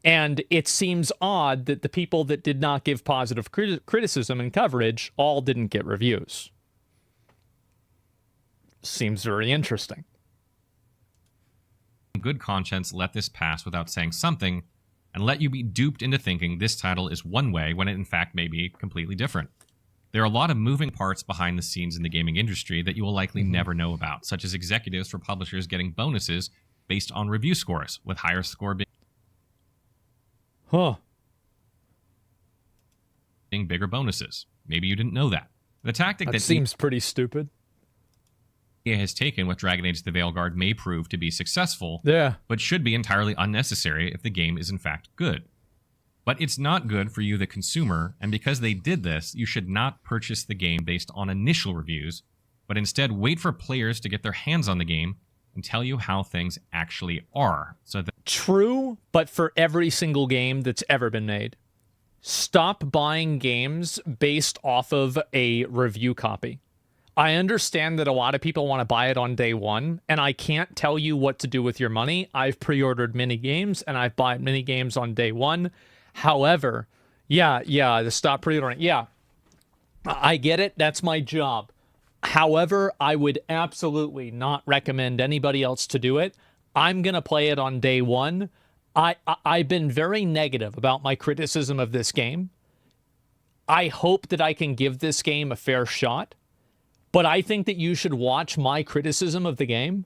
And it seems odd that the people that did not give positive criticism and coverage all didn't get reviews. Seems very interesting. Good conscience let this pass without saying something and let you be duped into thinking this title is one way when it in fact may be completely different. There are a lot of moving parts behind the scenes in the gaming industry that you will likely never know about, such as executives for publishers getting bonuses based on review scores, with higher score being bigger bonuses. Maybe you didn't know that. The tactic that seems pretty stupid. EA has taken with Dragon Age the Veilguard may prove to be successful, yeah, but should be entirely unnecessary if the game is in fact good. But it's not good for you, the consumer, and because they did this, you should not purchase the game based on initial reviews, but instead wait for players to get their hands on the game and tell you how things actually are. So that True, but for every single game that's ever been made. Stop buying games based off of a review copy. I understand that a lot of people want to buy it on day one, and I can't tell you what to do with your money. I've pre-ordered many games, and I've bought many games on day one. However, the stop pre-ordering. Yeah, I get it. That's my job. However, I would absolutely not recommend anybody else to do it. I'm going to play it on day one. I've been very negative about my criticism of this game. I hope that I can give this game a fair shot. But I think that you should watch my criticism of the game,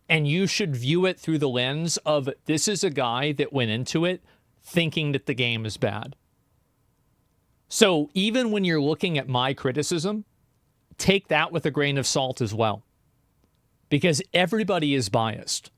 and you should view it through the lens of this is a guy that went into it thinking that the game is bad. So even when you're looking at my criticism, take that with a grain of salt as well. Because everybody is biased.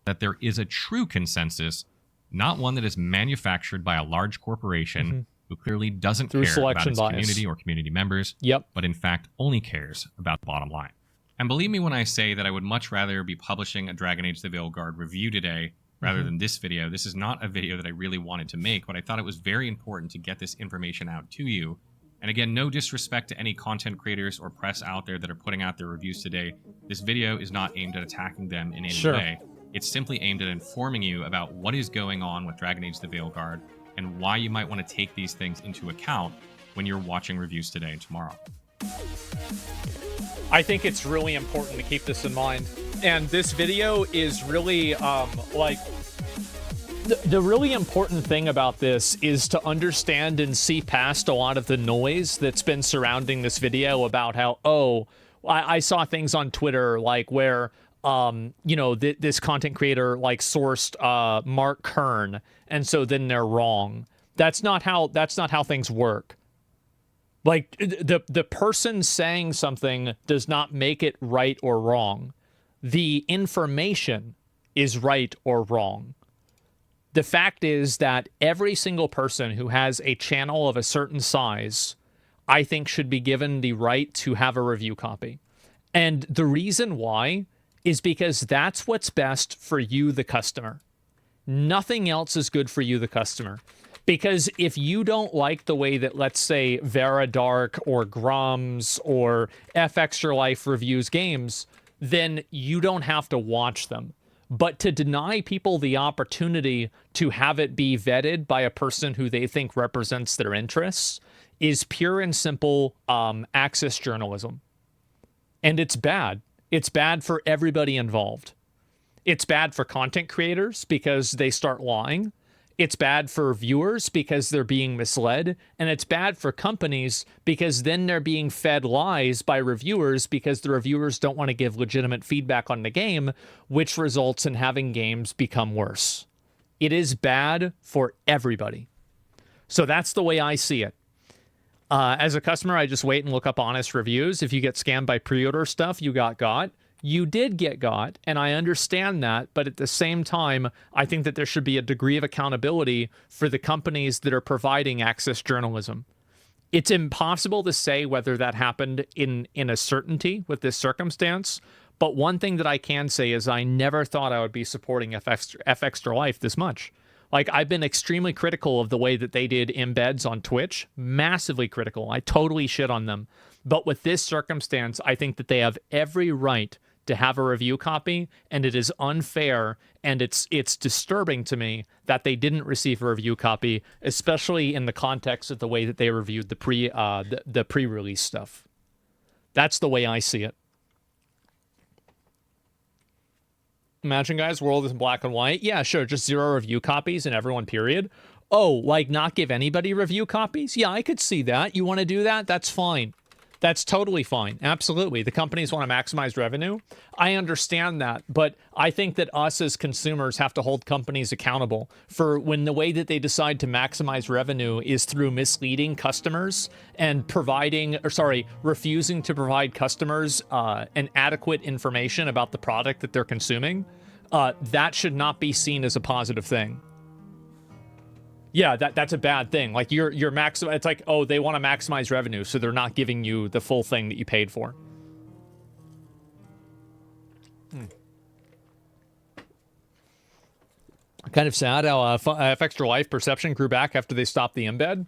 that there is a true consensus, not one that is manufactured by a large corporation who clearly doesn't Through care about selection its bias. community or community members, but in fact only cares about the bottom line. And believe me when I say that I would much rather be publishing a Dragon Age the Veilguard review today rather than this video. This is not a video that I really wanted to make, but I thought it was very important to get this information out to you. And again, no disrespect to any content creators or press out there that are putting out their reviews today. This video is not aimed at attacking them in any way. It's simply aimed at informing you about what is going on with Dragon Age the Veilguard and why you might want to take these things into account when you're watching reviews today and tomorrow. I think it's really important to keep this in mind. And this video is really, the really important thing about this is to understand and see past a lot of the noise that's been surrounding this video about how, I saw things on Twitter like where, this content creator like sourced Mark Kern, and so then they're wrong. That's not how things work. Like the person saying something does not make it right or wrong. The information is right or wrong. The fact is that every single person who has a channel of a certain size, I think, should be given the right to have a review copy. And the reason why is because that's what's best for you, the customer. Nothing else is good for you, the customer. Because if you don't like the way that, let's say, Vera Dark or Grums or F Extra Life reviews games, then you don't have to watch them. But to deny people the opportunity to have it be vetted by a person who they think represents their interests is pure and simple access journalism. And it's bad. It's bad for everybody involved. It's bad for content creators because they start lying. It's bad for viewers because they're being misled, and it's bad for companies because then they're being fed lies by reviewers because the reviewers don't want to give legitimate feedback on the game, which results in having games become worse. It is bad for everybody. So that's the way I see it. As a customer, I just wait and look up honest reviews. If you get scammed by pre-order stuff, you got. You did get got, and I understand that, but at the same time, I think that there should be a degree of accountability for the companies that are providing access journalism. It's impossible to say whether that happened in a certainty with this circumstance, but one thing that I can say is I never thought I would be supporting F Extra Life this much. Like, I've been extremely critical of the way that they did embeds on Twitch, massively critical. I totally shit on them. But with this circumstance, I think that they have every right to have a review copy, and it is unfair, and it's disturbing to me that they didn't receive a review copy, especially in the context of the way that they reviewed the pre-release stuff. That's the way I see it. Imagine, guys, world is in black and white. Yeah, sure, just 0 review copies and everyone, period. Oh, like not give anybody review copies? Yeah, I could see that. You want to do that? That's fine. That's totally fine. Absolutely. The companies want to maximize revenue. I understand that, but I think that us as consumers have to hold companies accountable for when the way that they decide to maximize revenue is through misleading customers and refusing to provide customers an adequate information about the product that they're consuming. That should not be seen as a positive thing. Yeah, that's a bad thing. Like you're it's like, oh, they want to maximize revenue, so they're not giving you the full thing that you paid for. Kind of sad how Extra Life perception grew back after they stopped the embed.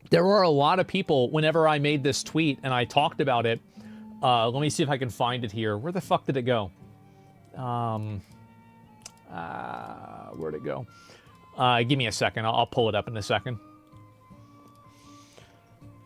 There were a lot of people, whenever I made this tweet and I talked about it, let me see if I can find it here. Where the fuck did it go? Where'd it go? Give me a second. I'll pull it up in a second.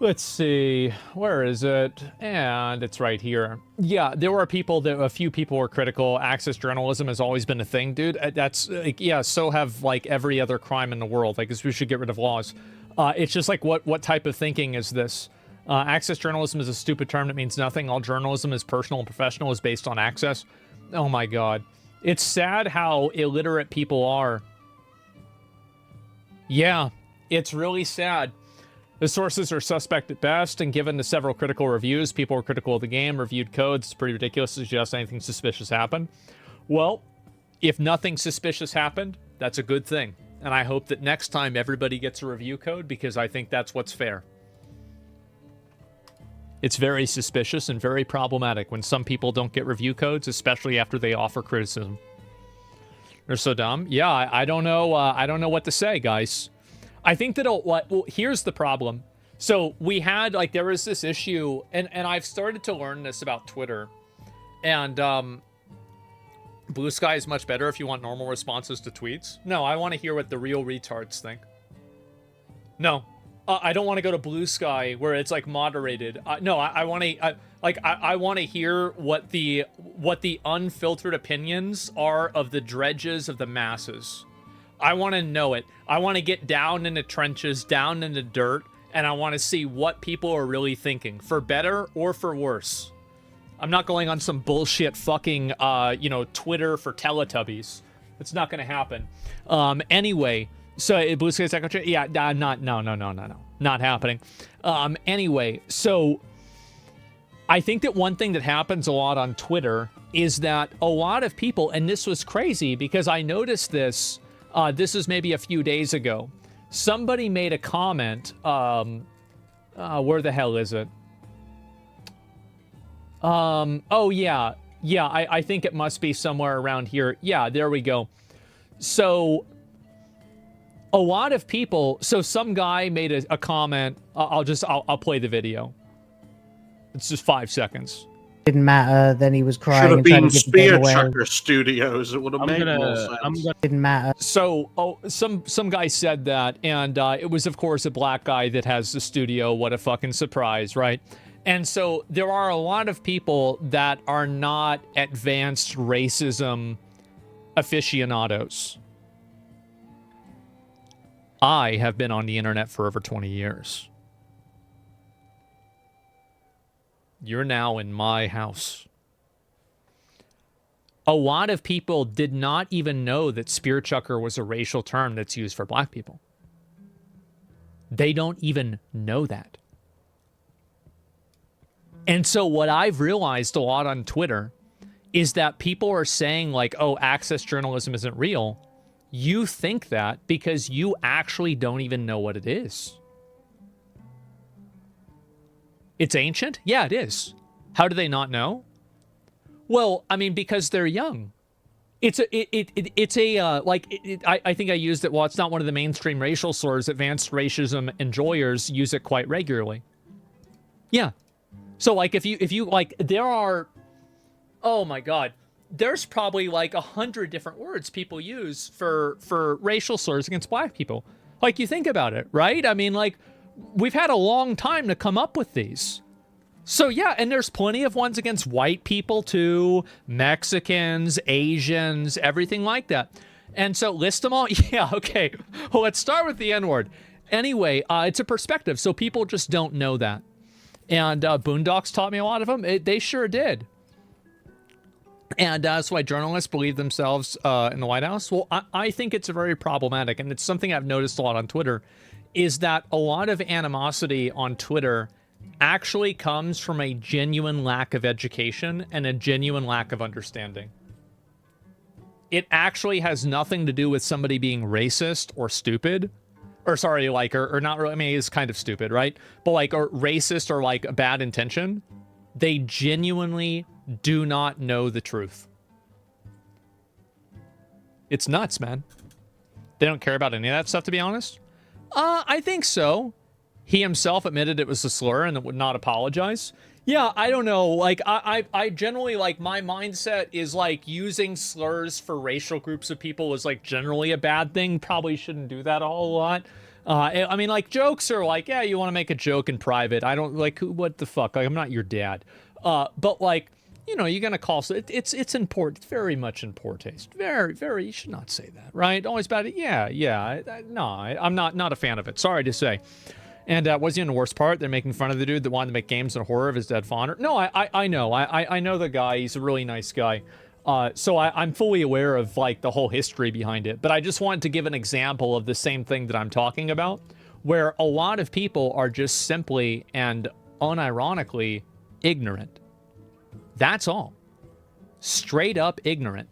Let's see. Where is it? And it's right here. Yeah, there were a few people were critical. Access journalism has always been a thing, dude. That's, yeah, so have, like, every other crime in the world. Like, we should get rid of laws. It's just like, what type of thinking is this? Access journalism is a stupid term that means nothing. All journalism is personal and professional, is based on access. Oh, my God. It's sad how illiterate people are. Yeah, it's really sad. The sources are suspect at best, and given the several critical reviews, people were critical of the game, reviewed codes. It's pretty ridiculous to suggest anything suspicious happened. Well, if nothing suspicious happened, that's a good thing. And I hope that next time everybody gets a review code, because I think that's what's fair. It's very suspicious and very problematic when some people don't get review codes, especially after they offer criticism. They're so dumb. Yeah, I don't know. I don't know what to say, guys. I think that, well, here's the problem. So we had, like, there was this issue, and I've started to learn this about Twitter. And Blue Sky is much better if you want normal responses to tweets. No, I want to hear what the real retards think. No, I don't want to go to Blue Sky where it's, like, moderated. No, I want to, I want to hear what the unfiltered opinions are of the dredges of the masses. I want to know it. I want to get down in the trenches, down in the dirt, and I want to see what people are really thinking, for better or for worse. I'm not going on some bullshit fucking, Twitter for Teletubbies. It's not going to happen. Anyway, so Blue Sky Secretary, yeah, no, not happening. Anyway, so I think that one thing that happens a lot on Twitter is that a lot of people, and this was crazy because I noticed this. This is maybe a few days ago. Somebody made a comment. Where the hell is it? Oh, yeah. Yeah, I think it must be somewhere around here. Yeah, there we go. So, a lot of people... So, some guy made a comment. I'll play the video. It's just 5 seconds. Didn't matter. Then he was crying. Should have and trying been to get the Spear game away. Chucker Studios. It would have made more sense. Didn't matter. So, some guy said that, and it was, of course, a black guy that has the studio. What a fucking surprise, right? And so there are a lot of people that are not advanced racism aficionados. I have been on the internet for over 20 years. You're now in my house. A lot of people did not even know that spear chucker was a racial term that's used for black people. They don't even know that. And so what I've realized a lot on Twitter is that people are saying, like, oh, access journalism isn't real. You think that because you actually don't even know what it is. It's ancient? Yeah, it is. How do they not know? Well, I mean, because they're young. I think I used it. Well, it's not one of the mainstream racial slurs. Advanced racism enjoyers use it quite regularly. Yeah. So, like, if you like, there are oh my God, there's probably like 100 different words people use for racial slurs against black people. Like, you think about it, right? I mean, like, we've had a long time to come up with these. So yeah, and there's plenty of ones against white people too, Mexicans, Asians, everything like that. And so list them all. Yeah, okay. Well, let's start with the N-word. Anyway, it's a perspective, so people just don't know that. And Boondocks taught me a lot of them. They sure did. And that's why journalists believe themselves in the White House. Well, I think it's very problematic, and it's something I've noticed a lot on Twitter, is that a lot of animosity on Twitter actually comes from a genuine lack of education and a genuine lack of understanding. It actually has nothing to do with somebody being racist or stupid. Or sorry, like, or not really, I mean, it's kind of stupid, right? But like, or racist or like a bad intention. They genuinely do not know the truth. It's nuts, man. They don't care about any of that stuff, to be honest. I think so. He himself admitted it was a slur and would not apologize. Yeah, I don't know. Like, I generally, like, my mindset is, like, using slurs for racial groups of people is, like, generally a bad thing. Probably shouldn't do that a whole lot. I mean, like, jokes are like, yeah, you want to make a joke in private. I don't, like, what the fuck? Like, I'm not your dad. But, like, you know, you're going to call... It's important. It's very much in poor taste. Very, you should not say that, right? Always bad. Yeah. No, I'm not a fan of it. Sorry to say. And was he in the worst part? They're making fun of the dude that wanted to make games in horror of his dead father. No, I know. I know the guy. He's a really nice guy. So I'm fully aware of, like, the whole history behind it. But I just wanted to give an example of the same thing that I'm talking about, where a lot of people are just simply and unironically ignorant. That's all. Straight up ignorant.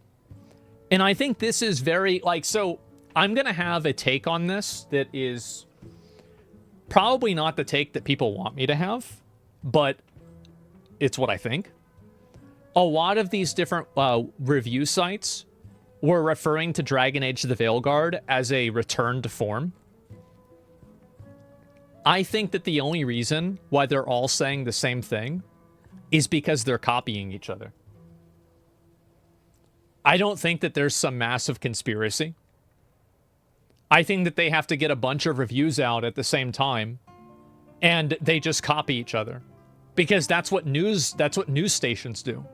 And I think this is very, like, so I'm going to have a take on this that is... probably not the take that people want me to have, but it's what I think. A lot of these different review sites were referring to Dragon Age the Veilguard as a return to form. I think that the only reason why they're all saying the same thing is because they're copying each other. I don't think that there's some massive conspiracy. I think that they have to get a bunch of reviews out at the same time, and they just copy each other, because that's what news stations do.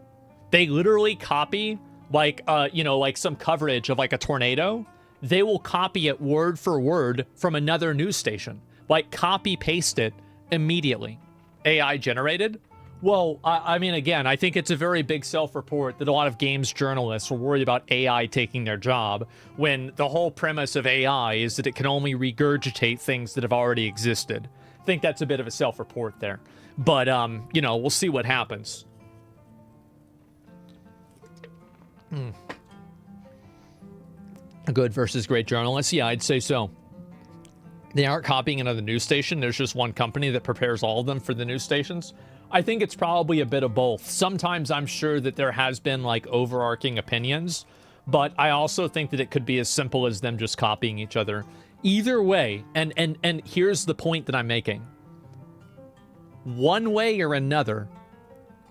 They literally copy, like, like some coverage of like a tornado. They will copy it word for word from another news station, like copy paste it immediately. AI generated. Well, I mean, again, I think it's a very big self-report that a lot of games journalists are worried about AI taking their job, when the whole premise of AI is that it can only regurgitate things that have already existed. I think that's a bit of a self-report there. But, we'll see what happens. Good versus great journalists? Yeah, I'd say so. They aren't copying another news station. There's just one company that prepares all of them for the news stations. I think it's probably a bit of both. Sometimes I'm sure that there has been, like, overarching opinions, but I also think that it could be as simple as them just copying each other. Either way, and here's the point that I'm making. One way or another,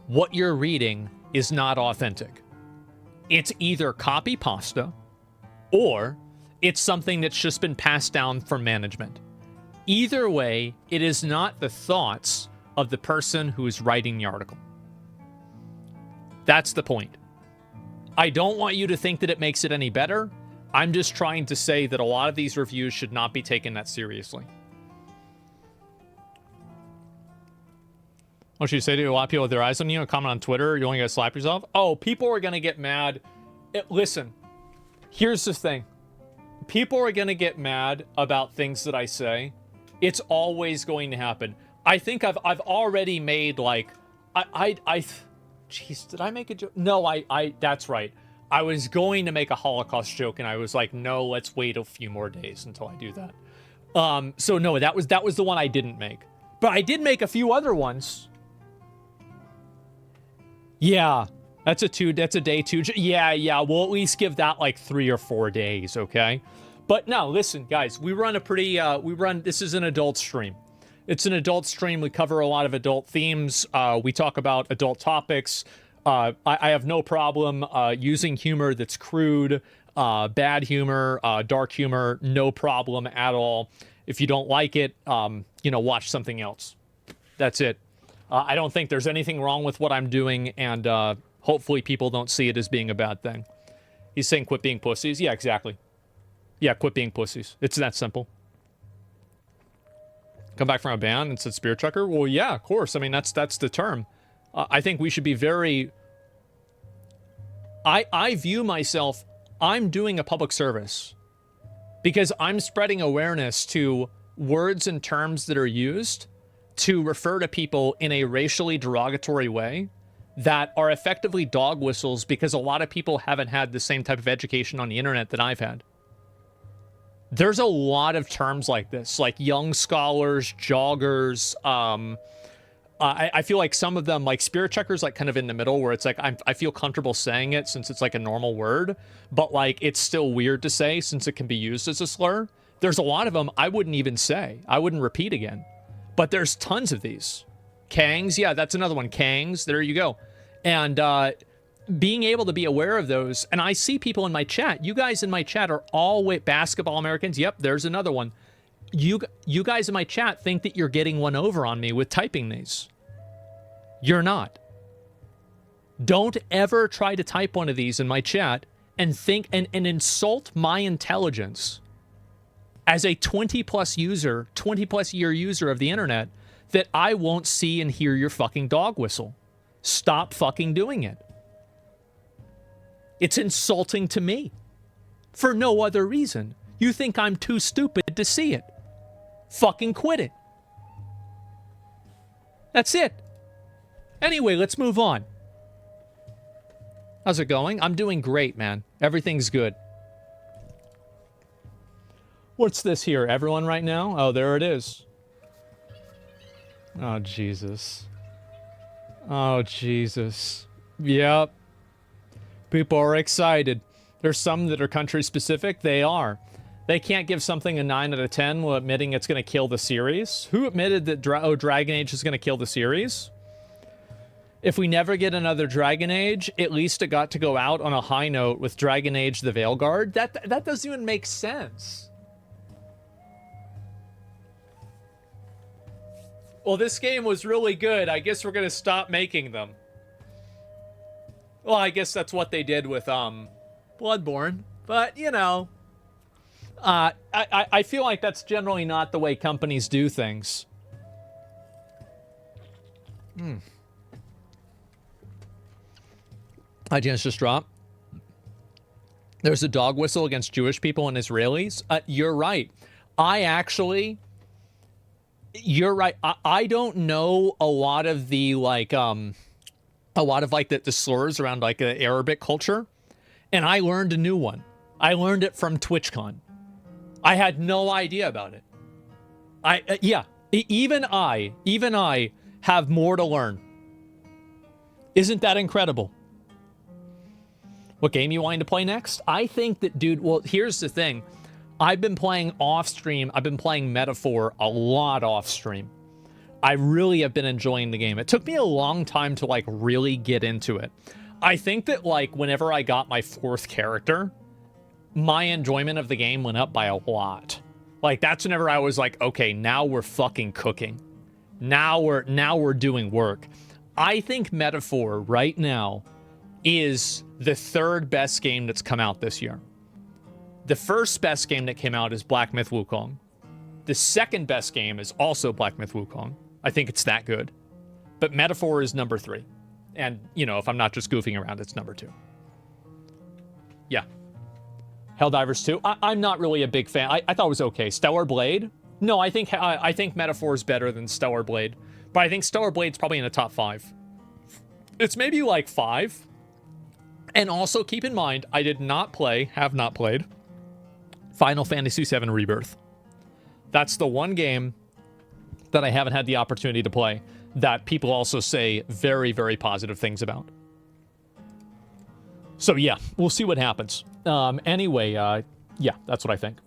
what you're reading is not authentic. It's either copy pasta, or it's something that's just been passed down from management. Either way, it is not the thoughts of the person who is writing the article. That's the point. I don't want you to think that it makes it any better. I'm just trying to say that a lot of these reviews should not be taken that seriously. What should you say to a lot of people with their eyes on you? A comment on Twitter, you only gotta slap yourself? Oh, people are gonna get mad. Listen, here's the thing. People are gonna get mad about things that I say. It's always going to happen. I think I've already made, like, jeez, did I make a joke? No, that's right. I was going to make a Holocaust joke, and I was like, no, let's wait a few more days until I do that. So no, that was the one I didn't make. But I did make a few other ones. Yeah, that's a day two. Yeah, we'll at least give that like 3 or 4 days, okay? But no, listen, guys, we run this is an adult stream. It's an adult stream. We cover a lot of adult themes. We talk about adult topics. I have no problem using humor that's crude, bad humor, dark humor, no problem at all. If you don't like it, watch something else. That's it. I don't think there's anything wrong with what I'm doing, and hopefully people don't see it as being a bad thing. He's saying quit being pussies. Yeah, exactly. Yeah, quit being pussies. It's that simple. Come back from a ban and said spear chucker? Well, yeah, of course. I mean, that's the term. I think we should be very... I view myself, I'm doing a public service because I'm spreading awareness to words and terms that are used to refer to people in a racially derogatory way that are effectively dog whistles because a lot of people haven't had the same type of education on the internet that I've had. There's a lot of terms like this, like young scholars, joggers. I feel like some of them, like spirit checkers, like kind of in the middle where it's like I feel comfortable saying it since it's like a normal word, but like it's still weird to say since it can be used as a slur. There's a lot of them I wouldn't even say. I wouldn't repeat again. But there's tons of these. Kangs, yeah, that's another one. Kangs, there you go. And being able to be aware of those, and I see people in my chat. You guys in my chat are all basketball Americans. Yep, there's another one. You guys in my chat think that you're getting one over on me with typing these. You're not. Don't ever try to type one of these in my chat and think and insult my intelligence as a 20-plus year user of the internet that I won't see and hear your fucking dog whistle. Stop fucking doing it. It's insulting to me. For no other reason. You think I'm too stupid to see it. Fucking quit it. That's it. Anyway, let's move on. How's it going? I'm doing great, man. Everything's good. What's this here? Everyone right now? Oh, there it is. Oh, Jesus. Oh, Jesus. Yep. People are excited. There's some that are country specific. They are. They can't give something a 9 out of 10 while admitting it's going to kill the series. Who admitted that Dragon Age is going to kill the series? If we never get another Dragon Age, at least it got to go out on a high note with Dragon Age the Veilguard. That doesn't even make sense. Well, this game was really good. I guess we're going to stop making them. Well, I guess that's what they did with Bloodborne. But, you know... I feel like that's generally not the way companies do things. IGN's just dropped. There's a dog whistle against Jewish people and Israelis. You're right. You're right. I don't know a lot of the the slurs around like the Arabic culture, and I learned a new one. I learned it from TwitchCon. I had no idea about it. Even I have more to learn. Isn't that incredible? What game you wanting to play next? I think that, dude, well, here's the thing. I've been playing off stream. I've been playing Metaphor a lot off stream. I really have been enjoying the game. It took me a long time to like really get into it. I think that like whenever I got my 4th character, my enjoyment of the game went up by a lot. Like that's whenever I was like, okay, now we're fucking cooking. Now we're doing work. I think Metaphor right now is the 3rd best game that's come out this year. The 1st best game that came out is Black Myth Wukong. The 2nd best game is also Black Myth Wukong. I think it's that good. But Metaphor is number 3. And, you know, if I'm not just goofing around, it's number 2. Yeah. Helldivers 2. I'm not really a big fan. I thought it was okay. Stellar Blade? No, I think Metaphor is better than Stellar Blade. But I think Stellar Blade's probably in the top 5. It's maybe like 5. And also keep in mind, I have not played Final Fantasy VII Rebirth. That's the one game that I haven't had the opportunity to play that people also say very, very positive things about. So yeah, we'll see what happens. Anyway, yeah, that's what I think.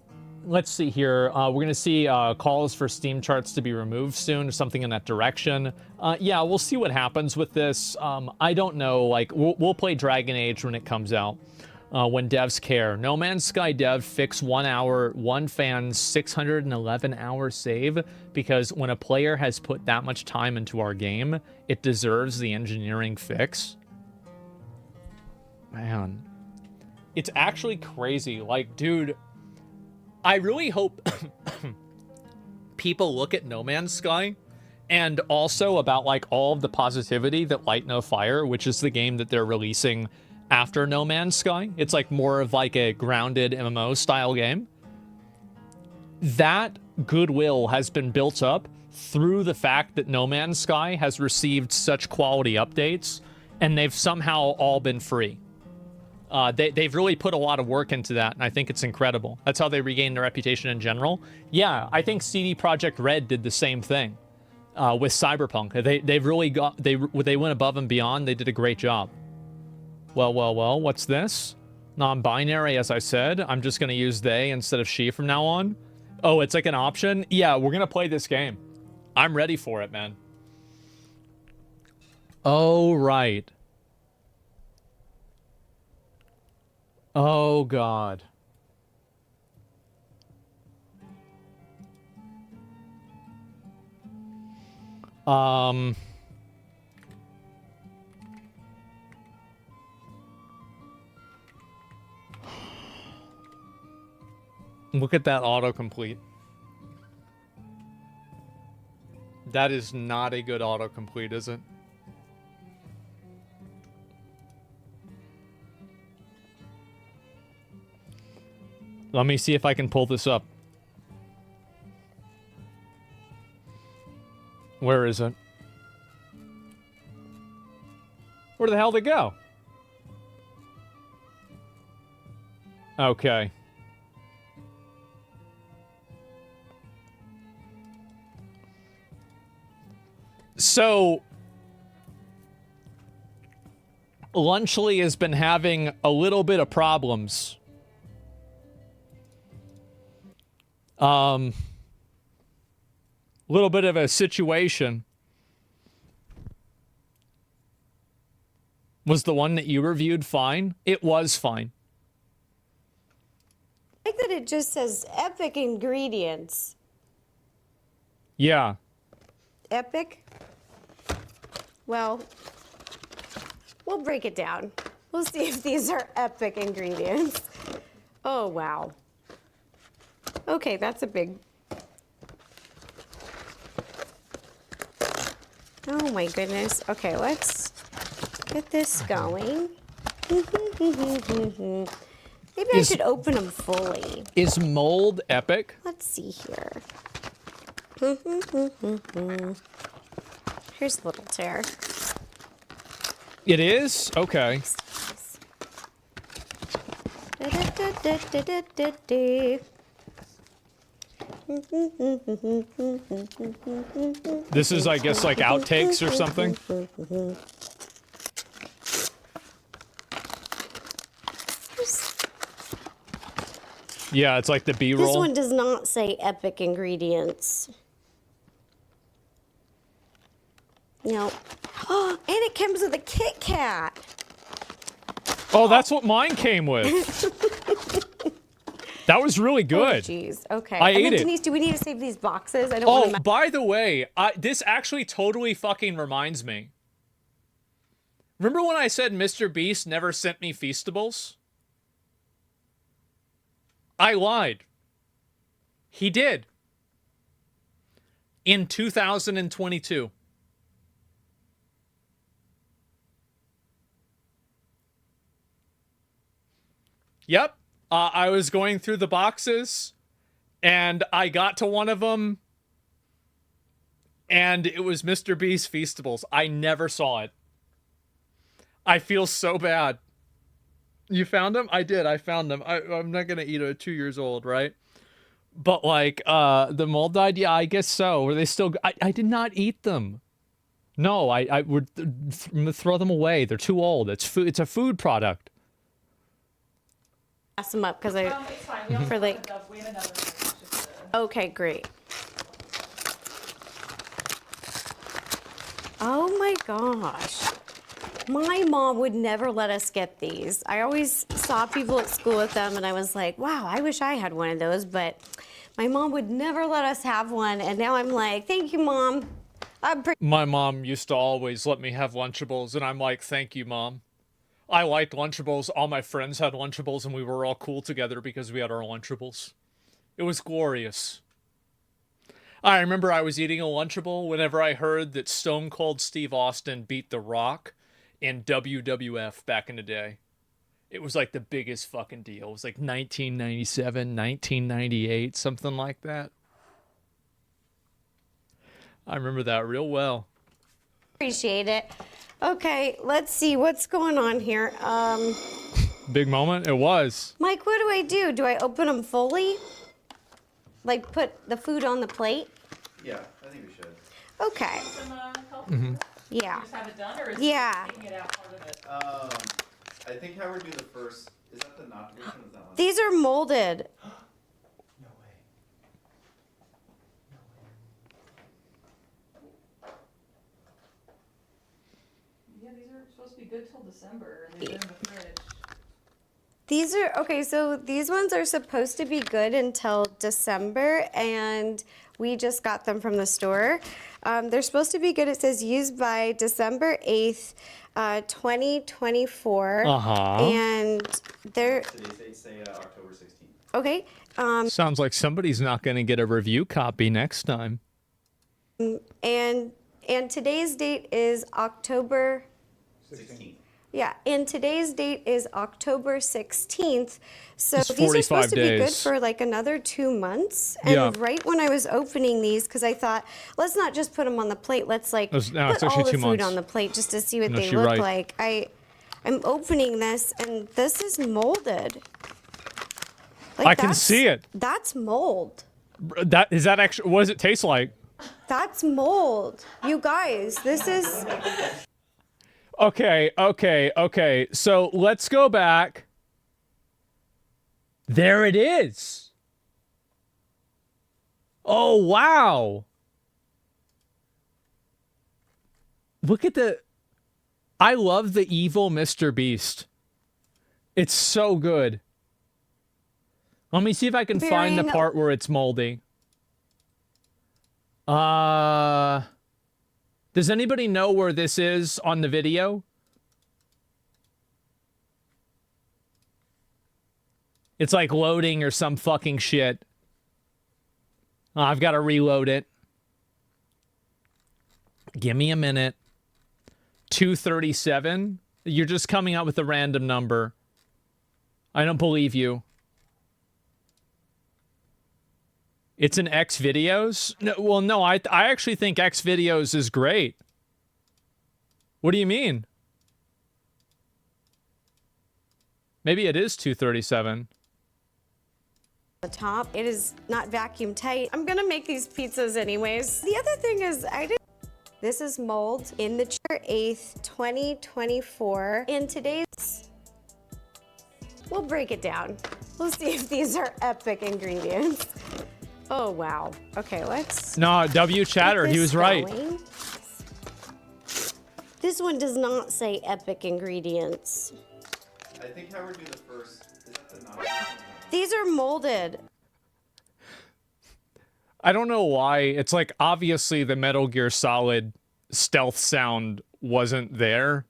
let's see here. We're going to see calls for Steam charts to be removed soon, or something in that direction. Yeah, we'll see what happens with this. I don't know. Like, we'll play Dragon Age when it comes out, when devs care. No Man's Sky dev fix 1 hour, one fan's 611-hour save, because when a player has put that much time into our game, it deserves the engineering fix. Man, it's actually crazy. Like, dude, I really hope people look at No Man's Sky, and also about like all of the positivity that Light No Fire, which is the game that they're releasing after No Man's Sky. It's like more of like a grounded MMO style game. That goodwill has been built up through the fact that No Man's Sky has received such quality updates, and they've somehow all been free. They've really put a lot of work into that, and I think it's incredible. That's how they regained their reputation in general. Yeah, I think CD Projekt Red did the same thing with Cyberpunk. They've really got they went above and beyond. They did a great job. Well, what's this? Non-binary, as I said. I'm just gonna use they instead of she from now on. Oh, it's like an option? Yeah, we're gonna play this game. I'm ready for it, man. Oh, right. Oh, God. Look at that autocomplete. That is not a good autocomplete, is it? Let me see if I can pull this up. Where is it? Where the hell did it go? Okay. So, Lunchley has been having a little bit of problems. Little bit of a situation. Was the one that you reviewed fine? It was fine. I like that it just says epic ingredients. Yeah. Epic? Well, we'll break it down. We'll see if these are epic ingredients. Oh, wow. Okay, that's a big... Oh my goodness. Okay, let's get this going. Maybe I should open them fully. Is mold epic? Let's see here. Here's a little tear. It is? Okay. This is, I guess, like outtakes or something? Yeah, it's like the B-roll. This one does not say epic ingredients. No. Oh, and it comes with a Kit Kat. Oh, that's what mine came with. That was really good. Oh, jeez. Okay. I ate it. Denise, do we need to save these boxes? I don't want to... by the way, this actually totally fucking reminds me. Remember when I said Mr. Beast never sent me Feastables? I lied. He did. In 2022. Yep. I was going through the boxes, and I got to one of them, and it was Mr. Beast Feastables. I never saw it. I feel so bad. You found them? I did. I found them. I'm not going to eat a 2 years old, right? But, like, the mold died? Yeah, I guess so. Were they still... I did not eat them. No, I would throw them away. They're too old. It's food. It's a food product. Pass them up because I It's fine. We also for like. we have another Okay, great. Oh my gosh. My mom would never let us get these. I always saw people at school with them and I was like, wow, I wish I had one of those, but my mom would never let us have one. And now I'm like, thank you, Mom. My mom used to always let me have Lunchables, and I'm like, thank you, Mom. I liked Lunchables. All my friends had Lunchables, and we were all cool together because we had our Lunchables. It was glorious. I remember I was eating a Lunchable whenever I heard that Stone Cold Steve Austin beat The Rock in WWF back in the day. It was like the biggest fucking deal. It was like 1997, 1998, something like that. I remember that real well. Appreciate it. Okay, let's see what's going on here. Big moment? It was. Mike, what do I do? Do I open them fully? Like put the food on the plate? Yeah, I think we should. Okay. Some help? Yeah. You just have it done, or is Yeah. taking it out part of it? I think how we do the first. Is that the not version? Is that one? These are molded. Yeah, these are supposed to be good till December, and they've been in the fridge. These are, okay, so these ones are supposed to be good until December, and we just got them from the store. They're supposed to be good, it says used by December 8th, 2024. And they're, Today's date say October 16th. okay. Sounds like somebody's not going to get a review copy next time. And today's date is October 16th. Yeah, and today's date is October 16th. So It's these are supposed 45 to be good days. for like another 2 months. And Yeah. right when I was opening these, because I thought, let's not just put them on the plate, let's like No, put it's all actually the 2 food months. on the plate just to see what No, they you're look right. like. I'm opening this, and this is molded. Like, I can that's- see it. That's mold. That is that actually. What does it taste like? That's mold. You guys, this is... Okay. So let's go back. There it is. Oh, wow. Look at the... I love the evil Mr. Beast. It's so good. Let me see if I can find the Varying- part where it's moldy. Does anybody know where this is on the video? It's like loading or some fucking shit. I've got to reload it. Give me a minute. 237? You're just coming out with a random number. I don't believe you. It's an X videos? No, well, no, I actually think X videos is great. What do you mean? Maybe it is 237. The top, it is not vacuum tight. I'm gonna make these pizzas anyways. The other thing is, this is mold in the 8th, 2024. In today's, we'll break it down. We'll see if these are epic ingredients. Oh, wow. Okay, let's... No, W Chatter, he was right. going. This one does not say epic ingredients. I think how we do the first. Is that the not? These are molded. I don't know why. It's like, obviously, the Metal Gear Solid stealth sound wasn't there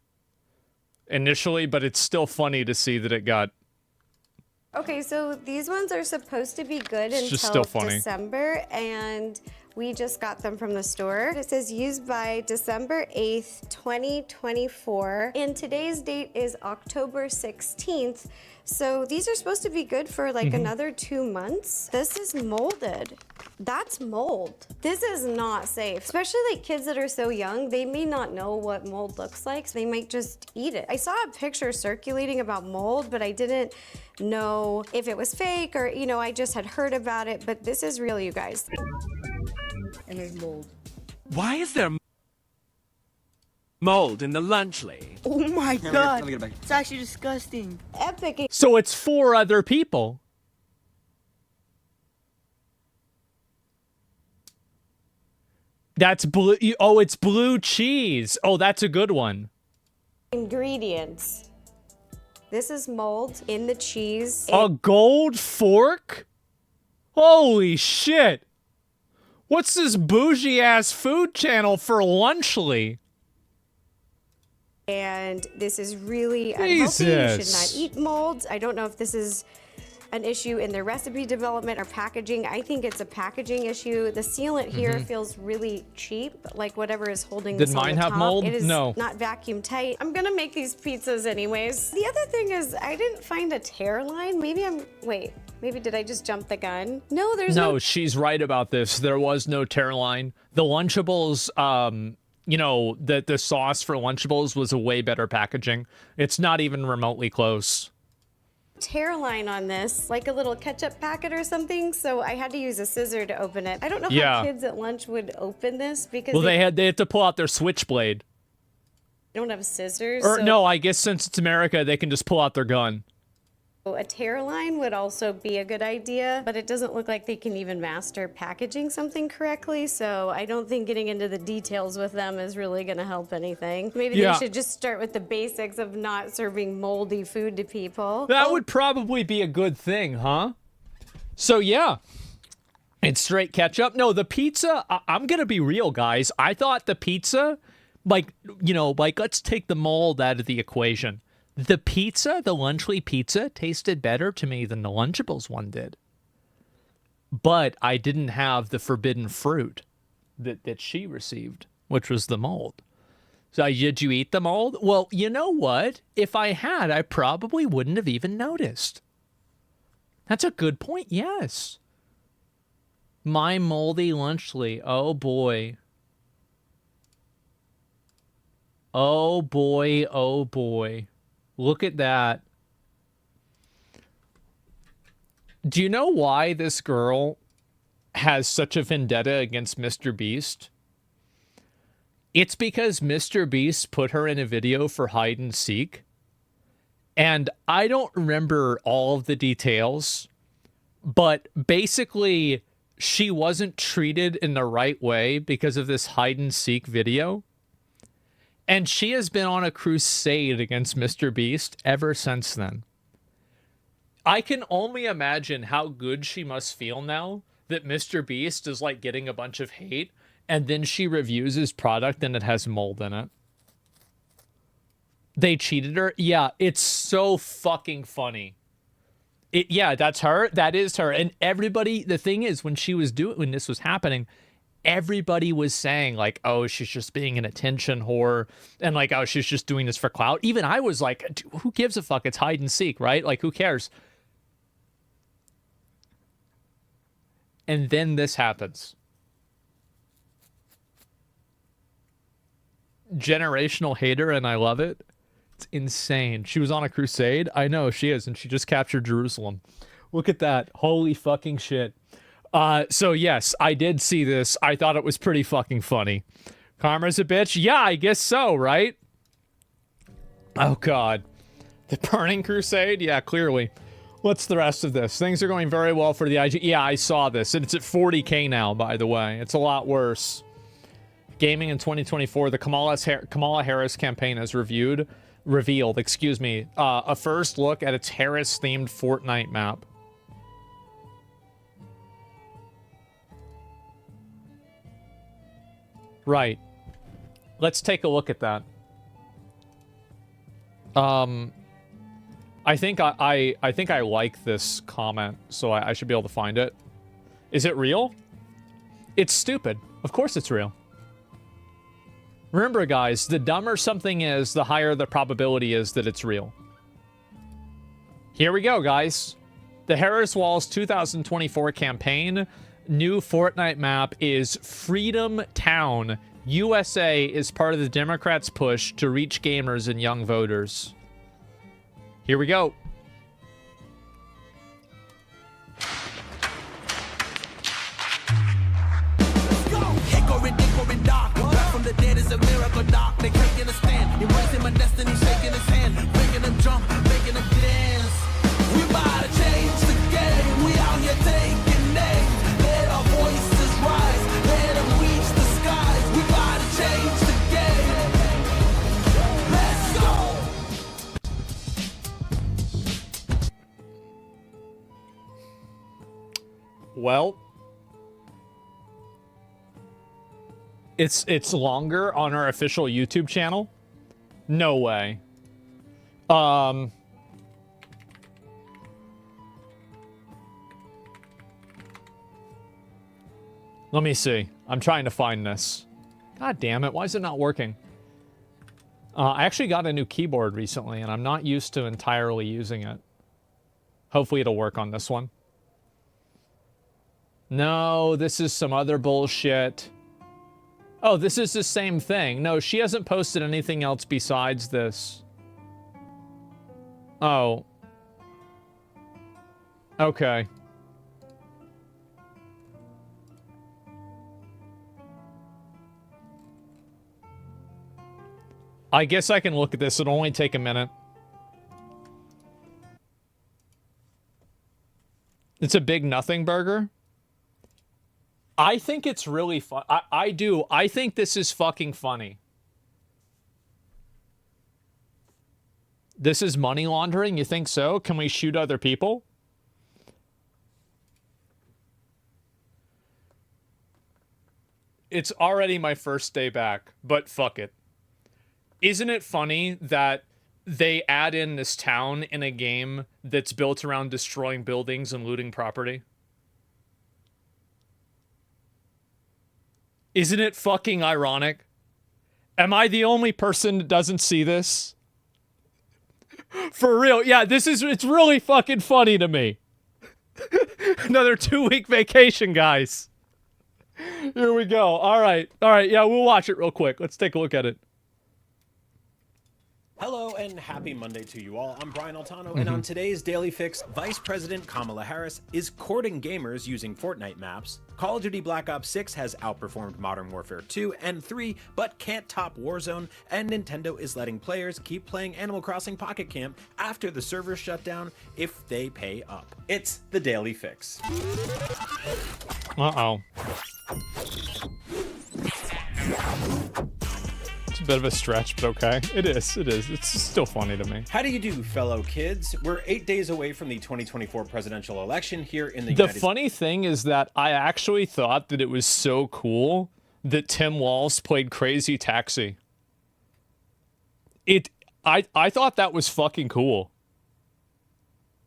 initially, but it's still funny to see that it got... Okay, so these ones are supposed to be good It's just until still funny. December, and we just got them from the store. It says used by December 8th, 2024. And today's date is October 16th. So these are supposed to be good for like another 2 months. This is molded. That's mold. This is not safe, especially like kids that are so young. They may not know what mold looks like, so they might just eat it. I saw a picture circulating about mold, but I didn't know if it was fake or, you know, I just had heard about it, but this is real, you guys. And there's mold. Why is there... mold in the lunchly. Oh my Let god. me get it back. It's actually disgusting. Epic. So it's 4 other people. That's blue. Oh, it's blue cheese. Oh, that's a good one. Ingredients. This is mold in the cheese. A gold fork? Holy shit. What's this bougie ass food channel for lunchly? And this is really unhealthy. You should not eat mold. I don't know if this is an issue in their recipe development or packaging. I think it's a packaging issue. The sealant here feels really cheap, like whatever is holding Did this on mine the have top. mold? It is No. not vacuum tight. I'm gonna make these pizzas anyways. The other thing is I didn't find a tear line. Maybe did I just jump the gun? No, there's no. No, she's right about this. There was no tear line. The Lunchables, you know, the sauce for Lunchables was a way better packaging. It's not even remotely close. Tear line on this, like a little ketchup packet or something, so I had to use a scissor to open it. I don't know how kids at lunch would open this because they had to pull out their switchblade. don't have scissors. Or so no, I guess since it's America, they can just pull out their gun. a tear line would also be a good idea, but it doesn't look like they can even master packaging something correctly, so I don't think getting into the details with them is really going to help anything. Maybe they should just start with the basics of not serving moldy food to people. That would probably be a good thing, huh? So yeah, it's straight ketchup. No, the pizza, I'm going to be real, guys. I thought the pizza, like, you know, like let's take the mold out of the equation. The pizza, the Lunchly pizza, tasted better to me than the Lunchables one did. But I didn't have the forbidden fruit that she received, which was the mold. So did you eat the mold? Well, you know what? If I had, I probably wouldn't have even noticed. That's a good point, yes. My moldy Lunchly. Oh, boy. Oh, boy. Oh, boy. Look at that. Do you know why this girl has such a vendetta against Mr. Beast? It's because Mr. Beast put her in a video for hide and seek. And I don't remember all of the details, but basically she wasn't treated in the right way because of this hide and seek video. And she has been on a crusade against Mr. Beast ever since then. I can only imagine how good she must feel now that Mr. Beast is like getting a bunch of hate and then she reviews his product and it has mold in it. They cheated her? Yeah, it's so fucking funny. Yeah, that's her. That is her. And everybody, the thing is, when this was happening, everybody was saying like, oh, she's just being an attention whore and like, oh, she's just doing this for clout. Even I was like, who gives a fuck? It's hide and seek, right? Like, who cares? And then this happens. Generational hater, and I love it. It's insane. She was on a crusade. I know she is, and she just captured Jerusalem. Look at that. Holy fucking shit. So yes, I did see this. I thought it was pretty fucking funny. Karma's a bitch? Yeah, I guess so, right? Oh god. The Burning Crusade? Yeah, clearly. What's the rest of this? Things are going very well for the IG. Yeah, I saw this. And it's at 40K now, by the way. It's a lot worse. Gaming in 2024, the Kamala Harris campaign has revealed, a first look at its Harris-themed Fortnite map. Right. Let's take a look at that. I think I like this comment, so I should be able to find it. Is it real? It's stupid. Of course it's real. Remember, guys, the dumber something is, the higher the probability is that it's real. Here we go, guys. The Harris Walls 2024 campaign. New Fortnite map is Freedom Town. USA is part of the Democrats' push to reach gamers and young voters. Here we go. Hickory dickory dock, back from the dead is a miracle. a dark, they can't get a stand. Embracing my destiny, shaking his hand, making them jump, making them dance. We about to change the game. We out here taking names. Let our voices rise. Let them reach the skies. We about to change the game. Let's go. Well, it's longer on our official YouTube channel. No way. Let me see. I'm trying to find this. God damn it, why is it not working? I actually got a new keyboard recently, and I'm not used to entirely using it. Hopefully it'll work on this one. No, this is some other bullshit. Oh, this is the same thing. No, she hasn't posted anything else besides this. Oh. Okay. I guess I can look at this. It'll only take a minute. It's a big nothing burger. I think it's really fun. I do. I think this is fucking funny. This is money laundering? You think so? Can we shoot other people? It's already my first day back, but fuck it. Isn't it funny that they add in this town in a game that's built around destroying buildings and looting property? Isn't it fucking ironic? Am I the only person that doesn't see this? For real, yeah, it's really fucking funny to me. Another 2-week vacation, guys. Here we go. All right, yeah, we'll watch it real quick. Let's take a look at it. Hello and happy Monday to you all. I'm Brian Altano, and on today's Daily Fix, Vice President Kamala Harris is courting gamers using Fortnite maps. Call of Duty Black Ops 6 has outperformed Modern Warfare 2 and 3, but can't top Warzone, and Nintendo is letting players keep playing Animal Crossing Pocket Camp after the servers shut down if they pay up. It's the Daily Fix. Uh-oh. A bit of a stretch, but okay. It is. It's still funny to me. How do you do, fellow kids? We're 8 days away from the 2024 presidential election here in the United States. The funny thing is that I actually thought that it was so cool that Tim Walz played Crazy Taxi. I thought that was fucking cool.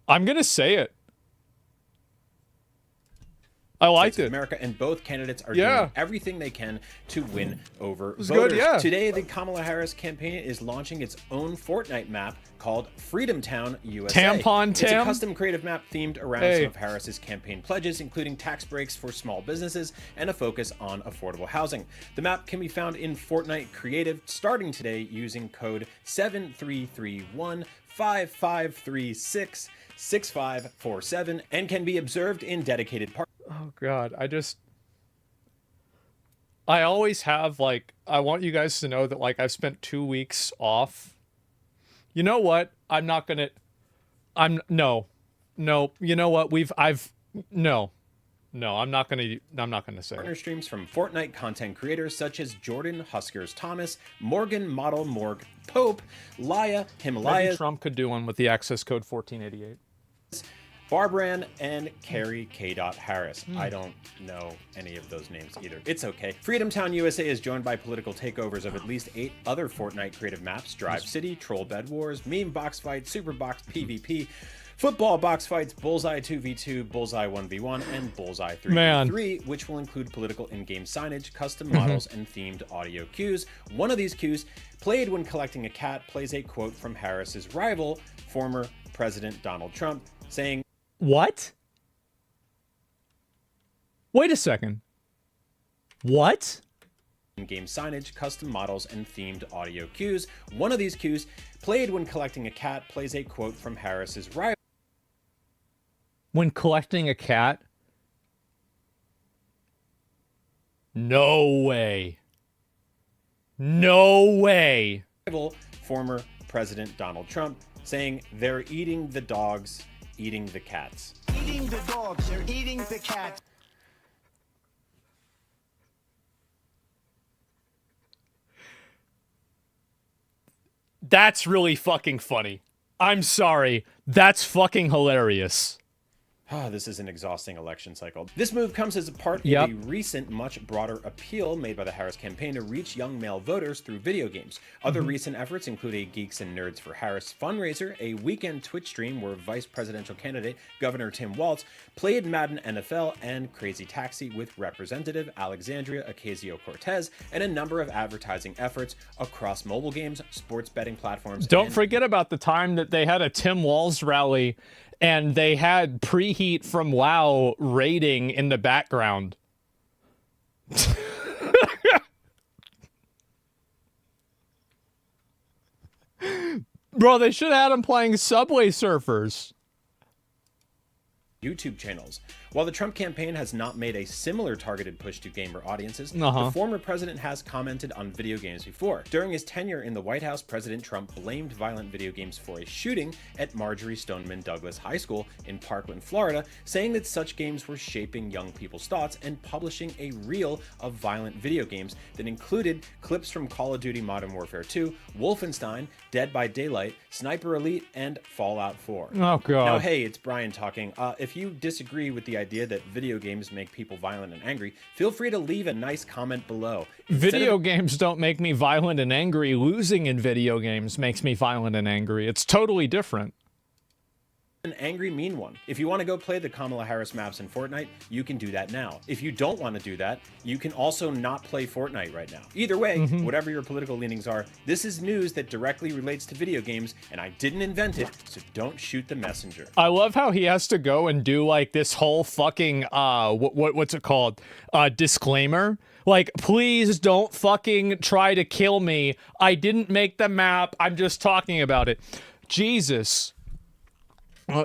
I'm gonna say it. I liked it. America, and both candidates are doing everything they can to win over voters. Good, yeah. Today, the Kamala Harris campaign is launching its own Fortnite map called Freedom Town USA. Tampon It's a Tam? custom creative map themed around some of Harris's campaign pledges, including tax breaks for small businesses and a focus on affordable housing. The map can be found in Fortnite Creative starting today using code 733155366547 and can be observed in dedicated parts. Oh God, I always have, like, I want you guys to know that, like, I've spent 2 weeks off. You know what? I'm not gonna, no, you know what? No, I'm not gonna say Partner streams from Fortnite content creators such as Jordan Huskers Thomas, Morgan Model Morg Pope, Laya Himalaya. Maybe Trump could do one with the access code 1488. Barbran and Carrie K. Harris. I don't know any of those names either. It's okay. Freedom Town USA is joined by political takeovers of at least 8 other Fortnite creative maps: Drive City, Troll Bed Wars, Meme Box Fight, Super Box PvP, Football Box Fights, Bullseye 2v2, Bullseye 1v1, and Bullseye 3v3, which will include political in-game signage, custom models, and themed audio cues. One of these cues, played when collecting a cat, plays a quote from Harris's rival, former President Donald Trump, saying, "What? Wait a second. What?" In-game signage, custom models, and themed audio cues. One of these cues, played when collecting a cat, plays a quote from Harris's rival. When collecting a cat? No way. No way. Former President Donald Trump saying they're eating the dogs, eating the cats. Eating the dogs, they're eating the cats. That's really fucking funny. I'm sorry. That's fucking hilarious. This is an exhausting election cycle. This move comes as a part of Yep. a recent, much broader appeal made by the Harris campaign to reach young male voters through video games. Other recent efforts include a Geeks and Nerds for Harris fundraiser, a weekend Twitch stream where vice presidential candidate Governor Tim Walz played Madden NFL and Crazy Taxi with Representative Alexandria Ocasio-Cortez, and a number of advertising efforts across mobile games, sports betting platforms. Don't forget about the time that they had a Tim Walz rally and they had preheat from WoW raiding in the background. Bro, they should have had him playing Subway Surfers. YouTube channels. While the Trump campaign has not made a similar targeted push to gamer audiences, Uh-huh. the former president has commented on video games before. During his tenure in the White House, President Trump blamed violent video games for a shooting at Marjorie Stoneman Douglas High School in Parkland, Florida, saying that such games were shaping young people's thoughts and publishing a reel of violent video games that included clips from Call of Duty Modern Warfare 2, Wolfenstein, Dead by Daylight, Sniper Elite, and Fallout 4. Oh, God. Now, hey, it's Brian talking. If you disagree with the idea that video games make people violent and angry, feel free to leave a nice comment below. Video games don't make me violent and angry. Losing in video games makes me violent and angry. It's totally different. An angry mean one. If you want to go play the Kamala Harris maps in Fortnite, you can do that now. If you don't want to do that, you can also not play Fortnite right now. Either way, whatever your political leanings are, this is news that directly relates to video games, and I didn't invent it, so don't shoot the messenger. I love how he has to go and do like this whole fucking what's it called? Disclaimer. Like, please don't fucking try to kill me. I didn't make the map. I'm just talking about it. Jesus.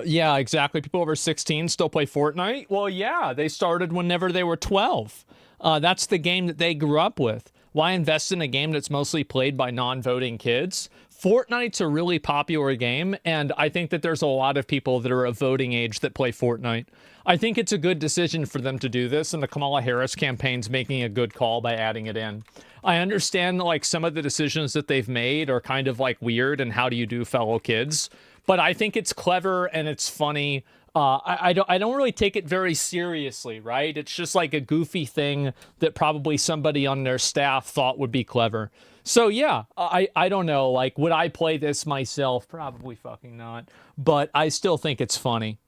Yeah, exactly. People over 16 still play Fortnite? Well, yeah, they started whenever they were 12. That's the game that they grew up with. Why invest in a game that's mostly played by non-voting kids? Fortnite's a really popular game, and I think that there's a lot of people that are of voting age that play Fortnite. I think it's a good decision for them to do this, and the Kamala Harris campaign's making a good call by adding it in. I understand that, like, some of the decisions that they've made are kind of like weird and how do you do fellow kids, but I think it's clever and it's funny. I don't really take it very seriously, right? It's just like a goofy thing that probably somebody on their staff thought would be clever. So yeah, I don't know. Like, would I play this myself? Probably fucking not. But I still think it's funny.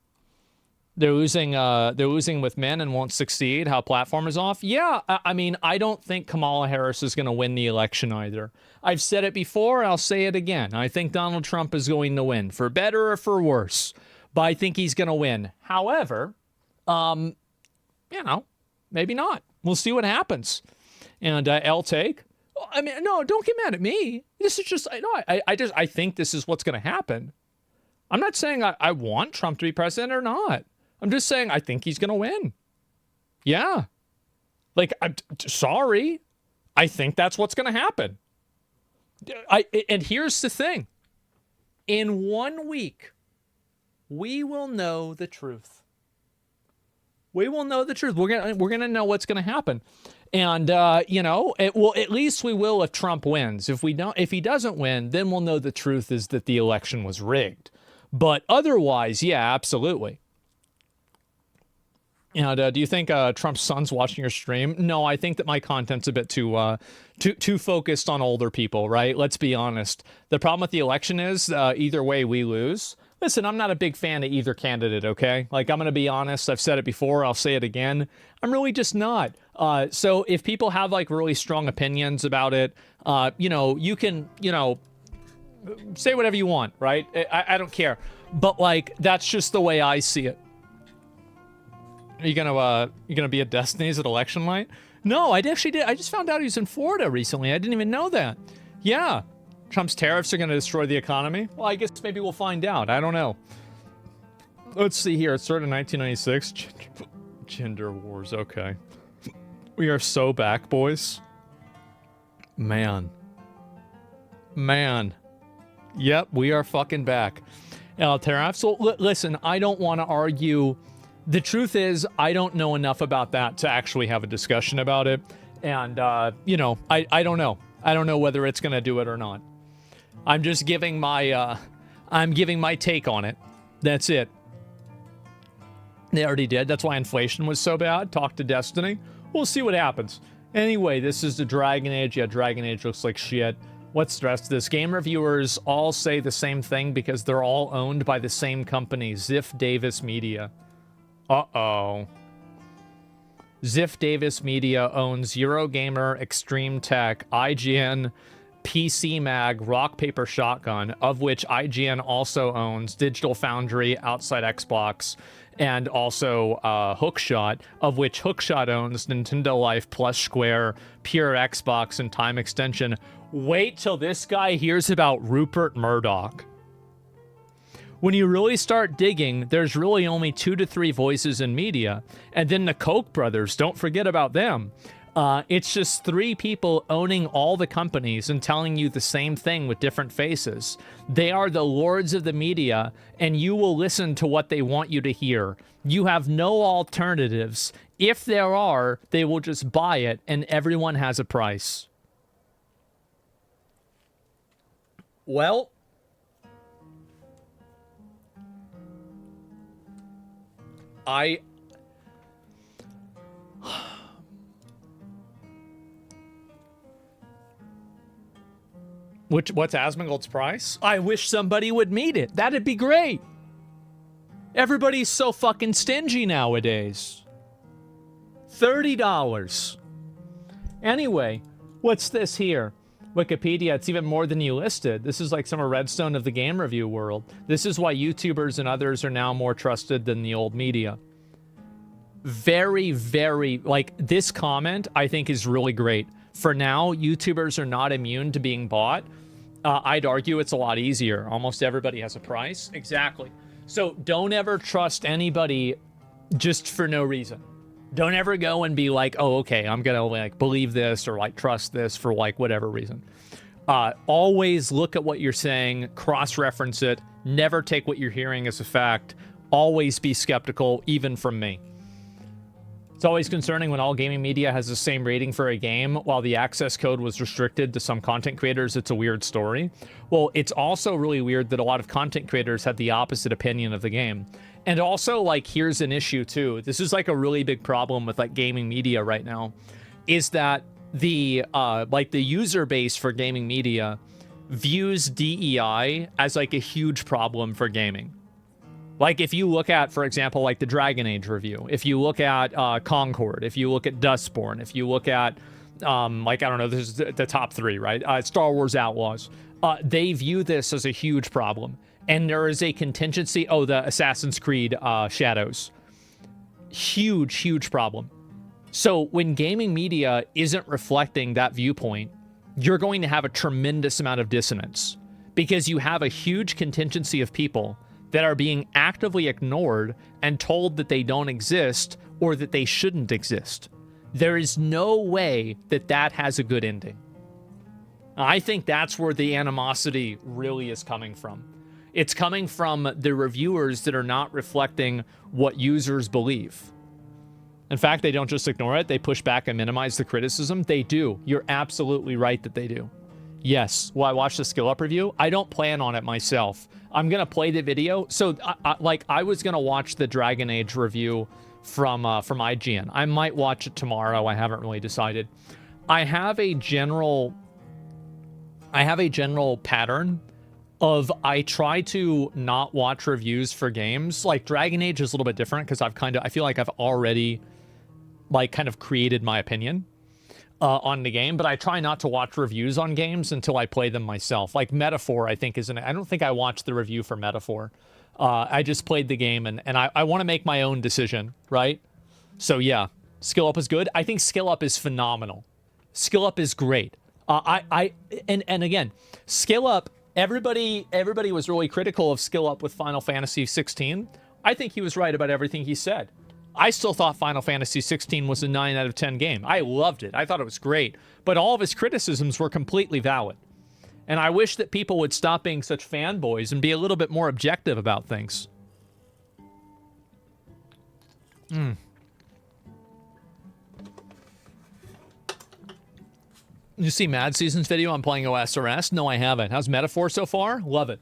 They're losing with men and won't succeed. How platform is off. Yeah, I mean, I don't think Kamala Harris is going to win the election either. I've said it before. I'll say it again. I think Donald Trump is going to win, for better or for worse. But I think he's going to win. However, maybe not. We'll see what happens. And I'll take. I mean, no, don't get mad at me. This is just, I think this is what's going to happen. I'm not saying I want Trump to be president or not. I'm just saying I think he's going to win. Yeah. Like, I'm sorry. I think that's what's going to happen. And here's the thing. In 1 week, we will know the truth. We will know the truth. We're gonna know what's gonna happen, and at least we will if Trump wins. If he doesn't win, then we'll know the truth is that the election was rigged. But otherwise, yeah, absolutely. And do you think Trump's son's watching your stream? No, I think that my content's a bit too focused on older people, right? Let's be honest. The problem with the election is either way we lose. Listen, I'm not a big fan of either candidate, okay? Like, I'm going to be honest. I've said it before. I'll say it again. I'm really just not. So if people have, like, really strong opinions about it, you can, say whatever you want, right? I don't care. But, like, that's just the way I see it. Are you gonna be at Destiny's at election night? No, I actually did. I just found out he was in Florida recently. I didn't even know that. Yeah. Trump's tariffs are going to destroy the economy? Well, I guess maybe we'll find out. I don't know. Let's see here. It started in 1996. Gender wars. Okay. We are so back, boys. Man. Man. Yep, we are fucking back. Teraf, so listen, I don't want to argue. The truth is, I don't know enough about that to actually have a discussion about it. And, you know, I don't know. I don't know whether it's going to do it or not. I'm just giving my, I'm giving my take on it. That's it. They already did. That's why inflation was so bad. Talk to Destiny. We'll see what happens. Anyway, this is the Dragon Age. Yeah, Dragon Age looks like shit. What's the rest of this? Game reviewers all say the same thing because they're all owned by the same company, Ziff Davis Media. Uh-oh. Ziff Davis Media owns Eurogamer, Extreme Tech, IGN, PC Mag, Rock Paper Shotgun, of which IGN also owns Digital Foundry, Outside Xbox, and also Hookshot, of which Hookshot owns Nintendo Life, Plus Square, Pure Xbox, and Time Extension. Wait till this guy hears about Rupert Murdoch. When you really start digging, there's really only 2 to 3 voices in media. And then the Koch brothers, don't forget about them. It's just 3 people owning all the companies and telling you the same thing with different faces. They are the lords of the media, and you will listen to what they want you to hear. You have no alternatives. If there are, they will just buy it, and everyone has a price. Well, what's Asmongold's price? I wish somebody would meet it. That'd be great. Everybody's so fucking stingy nowadays. $30. Anyway, what's this here? Wikipedia, it's even more than you listed. This is like some Redstone of the game review world. This is why YouTubers and others are now more trusted than the old media. Very, very, like, this comment, I think, is really great. For now, YouTubers are not immune to being bought. I'd argue it's a lot easier. Almost everybody has a price. Exactly. So don't ever trust anybody just for no reason. Don't ever go and be like, oh, okay, I'm going to like believe this or like trust this for like whatever reason. Always look at what you're saying, cross-reference it, never take what you're hearing as a fact. Always be skeptical, even from me. It's always concerning when all gaming media has the same rating for a game while the access code was restricted to some content creators. It's a weird story. Well, it's also really weird that a lot of content creators had the opposite opinion of the game. And also, like, here's an issue too. This is like a really big problem with like gaming media right now, is that the like the user base for gaming media views DEI as like a huge problem for gaming. Like if you look at, for example, like the Dragon Age review, if you look at Concord, if you look at Dustborn, if you look at like, I don't know, this is the top 3, right? Star Wars Outlaws, they view this as a huge problem. And there is a contingency. Oh, the Assassin's Creed Shadows. Huge, huge problem. So when gaming media isn't reflecting that viewpoint, you're going to have a tremendous amount of dissonance because you have a huge contingency of people that are being actively ignored and told that they don't exist or that they shouldn't exist. There is no way that that has a good ending. I think that's where the animosity really is coming from. It's coming from the reviewers that are not reflecting what users believe. In fact, they don't just ignore it, they push back and minimize the criticism. They do. You're absolutely right that they do. Yes, will I watch the Skill Up review? I don't plan on it myself. I'm going to play the video. So, I was going to watch the Dragon Age review from IGN. I might watch it tomorrow. I haven't really decided. I have a general pattern of I try to not watch reviews for games. Like Dragon Age is a little bit different because I feel like I've already like kind of created my opinion on the game, but I try not to watch reviews on games until I play them myself. Like Metaphor, I think I don't think I watched the review for Metaphor. I just played the game and I want to make my own decision, right? So yeah, Skill Up is good. I think Skill Up is phenomenal. Skill Up is great. And again, Skill Up, everybody was really critical of Skill Up with Final Fantasy 16. I think he was right about everything he said. I still thought Final Fantasy 16 was a 9 out of 10 game. I loved it. I thought it was great. But all of his criticisms were completely valid. And I wish that people would stop being such fanboys and be a little bit more objective about things. You see Mad Season's video on playing OSRS? No, I haven't. How's Metaphor so far? Love it.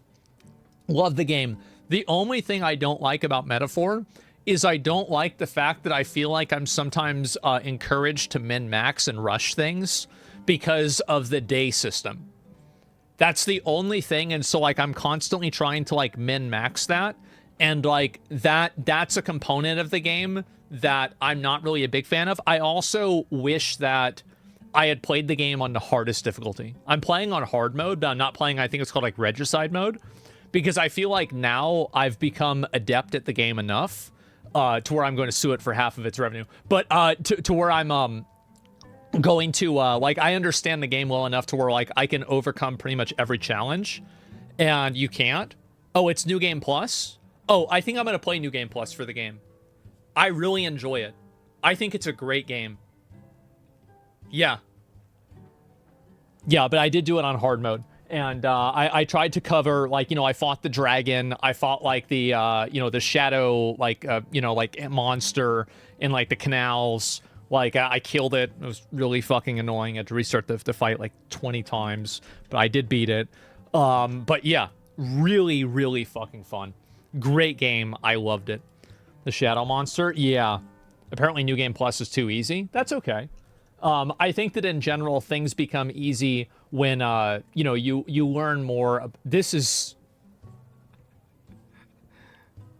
Love the game. The only thing I don't like about Metaphor is I don't like the fact that I feel like I'm sometimes encouraged to min-max and rush things because of the day system. That's the only thing, and so, like, I'm constantly trying to, like, min-max that, and, like, that's a component of the game that I'm not really a big fan of. I also wish that I had played the game on the hardest difficulty. I'm playing on hard mode, but I'm not playing, I think it's called, like, regicide mode, because I feel like now I've become adept at the game enough to where I'm going to sue it for half of its revenue. But to where I'm going to, like, I understand the game well enough to where, like, I can overcome pretty much every challenge, and you can't. Oh, it's New Game Plus? Oh, I think I'm going to play New Game Plus for the game. I really enjoy it. I think it's a great game. Yeah. Yeah, but I did do it on hard mode. And I tried to cover, like, you know, I fought the dragon. I fought, like, the, you know, the shadow, like, you know, like, monster in, like, the canals. Like, I killed it. It was really fucking annoying. I had to restart the fight, like, 20 times. But I did beat it. But, yeah, really, really fucking fun. Great game. I loved it. The shadow monster? Yeah. Apparently New Game Plus is too easy. That's okay. I think that in general, things become easy when, you know, you learn more. This is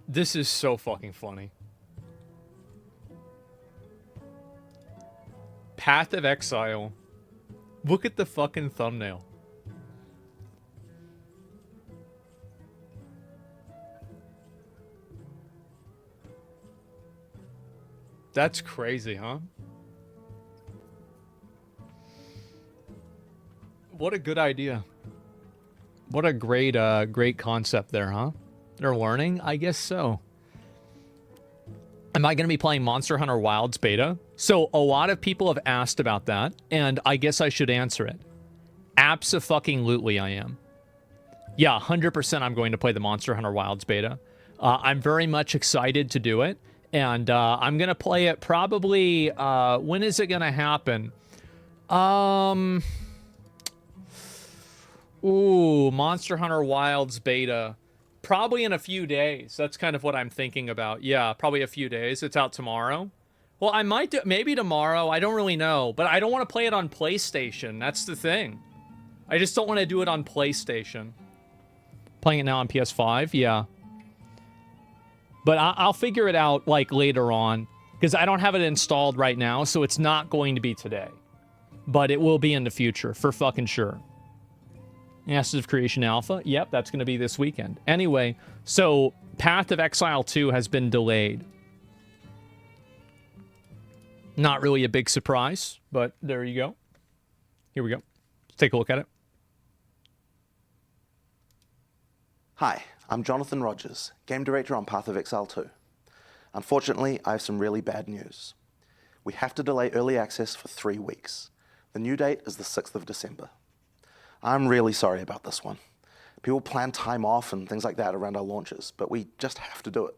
so fucking funny. Path of Exile. Look at the fucking thumbnail. That's crazy, huh? What a good idea. What a great great concept there, huh? They're learning? I guess so. Am I going to be playing Monster Hunter Wilds beta? So a lot of people have asked about that, and I guess I should answer it. Abso-fucking-lutely I am. Yeah, 100% I'm going to play the Monster Hunter Wilds beta. I'm very much excited to do it, and I'm going to play it probably... when is it going to happen? Ooh, Monster Hunter Wilds beta. Probably in a few days. That's kind of what I'm thinking about. Yeah, probably a few days. It's out tomorrow. Well, I might do maybe tomorrow. I don't really know. But I don't want to play it on PlayStation. That's the thing. I just don't want to do it on PlayStation. Playing it now on PS5? Yeah. But I'll figure it out, like, later on. Because I don't have it installed right now, so it's not going to be today. But it will be in the future, for fucking sure. Ashes of Creation Alpha. Yep, that's going to be this weekend. Anyway, so Path of Exile 2 has been delayed. Not really a big surprise, but there you go. Here we go. Let's take a look at it. Hi, I'm Jonathan Rogers, Game Director on Path of Exile 2. Unfortunately, I have some really bad news. We have to delay early access for 3 weeks. The new date is the 6th of December. I'm really sorry about this one. People plan time off and things like that around our launches, but we just have to do it.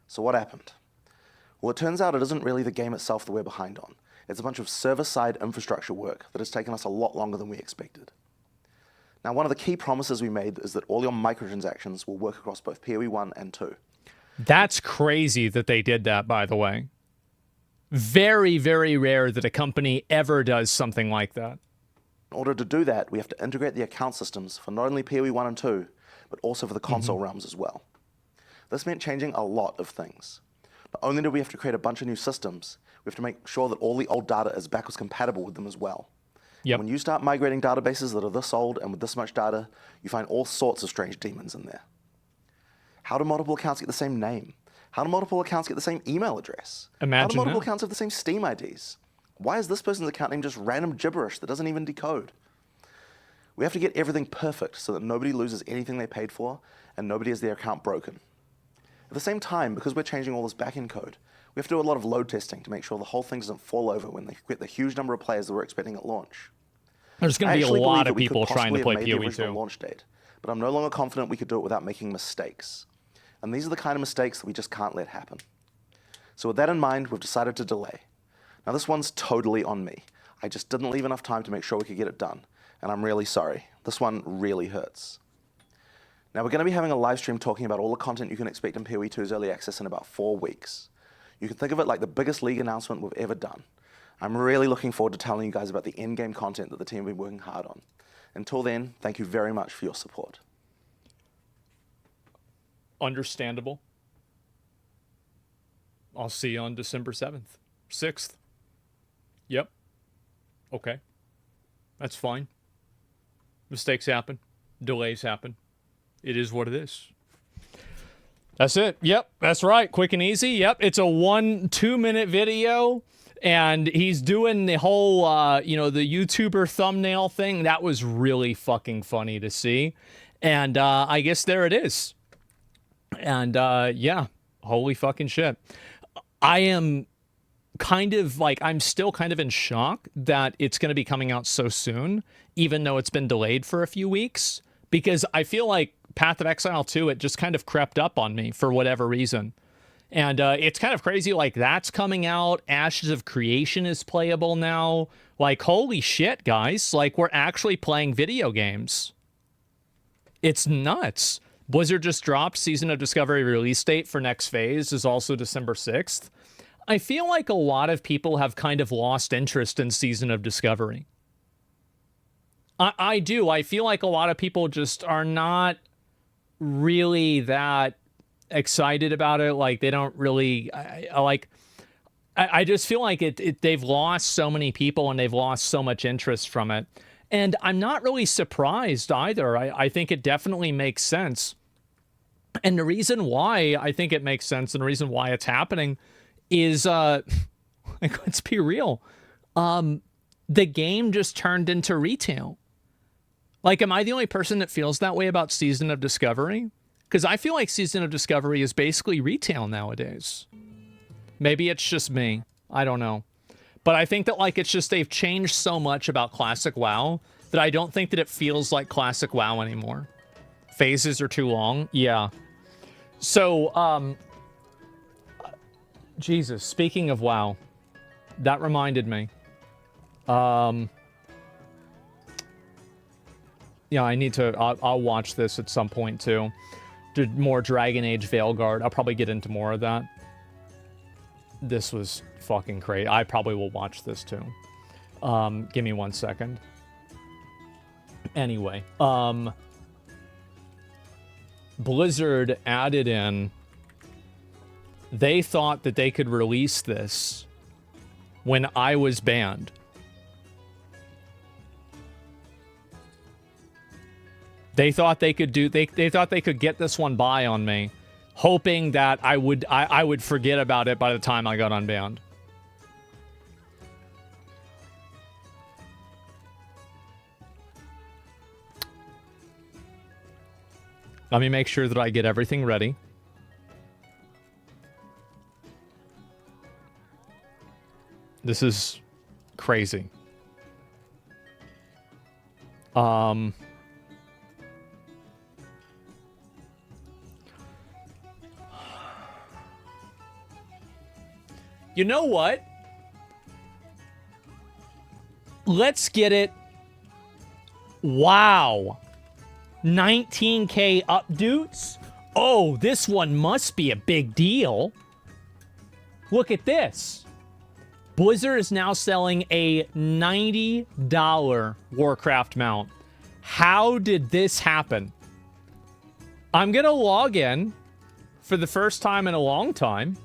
So what happened? Well, it turns out it isn't really the game itself that we're behind on. It's a bunch of server-side infrastructure work that has taken us a lot longer than we expected. Now, one of the key promises we made is that all your microtransactions will work across both PoE 1 and 2. That's crazy that they did that, by the way. Very, very rare that a company ever does something like that. In order to do that, we have to integrate the account systems for not only PoE 1 and 2, but also for the console realms as well. This meant changing a lot of things. Not only do we have to create a bunch of new systems, we have to make sure that all the old data is backwards compatible with them as well. Yep. When you start migrating databases that are this old and with this much data, you find all sorts of strange demons in there. How do multiple accounts get the same name? How do multiple accounts get the same email address? How do multiple accounts have the same Steam IDs? Why is this person's account name just random gibberish that doesn't even decode? We have to get everything perfect so that nobody loses anything they paid for and nobody has their account broken. At the same time, because we're changing all this backend code, we have to do a lot of load testing to make sure the whole thing doesn't fall over when they get the huge number of players that we're expecting at launch. There's going I to be a actually believe lot that of we could people trying to possibly play have made the PoE original 2. launch date, but I'm no longer confident we could do it without making mistakes. And these are the kind of mistakes that we just can't let happen. So with that in mind, we've decided to delay. Now this one's totally on me. I just didn't leave enough time to make sure we could get it done, and I'm really sorry. This one really hurts. Now we're going to be having a live stream talking about all the content you can expect in PoE 2's early access in about 4 weeks. You can think of it like the biggest league announcement we've ever done. I'm really looking forward to telling you guys about the in-game content that the team have been working hard on. Until then, thank you very much for your support. Understandable. I'll see you on December 7th. 6th. Yep. Okay. That's fine. Mistakes happen. Delays happen. It is what it is. That's it. Yep, that's right. Quick and easy. Yep, it's a 1-2 minute video, and he's doing the whole, the YouTuber thumbnail thing. That was really fucking funny to see. And I guess there it is. And yeah, holy fucking shit. I am I'm still kind of in shock that it's going to be coming out so soon, even though it's been delayed for a few weeks, because I feel like Path of Exile 2, it just kind of crept up on me for whatever reason. And it's kind of crazy, like, that's coming out. Ashes of Creation is playable now. Like, holy shit, guys. Like, we're actually playing video games. It's nuts. Blizzard just dropped Season of Discovery release date for next phase is also December 6th. I feel like a lot of people have kind of lost interest in Season of Discovery. I do. I feel like a lot of people just are not really that excited about it. Like, they don't really I just feel like they've lost so many people and they've lost so much interest from it. And I'm not really surprised either. I think it definitely makes sense. And the reason why I think it makes sense and the reason why it's happening is, let's be real. The game just turned into retail. Like, am I the only person that feels that way about Season of Discovery? Because I feel like Season of Discovery is basically retail nowadays. Maybe it's just me. I don't know. But I think that, like, it's just they've changed so much about Classic WoW that I don't think that it feels like Classic WoW anymore. Phases are too long. Yeah. So, Jesus, speaking of WoW, that reminded me. Yeah, I need to, I'll watch this at some point too. Do more Dragon Age Veilguard. I'll probably get into more of that. This was fucking crazy. I probably will watch this too. Give me 1 second. Anyway, Blizzard added in, they thought that they could release this when I was banned. They thought they could do, they thought they could get this one by on me, hoping that I would forget about it by the time I got unbanned. Let me make sure that I get everything ready. This is crazy. You know what? Let's get it. Wow. 19K updates? Oh, this one must be a big deal. Look at this. Blizzard is now selling a $90 Warcraft mount. How did this happen? I'm going to log in for the first time in a long time.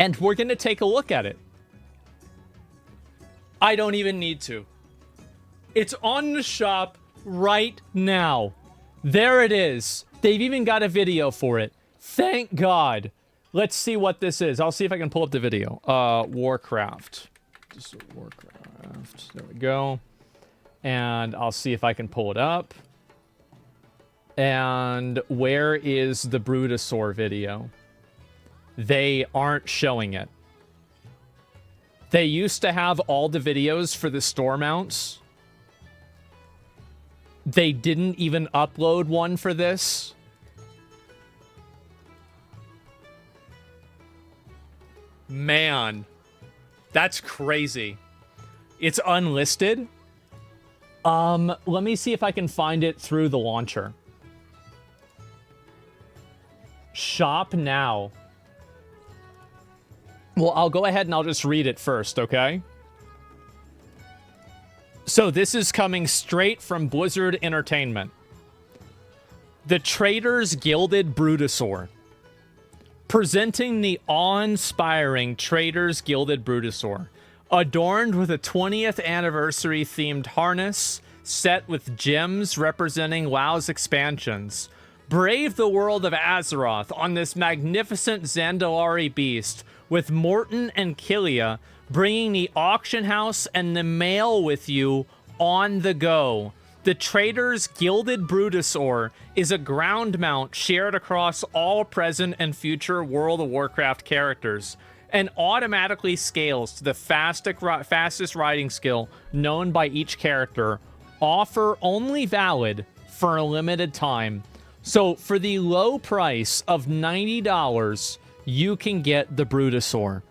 And we're going to take a look at it. I don't even need to. It's on the shop right now. There it is. They've even got a video for it. Thank God. Let's see what this is. I'll see if I can pull up the video. Warcraft. Just Warcraft. There we go. And I'll see if I can pull it up. And where is the Brutosaur video? They aren't showing it. They used to have all the videos for the store mounts. They didn't even upload one for this. Man, that's crazy. It's unlisted. Let me see if I can find it through the launcher. Shop now. Well, I'll go ahead and I'll just read it first, okay? So this is coming straight from Blizzard Entertainment. The Trader's Gilded Brutosaur. Presenting the awe-inspiring Trader's Gilded Brutosaur. Adorned with a 20th anniversary themed harness set with gems representing WoW's expansions. Brave the world of Azeroth on this magnificent Zandalari beast with Morton and Killia bringing the auction house and the mail with you on the go. The Trader's Gilded Brutosaur is a ground mount shared across all present and future World of Warcraft characters and automatically scales to the fastest riding skill known by each character. Offer only valid for a limited time. So for the low price of $90, you can get the Brutosaur.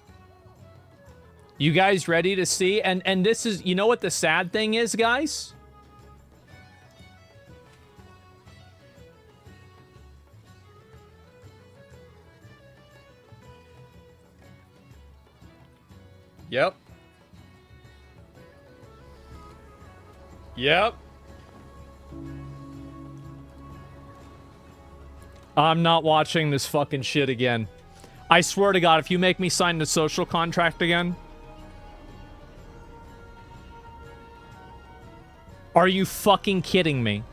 You guys ready to see? And this is, you know what the sad thing is, guys? Yep. Yep. I'm not watching this fucking shit again. I swear to God, if you make me sign the social contract again... Are you fucking kidding me?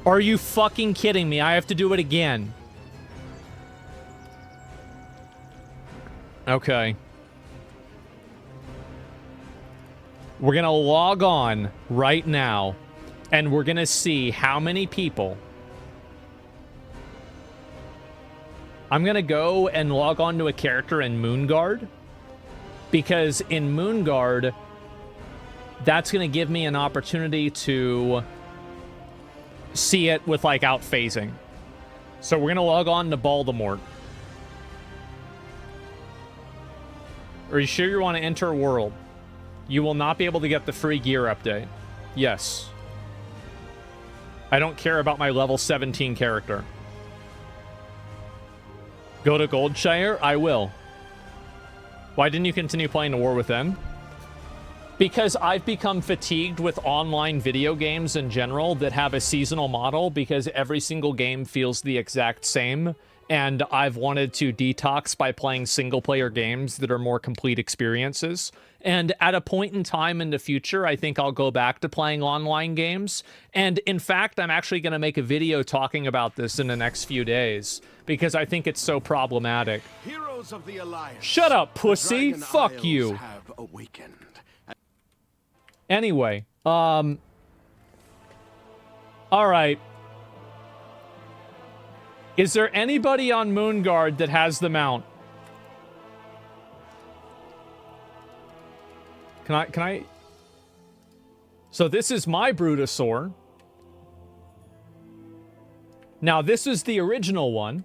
Are you fucking kidding me? I have to do it again. Okay. We're gonna log on right now, and we're gonna see how many people... I'm gonna go and log on to a character in Moonguard, because in Moonguard, that's gonna give me an opportunity to see it with, like, out-phasing. So we're gonna log on to Baltimore. Are you sure you want to enter World? You will not be able to get the free gear update. Yes. I don't care about my level 17 character. Go to Goldshire? I will. Why didn't you continue playing The War Within? Because I've become fatigued with online video games in general that have a seasonal model because every single game feels the exact same. And I've wanted to detox by playing single-player games that are more complete experiences. And at a point in time in the future, I think I'll go back to playing online games. And in fact, I'm actually going to make a video talking about this in the next few days because I think it's so problematic. Heroes of the Alliance. Shut up, pussy! The Dragon Fuck Isles you! have awakened. Anyway, alright. Is there anybody on Moonguard that has the mount? Can I? So this is my Brutosaur. Now this is the original one.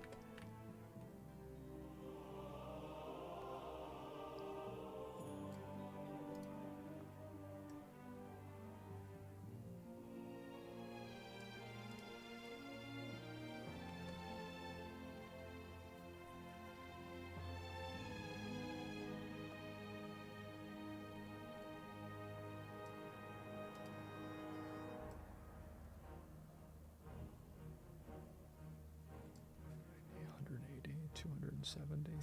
$270,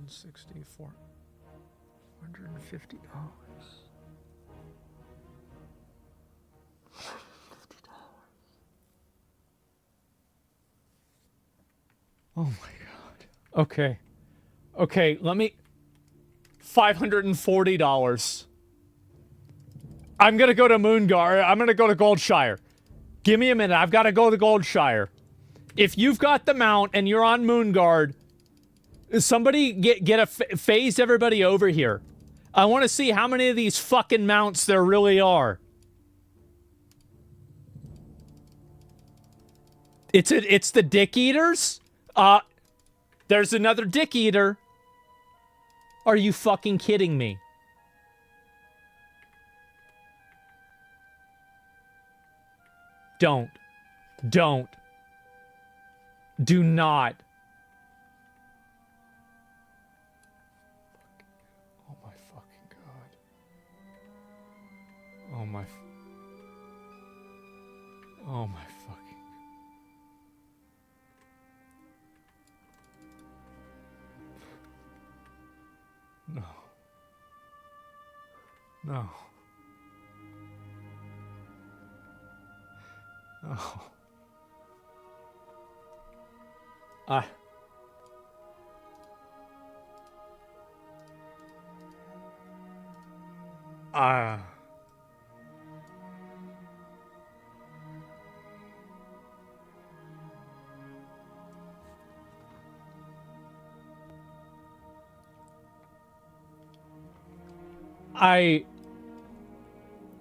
$360, $450. Oh my God. Okay. Okay, let me... $540. I'm gonna go to Moonguard. I'm gonna go to Goldshire. Give me a minute. I've got to go to Goldshire. If you've got the mount and you're on Moonguard, Somebody phase everybody over here. I want to see how many of these fucking mounts there really are. It's the dick eaters? There's another dick eater. Are you fucking kidding me? Don't. Don't. Do not. Oh my fucking god. Oh my. Oh my fucking. No. No. No.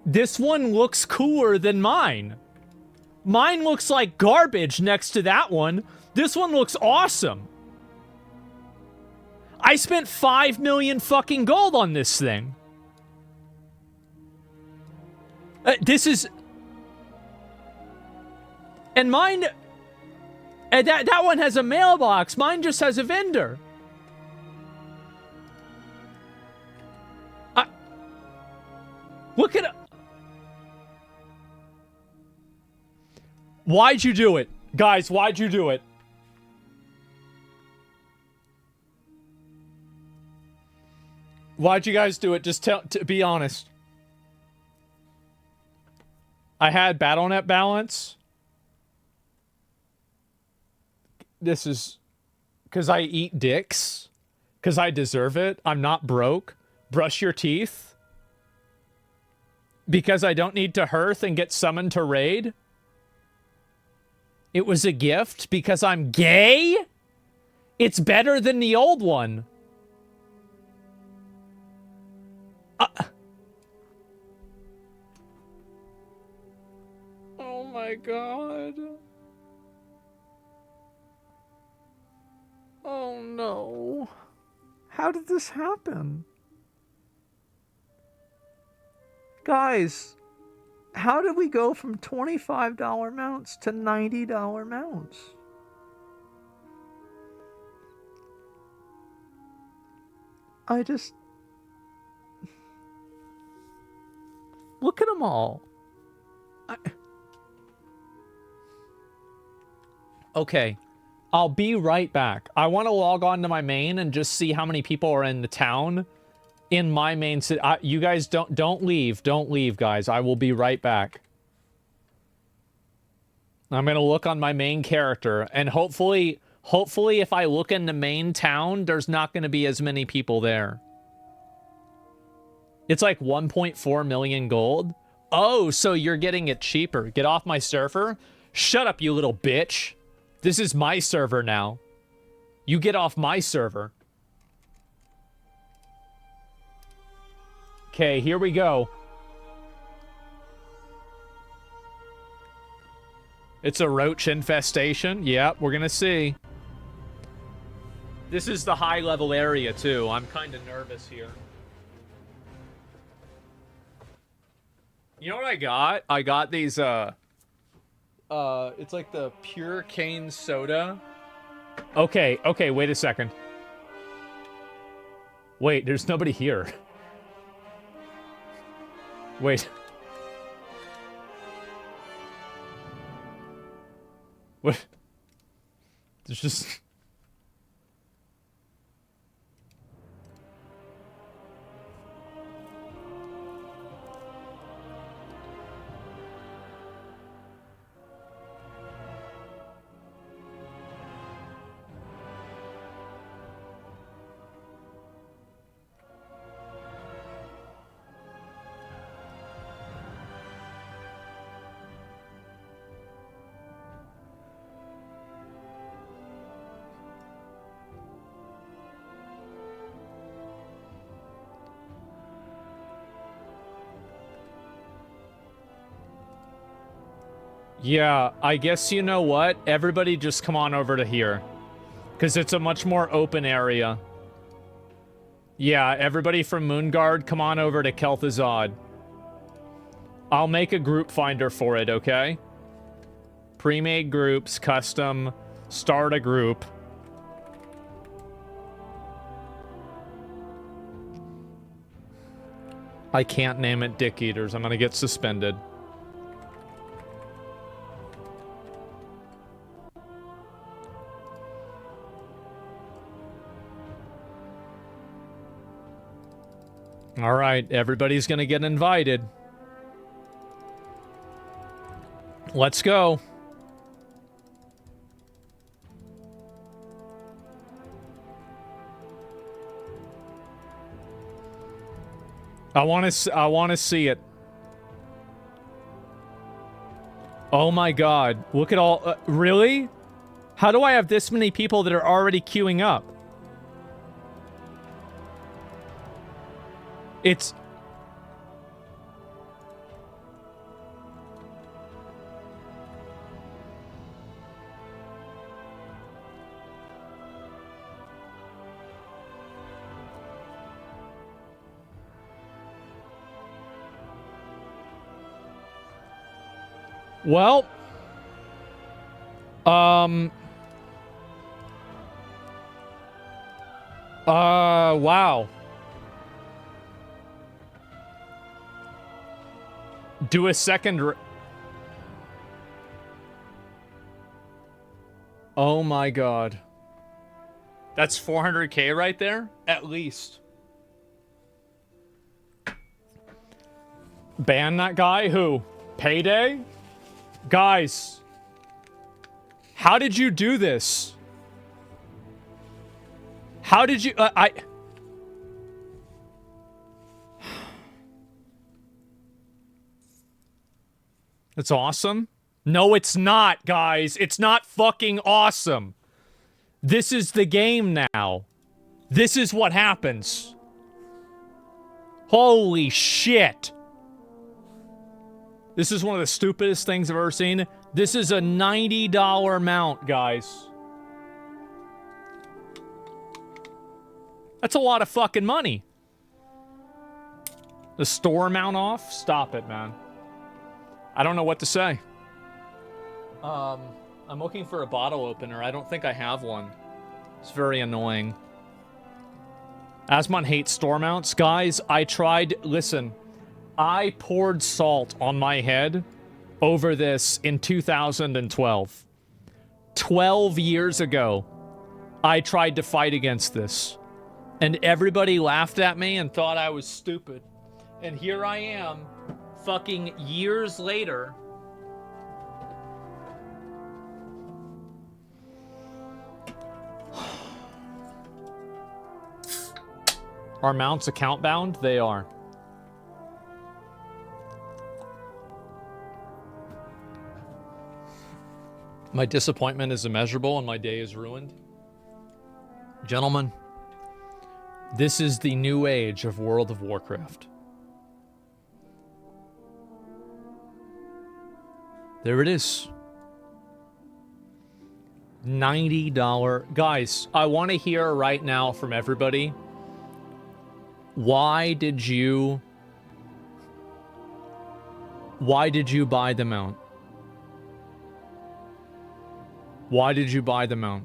This one looks cooler than mine. Mine looks like garbage next to that one. This one looks awesome. I spent 5 million fucking gold on this thing. This is... And mine... that one has a mailbox. Mine just has a vendor. Look at... Why'd you do it? Guys, why'd you do it? Why'd you guys do it? Just to be honest. I had BattleNet balance. This is... Because I eat dicks. Because I deserve it. I'm not broke. Brush your teeth. Because I don't need to hearth and get summoned to raid. It was a gift because I'm gay? It's better than the old one. Oh my god. Oh no. How did this happen? Guys, how did we go from $25 mounts to $90 mounts? I just... Look at them all. Okay, I'll be right back. I want to log on to my main and just see how many people are in the town. In my main city. You guys don't leave. Don't leave, guys. I will be right back. I'm going to look on my main character, and hopefully if I look in the main town, there's not going to be as many people there. It's like 1.4 million gold. Oh, so you're getting it cheaper. Get off my server? Shut up, you little bitch. This is my server now. You get off my server. Okay, here we go. It's a roach infestation. Yep, we're gonna see. This is the high-level area, too. I'm kind of nervous here. You know what I got? I got these, it's like the pure cane soda. Okay, wait a second. Wait, there's nobody here. Wait. What? There's just... Yeah, I guess you know what? Everybody just come on over to here. Because it's a much more open area. Yeah, everybody from Moonguard, come on over to Kel'Thuzad. I'll make a group finder for it, okay? Pre-made groups, custom, start a group. I can't name it Dick Eaters. I'm gonna get suspended. All right, everybody's gonna get invited. Let's go. I want to see it. Oh my god. Look at all really? How do I have this many people that are already queuing up? It's well, wow. Do a second. Oh my god. That's 400k right there? At least. Ban that guy? Who? Payday? Guys. How did you do this? How did you... It's awesome. No, it's not, guys. It's not fucking awesome. This is the game now. This is what happens. Holy shit. This is one of the stupidest things I've ever seen. This is a $90 mount, guys. That's a lot of fucking money. The store mount off? Stop it, man. I don't know what to say. I'm looking for a bottle opener. I don't think I have one. It's very annoying. Asmon hates store mounts. Guys, I tried... Listen. I poured salt on my head over this in 2012. 12 years ago, I tried to fight against this. And everybody laughed at me and thought I was stupid. And here I am, fucking years later. Are mounts account bound? They are. My disappointment is immeasurable and my day is ruined. Gentlemen, this is the new age of World of Warcraft. There it is. $90. Guys, I want to hear right now from everybody. Why did you buy the mount? Why did you buy the mount?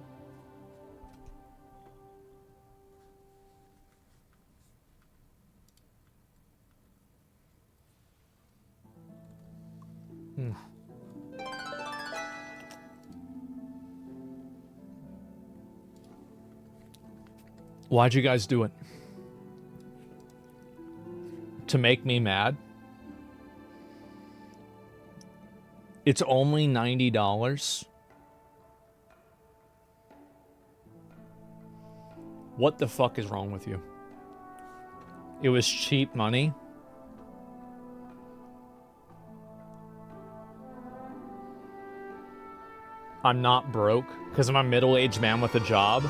Why'd you guys do it? To make me mad? It's only $90. What the fuck is wrong with you? It was cheap money. I'm not broke because I'm a middle-aged man with a job.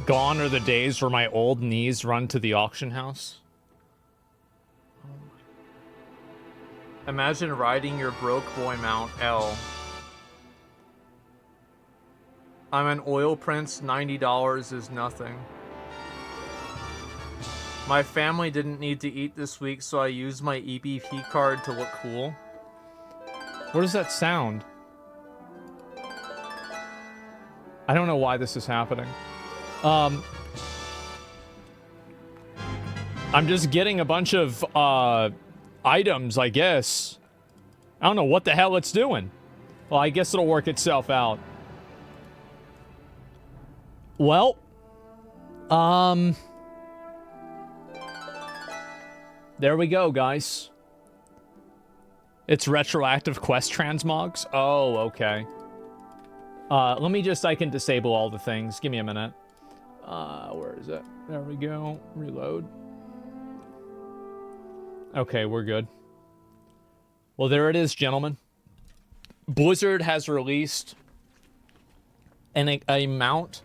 Gone are the days where my old knees run to the auction house. Imagine riding your broke boy mount L I'm an oil prince, $90 is nothing. My family didn't need to eat this week, so I used my EBP card to look cool. What does that sound? I don't know why this is happening. I'm just getting a bunch of items, I guess. I don't know what the hell it's doing. Well, I guess it'll work itself out. Well, there we go, guys. It's retroactive quest transmogs. Oh, okay. Let me just, I can disable all the things. Give me a minute. Where is it? There we go. Reload. Okay, we're good. Well, there it is, gentlemen. Blizzard has released a mount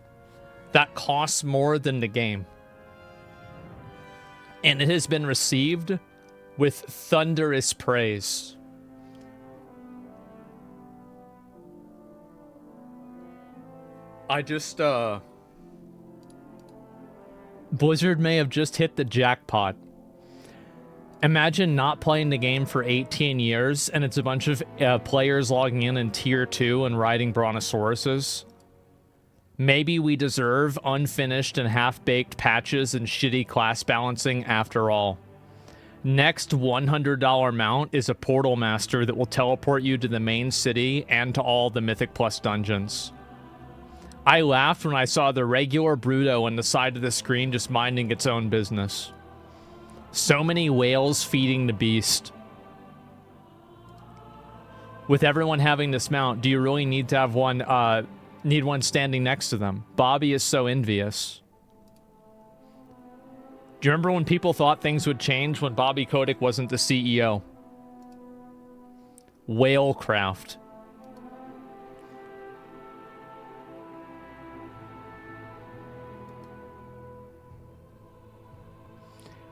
that costs more than the game. And it has been received with thunderous praise. I just, Blizzard may have just hit the jackpot. Imagine not playing the game for 18 years, and it's a bunch of players logging in Tier 2 and riding Brontosauruses. Maybe we deserve unfinished and half-baked patches and shitty class balancing after all. Next $100 mount is a Portal Master that will teleport you to the main city and to all the Mythic Plus dungeons. I laughed when I saw the regular Bruto on the side of the screen just minding its own business. So many whales feeding the beast. With everyone having this mount, do you really need to have one, need one standing next to them? Bobby is so envious. Do you remember when people thought things would change when Bobby Kotick wasn't the CEO? Whalecraft.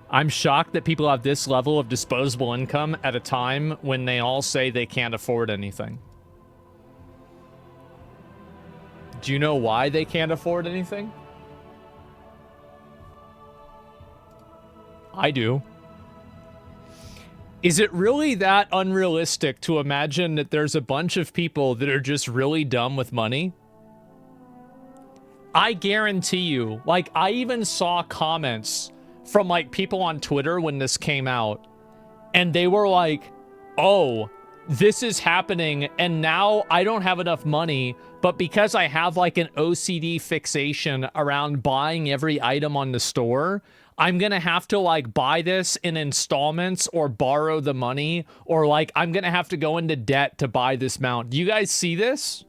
I'm shocked that people have this level of disposable income at a time when they all say they can't afford anything. Do you know why they can't afford anything? I do. Is it really that unrealistic to imagine that there's a bunch of people that are just really dumb with money? I guarantee you, like, I even saw comments from, like, people on Twitter when this came out, and they were like, oh, this is happening, and now I don't have enough money, but because I have, like, an OCD fixation around buying every item on the store, I'm gonna have to, like, buy this in installments or borrow the money, or, like, I'm gonna have to go into debt to buy this mount. Do you guys see this?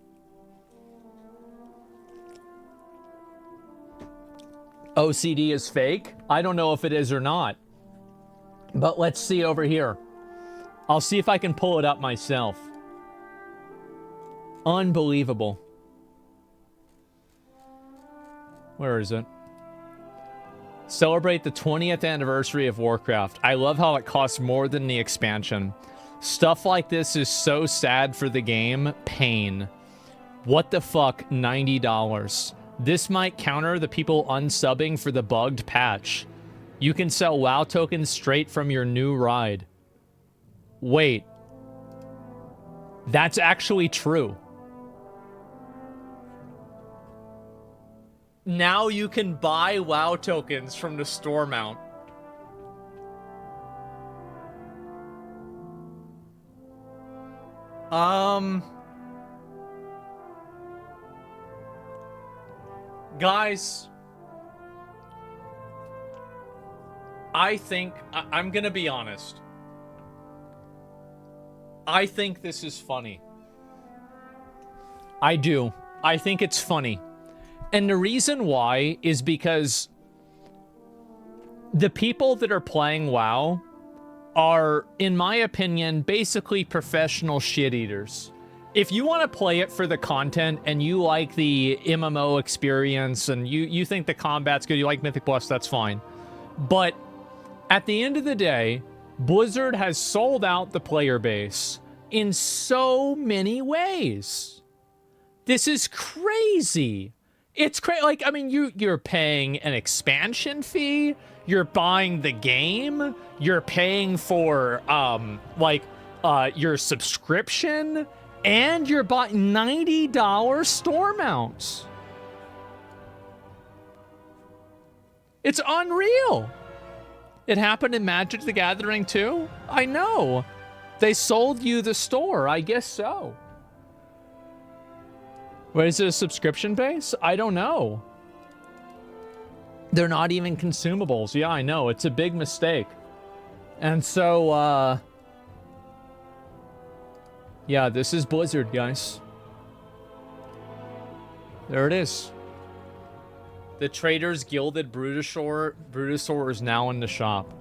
OCD is fake? I don't know if it is or not. But let's see over here. I'll see if I can pull it up myself. Unbelievable. Where is it? Celebrate the 20th anniversary of Warcraft. I love how it costs more than the expansion. Stuff like this is so sad for the game. Pain. What the fuck? $90. This might counter the people unsubbing for the bugged patch. You can sell WoW tokens straight from your new ride. Wait. That's actually true. Now you can buy WoW tokens from the store mount. Guys, I think, I'm gonna be honest. I think this is funny. I do. I think it's funny. And the reason why is because the people that are playing WoW are, in my opinion, basically professional shit eaters. If you want to play it for the content and you like the MMO experience and you think the combat's good, you like Mythic Plus, that's fine. But at the end of the day, Blizzard has sold out the player base in so many ways. This is crazy. It's crazy. Like, I mean, you're paying an expansion fee. You're buying the game. You're paying for your subscription, and you're buying $90 store mounts. It's unreal. It happened in Magic the Gathering too? I know. They sold you the store. I guess so. Wait, is it a subscription base? I don't know. They're not even consumables. Yeah, I know. It's a big mistake. And so, yeah, this is Blizzard, guys. There it is. The Traders Gilded Brutosaur is now in the shop.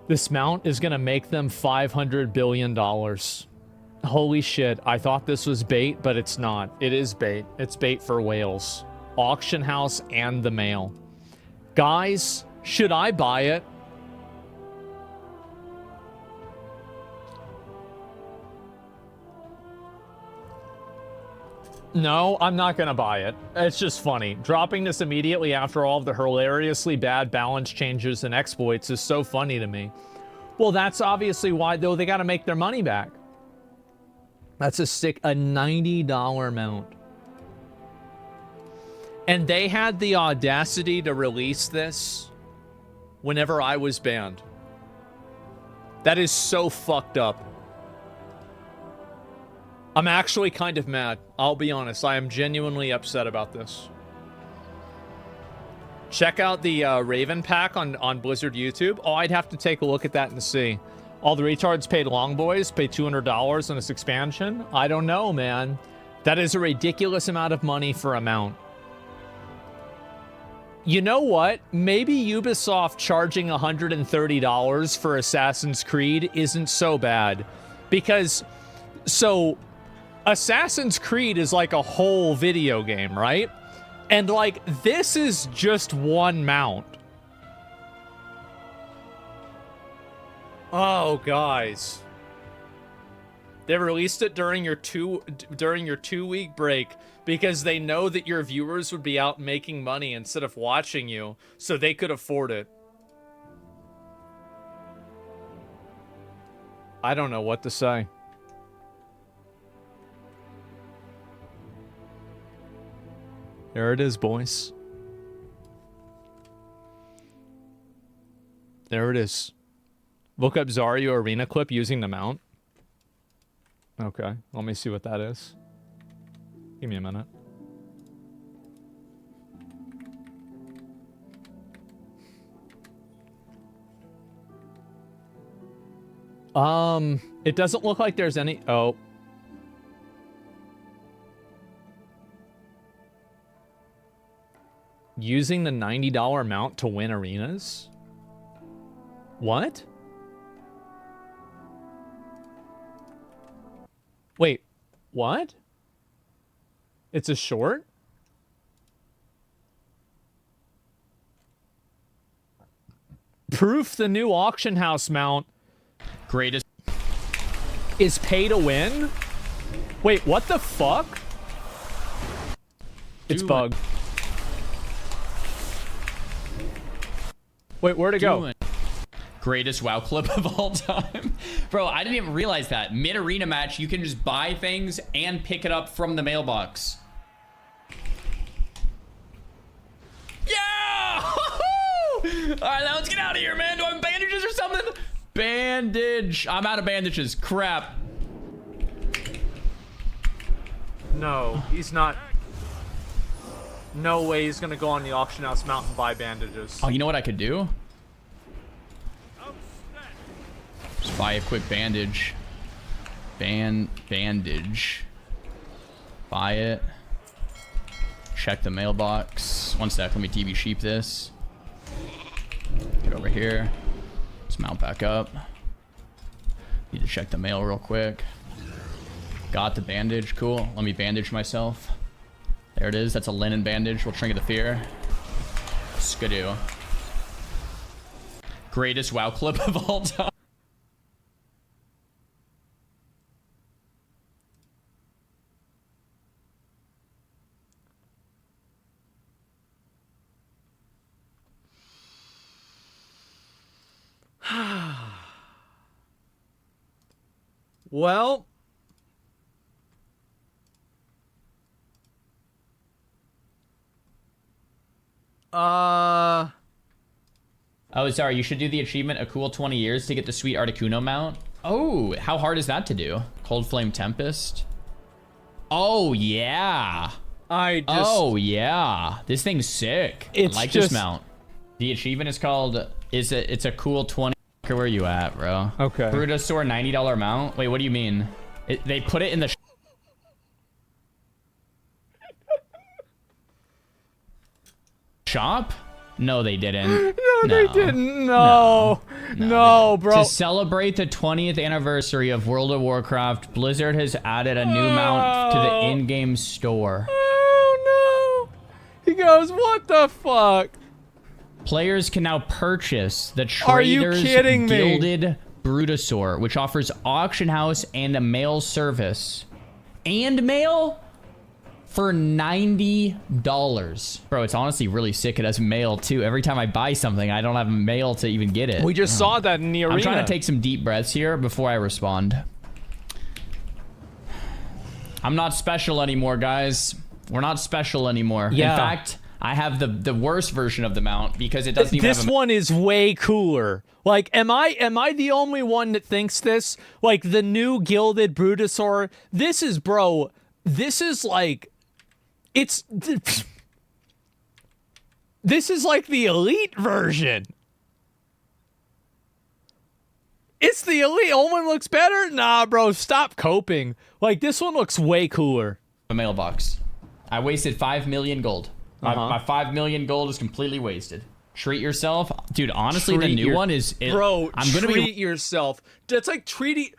This mount is going to make them $500 billion. Holy shit, I thought this was bait, but it's not. It is bait. It's bait for whales. Auction house and the mail. Guys, should I buy it? No, I'm not gonna buy it. It's just funny. Dropping this immediately after all of the hilariously bad balance changes and exploits is so funny to me. Well, that's obviously why, though, they gotta make their money back. That's a $90 mount. And they had the audacity to release this whenever I was banned. That is so fucked up. I'm actually kind of mad. I'll be honest. I am genuinely upset about this. Check out the Raven pack on Blizzard YouTube. Oh, I'd have to take a look at that and see. All the retards paid Long Boys, paid $200 on this expansion. I don't know, man. That is a ridiculous amount of money for a mount. You know what? Maybe Ubisoft charging $130 for Assassin's Creed isn't so bad. Because, so, Assassin's Creed is like a whole video game, right? And like, this is just one mount. Oh, guys. They released it during your 2-week break because they know that your viewers would be out making money instead of watching you, so they could afford it. I don't know what to say. There it is, boys. There it is. Look up Zarya Arena clip using the mount. Okay, let me see what that is. Give me a minute. It doesn't look like there's any... Oh. Using the $90 mount to win arenas? What? Wait, what? It's a short? Proof the new auction house mount greatest is pay to win? Wait, what the fuck? It's bugged. Wait, where'd it go? Greatest WoW clip of all time. Bro, I didn't even realize that. Mid-arena match, you can just buy things and pick it up from the mailbox. Yeah! All right, now let's get out of here, man. Do I have bandages or something? Bandage. I'm out of bandages. Crap. No, he's not. No way he's gonna go on the auction house mount and buy bandages. Oh, you know what I could do? Just buy a quick bandage. Bandage. Buy it. Check the mailbox. One sec, let me DB sheep this. Get over here. Let's mount back up. Need to check the mail real quick. Got the bandage, cool. Let me bandage myself. There it is, that's a linen bandage. We'll Trinket the Fear. Skidoo. Greatest WoW clip of all time. Well. Oh, sorry. You should do the achievement a cool 20 years to get the sweet Articuno mount. Oh, how hard is that to do? Cold Flame Tempest. Oh, yeah. Oh, yeah. This thing's sick. I like this mount. The achievement is called, it's a cool 20. Where are you at, bro? Okay. Brutosaur $90 mount. Wait, what do you mean? They put it in the shop? No, they didn't. No, they didn't. No, bro. To celebrate the 20th anniversary of World of Warcraft, Blizzard has added a new mount to the in-game store. Oh, no. He goes, what the fuck? Players can now purchase the Are you Trader's kidding me? Gilded Brutosaur, which offers auction house and a mail service. And mail? For $90. Bro, it's honestly really sick. It has mail, too. Every time I buy something, I don't have mail to even get it. We just saw that in the arena. I'm trying to take some deep breaths here before I respond. I'm not special anymore, guys. We're not special anymore. Yeah. In fact, I have the worst version of the mount because it doesn't even have This a one is way cooler. Like, am I the only one that thinks this? Like, the new Gilded Brutosaur. This is, bro, this is like... This is like the elite version. It's the elite. One looks better? Nah, bro, stop coping. Like, this one looks way cooler. A mailbox. I wasted 5 million gold. My 5 million gold is completely wasted. Treat yourself. Dude, honestly, the new one is... Bro, I'm gonna treat yourself. That's like treat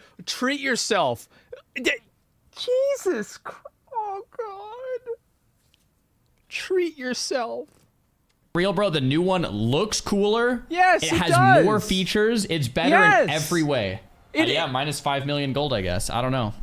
yourself. Jesus Christ. Oh, God. Treat yourself. Real, bro, the new one looks cooler. Yes, it it has does. more features. It's better in every way. Yeah, minus 5 million gold, I guess. I don't know.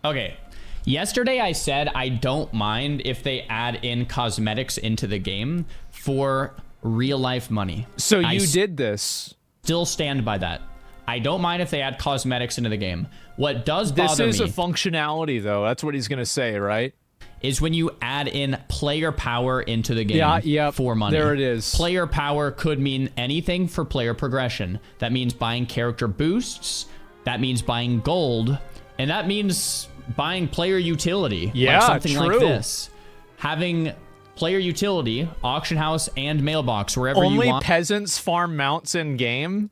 Okay. Yesterday I said I don't mind if they add in cosmetics into the game for real life money. So you did this. Still stand by that. I don't mind if they add cosmetics into the game. What does bother me... This is a functionality, though. That's what he's going to say, right? Is when you add in player power into the game for money. There it is. Player power could mean anything for player progression. That means buying character boosts. That means buying gold. And that means buying player utility. Yeah, like something true. like this. Having player utility, auction house, and mailbox wherever you want. Only peasants farm mounts in game?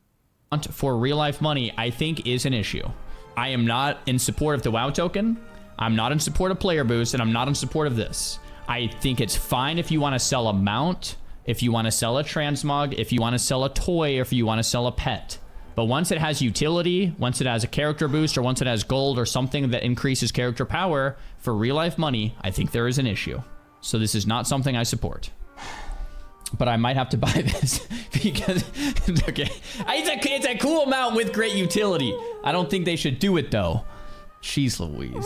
For real life money, I think is an issue. I am not in support of the WoW token. I'm not in support of player boost, and I'm not in support of this. I think it's fine if you want to sell a mount, if you want to sell a transmog, if you want to sell a toy, or if you want to sell a pet. But once it has utility, once it has a character boost, or once it has gold or something that increases character power for real life money, I think there is an issue. So this is not something I support. But I might have to buy this because, okay, it's a cool mount with great utility. I don't think they should do it though. Jeez Louise.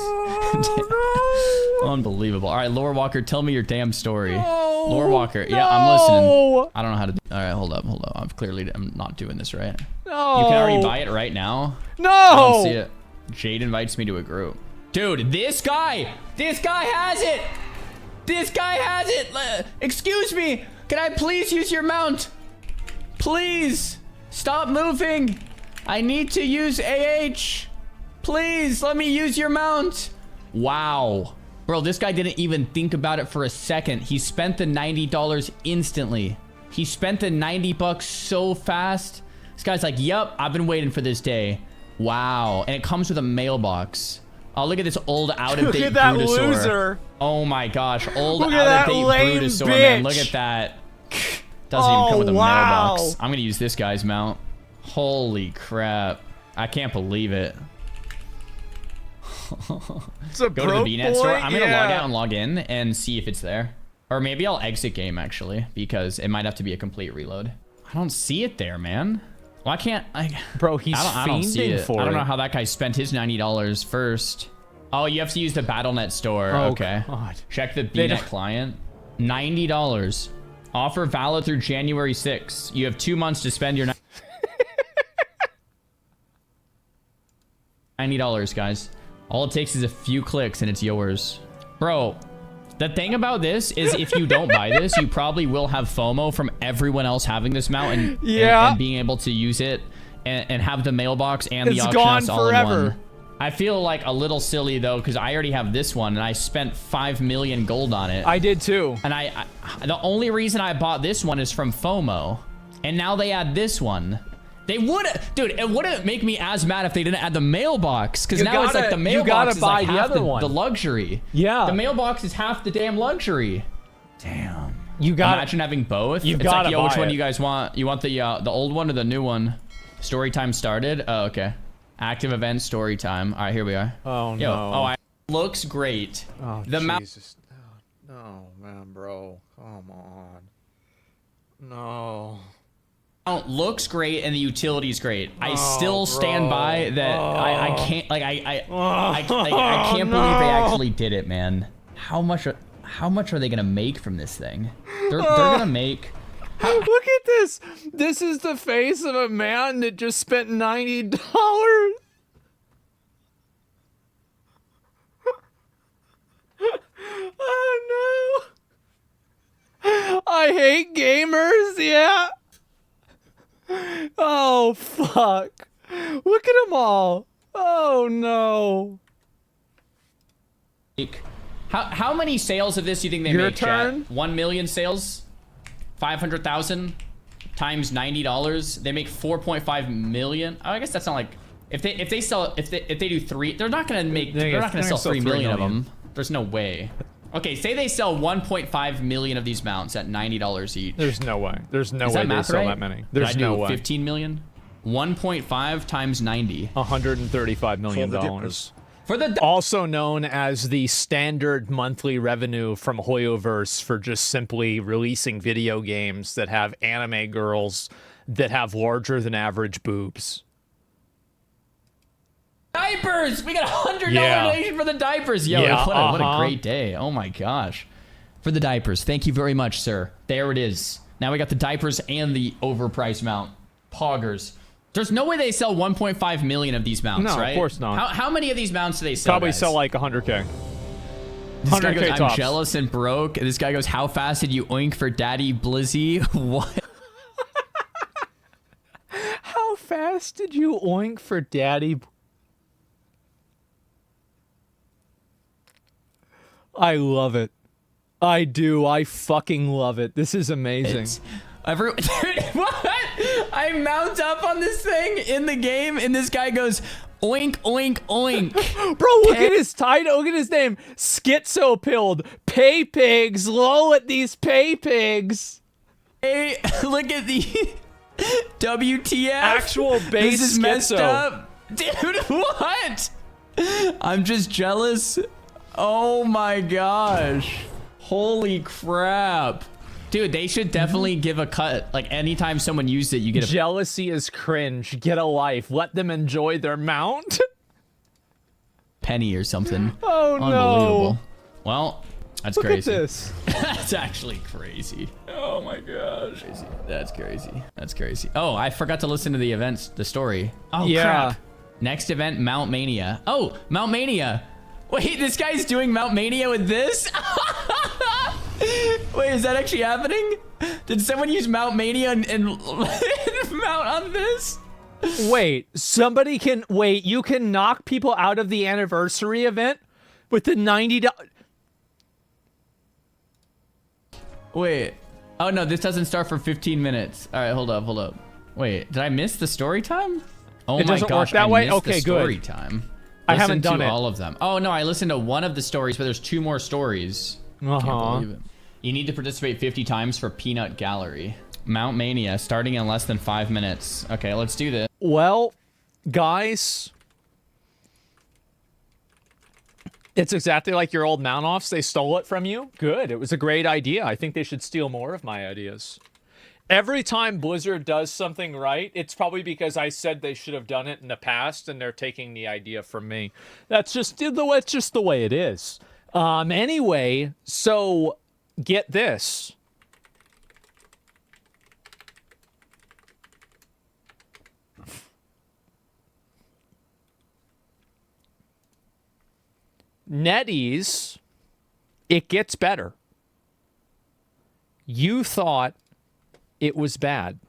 Unbelievable. All right, Lore Walker, tell me your damn story. Lore Walker, yeah, I'm listening. I don't know how to... All right, hold up. I'm not doing this right. No. You can already buy it right now. No. I don't see it. Jade invites me to a group. Dude, this guy has it. This guy has it. Excuse me. Can I please use your mount? Please. Stop moving. I need to use AH. Please, let me use your mount. Wow. Bro, this guy didn't even think about it for a second. He spent the $90 instantly. He spent the 90 bucks so fast. This guy's like, yep, I've been waiting for this day. Wow. And it comes with a mailbox. Oh, look at this old out-of-date Look at that Brutosaur. loser. Oh my gosh. Old Look at that out-of-date lame Brutosaur, bitch. man. Look at that. Doesn't even come with a wow. mailbox. I'm gonna use this guy's mount. Holy crap. I can't believe it. It's a Go to the BNet store. I'm gonna log yeah. out and log in and see if it's there. Or maybe I'll exit game actually, because it might have to be a complete reload. I don't see it there, man. Why can't I? Bro, he's I don't see fiending it. for I don't it. know how that guy spent his $90 first. Oh, you have to use the BattleNet store. Oh, okay. God. Check the They BNet don't- client. $90. Offer valid through January 6th. You have 2 months to spend your $90, guys. All it takes is a few clicks and it's yours. Bro, the thing about this is if you don't buy this, you probably will have FOMO from everyone else having this mount and being able to use it and have the mailbox and the auction house all in one. I feel like a little silly though, because I already have this one and I spent 5 million gold on it. I did too. And the only reason I bought this one is from FOMO. And now they add this one. They would, dude, it wouldn't make me as mad if they didn't add the mailbox. Because now it's like the mailbox is like half the luxury. Yeah. The mailbox is half the damn luxury. Damn. You got Imagine having both. You've It's got like, yo, which buy one it. do you guys want? You want the old one or the new one? Story time started? Oh, okay. Active event story time. All right, here we are. Oh, Yo, no. looks great. Oh, the Jesus. No, man, bro. Come on. No. Mount looks great and the utility is great. I Oh, still stand bro. by that. I can't like I can't no. believe they actually did it, man. How much are they gonna make from this thing? They're gonna make. Look at this. This is the face of a man that just spent $90. Oh no. I hate gamers, yeah. Oh fuck. Look at them all. Oh no. How many sales of this do you think they Your make? turn? Chat? 1 million sales? 500,000 times $90. They make 4.5 million. Oh, I guess that's not like if they do 3, they're not gonna make they're not gonna sell 3 million of them. There's no way. Okay, say they sell 1.5 million of these mounts at $90 each. There's no way. There's no Is way that they math sell right? that many. Did There's I do no way. 15 million? 1.5 times 90. $135 million. For the also known as the standard monthly revenue from Hoyoverse for just simply releasing video games that have anime girls that have larger than average boobs. Diapers! We got $100 Yeah. donation for the diapers. Yo, Yeah, what a great day. Oh my gosh. For the diapers. Thank you very much, sir. There it is. Now we got the diapers and the overpriced mount. Poggers. There's no way they sell 1.5 million of these mounts, No, of right? course not. How many of these mounts do they sell? Probably guys? sell like 100K. This guy 100K goes, I'm tops. jealous and broke. This guy goes, how fast did you oink for Daddy Blizzy? What? How fast did you oink for Daddy? I love it. I do. I fucking love it. This is amazing. Dude, what? I mount up on this thing in the game, and this guy goes, oink, oink, oink. Bro, look at his title. Look at his name. Schizopilled. Pay pigs. Lol at these pay pigs. Hey, look at the WTF. Actual base This is messed schizo. up. Dude, what? I'm just jealous. Oh my gosh. Holy crap. Dude, they should definitely give a cut. Like, anytime someone uses it, you get a Jealousy is cringe. Get a life. Let them enjoy their mount. penny or something. Oh, no. Unbelievable. Well, that's Look crazy. at this. That's actually crazy. Oh my gosh. Crazy. That's crazy. That's crazy. Oh, I forgot to listen to the events, the story. Oh, Yeah. crap. Next event, Mount Mania. Oh, Mount Mania. Wait, this guy's doing Mount Mania with this? Wait, is that actually happening? Did someone use Mount Mania and mount on this? Wait, somebody can... Wait, you can knock people out of the anniversary event with the $90... Wait. Oh, no, this doesn't start for 15 minutes. All right, hold up. Wait, did I miss the story time? Oh It my doesn't gosh, work that I way? missed Okay, the story good. time. I haven't Listened done to it. all of them. Oh, no, I listened to one of the stories, but there's 2 more stories. Can't believe it. You need to participate 50 times for Peanut Gallery. Mount Mania, starting in less than 5 minutes. Okay, let's do this. Well, guys... It's exactly like your old mount-offs. They stole it from you. Good. It was a great idea. I think they should steal more of my ideas. Every time Blizzard does something right, it's probably because I said they should have done it in the past, and they're taking the idea from me. That's just the way it is. Anyway, so get this. NetEase, it gets better. You thought it was bad.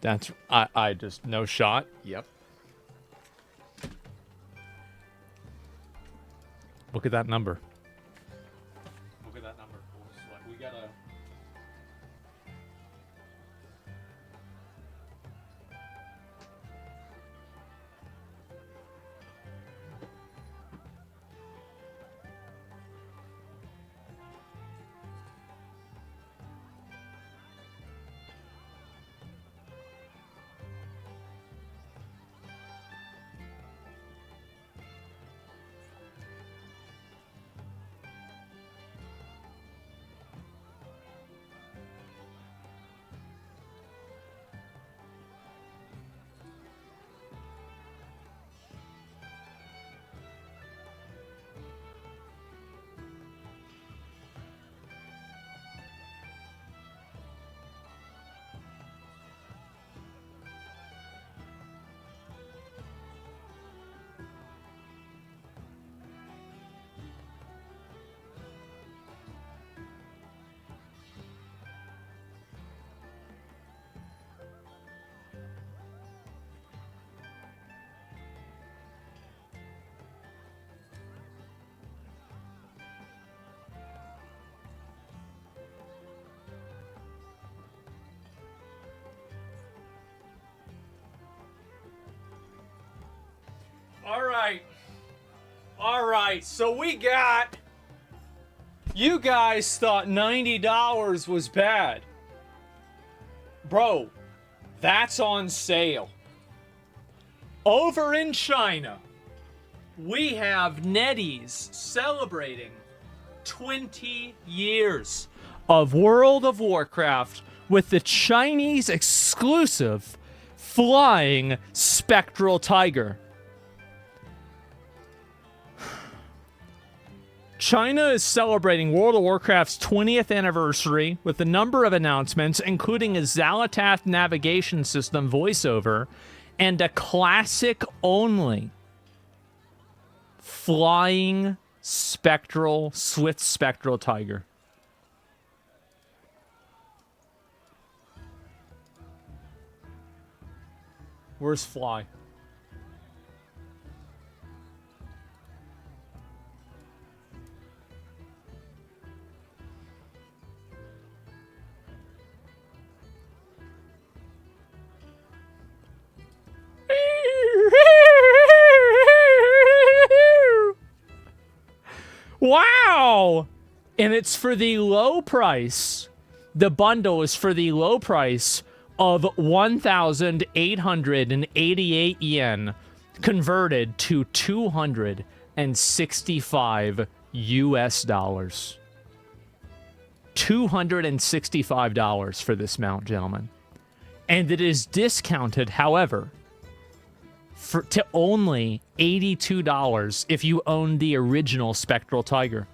That's I just no shot. Yep. Look at that number. Look at that number. Like we gotta. All right. So we got. You guys thought $90 was bad. Bro, that's on sale. Over in China, we have NetEase celebrating 20 years of World of Warcraft with the Chinese exclusive flying spectral tiger. China is celebrating World of Warcraft's 20th anniversary with a number of announcements, including a Xalatath navigation system voiceover and a classic-only flying swift spectral tiger. Where's Fly? Wow! And it's for the low price. The bundle is for the low price of 1,888 yen, converted to 265 US dollars. $265 for this mount, gentlemen. And it is discounted, however, to only $82 if you own the original Spectral Tiger.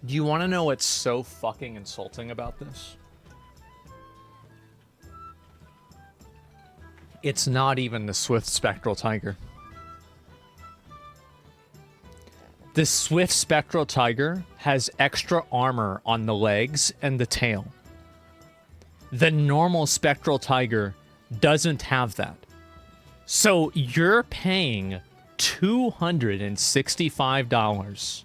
Do you want to know what's so fucking insulting about this? It's not even the Swift Spectral Tiger. The Swift Spectral Tiger has extra armor on the legs and the tail. The normal Spectral Tiger doesn't have that. So you're paying $265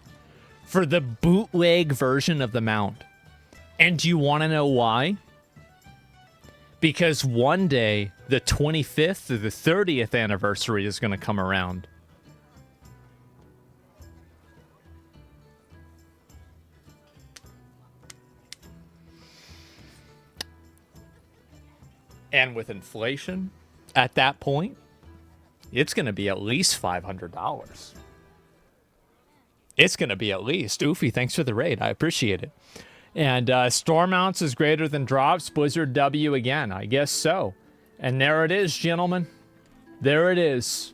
for the bootleg version of the mount. And do you want to know why? Because one day, the 25th or the 30th anniversary is going to come around. And with inflation at that point, it's going to be at least $500. It's going to be at least. Oofy, thanks for the raid. I appreciate it. And storm ounce is greater than drops. Blizzard W again. I guess so. And there it is, gentlemen. There it is.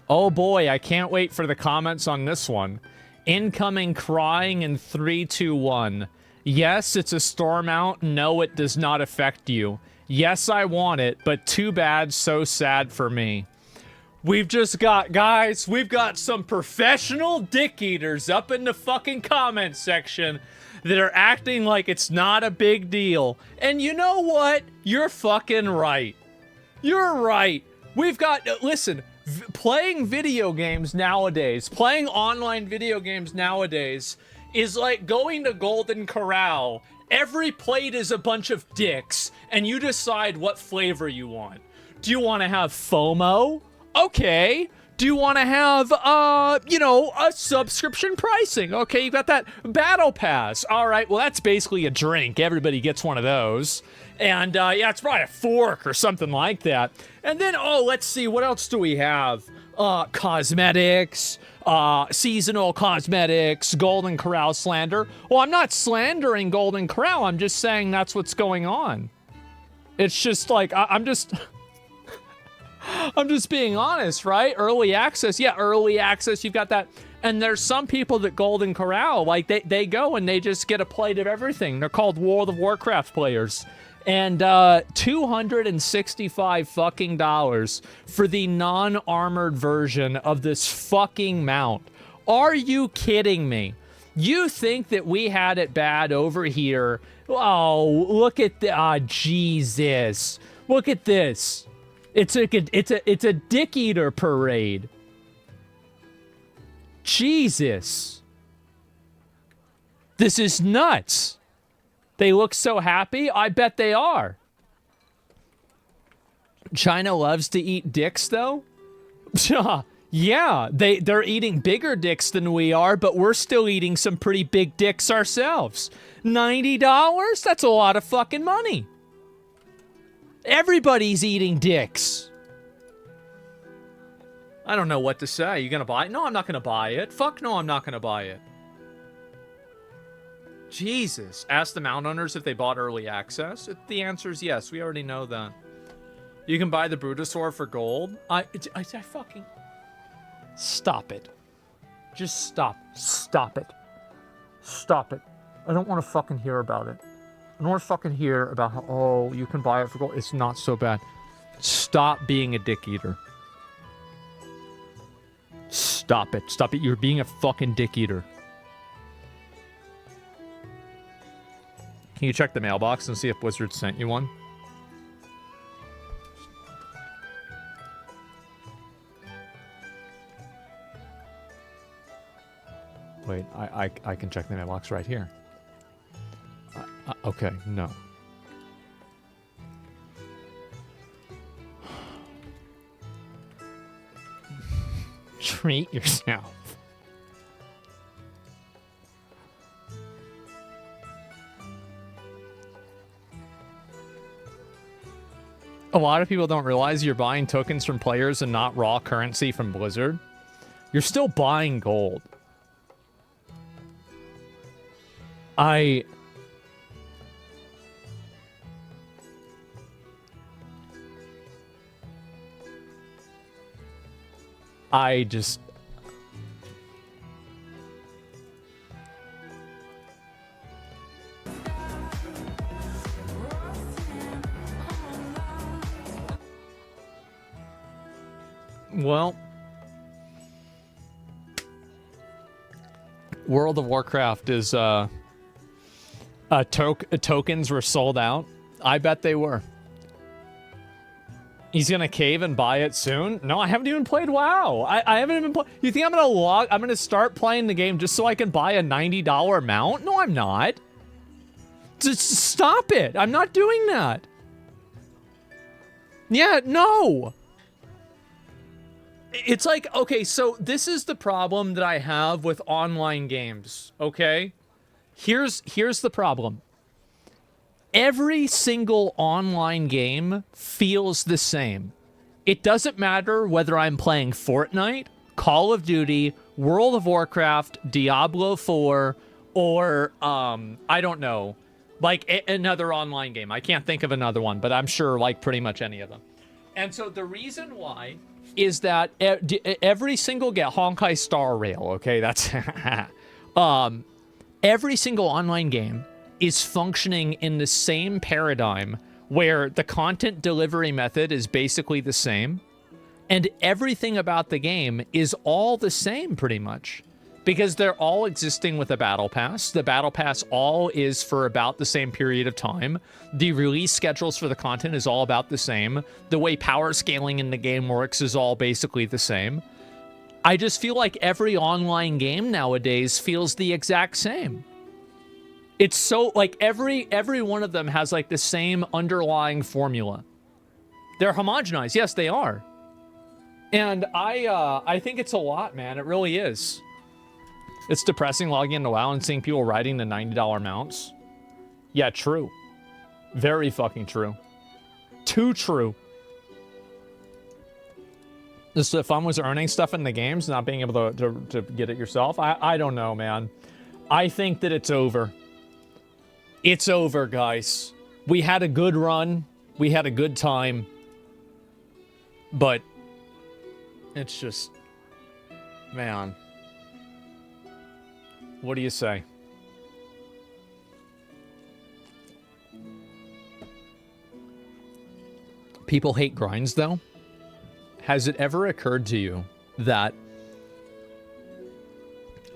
Oh boy, I can't wait for the comments on this one. Incoming crying in 3, 2, 1. Yes, it's a storm out. No, it does not affect you. Yes, I want it, but too bad, so sad for me. We've just got, guys, we've got some professional dick eaters up in the fucking comment section that are acting like it's not a big deal. And you know what? You're fucking right. You're right. We've got, listen, playing video games nowadays, playing online video games nowadays is like going to Golden Corral. Every plate is a bunch of dicks, and you decide what flavor you want. Do you want to have FOMO? Okay. Do you want to have, a subscription pricing? Okay, you got that battle pass. All right, well, that's basically a drink. Everybody gets one of those. And, yeah, it's probably a fork or something like that. And then, let's see, what else do we have? Cosmetics, seasonal cosmetics, Golden Corral slander. Well, I'm not slandering Golden Corral. I'm just saying that's what's going on. It's just like, I'm just being honest, right? Early access. Yeah, early access. You've got that. And there's some people that Golden Corral, like they go and they just get a plate of everything. They're called World of Warcraft players. And $265 fucking dollars for the non-armored version of this fucking mount. Are you kidding me? You think that we had it bad over here? Oh, look at the Jesus. Look at this. It's a dick eater parade. Jesus. This is nuts. They look so happy. I bet they are. China loves to eat dicks, though. Yeah, they're eating bigger dicks than we are, but we're still eating some pretty big dicks ourselves. $90? That's a lot of fucking money. Everybody's eating dicks. I don't know what to say. You gonna buy it? No, I'm not gonna buy it. Fuck no, I'm not gonna buy it. Jesus. Ask the mount owners if they bought early access. The answer is yes. We already know that. You can buy the Brutosaur for gold. I fucking... Stop it. Just stop. Stop it. Stop it. I don't want to fucking hear about it. I don't want to fucking hear about how, oh, you can buy it for gold. It's not so bad. Stop being a dick eater. Stop it. Stop it. You're being a fucking dick eater. Can you check the mailbox and see if Blizzard sent you one? Wait, I can check the mailbox right here. Okay, no. Treat yourself. A lot of people don't realize you're buying tokens from players and not raw currency from Blizzard. You're still buying gold. I just... Well, World of Warcraft is tokens were sold out. I bet they were. He's gonna cave and buy it soon? No, I haven't even played WoW. I haven't even played. You think I'm gonna start playing the game just so I can buy a $90 mount? No, I'm not. Just stop it. I'm not doing that. Yeah, no. It's like, okay, so this is the problem that I have with online games, okay? Here's the problem. Every single online game feels the same. It doesn't matter whether I'm playing Fortnite, Call of Duty, World of Warcraft, Diablo 4, or, I don't know, like another online game. I can't think of another one, but I'm sure like pretty much any of them. And so the reason why is that every single Honkai Star Rail, okay, that's every single online game is functioning in the same paradigm where the content delivery method is basically the same, and everything about the game is all the same pretty much, because they're all existing with a battle pass. The battle pass all is for about the same period of time. The release schedules for the content is all about the same. The way power scaling in the game works is all basically the same. I just feel like every online game nowadays feels the exact same. It's so, like, every one of them has, like, the same underlying formula. They're homogenized. Yes, they are. And I think it's a lot, man. It really is. It's depressing logging into WoW and seeing people riding the $90 mounts. Yeah, true. Very fucking true. Too true. Just the fun was earning stuff in the games, not being able to get it yourself. I don't know, man. I think that it's over. It's over, guys. We had a good run. We had a good time. But it's just, man. What do you say? People hate grinds, though. Has it ever occurred to you that,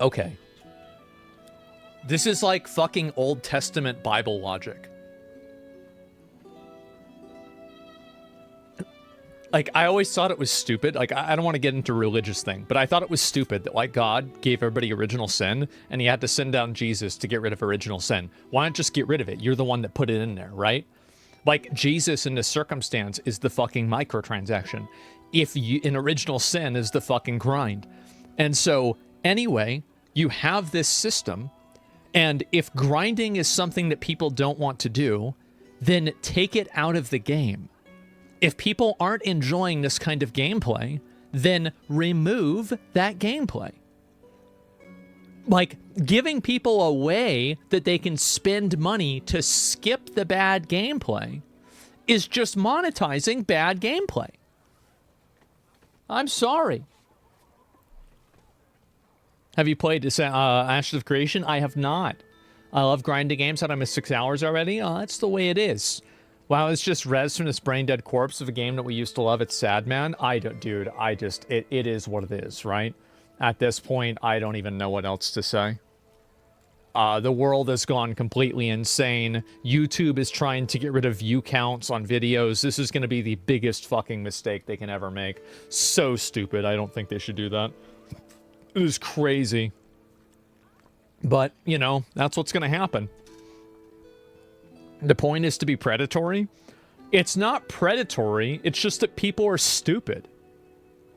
okay, this is like fucking Old Testament Bible logic. Like, I always thought it was stupid. Like, I don't want to get into a religious thing, but I thought it was stupid that, like, God gave everybody original sin, and he had to send down Jesus to get rid of original sin. Why not just get rid of it? You're the one that put it in there, right? Like, Jesus in this circumstance is the fucking microtransaction. An original sin is the fucking grind. And so, anyway, you have this system, and if grinding is something that people don't want to do, then take it out of the game. If people aren't enjoying this kind of gameplay, then remove that gameplay. Like, giving people a way that they can spend money to skip the bad gameplay is just monetizing bad gameplay. I'm sorry. Have you played Ashes of Creation? I have not. I love grinding games that I missed 6 hours already. Oh, that's the way it is. Wow, it's just res from this brain dead corpse of a game that we used to love. It's sad, man. It is what it is, right? At this point, I don't even know what else to say. The world has gone completely insane. YouTube is trying to get rid of view counts on videos. This is going to be the biggest fucking mistake they can ever make. So stupid. I don't think they should do that. It was crazy. But, you know, that's what's going to happen. The point is to be predatory. It's not predatory. It's just that people are stupid.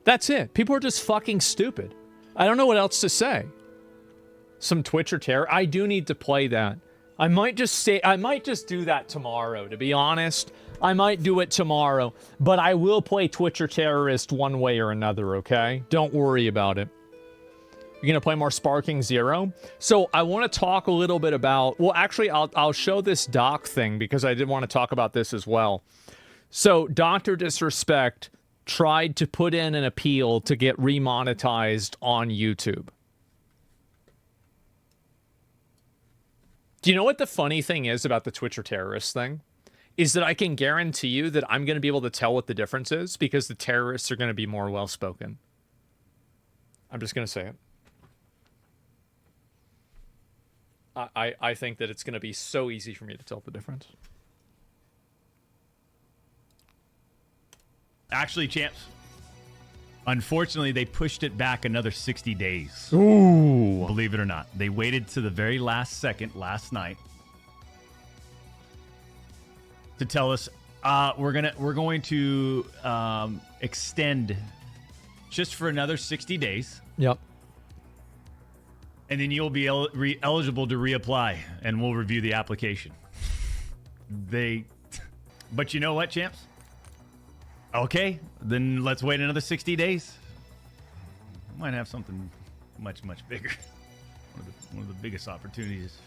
That's it. People are just fucking stupid. I don't know what else to say. Some Twitcher terror. I do need to play that. I might just do that tomorrow, to be honest. I might do it tomorrow. But I will play Twitcher Terrorist one way or another, okay? Don't worry about it. You're going to play more Sparking Zero? So I want to talk a little bit about... Well, actually, I'll show this doc thing because I did want to talk about this as well. So Dr. Disrespect tried to put in an appeal to get remonetized on YouTube. Do you know what the funny thing is about the Twitcher Terrorist thing? Is that I can guarantee you that I'm going to be able to tell what the difference is because the terrorists are going to be more well-spoken. I'm just going to say it. I think that it's going to be so easy for me to tell the difference. Actually, champs, unfortunately, they pushed it back another 60 days. Ooh. Believe it or not. They waited to the very last second last night to tell us we're going to extend just for another 60 days. Yep. And then you'll be eligible to reapply, and we'll review the application. But you know what, champs? Okay, then let's wait another 60 days. Might have something much bigger. One of the biggest opportunities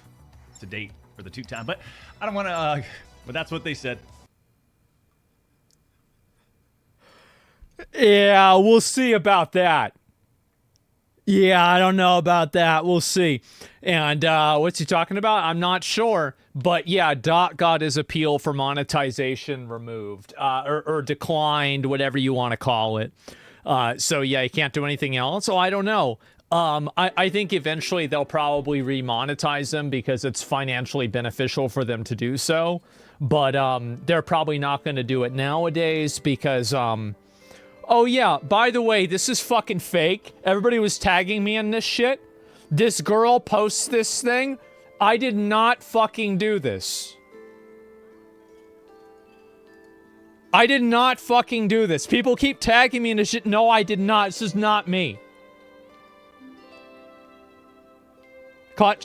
to date for the 2-time. But I don't want to. But that's what they said. Yeah, we'll see about that. Yeah, I don't know about that. We'll see. And what's he talking about? I'm not sure. But yeah, got his appeal for monetization removed or declined, whatever you want to call it. So yeah, he can't do anything else. So I don't know. I think eventually they'll probably remonetize them because it's financially beneficial for them to do so. But they're probably not going to do it nowadays because... Oh yeah, by the way, this is fucking fake. Everybody was tagging me in this shit. This girl posts this thing. I did not fucking do this. I did not fucking do this. People keep tagging me in this shit. No, I did not. This is not me.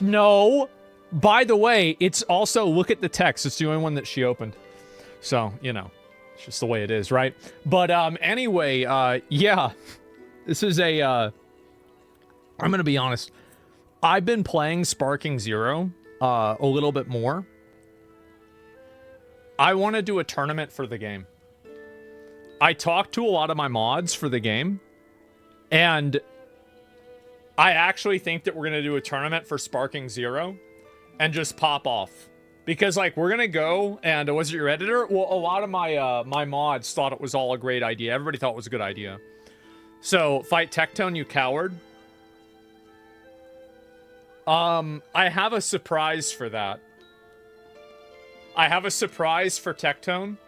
No. By the way, it's also, look at the text. It's the only one that she opened. So, you know. It's just the way it is, right? But anyway, yeah. This is a I'm gonna be honest. I've been playing Sparking Zero a little bit more. I want to do a tournament for the game. I talked to a lot of my mods for the game, and I actually think that we're gonna do a tournament for Sparking Zero and just pop off. Because, like, we're gonna go, and was it your editor? Well, a lot of my my mods thought it was all a great idea. Everybody thought it was a good idea. So, fight Tectone, you coward. I have a surprise for that. I have a surprise for Tectone.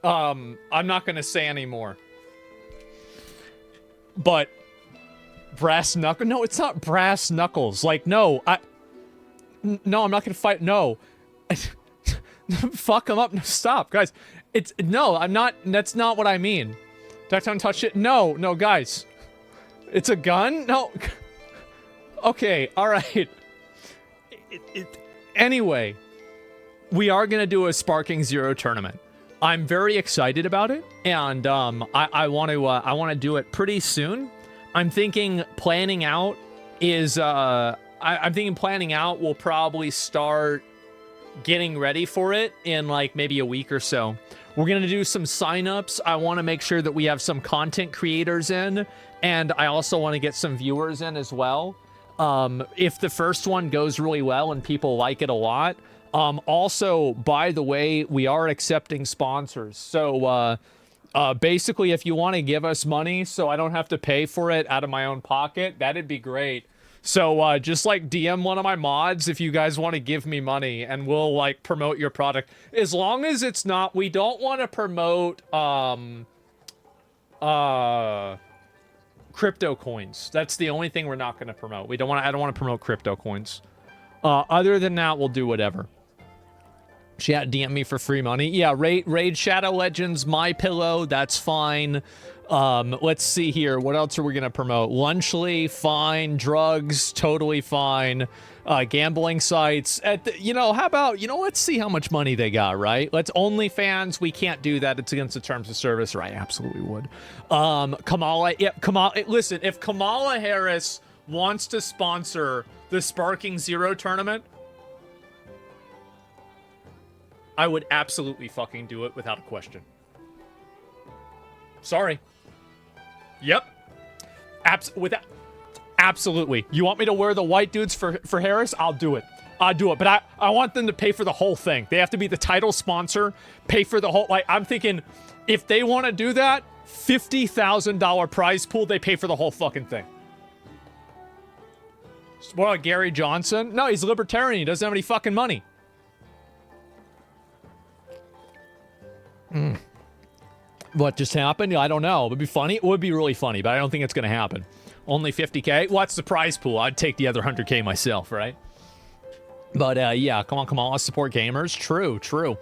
I'm not gonna say any more. But, brass knuckle? No, it's not brass knuckles. Like, no, No, I'm not gonna fight. No. Fuck him up. No, stop, guys. No, I'm not. That's not what I mean. Tectone touch it. No, guys. It's a gun? No. Okay, alright. Anyway, we are gonna do a Sparking Zero tournament. I'm very excited about it, and I want to do it pretty soon. I'm thinking planning out is I'm thinking planning out will probably start getting ready for it in like maybe a week or so. We're going to do some signups. I want to make sure that we have some content creators in, and I also want to get some viewers in as well. If the first one goes really well and people like it a lot. Also, by the way, we are accepting sponsors. So basically, if you want to give us money so I don't have to pay for it out of my own pocket, that'd be great. So just like DM one of my mods if you guys want to give me money, and we'll like promote your product. As long as it's not, we don't want to promote crypto coins. That's the only thing we're not going to promote. I don't want to promote crypto coins. Other than that, we'll do whatever. Chat, DM me for free money. Yeah, raid Shadow Legends, My Pillow, that's fine. Let's see here. What else are we gonna promote? Lunchly, fine. Drugs, totally fine. Gambling sites. How about, let's see how much money they got, right? Let's OnlyFans. We can't do that. It's against the terms of service, right? Absolutely would. Kamala. Yep, Kamala. Listen, if Kamala Harris wants to sponsor the Sparking Zero tournament, I would absolutely fucking do it without a question. Sorry. Yep. Absolutely. You want me to wear the white dudes for Harris? I'll do it. I'll do it. But I want them to pay for the whole thing. They have to be the title sponsor, pay for the whole... Like, I'm thinking, if they want to do that, $50,000 prize pool, they pay for the whole fucking thing. What about Gary Johnson? No, he's a libertarian. He doesn't have any fucking money. What just happened? I don't know. It would be funny. It would be really funny, but I don't think it's going to happen. Only 50K? What's the prize pool? I'd take the other 100K myself, right? But yeah, come on. Let's support gamers. True.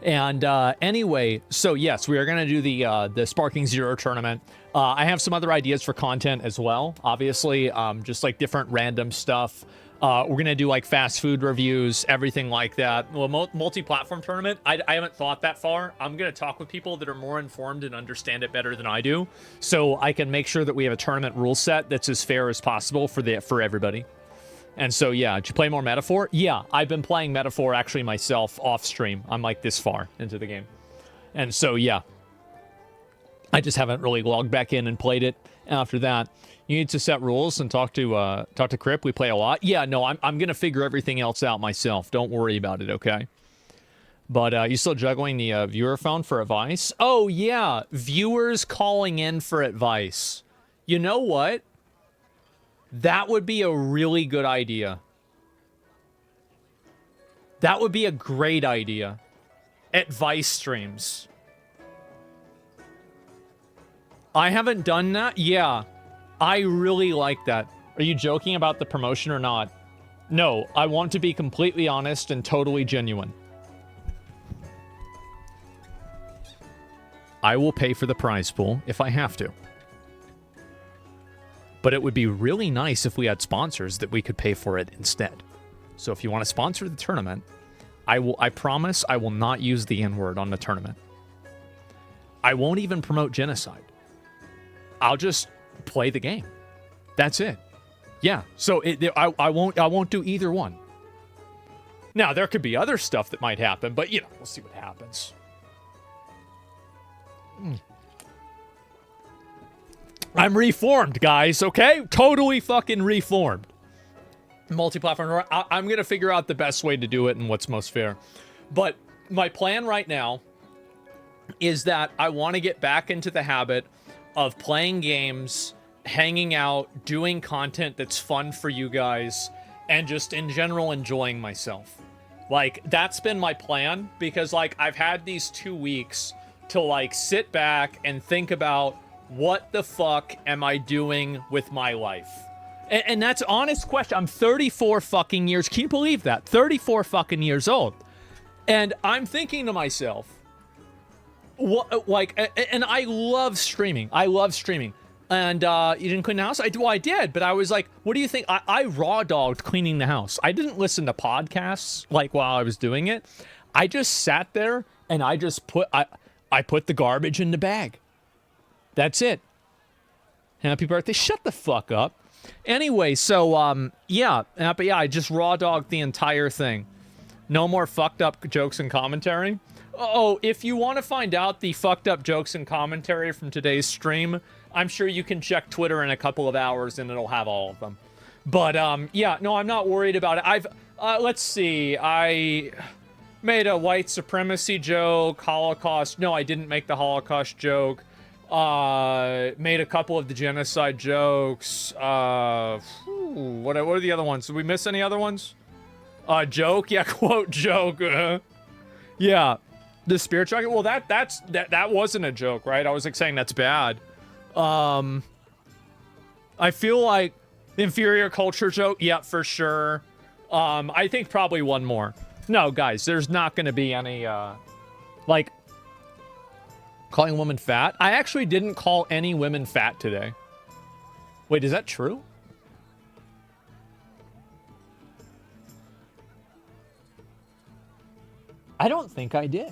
And anyway, so yes, we are going to do the Sparking Zero tournament. I have some other ideas for content as well, obviously, just like different random stuff. We're going to do like fast food reviews, everything like that. Well, multi-platform tournament, I haven't thought that far. I'm going to talk with people that are more informed and understand it better than I do, so I can make sure that we have a tournament rule set that's as fair as possible for everybody. And so, yeah, did you play more Metaphor? Yeah, I've been playing Metaphor actually myself off stream. I'm like this far into the game. And so, yeah. I just haven't really logged back in and played it after that. You need to set rules and talk to Crip. We play a lot. Yeah, no, I'm gonna figure everything else out myself. Don't worry about it, okay? But you still juggling the viewer phone for advice? Oh yeah, viewers calling in for advice. You know what? That would be a really good idea. That would be a great idea. Advice streams. I haven't done that. Yeah. I really like that. Are you joking about the promotion or not? No, I want to be completely honest and totally genuine. I will pay for the prize pool if I have to. But it would be really nice if we had sponsors that we could pay for it instead. So if you want to sponsor the tournament, I promise I will not use the N-word on the tournament. I won't even promote genocide. I'll just play the game. That's it. Yeah. So I won't do either one. Now there could be other stuff that might happen, but you know, we'll see what happens. I'm reformed, guys. Okay, totally fucking reformed. Multi-platform. I'm gonna figure out the best way to do it and what's most fair. But my plan right now is that I want to get back into the habit of playing games, hanging out, doing content that's fun for you guys, and just in general enjoying myself. Like, that's been my plan, because like I've had these 2 weeks to like sit back and think about what the fuck am I doing with my life? And that's an honest question. I'm 34 fucking years. Can you believe that? 34 fucking years old. And I'm thinking to myself, what, like, and I love streaming. I love streaming. And you didn't clean the house? Well, I did, but I was like, what do you think? I raw dogged cleaning the house. I didn't listen to podcasts like while I was doing it. I just sat there and I just put the garbage in the bag. That's it. Happy birthday. Shut the fuck up. Anyway, so yeah, but yeah, I just raw dogged the entire thing. No more fucked up jokes and commentary. Oh, if you want to find out the fucked up jokes and commentary from today's stream, I'm sure you can check Twitter in a couple of hours and it'll have all of them. But yeah, no, I'm not worried about it. Let's see. I made a white supremacy joke, Holocaust. No, I didn't make the Holocaust joke. Made a couple of the genocide jokes. What are the other ones? Did we miss any other ones? Joke? Yeah, quote joke. Yeah. The spirit dragon? Well, that wasn't a joke, right? I was like saying that's bad. I feel like inferior culture joke. Yeah, for sure. I think probably one more. No, guys, there's not going to be any, like, calling a woman fat. I actually didn't call any women fat today. Wait, is that true? I don't think I did.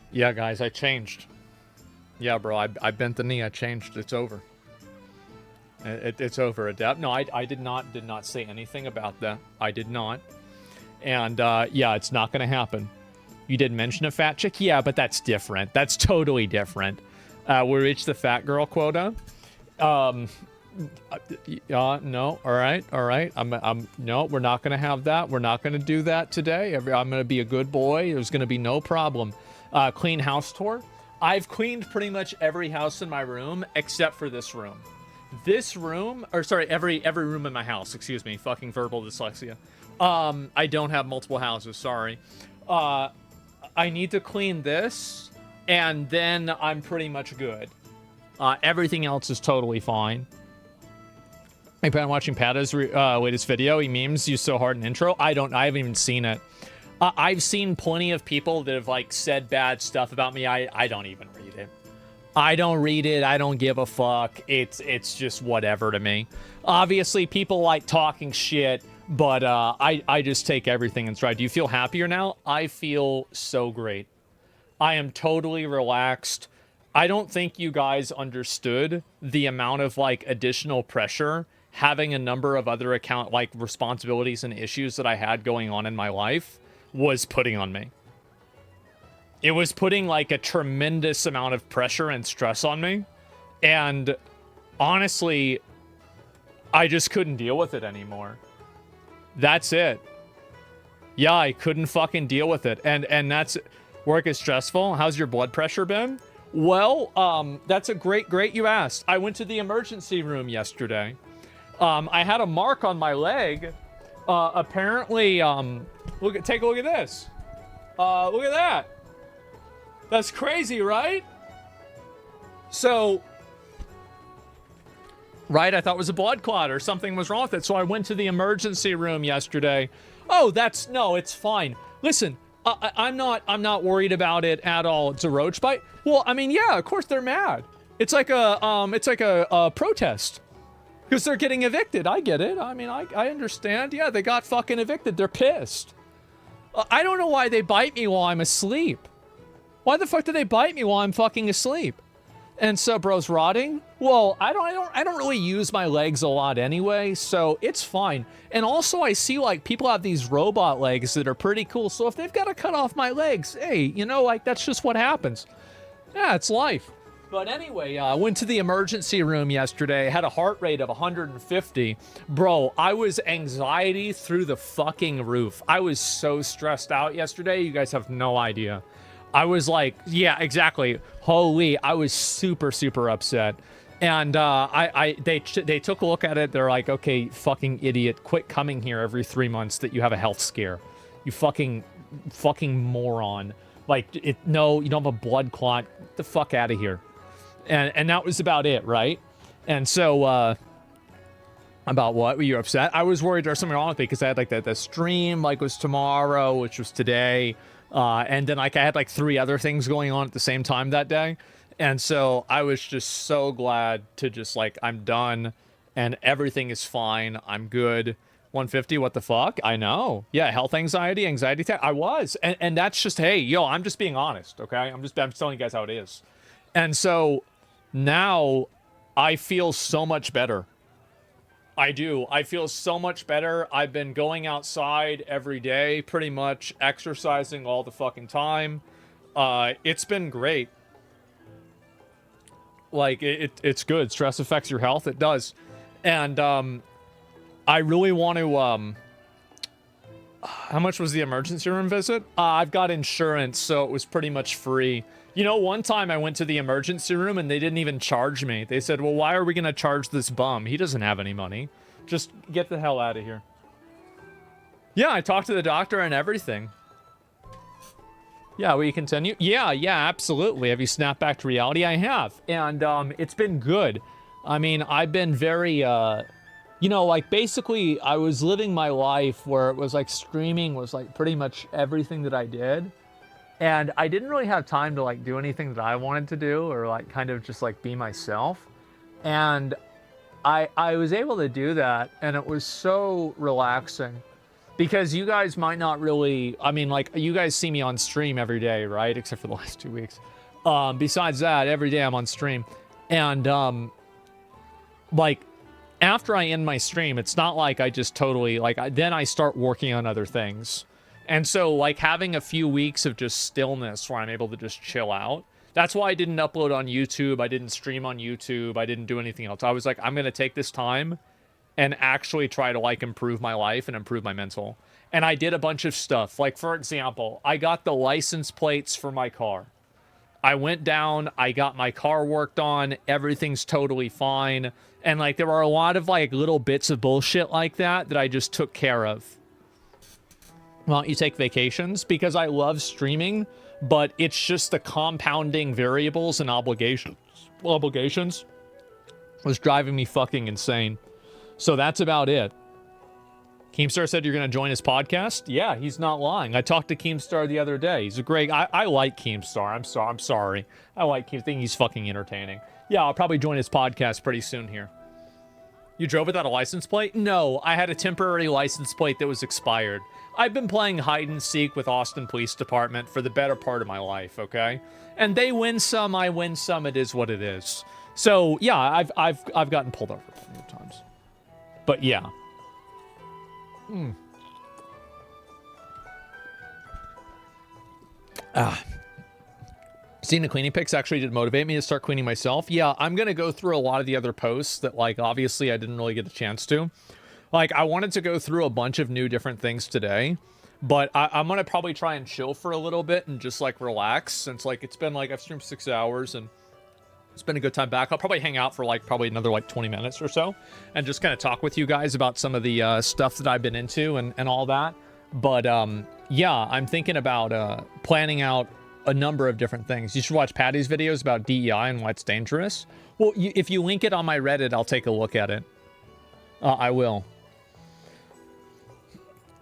Yeah, guys, I changed. Yeah, bro, I bent the knee. I changed. It's over. It's over. Adapt. No, I did not say anything about that. I did not. And yeah, it's not going to happen. You did mention a fat chick? Yeah, but that's different. That's totally different. We reached the fat girl quota. No, all right. No, we're not going to have that. We're not going to do that today. I'm going to be a good boy. There's going to be no problem. Clean house tour. I've cleaned pretty much every house in my room except for this room. This room, or sorry, every room in my house, excuse me, fucking verbal dyslexia. I don't have multiple houses, sorry. I need to clean this, and then I'm pretty much good. Everything else is totally fine. I plan on watching Pata's latest video. He memes you so hard in intro. I haven't even seen it. I've seen plenty of people that have like said bad stuff about me. I don't even read it. I don't read it. I don't give a fuck. It's just whatever to me. Obviously, people like talking shit, but I just take everything in stride. Do you feel happier now? I feel so great. I am totally relaxed. I don't think you guys understood the amount of like additional pressure having a number of other account like responsibilities and issues that I had going on in my life was putting on me. It was putting like a tremendous amount of pressure and stress on me. And honestly, I just couldn't deal with it anymore. That's it. Yeah, I couldn't fucking deal with it. And that's, work is stressful. How's your blood pressure been? Well, that's a great you asked. I went to the emergency room yesterday. I had a mark on my leg. Apparently, take a look at this. Look at that. That's crazy, right? So, right, I thought it was a blood clot or something was wrong with it. So I went to the emergency room yesterday. Oh, no, it's fine. Listen, I'm not worried about it at all. It's a roach bite. Well, I mean, yeah, of course they're mad. It's like a protest. Because they're getting evicted. I get it. I mean, I understand. Yeah, they got fucking evicted. They're pissed. I don't know why they bite me while I'm asleep. Why the fuck do they bite me while I'm fucking asleep? And so, bro's rotting? Well, I don't really use my legs a lot anyway, so it's fine. And also, I see, like, people have these robot legs that are pretty cool, so if they've got to cut off my legs, hey, you know, like, that's just what happens. Yeah, it's life. But anyway, I went to the emergency room yesterday, had a heart rate of 150. Bro, I was anxiety through the fucking roof. I was so stressed out yesterday, you guys have no idea. I was like, yeah, exactly. Holy, I was super upset. And they took a look at it. They're like, okay, fucking idiot, quit coming here every 3 months that you have a health scare. You fucking moron. Like, no, you don't have a blood clot. Get the fuck out of here. And that was about it, right? And so, about what? Were you upset? I was worried there was something wrong with me because I had like the stream like was tomorrow, which was today. And then like I had like 3 other things going on at the same time that day. And so I was just so glad to just like, I'm done and everything is fine. I'm good. 150, what the fuck? I know. Yeah, health anxiety attack. I was. And that's just, hey, yo, I'm just being honest, okay? I'm telling you guys how it is. And so now I feel so much better. I do. I feel so much better. I've been going outside every day, pretty much exercising all the fucking time. It's been great. Like, it's good. Stress affects your health. It does. And I really want to... how much was the emergency room visit? I've got insurance, so it was pretty much free. You know, one time I went to the emergency room and they didn't even charge me. They said, well, why are we going to charge this bum? He doesn't have any money. Just get the hell out of here. Yeah, I talked to the doctor and everything. Yeah, will you continue? Yeah, absolutely. Have you snapped back to reality? I have. And it's been good. I mean, I've been very, you know, like basically I was living my life where it was like streaming was like pretty much everything that I did. And I didn't really have time to like do anything that I wanted to do or like kind of just like be myself. And I was able to do that and it was so relaxing because you guys might not really, I mean, like you guys see me on stream every day, right? Except for the last 2 weeks. Besides that, every day I'm on stream. And like after I end my stream, it's not like I just totally like, then I start working on other things. And so like having a few weeks of just stillness where I'm able to just chill out. That's why I didn't upload on YouTube. I didn't stream on YouTube. I didn't do anything else. I was like, I'm going to take this time and actually try to like improve my life and improve my mental. And I did a bunch of stuff. Like for example, I got the license plates for my car. I went down, I got my car worked on. Everything's totally fine. And like, there were a lot of like little bits of bullshit like that I just took care of. Why don't you take vacations? Because I love streaming, but it's just the compounding variables and obligations was driving me fucking insane. So that's about it. Keemstar said you're going to join his podcast. Yeah, he's not lying. I talked to Keemstar the other day. He's a great. I like Keemstar. I'm sorry. I like Keemstar. I think he's fucking entertaining. Yeah, I'll probably join his podcast pretty soon here. You drove without a license plate? No, I had a temporary license plate that was expired. I've been playing hide and seek with Austin Police Department for the better part of my life. Okay, and they win some, I win some. It is what it is. So yeah, I've gotten pulled over a few times. But yeah. Seeing the cleaning pics actually did motivate me to start cleaning myself. Yeah, I'm going to go through a lot of the other posts that, like, obviously I didn't really get a chance to. Like, I wanted to go through a bunch of new different things today, but I'm going to probably try and chill for a little bit and just, like, relax, since, like, it's been, like, I've streamed 6 hours and it's been a good time back. I'll probably hang out for, like, probably another, like, 20 minutes or so and just kind of talk with you guys about some of the stuff that I've been into and all that. But, yeah, I'm thinking about planning out a number of different things. You should watch Patty's videos about DEI and why it's dangerous. Well, if you link it on my Reddit, I'll take a look at it. I will.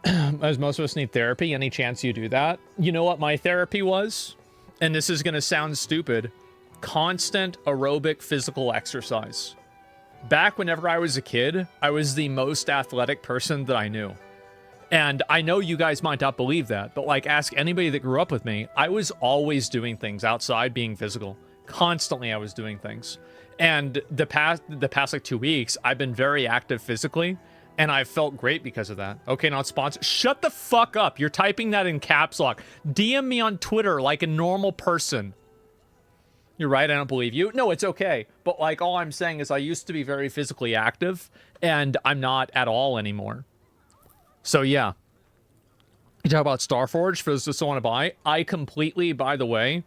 As most of us need therapy, any chance you do that? You know what my therapy was? And this is going to sound stupid. Constant aerobic physical exercise. Back whenever I was a kid, I was the most athletic person that I knew. And I know you guys might not believe that, but like, ask anybody that grew up with me. I was always doing things outside, being physical. Constantly I was doing things. And the past like 2 weeks, I've been very active physically, and I've felt great because of that. Okay, not sponsored. Shut the fuck up. You're typing that in caps lock. DM me on Twitter like a normal person. You're right, I don't believe you. No, it's okay. But like, all I'm saying is I used to be very physically active, and I'm not at all anymore. So yeah. You talk about Starforge for those that still want to buy. I completely, by the way,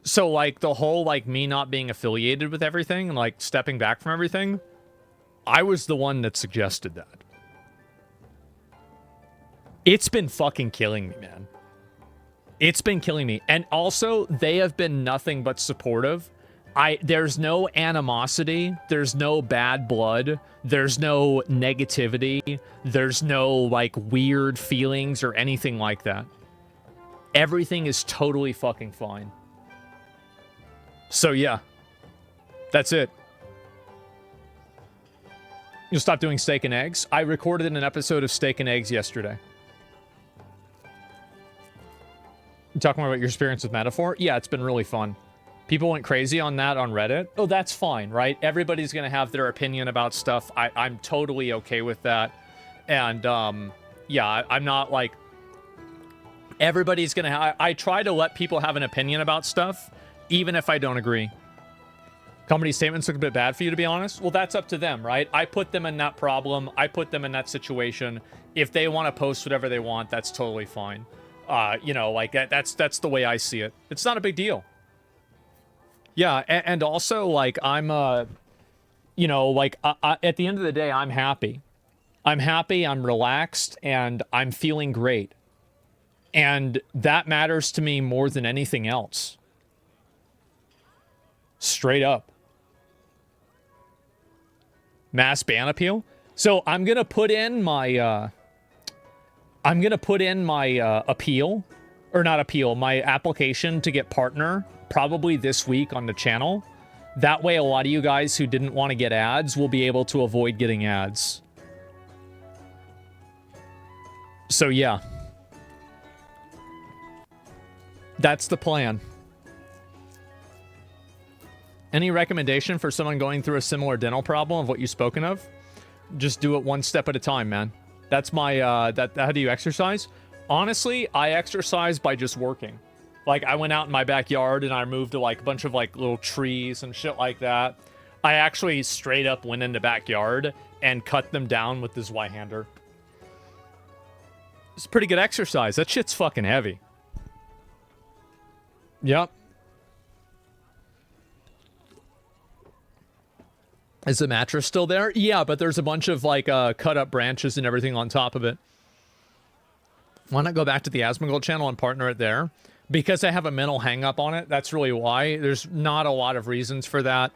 so like the whole like me not being affiliated with everything and like stepping back from everything, I was the one that suggested that. It's been fucking killing me, man. It's been killing me. And also, they have been nothing but supportive. There's no animosity. There's no bad blood. There's no negativity. There's no, like, weird feelings or anything like that. Everything is totally fucking fine. So, yeah. That's it. You'll stop doing steak and eggs? I recorded an episode of Steak and Eggs yesterday. You talking about your experience with Metaphor? Yeah, it's been really fun. People went crazy on that on Reddit. Oh, that's fine, right? Everybody's going to have their opinion about stuff. I'm totally okay with that. And, yeah, I'm not like... Everybody's going to have... I try to let people have an opinion about stuff, even if I don't agree. Company statements look a bit bad for you, to be honest. Well, that's up to them, right? I put them in that problem. I put them in that situation. If they want to post whatever they want, that's totally fine. You know, like, that's the way I see it. It's not a big deal. Yeah, and also, like, I'm, you know, like, at the end of the day, I'm happy. I'm happy, I'm relaxed, and I'm feeling great. And that matters to me more than anything else. Straight up. Mass ban appeal? So I'm going to put in my, appeal, or not appeal, my application to get partner probably this week on the channel. That way, a lot of you guys who didn't want to get ads will be able to avoid getting ads. So yeah. That's the plan. Any recommendation for someone going through a similar dental problem of what you've spoken of? Just do it one step at a time, man. That's my, how do you exercise? Honestly, I exercise by just working. Like, I went out in my backyard and I moved to, like, a bunch of, like, little trees and shit like that. I actually straight up went in the backyard and cut them down with this Y-hander. It's pretty good exercise. That shit's fucking heavy. Yep. Is the mattress still there? Yeah, but there's a bunch of, like, cut up branches and everything on top of it. Why not go back to the Asmongold channel and partner it there? Because I have a mental hang-up on it. That's really why. There's not a lot of reasons for that.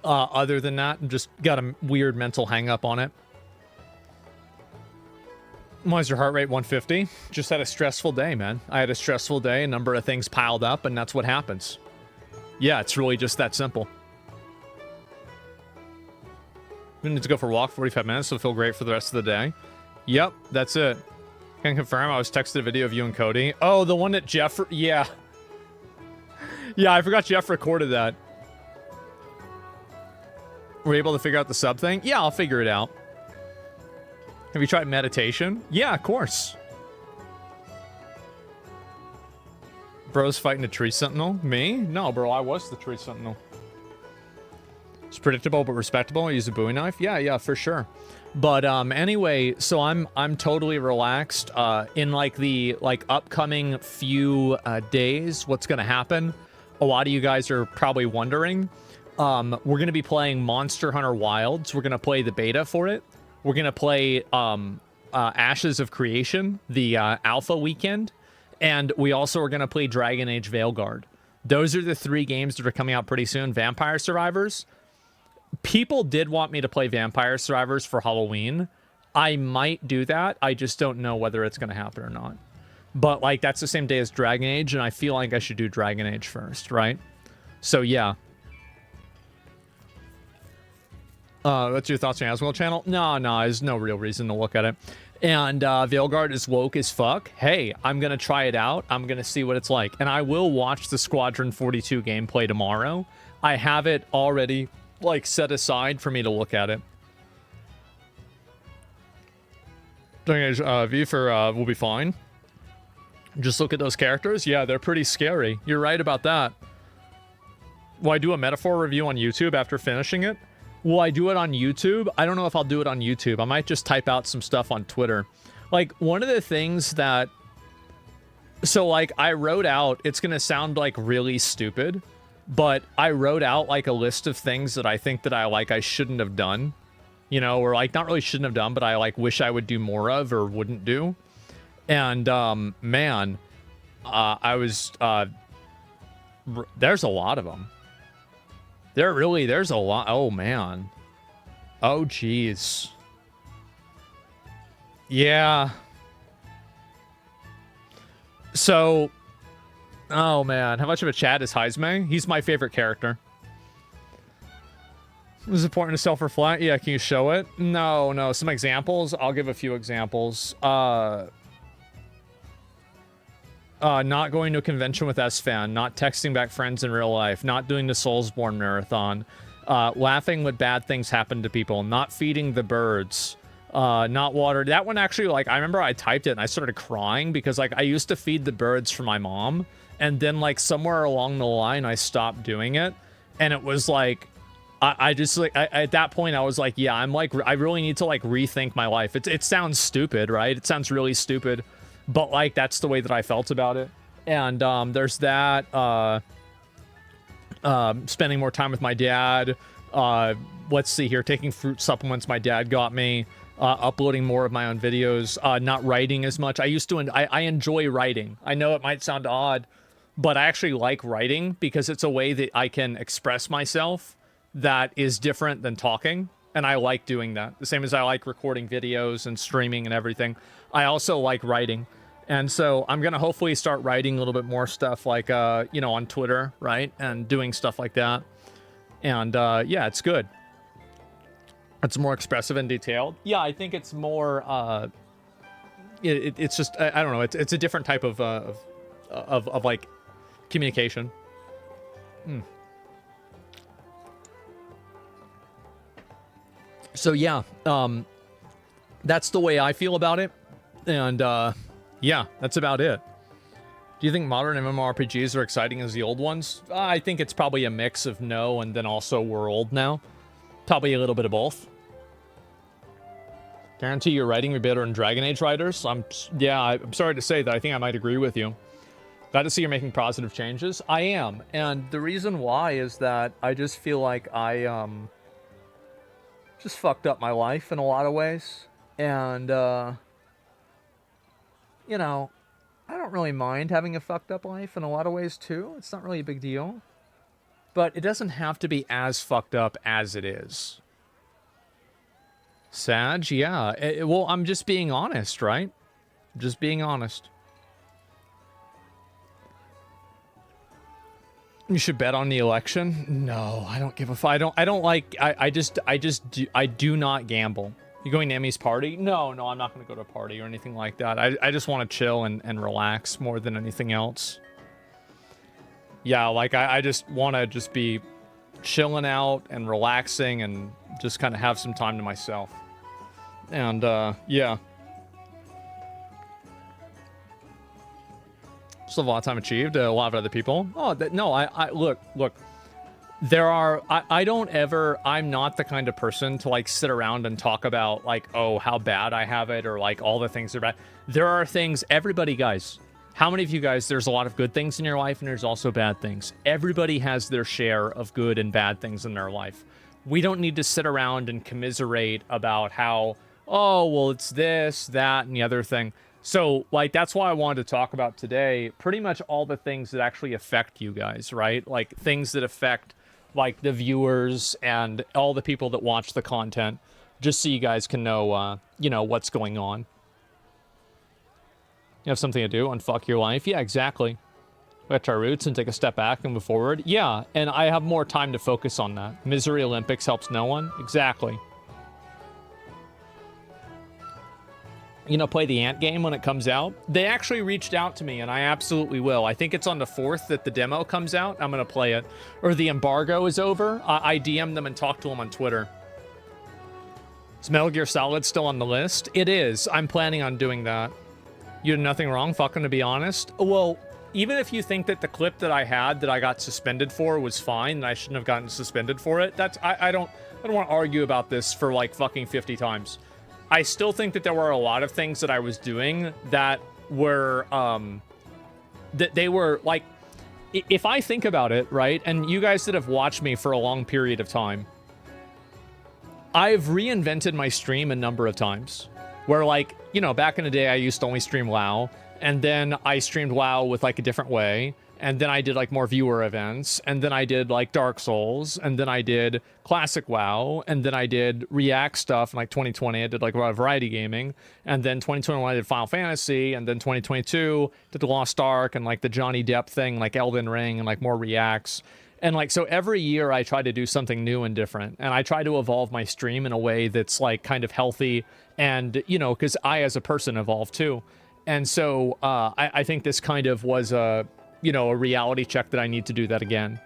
Other than that, just got a weird mental hang-up on it. Why is your heart rate 150? Just had a stressful day, man. I had a stressful day, a number of things piled up, and that's what happens. Yeah, it's really just that simple. We need to go for a walk, 45 minutes, so feel great for the rest of the day. Yep, that's it. Can confirm, I was texted a video of you and Cody. Oh, the one that Jeff... Yeah. Yeah, I forgot Jeff recorded that. Were you able to figure out the sub thing? Yeah, I'll figure it out. Have you tried meditation? Yeah, of course. Bro's fighting a tree sentinel? Me? No, bro, I was the tree sentinel. It's predictable but respectable. I use a Bowie knife. Yeah, for sure. But anyway, so I'm totally relaxed. In like the upcoming few days, what's gonna happen? A lot of you guys are probably wondering. We're gonna be playing Monster Hunter Wilds. We're gonna play the beta for it. We're gonna play Ashes of Creation, the alpha weekend, and we also are gonna play Dragon Age Veilguard. Those are the 3 games that are coming out pretty soon. Vampire Survivors. People did want me to play Vampire Survivors for Halloween. I might do that. I just don't know whether it's gonna happen or not. But like that's the same day as Dragon Age, and I feel like I should do Dragon Age first, right? So yeah. What's your thoughts on the Asmongold channel? No, there's no real reason to look at it. And Veilguard is woke as fuck. Hey, I'm gonna try it out. I'm gonna see what it's like. And I will watch the Squadron 42 gameplay tomorrow. I have it already, like, set aside for me to look at it. V for will be fine. Just look at those characters. Yeah, they're pretty scary. You're right about that. Will I do a metaphor review on YouTube after finishing it? Will I do it on YouTube? I don't know if I'll do it on YouTube. I might just type out some stuff on Twitter. Like, one of the things that... So, like, I wrote out... It's going to sound, like, really stupid. But I wrote out, like, a list of things that I think that I shouldn't have done. You know, or, like, not really shouldn't have done, but I, like, wish I would do more of or wouldn't do. And, man... there's a lot of them. There's a lot. Oh, man. Oh, jeez. Yeah. So, oh, man. How much of a Chad is Heisme? He's my favorite character. Is it important to self-reflect? Yeah, can you show it? No. Some examples? I'll give a few examples. Not going to a convention with S-Fan, not texting back friends in real life, not doing the Soulsborne marathon, laughing when bad things happen to people, not feeding the birds, not water. That one actually, like, I remember I typed it and I started crying because, like, I used to feed the birds for my mom, and then, like, somewhere along the line I stopped doing it, and it was like, I just, like, at that point I was like, yeah, I'm like, I really need to, like, rethink my life. It sounds stupid, right? It sounds really stupid. But, like, that's the way that I felt about it. And there's that. Spending more time with my dad. Let's see here. Taking fruit supplements my dad got me. Uploading more of my own videos. Not writing as much. I enjoy writing. I know it might sound odd, but I actually like writing because it's a way that I can express myself that is different than talking. And I like doing that. The same as I like recording videos and streaming and everything. I also like writing. And so I'm going to hopefully start writing a little bit more stuff like, you know, on Twitter, right? And doing stuff like that. And yeah, it's good. It's more expressive and detailed. Yeah, I think it's more, it's just, I don't know. It's a different type of like communication. So yeah, that's the way I feel about it. And yeah, that's about it. Do you think modern MMORPGs are exciting as the old ones? I think it's probably a mix of no, and then also we're old now. Probably a little bit of both. Guarantee your writing will be better than Dragon Age writers? I'm sorry to say that I think I might agree with you. Glad to see you're making positive changes. I am, and the reason why is that I just feel like I just fucked up my life in a lot of ways, and you know, I don't really mind having a fucked up life in a lot of ways too. It's not really a big deal, but it doesn't have to be as fucked up as it is. Sag, yeah. Well, I'm just being honest, right? Just being honest. You should bet on the election. No, I don't give a fuck. I don't like. I do not gamble. You going to Emmy's party? No, I'm not going to go to a party or anything like that. I just want to chill and relax more than anything else. Yeah, like I just want to just be chilling out and relaxing and just kind of have some time to myself. And yeah. Still have a lot of time achieved. A lot of other people. Oh, no, I look. There are, I'm not the kind of person to like sit around and talk about like, oh, how bad I have it or like all the things are bad. There are things, everybody, guys, how many of you guys, there's a lot of good things in your life and there's also bad things. Everybody has their share of good and bad things in their life. We don't need to sit around and commiserate about how, oh, well, it's this, that, and the other thing. So, like, that's why I wanted to talk about today pretty much all the things that actually affect you guys, right? Like, things that affect, like, the viewers and all the people that watch the content, just so you guys can know, you know, what's going on. You have something to do, unfuck your life. Yeah, exactly. Get to our roots and take a step back and move forward. Yeah, and I have more time to focus on that. Misery Olympics helps no one. Exactly. You know, play the Ant game when it comes out. They actually reached out to me, and I absolutely will. I think it's on the 4th that the demo comes out. I'm going to play it. Or the embargo is over. I DM them and talk to them on Twitter. Is Metal Gear Solid still on the list? It is. I'm planning on doing that. You did nothing wrong, fucking, to be honest. Well, even if you think that the clip that I had that I got suspended for was fine, and I shouldn't have gotten suspended for it, that's I don't want to argue about this for like fucking 50 times. I still think that there were a lot of things that I was doing that were, that they were, like, if I think about it, right, and you guys that have watched me for a long period of time, I've reinvented my stream a number of times, where, like, you know, back in the day, I used to only stream WoW, and then I streamed WoW with, like, a different way, and then I did, like, more viewer events, and then I did, like, Dark Souls, and then I did Classic WoW, and then I did React stuff in, like, 2020. I did, like, a lot of variety gaming, and then 2021 I did Final Fantasy, and then 2022 did the Lost Ark, and, like, the Johnny Depp thing, like Elden Ring, and, like, more Reacts. And, like, so every year I try to do something new and different, and I try to evolve my stream in a way that's, like, kind of healthy, and, you know, because I, as a person, evolve, too. And so I think this kind of was a, you know, a reality check that I need to do that again.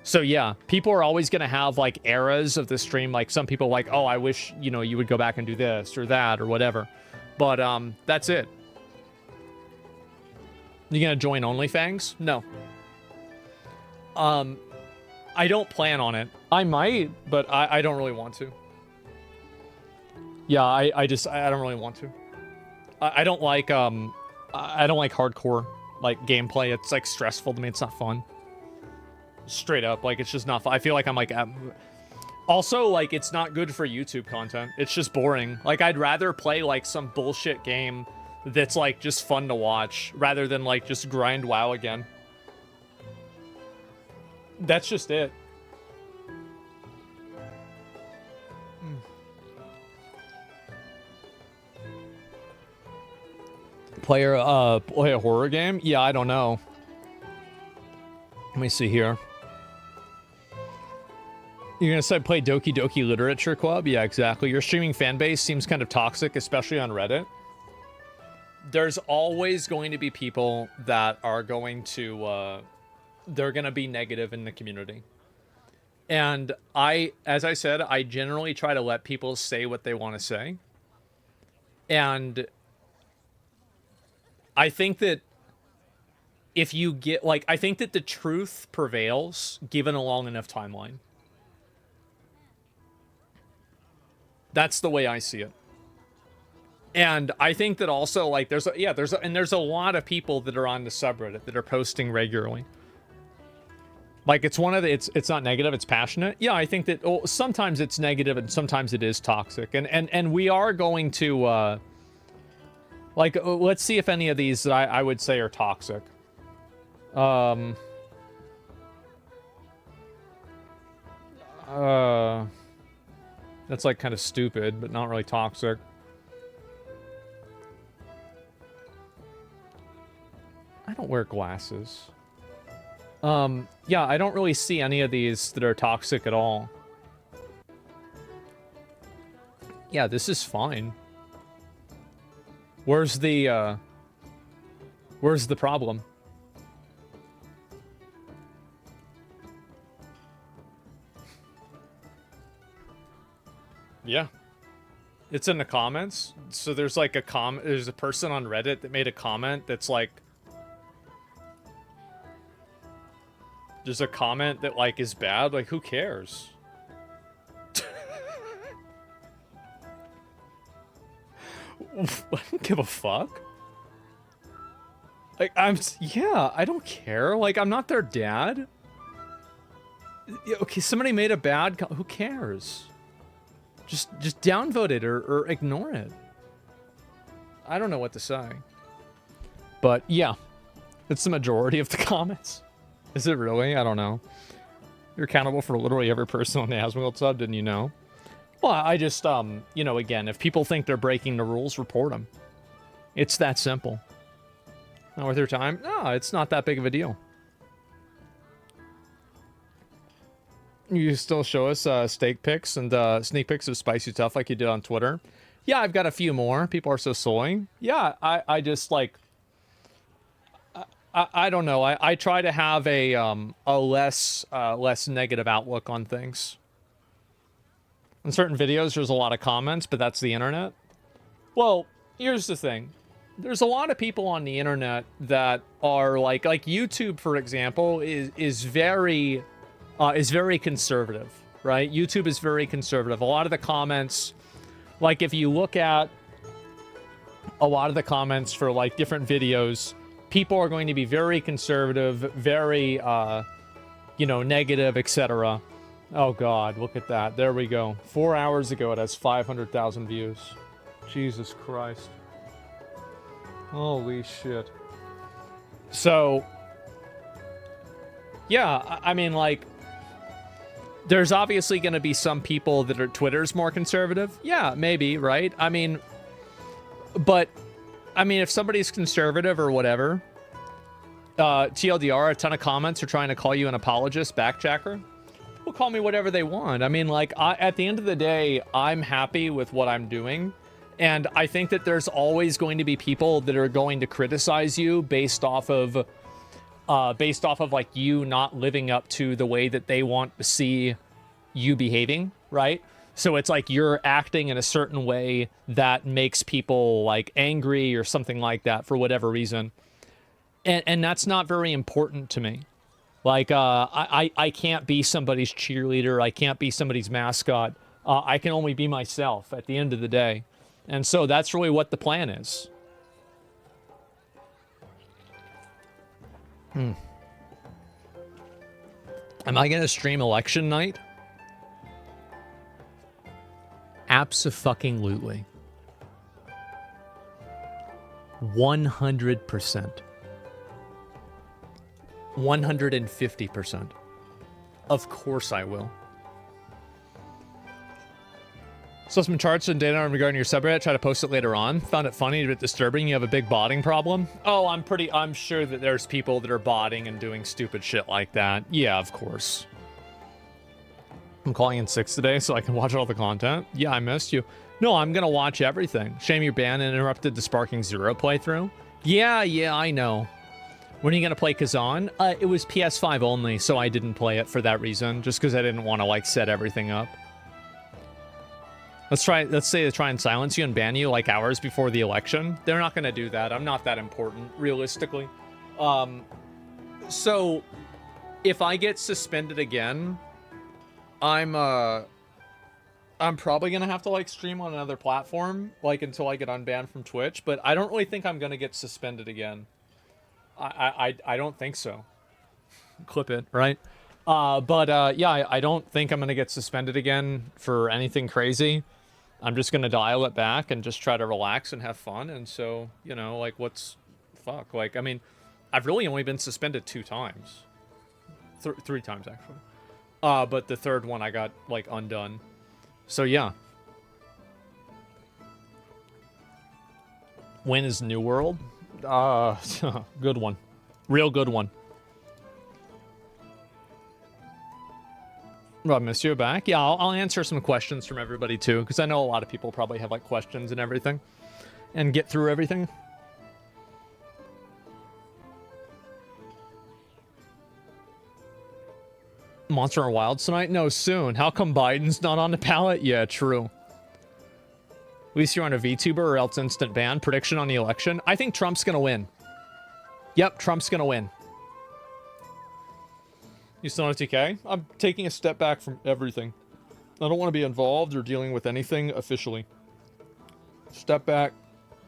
So yeah, people are always going to have like eras of the stream. Like some people like, oh, I wish, you know, you would go back and do this or that or whatever. But that's it. You going to join OnlyFans? No. I don't plan on it. I might, but I don't really want to. Yeah, I don't really want to. I don't like hardcore like gameplay. It's like stressful to me. It's not fun. Straight up, like it's just not fun. I feel like I'm like also like it's not good for YouTube content. It's just boring. Like I'd rather play like some bullshit game that's like just fun to watch rather than like just grind WoW again. That's just it. Play a horror game? Yeah, I don't know. Let me see here. You're gonna say play Doki Doki Literature Club? Yeah, exactly. Your streaming fan base seems kind of toxic, especially on Reddit. There's always going to be people that are going to, they're gonna be negative in the community. And as I said, I generally try to let people say what they want to say. And I think that if you get, like, I think that the truth prevails given a long enough timeline. That's the way I see it. And I think that also, like, there's a lot of people that are on the subreddit that are posting regularly. Like, it's one of the, it's not negative, it's passionate. Yeah, I think that sometimes it's negative and sometimes it is toxic. And we are going to, like, let's see if any of these that I would say are toxic. That's like kind of stupid, but not really toxic. I don't wear glasses. Yeah, I don't really see any of these that are toxic at all. Yeah, this is fine. Where's the problem? Yeah. It's in the comments. So there's like there's a person on Reddit that made a comment that's like, there's a comment that like is bad. Like, who cares? I don't give a fuck. Like, yeah, I don't care. Like, I'm not their dad. Yeah, okay, somebody made a bad, who cares? Just downvote it or ignore it. I don't know what to say. But yeah, it's the majority of the comments. Is it really? I don't know. You're accountable for literally every person on the Asmongold sub, didn't you know? Well, I just, you know, again, if people think they're breaking the rules, report them. It's that simple. Not worth your time? No, it's not that big of a deal. You still show us steak pics and sneak pics of spicy stuff like you did on Twitter. Yeah, I've got a few more. People are so soy. Yeah, I just like... I don't know. I try to have a less negative outlook on things. In certain videos, there's a lot of comments, but that's the internet. Well, here's the thing. There's a lot of people on the internet that are like YouTube, for example, is very conservative, right? YouTube is very conservative. A lot of the comments, like if you look at a lot of the comments for like different videos, people are going to be very conservative, very, you know, negative, etc. Oh God, look at that. There we go. 4 hours ago, it has 500,000 views. Jesus Christ. Holy shit. So, yeah, I mean, like, there's obviously going to be some people that are Twitter's more conservative. Yeah, maybe, right? I mean, but, I mean, if somebody's conservative or whatever, TLDR, a ton of comments are trying to call you an apologist, backjacker. People call me whatever they want. I mean, like, at the end of the day, I'm happy with what I'm doing. And I think that there's always going to be people that are going to criticize you based off of like you not living up to the way that they want to see you behaving, right? So it's like you're acting in a certain way that makes people like angry or something like that for whatever reason. And that's not very important to me. Like, I can't be somebody's cheerleader. I can't be somebody's mascot. I can only be myself at the end of the day. And so that's really what the plan is. Am I going to stream election night? Abso-fucking-lutely. 100%. 150%. Of course I will. So some charts and data regarding your subreddit. Try to post it later on. Found it funny, a bit disturbing. You have a big botting problem. Oh, I'm sure that there's people that are botting and doing stupid shit like that. Yeah, of course. I'm calling in 6 today so I can watch all the content. Yeah, I missed you. No, I'm gonna watch everything. Shame your ban interrupted the Sparking Zero playthrough. Yeah, I know. When are you gonna play Kazan? It was PS5 only, so I didn't play it for that reason. Just because I didn't want to like set everything up. Let's say they try and silence you and ban you like hours before the election. They're not gonna do that. I'm not that important, realistically. So if I get suspended again, I'm probably gonna have to like stream on another platform, like until I get unbanned from Twitch. But I don't really think I'm gonna get suspended again. I don't think so. Clip it, right? Yeah, I don't think I'm gonna get suspended again for anything crazy. I'm just gonna dial it back and just try to relax and have fun. And so, you know, like, fuck? Like, I mean, I've really only been suspended 2 times. 3 times, actually. But the third one I got, like, undone. So yeah. When is New World? Good one. Real good one. Rob, miss you back? Yeah, I'll answer some questions from everybody too, because I know a lot of people probably have like questions and everything, and get through everything. Monster and Wilds tonight? No, soon. How come Biden's not on the ballot? Yeah, true. At least you're on a VTuber or else instant ban. Prediction on the election? I think Trump's gonna win. Yep, Trump's gonna win. You still on TK? I'm taking a step back from everything. I don't want to be involved or dealing with anything officially. Step back,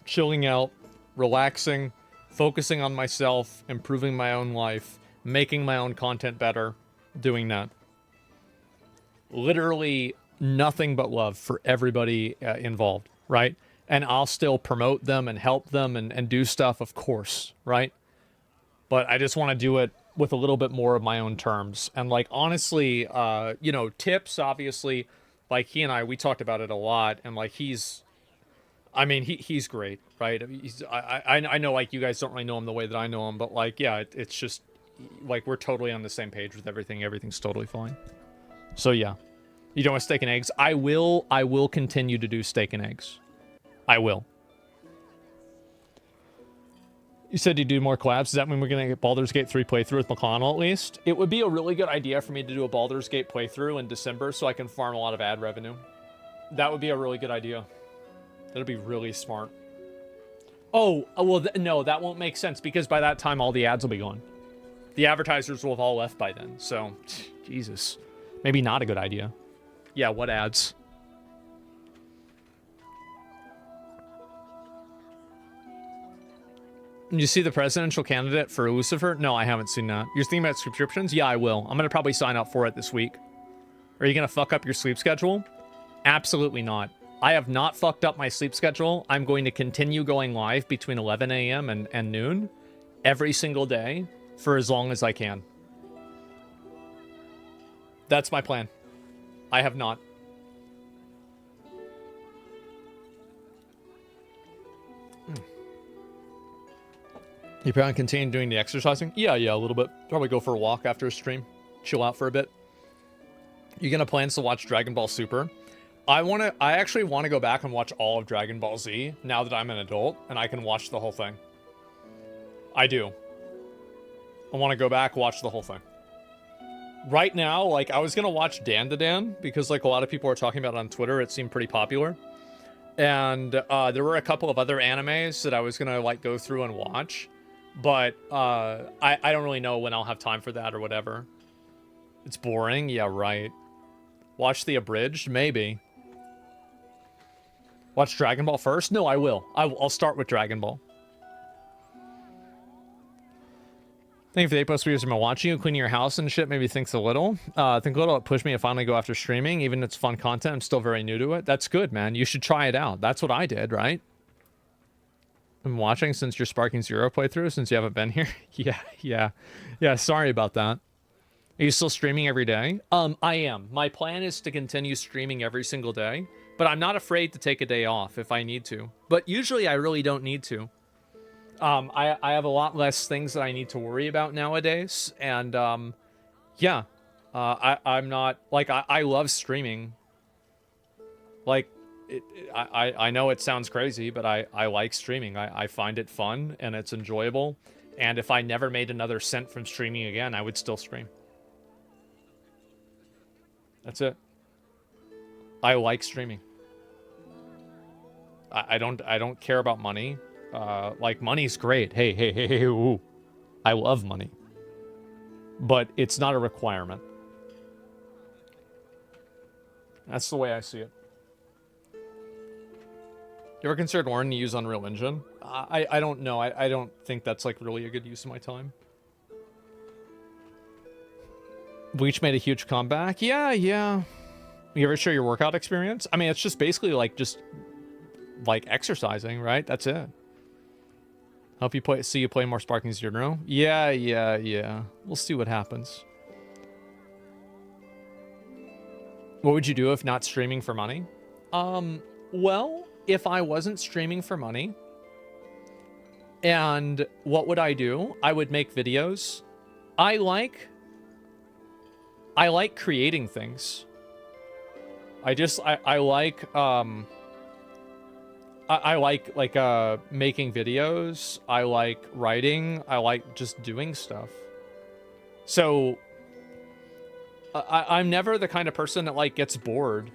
chilling out, relaxing, focusing on myself, improving my own life, making my own content better, doing that. Literally nothing but love for everybody involved, right? And I'll still promote them and help them and do stuff, of course, right? But I just want to do it with a little bit more of my own terms. And like, honestly, you know, tips, obviously, like he and we talked about it a lot. And like, he's great, right? I know like you guys don't really know him the way that I know him, but like, yeah, it's just like, we're totally on the same page with everything. Everything's totally fine. So yeah, you don't want steak and eggs. I will continue to do steak and eggs. I will. You said you do more collabs. Does that mean we're going to get Baldur's Gate 3 playthrough with McConnell at least? It would be a really good idea for me to do a Baldur's Gate playthrough in December so I can farm a lot of ad revenue. That would be a really good idea. That'd be really smart. Oh, well, no, that won't make sense because by that time all the ads will be gone. The advertisers will have all left by then. So, Jesus. Maybe not a good idea. Yeah, what ads? Did you see the presidential candidate for Lucifer? No, I haven't seen that. You're thinking about subscriptions? Yeah, I will. I'm going to probably sign up for it this week. Are you going to fuck up your sleep schedule? Absolutely not. I have not fucked up my sleep schedule. I'm going to continue going live between 11 a.m. and noon every single day for as long as I can. That's my plan. I have not. You plan on continuing doing the exercising? Yeah, a little bit. Probably go for a walk after a stream. Chill out for a bit. You gonna plans to watch Dragon Ball Super? I actually want to go back and watch all of Dragon Ball Z now that I'm an adult and I can watch the whole thing. I do. I want to go back, watch the whole thing. Right now, like, I was gonna watch Dan to Dan because like a lot of people are talking about it on Twitter. It seemed pretty popular. And there were a couple of other animes that I was gonna like go through and watch. But I don't really know when I'll have time for that or whatever. It's boring. Yeah, right. Watch the abridged? Maybe. Watch Dragon Ball first? No, I will. I'll start with Dragon Ball. Thank you for the 8 plus years of me watching you. Cleaning your house and shit maybe thinks a little. Think a little. It pushed me to finally go after streaming. Even if it's fun content, I'm still very new to it. That's good, man. You should try it out. That's what I did, right? I'm watching since your Sparking Zero playthrough, since you haven't been here. Yeah, sorry about that. Are you still streaming every day? I am. My plan is to continue streaming every single day, but I'm not afraid to take a day off if I need to. But usually I really don't need to. I have a lot less things that I need to worry about nowadays, and I'm not, like, I love streaming. Like, I know it sounds crazy, but I like streaming. I find it fun and it's enjoyable. And if I never made another cent from streaming again, I would still stream. That's it. I like streaming. I don't care about money. Like, money's great. Hey, ooh. I love money. But it's not a requirement. That's the way I see it. You ever considered learning to use Unreal Engine? I don't know. I don't think that's like really a good use of my time. Bleach made a huge comeback. Yeah. You ever share your workout experience? I mean, it's just basically like exercising, right? That's it. Hope you see you play more Sparking Zero. Yeah. We'll see what happens. What would you do if not streaming for money? Well, if I wasn't streaming for money, and what would I do? I would make videos. I like creating things. I like making videos. I like writing. I like just doing stuff. So I'm never the kind of person that like gets bored.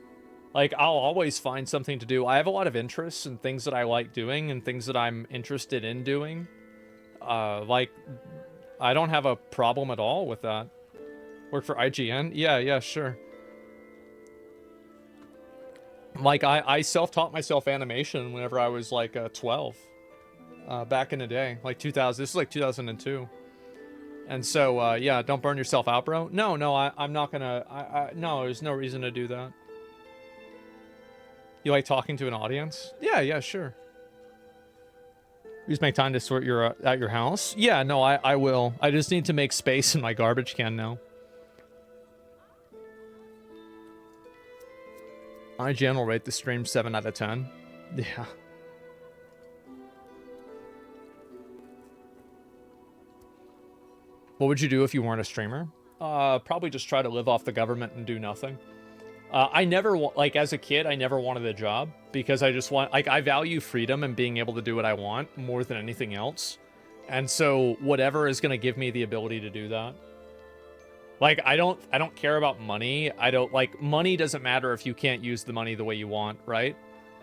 Like, I'll always find something to do. I have a lot of interests and things that I like doing and things that I'm interested in doing. Like, I don't have a problem at all with that. Work for IGN? Yeah, sure. Like, I self-taught myself animation whenever I was, like, 12. Back in the day. Like, 2000. This is, like, 2002. And so, yeah, don't burn yourself out, bro. No, I'm not gonna... no, there's no reason to do that. You like talking to an audience? Yeah, sure. You just make time to sort your at your house? Yeah, no, I will. I just need to make space in my garbage can now. IGN will rate the stream 7 out of 10. Yeah. What would you do if you weren't a streamer? Probably just try to live off the government and do nothing. I never, like, as a kid, I never wanted a job because I just want, like, I value freedom and being able to do what I want more than anything else. And so whatever is going to give me the ability to do that. Like, I don't care about money. Money doesn't matter if you can't use the money the way you want, right?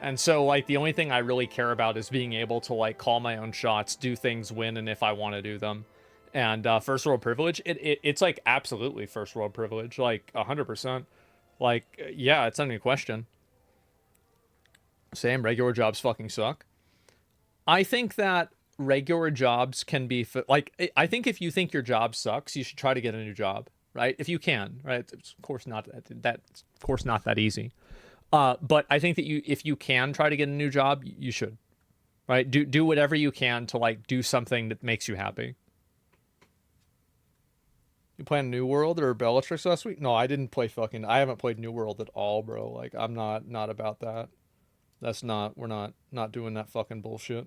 And so, like, the only thing I really care about is being able to, like, call my own shots, do things when and if I want to do them. And first world privilege, it's like absolutely first world privilege, like 100%. Like, yeah, it's not even a question. Same, regular jobs fucking suck. I think that regular jobs can be, like, I think if you think your job sucks, you should try to get a new job, right? If you can, right? It's of course not that easy. But I think that if you can try to get a new job, you should, right? Do whatever you can to, like, do something that makes you happy. You playing New World or Bellatrix last week? No, I didn't play I haven't played New World at all, bro. Like, I'm not about that. We're not doing that fucking bullshit.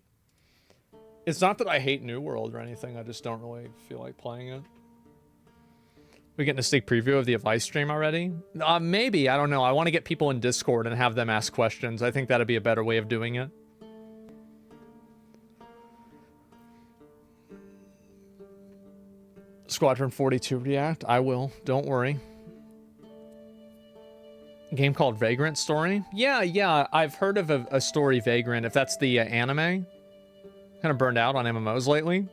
It's not that I hate New World or anything. I just don't really feel like playing it. We getting a sneak preview of the Advice stream already? Maybe, I don't know. I want to get people in Discord and have them ask questions. I think that'd be a better way of doing it. Squadron 42 React. I will. Don't worry. A game called Vagrant Story? Yeah. I've heard of a story, Vagrant, if that's the anime. Kind of burned out on MMOs lately.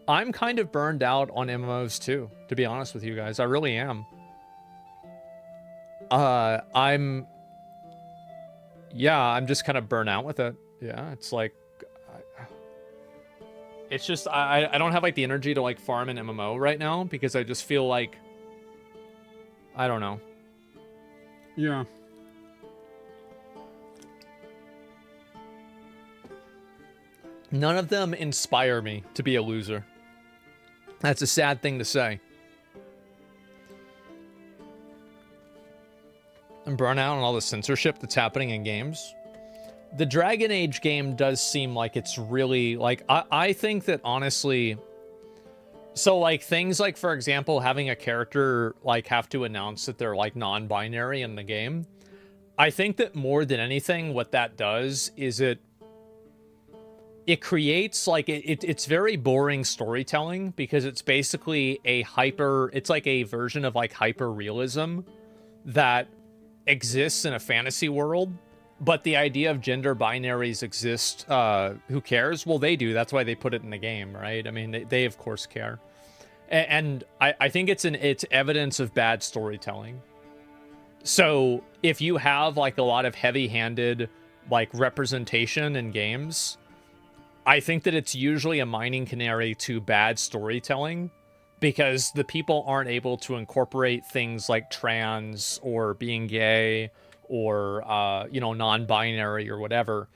I'm kind of burned out on MMOs too, to be honest with you guys. I really am. I'm just kind of burnt out with it. Yeah, it's like... It's just, I don't have, like, the energy to, like, farm an MMO right now because I just feel like, I don't know. Yeah. None of them inspire me to be a loser. That's a sad thing to say. I'm burnt out on all the censorship that's happening in games. The Dragon Age game does seem like it's really, like, I think that, honestly... So, like, things like, for example, having a character, like, have to announce that they're, like, non-binary in the game. I think that more than anything, what that does is it creates, like, it's very boring storytelling because it's basically it's like a version of, like, hyper-realism that exists in a fantasy world. But the idea of gender binaries exist, who cares? Well, they do. That's why they put it in the game, right? I mean, they of course care. And I think it's evidence of bad storytelling. So if you have, like, a lot of heavy-handed, like, representation in games, I think that it's usually a mining canary to bad storytelling because the people aren't able to incorporate things like trans or being gay or, non-binary or whatever.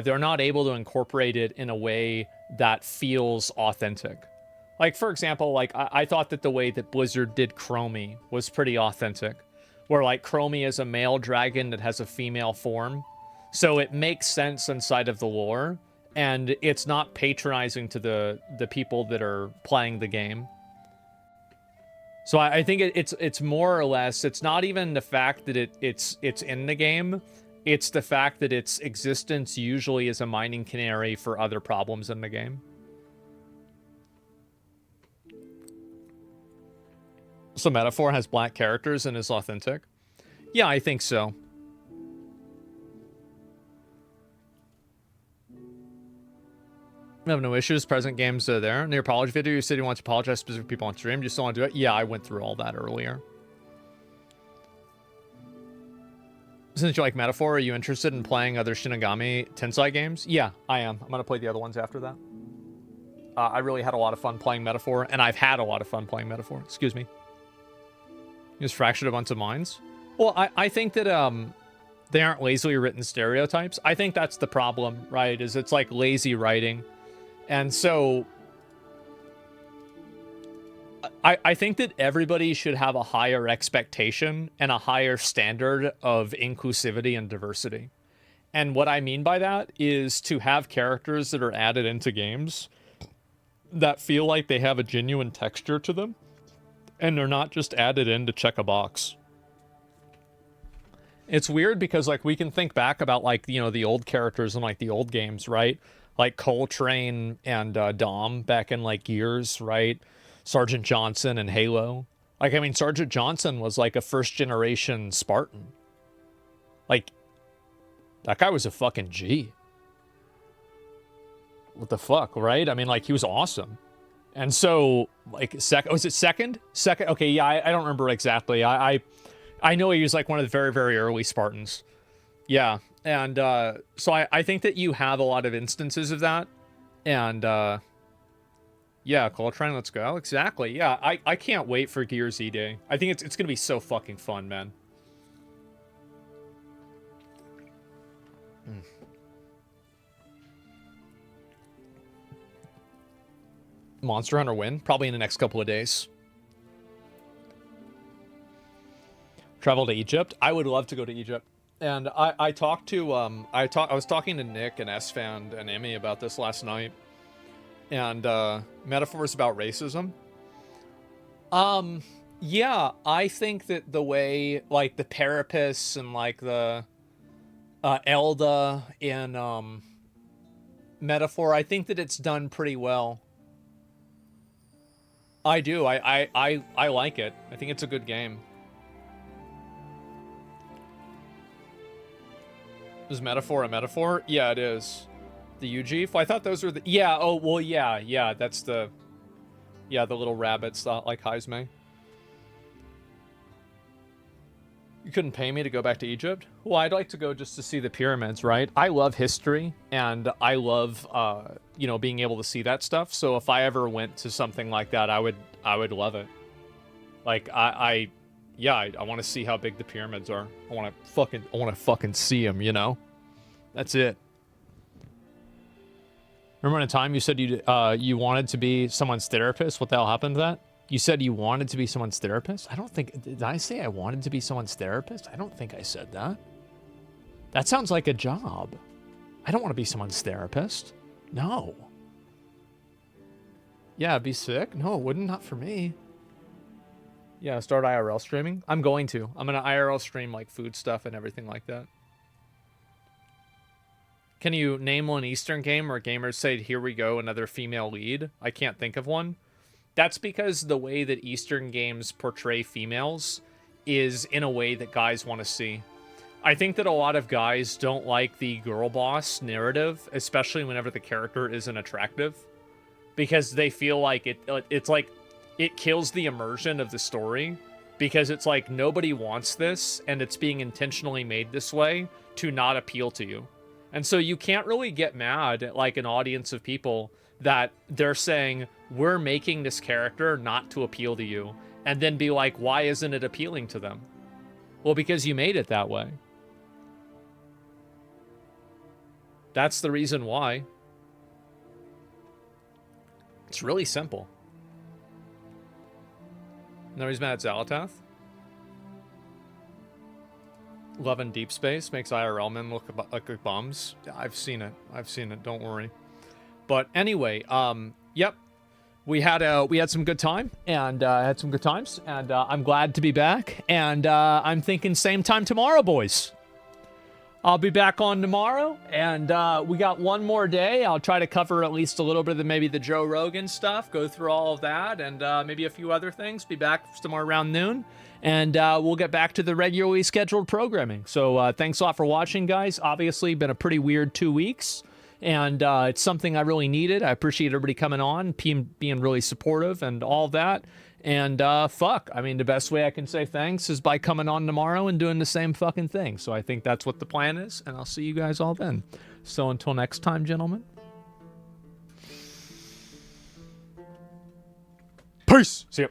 They're not able to incorporate it in a way that feels authentic. Like, for example, like, I thought that the way that Blizzard did Chromie was pretty authentic, where like Chromie is a male dragon that has a female form. So it makes sense inside of the lore, and it's not patronizing to the people that are playing the game. So I think it's more or less, it's not even the fact that it's in the game, it's the fact that its existence usually is a mining canary for other problems in the game. So Metaphor has black characters and is authentic? Yeah, I think so. I have no issues. Present games are there. In your apology video, you said you want to apologize to specific people on stream. Do you still want to do it? Yeah, I went through all that earlier. Since you like Metaphor, are you interested in playing other Shinigami Tensei games? Yeah, I am. I'm going to play the other ones after that. I really had a lot of fun playing Metaphor, and I've had a lot of fun playing Metaphor. Excuse me. Just fractured a bunch of minds. Well, I think that they aren't lazily written stereotypes. I think that's the problem, right? Is it's like lazy writing. And so I think that everybody should have a higher expectation and a higher standard of inclusivity and diversity. And what I mean by that is to have characters that are added into games that feel like they have a genuine texture to them, and they're not just added in to check a box. It's weird because, like, we can think back about, like, you know, the old characters in, like, the old games, right? Like Coltrane and Dom back in, like, Gears, right? Sergeant Johnson and Halo. Like, I mean, Sergeant Johnson was, like, a first-generation Spartan. Like, that guy was a fucking G. What the fuck, right? I mean, like, he was awesome. And so, like, was it second? Second? Okay, yeah, I don't remember exactly. I know he was, like, one of the very, very early Spartans. Yeah, and so I think that you have a lot of instances of that. And, yeah, Coltrane, let's go. Exactly, yeah, I can't wait for Gears E-Day. I think it's going to be so fucking fun, man. Monster Hunter win? Probably in the next couple of days. Travel to Egypt? I would love to go to Egypt. And I talked to I was talking to Nick and SFan and Emmy about this last night. And metaphors about racism. Yeah, I think that the way, like, the Parapus and, like, the Elda in Metaphor, I think that it's done pretty well. I do. I like it. I think it's a good game. Is Metaphor a metaphor? Yeah, it is. The UG? I thought those were the... Yeah, oh, well, yeah, that's the... Yeah, the little rabbits that like Heisme. You couldn't pay me to go back to Egypt? Well, I'd like to go just to see the pyramids, right? I love history, and I love, you know, being able to see that stuff. So if I ever went to something like that, I would love it. Like, I want to see how big the pyramids are. I want to fucking see them, you know? That's it. Remember in a time you said you wanted to be someone's therapist? What the hell happened to that? You said you wanted to be someone's therapist? I don't think... Did I say I wanted to be someone's therapist? I don't think I said that. That sounds like a job. I don't want to be someone's therapist. No. Yeah, be sick? No, it wouldn't. Not for me. Yeah, start IRL streaming? I'm going to. I'm going to IRL stream, like, food stuff and everything like that. Can you name one Eastern game where gamers say, here we go, another female lead? I can't think of one. That's because the way that Eastern games portray females is in a way that guys want to see. I think that a lot of guys don't like the girl boss narrative, especially whenever the character isn't attractive, because they feel like it's like it kills the immersion of the story, because it's like nobody wants this and it's being intentionally made this way to not appeal to you. And so you can't really get mad at, like, an audience of people that they're saying, we're making this character not to appeal to you, and then be like, why isn't it appealing to them? Well, because you made it that way. That's the reason why. It's really simple. No, he's mad at Zalatath? Loving Deep Space makes IRL men look like bums. I've seen it. Don't worry. But anyway, yep. We had some good time and had some good times, and I'm glad to be back. And I'm thinking same time tomorrow, boys. I'll be back on tomorrow, and we got one more day. I'll try to cover at least a little bit of maybe the Joe Rogan stuff, go through all of that, and maybe a few other things. Be back somewhere around noon, and we'll get back to the regularly scheduled programming. So thanks a lot for watching, guys. Obviously, been a pretty weird 2 weeks, and it's something I really needed. I appreciate everybody coming on, being really supportive, and all that. And fuck, I mean, the best way I can say thanks is by coming on tomorrow and doing the same fucking thing. So I think that's what the plan is, and I'll see you guys all then. So until next time, gentlemen. Peace. See ya.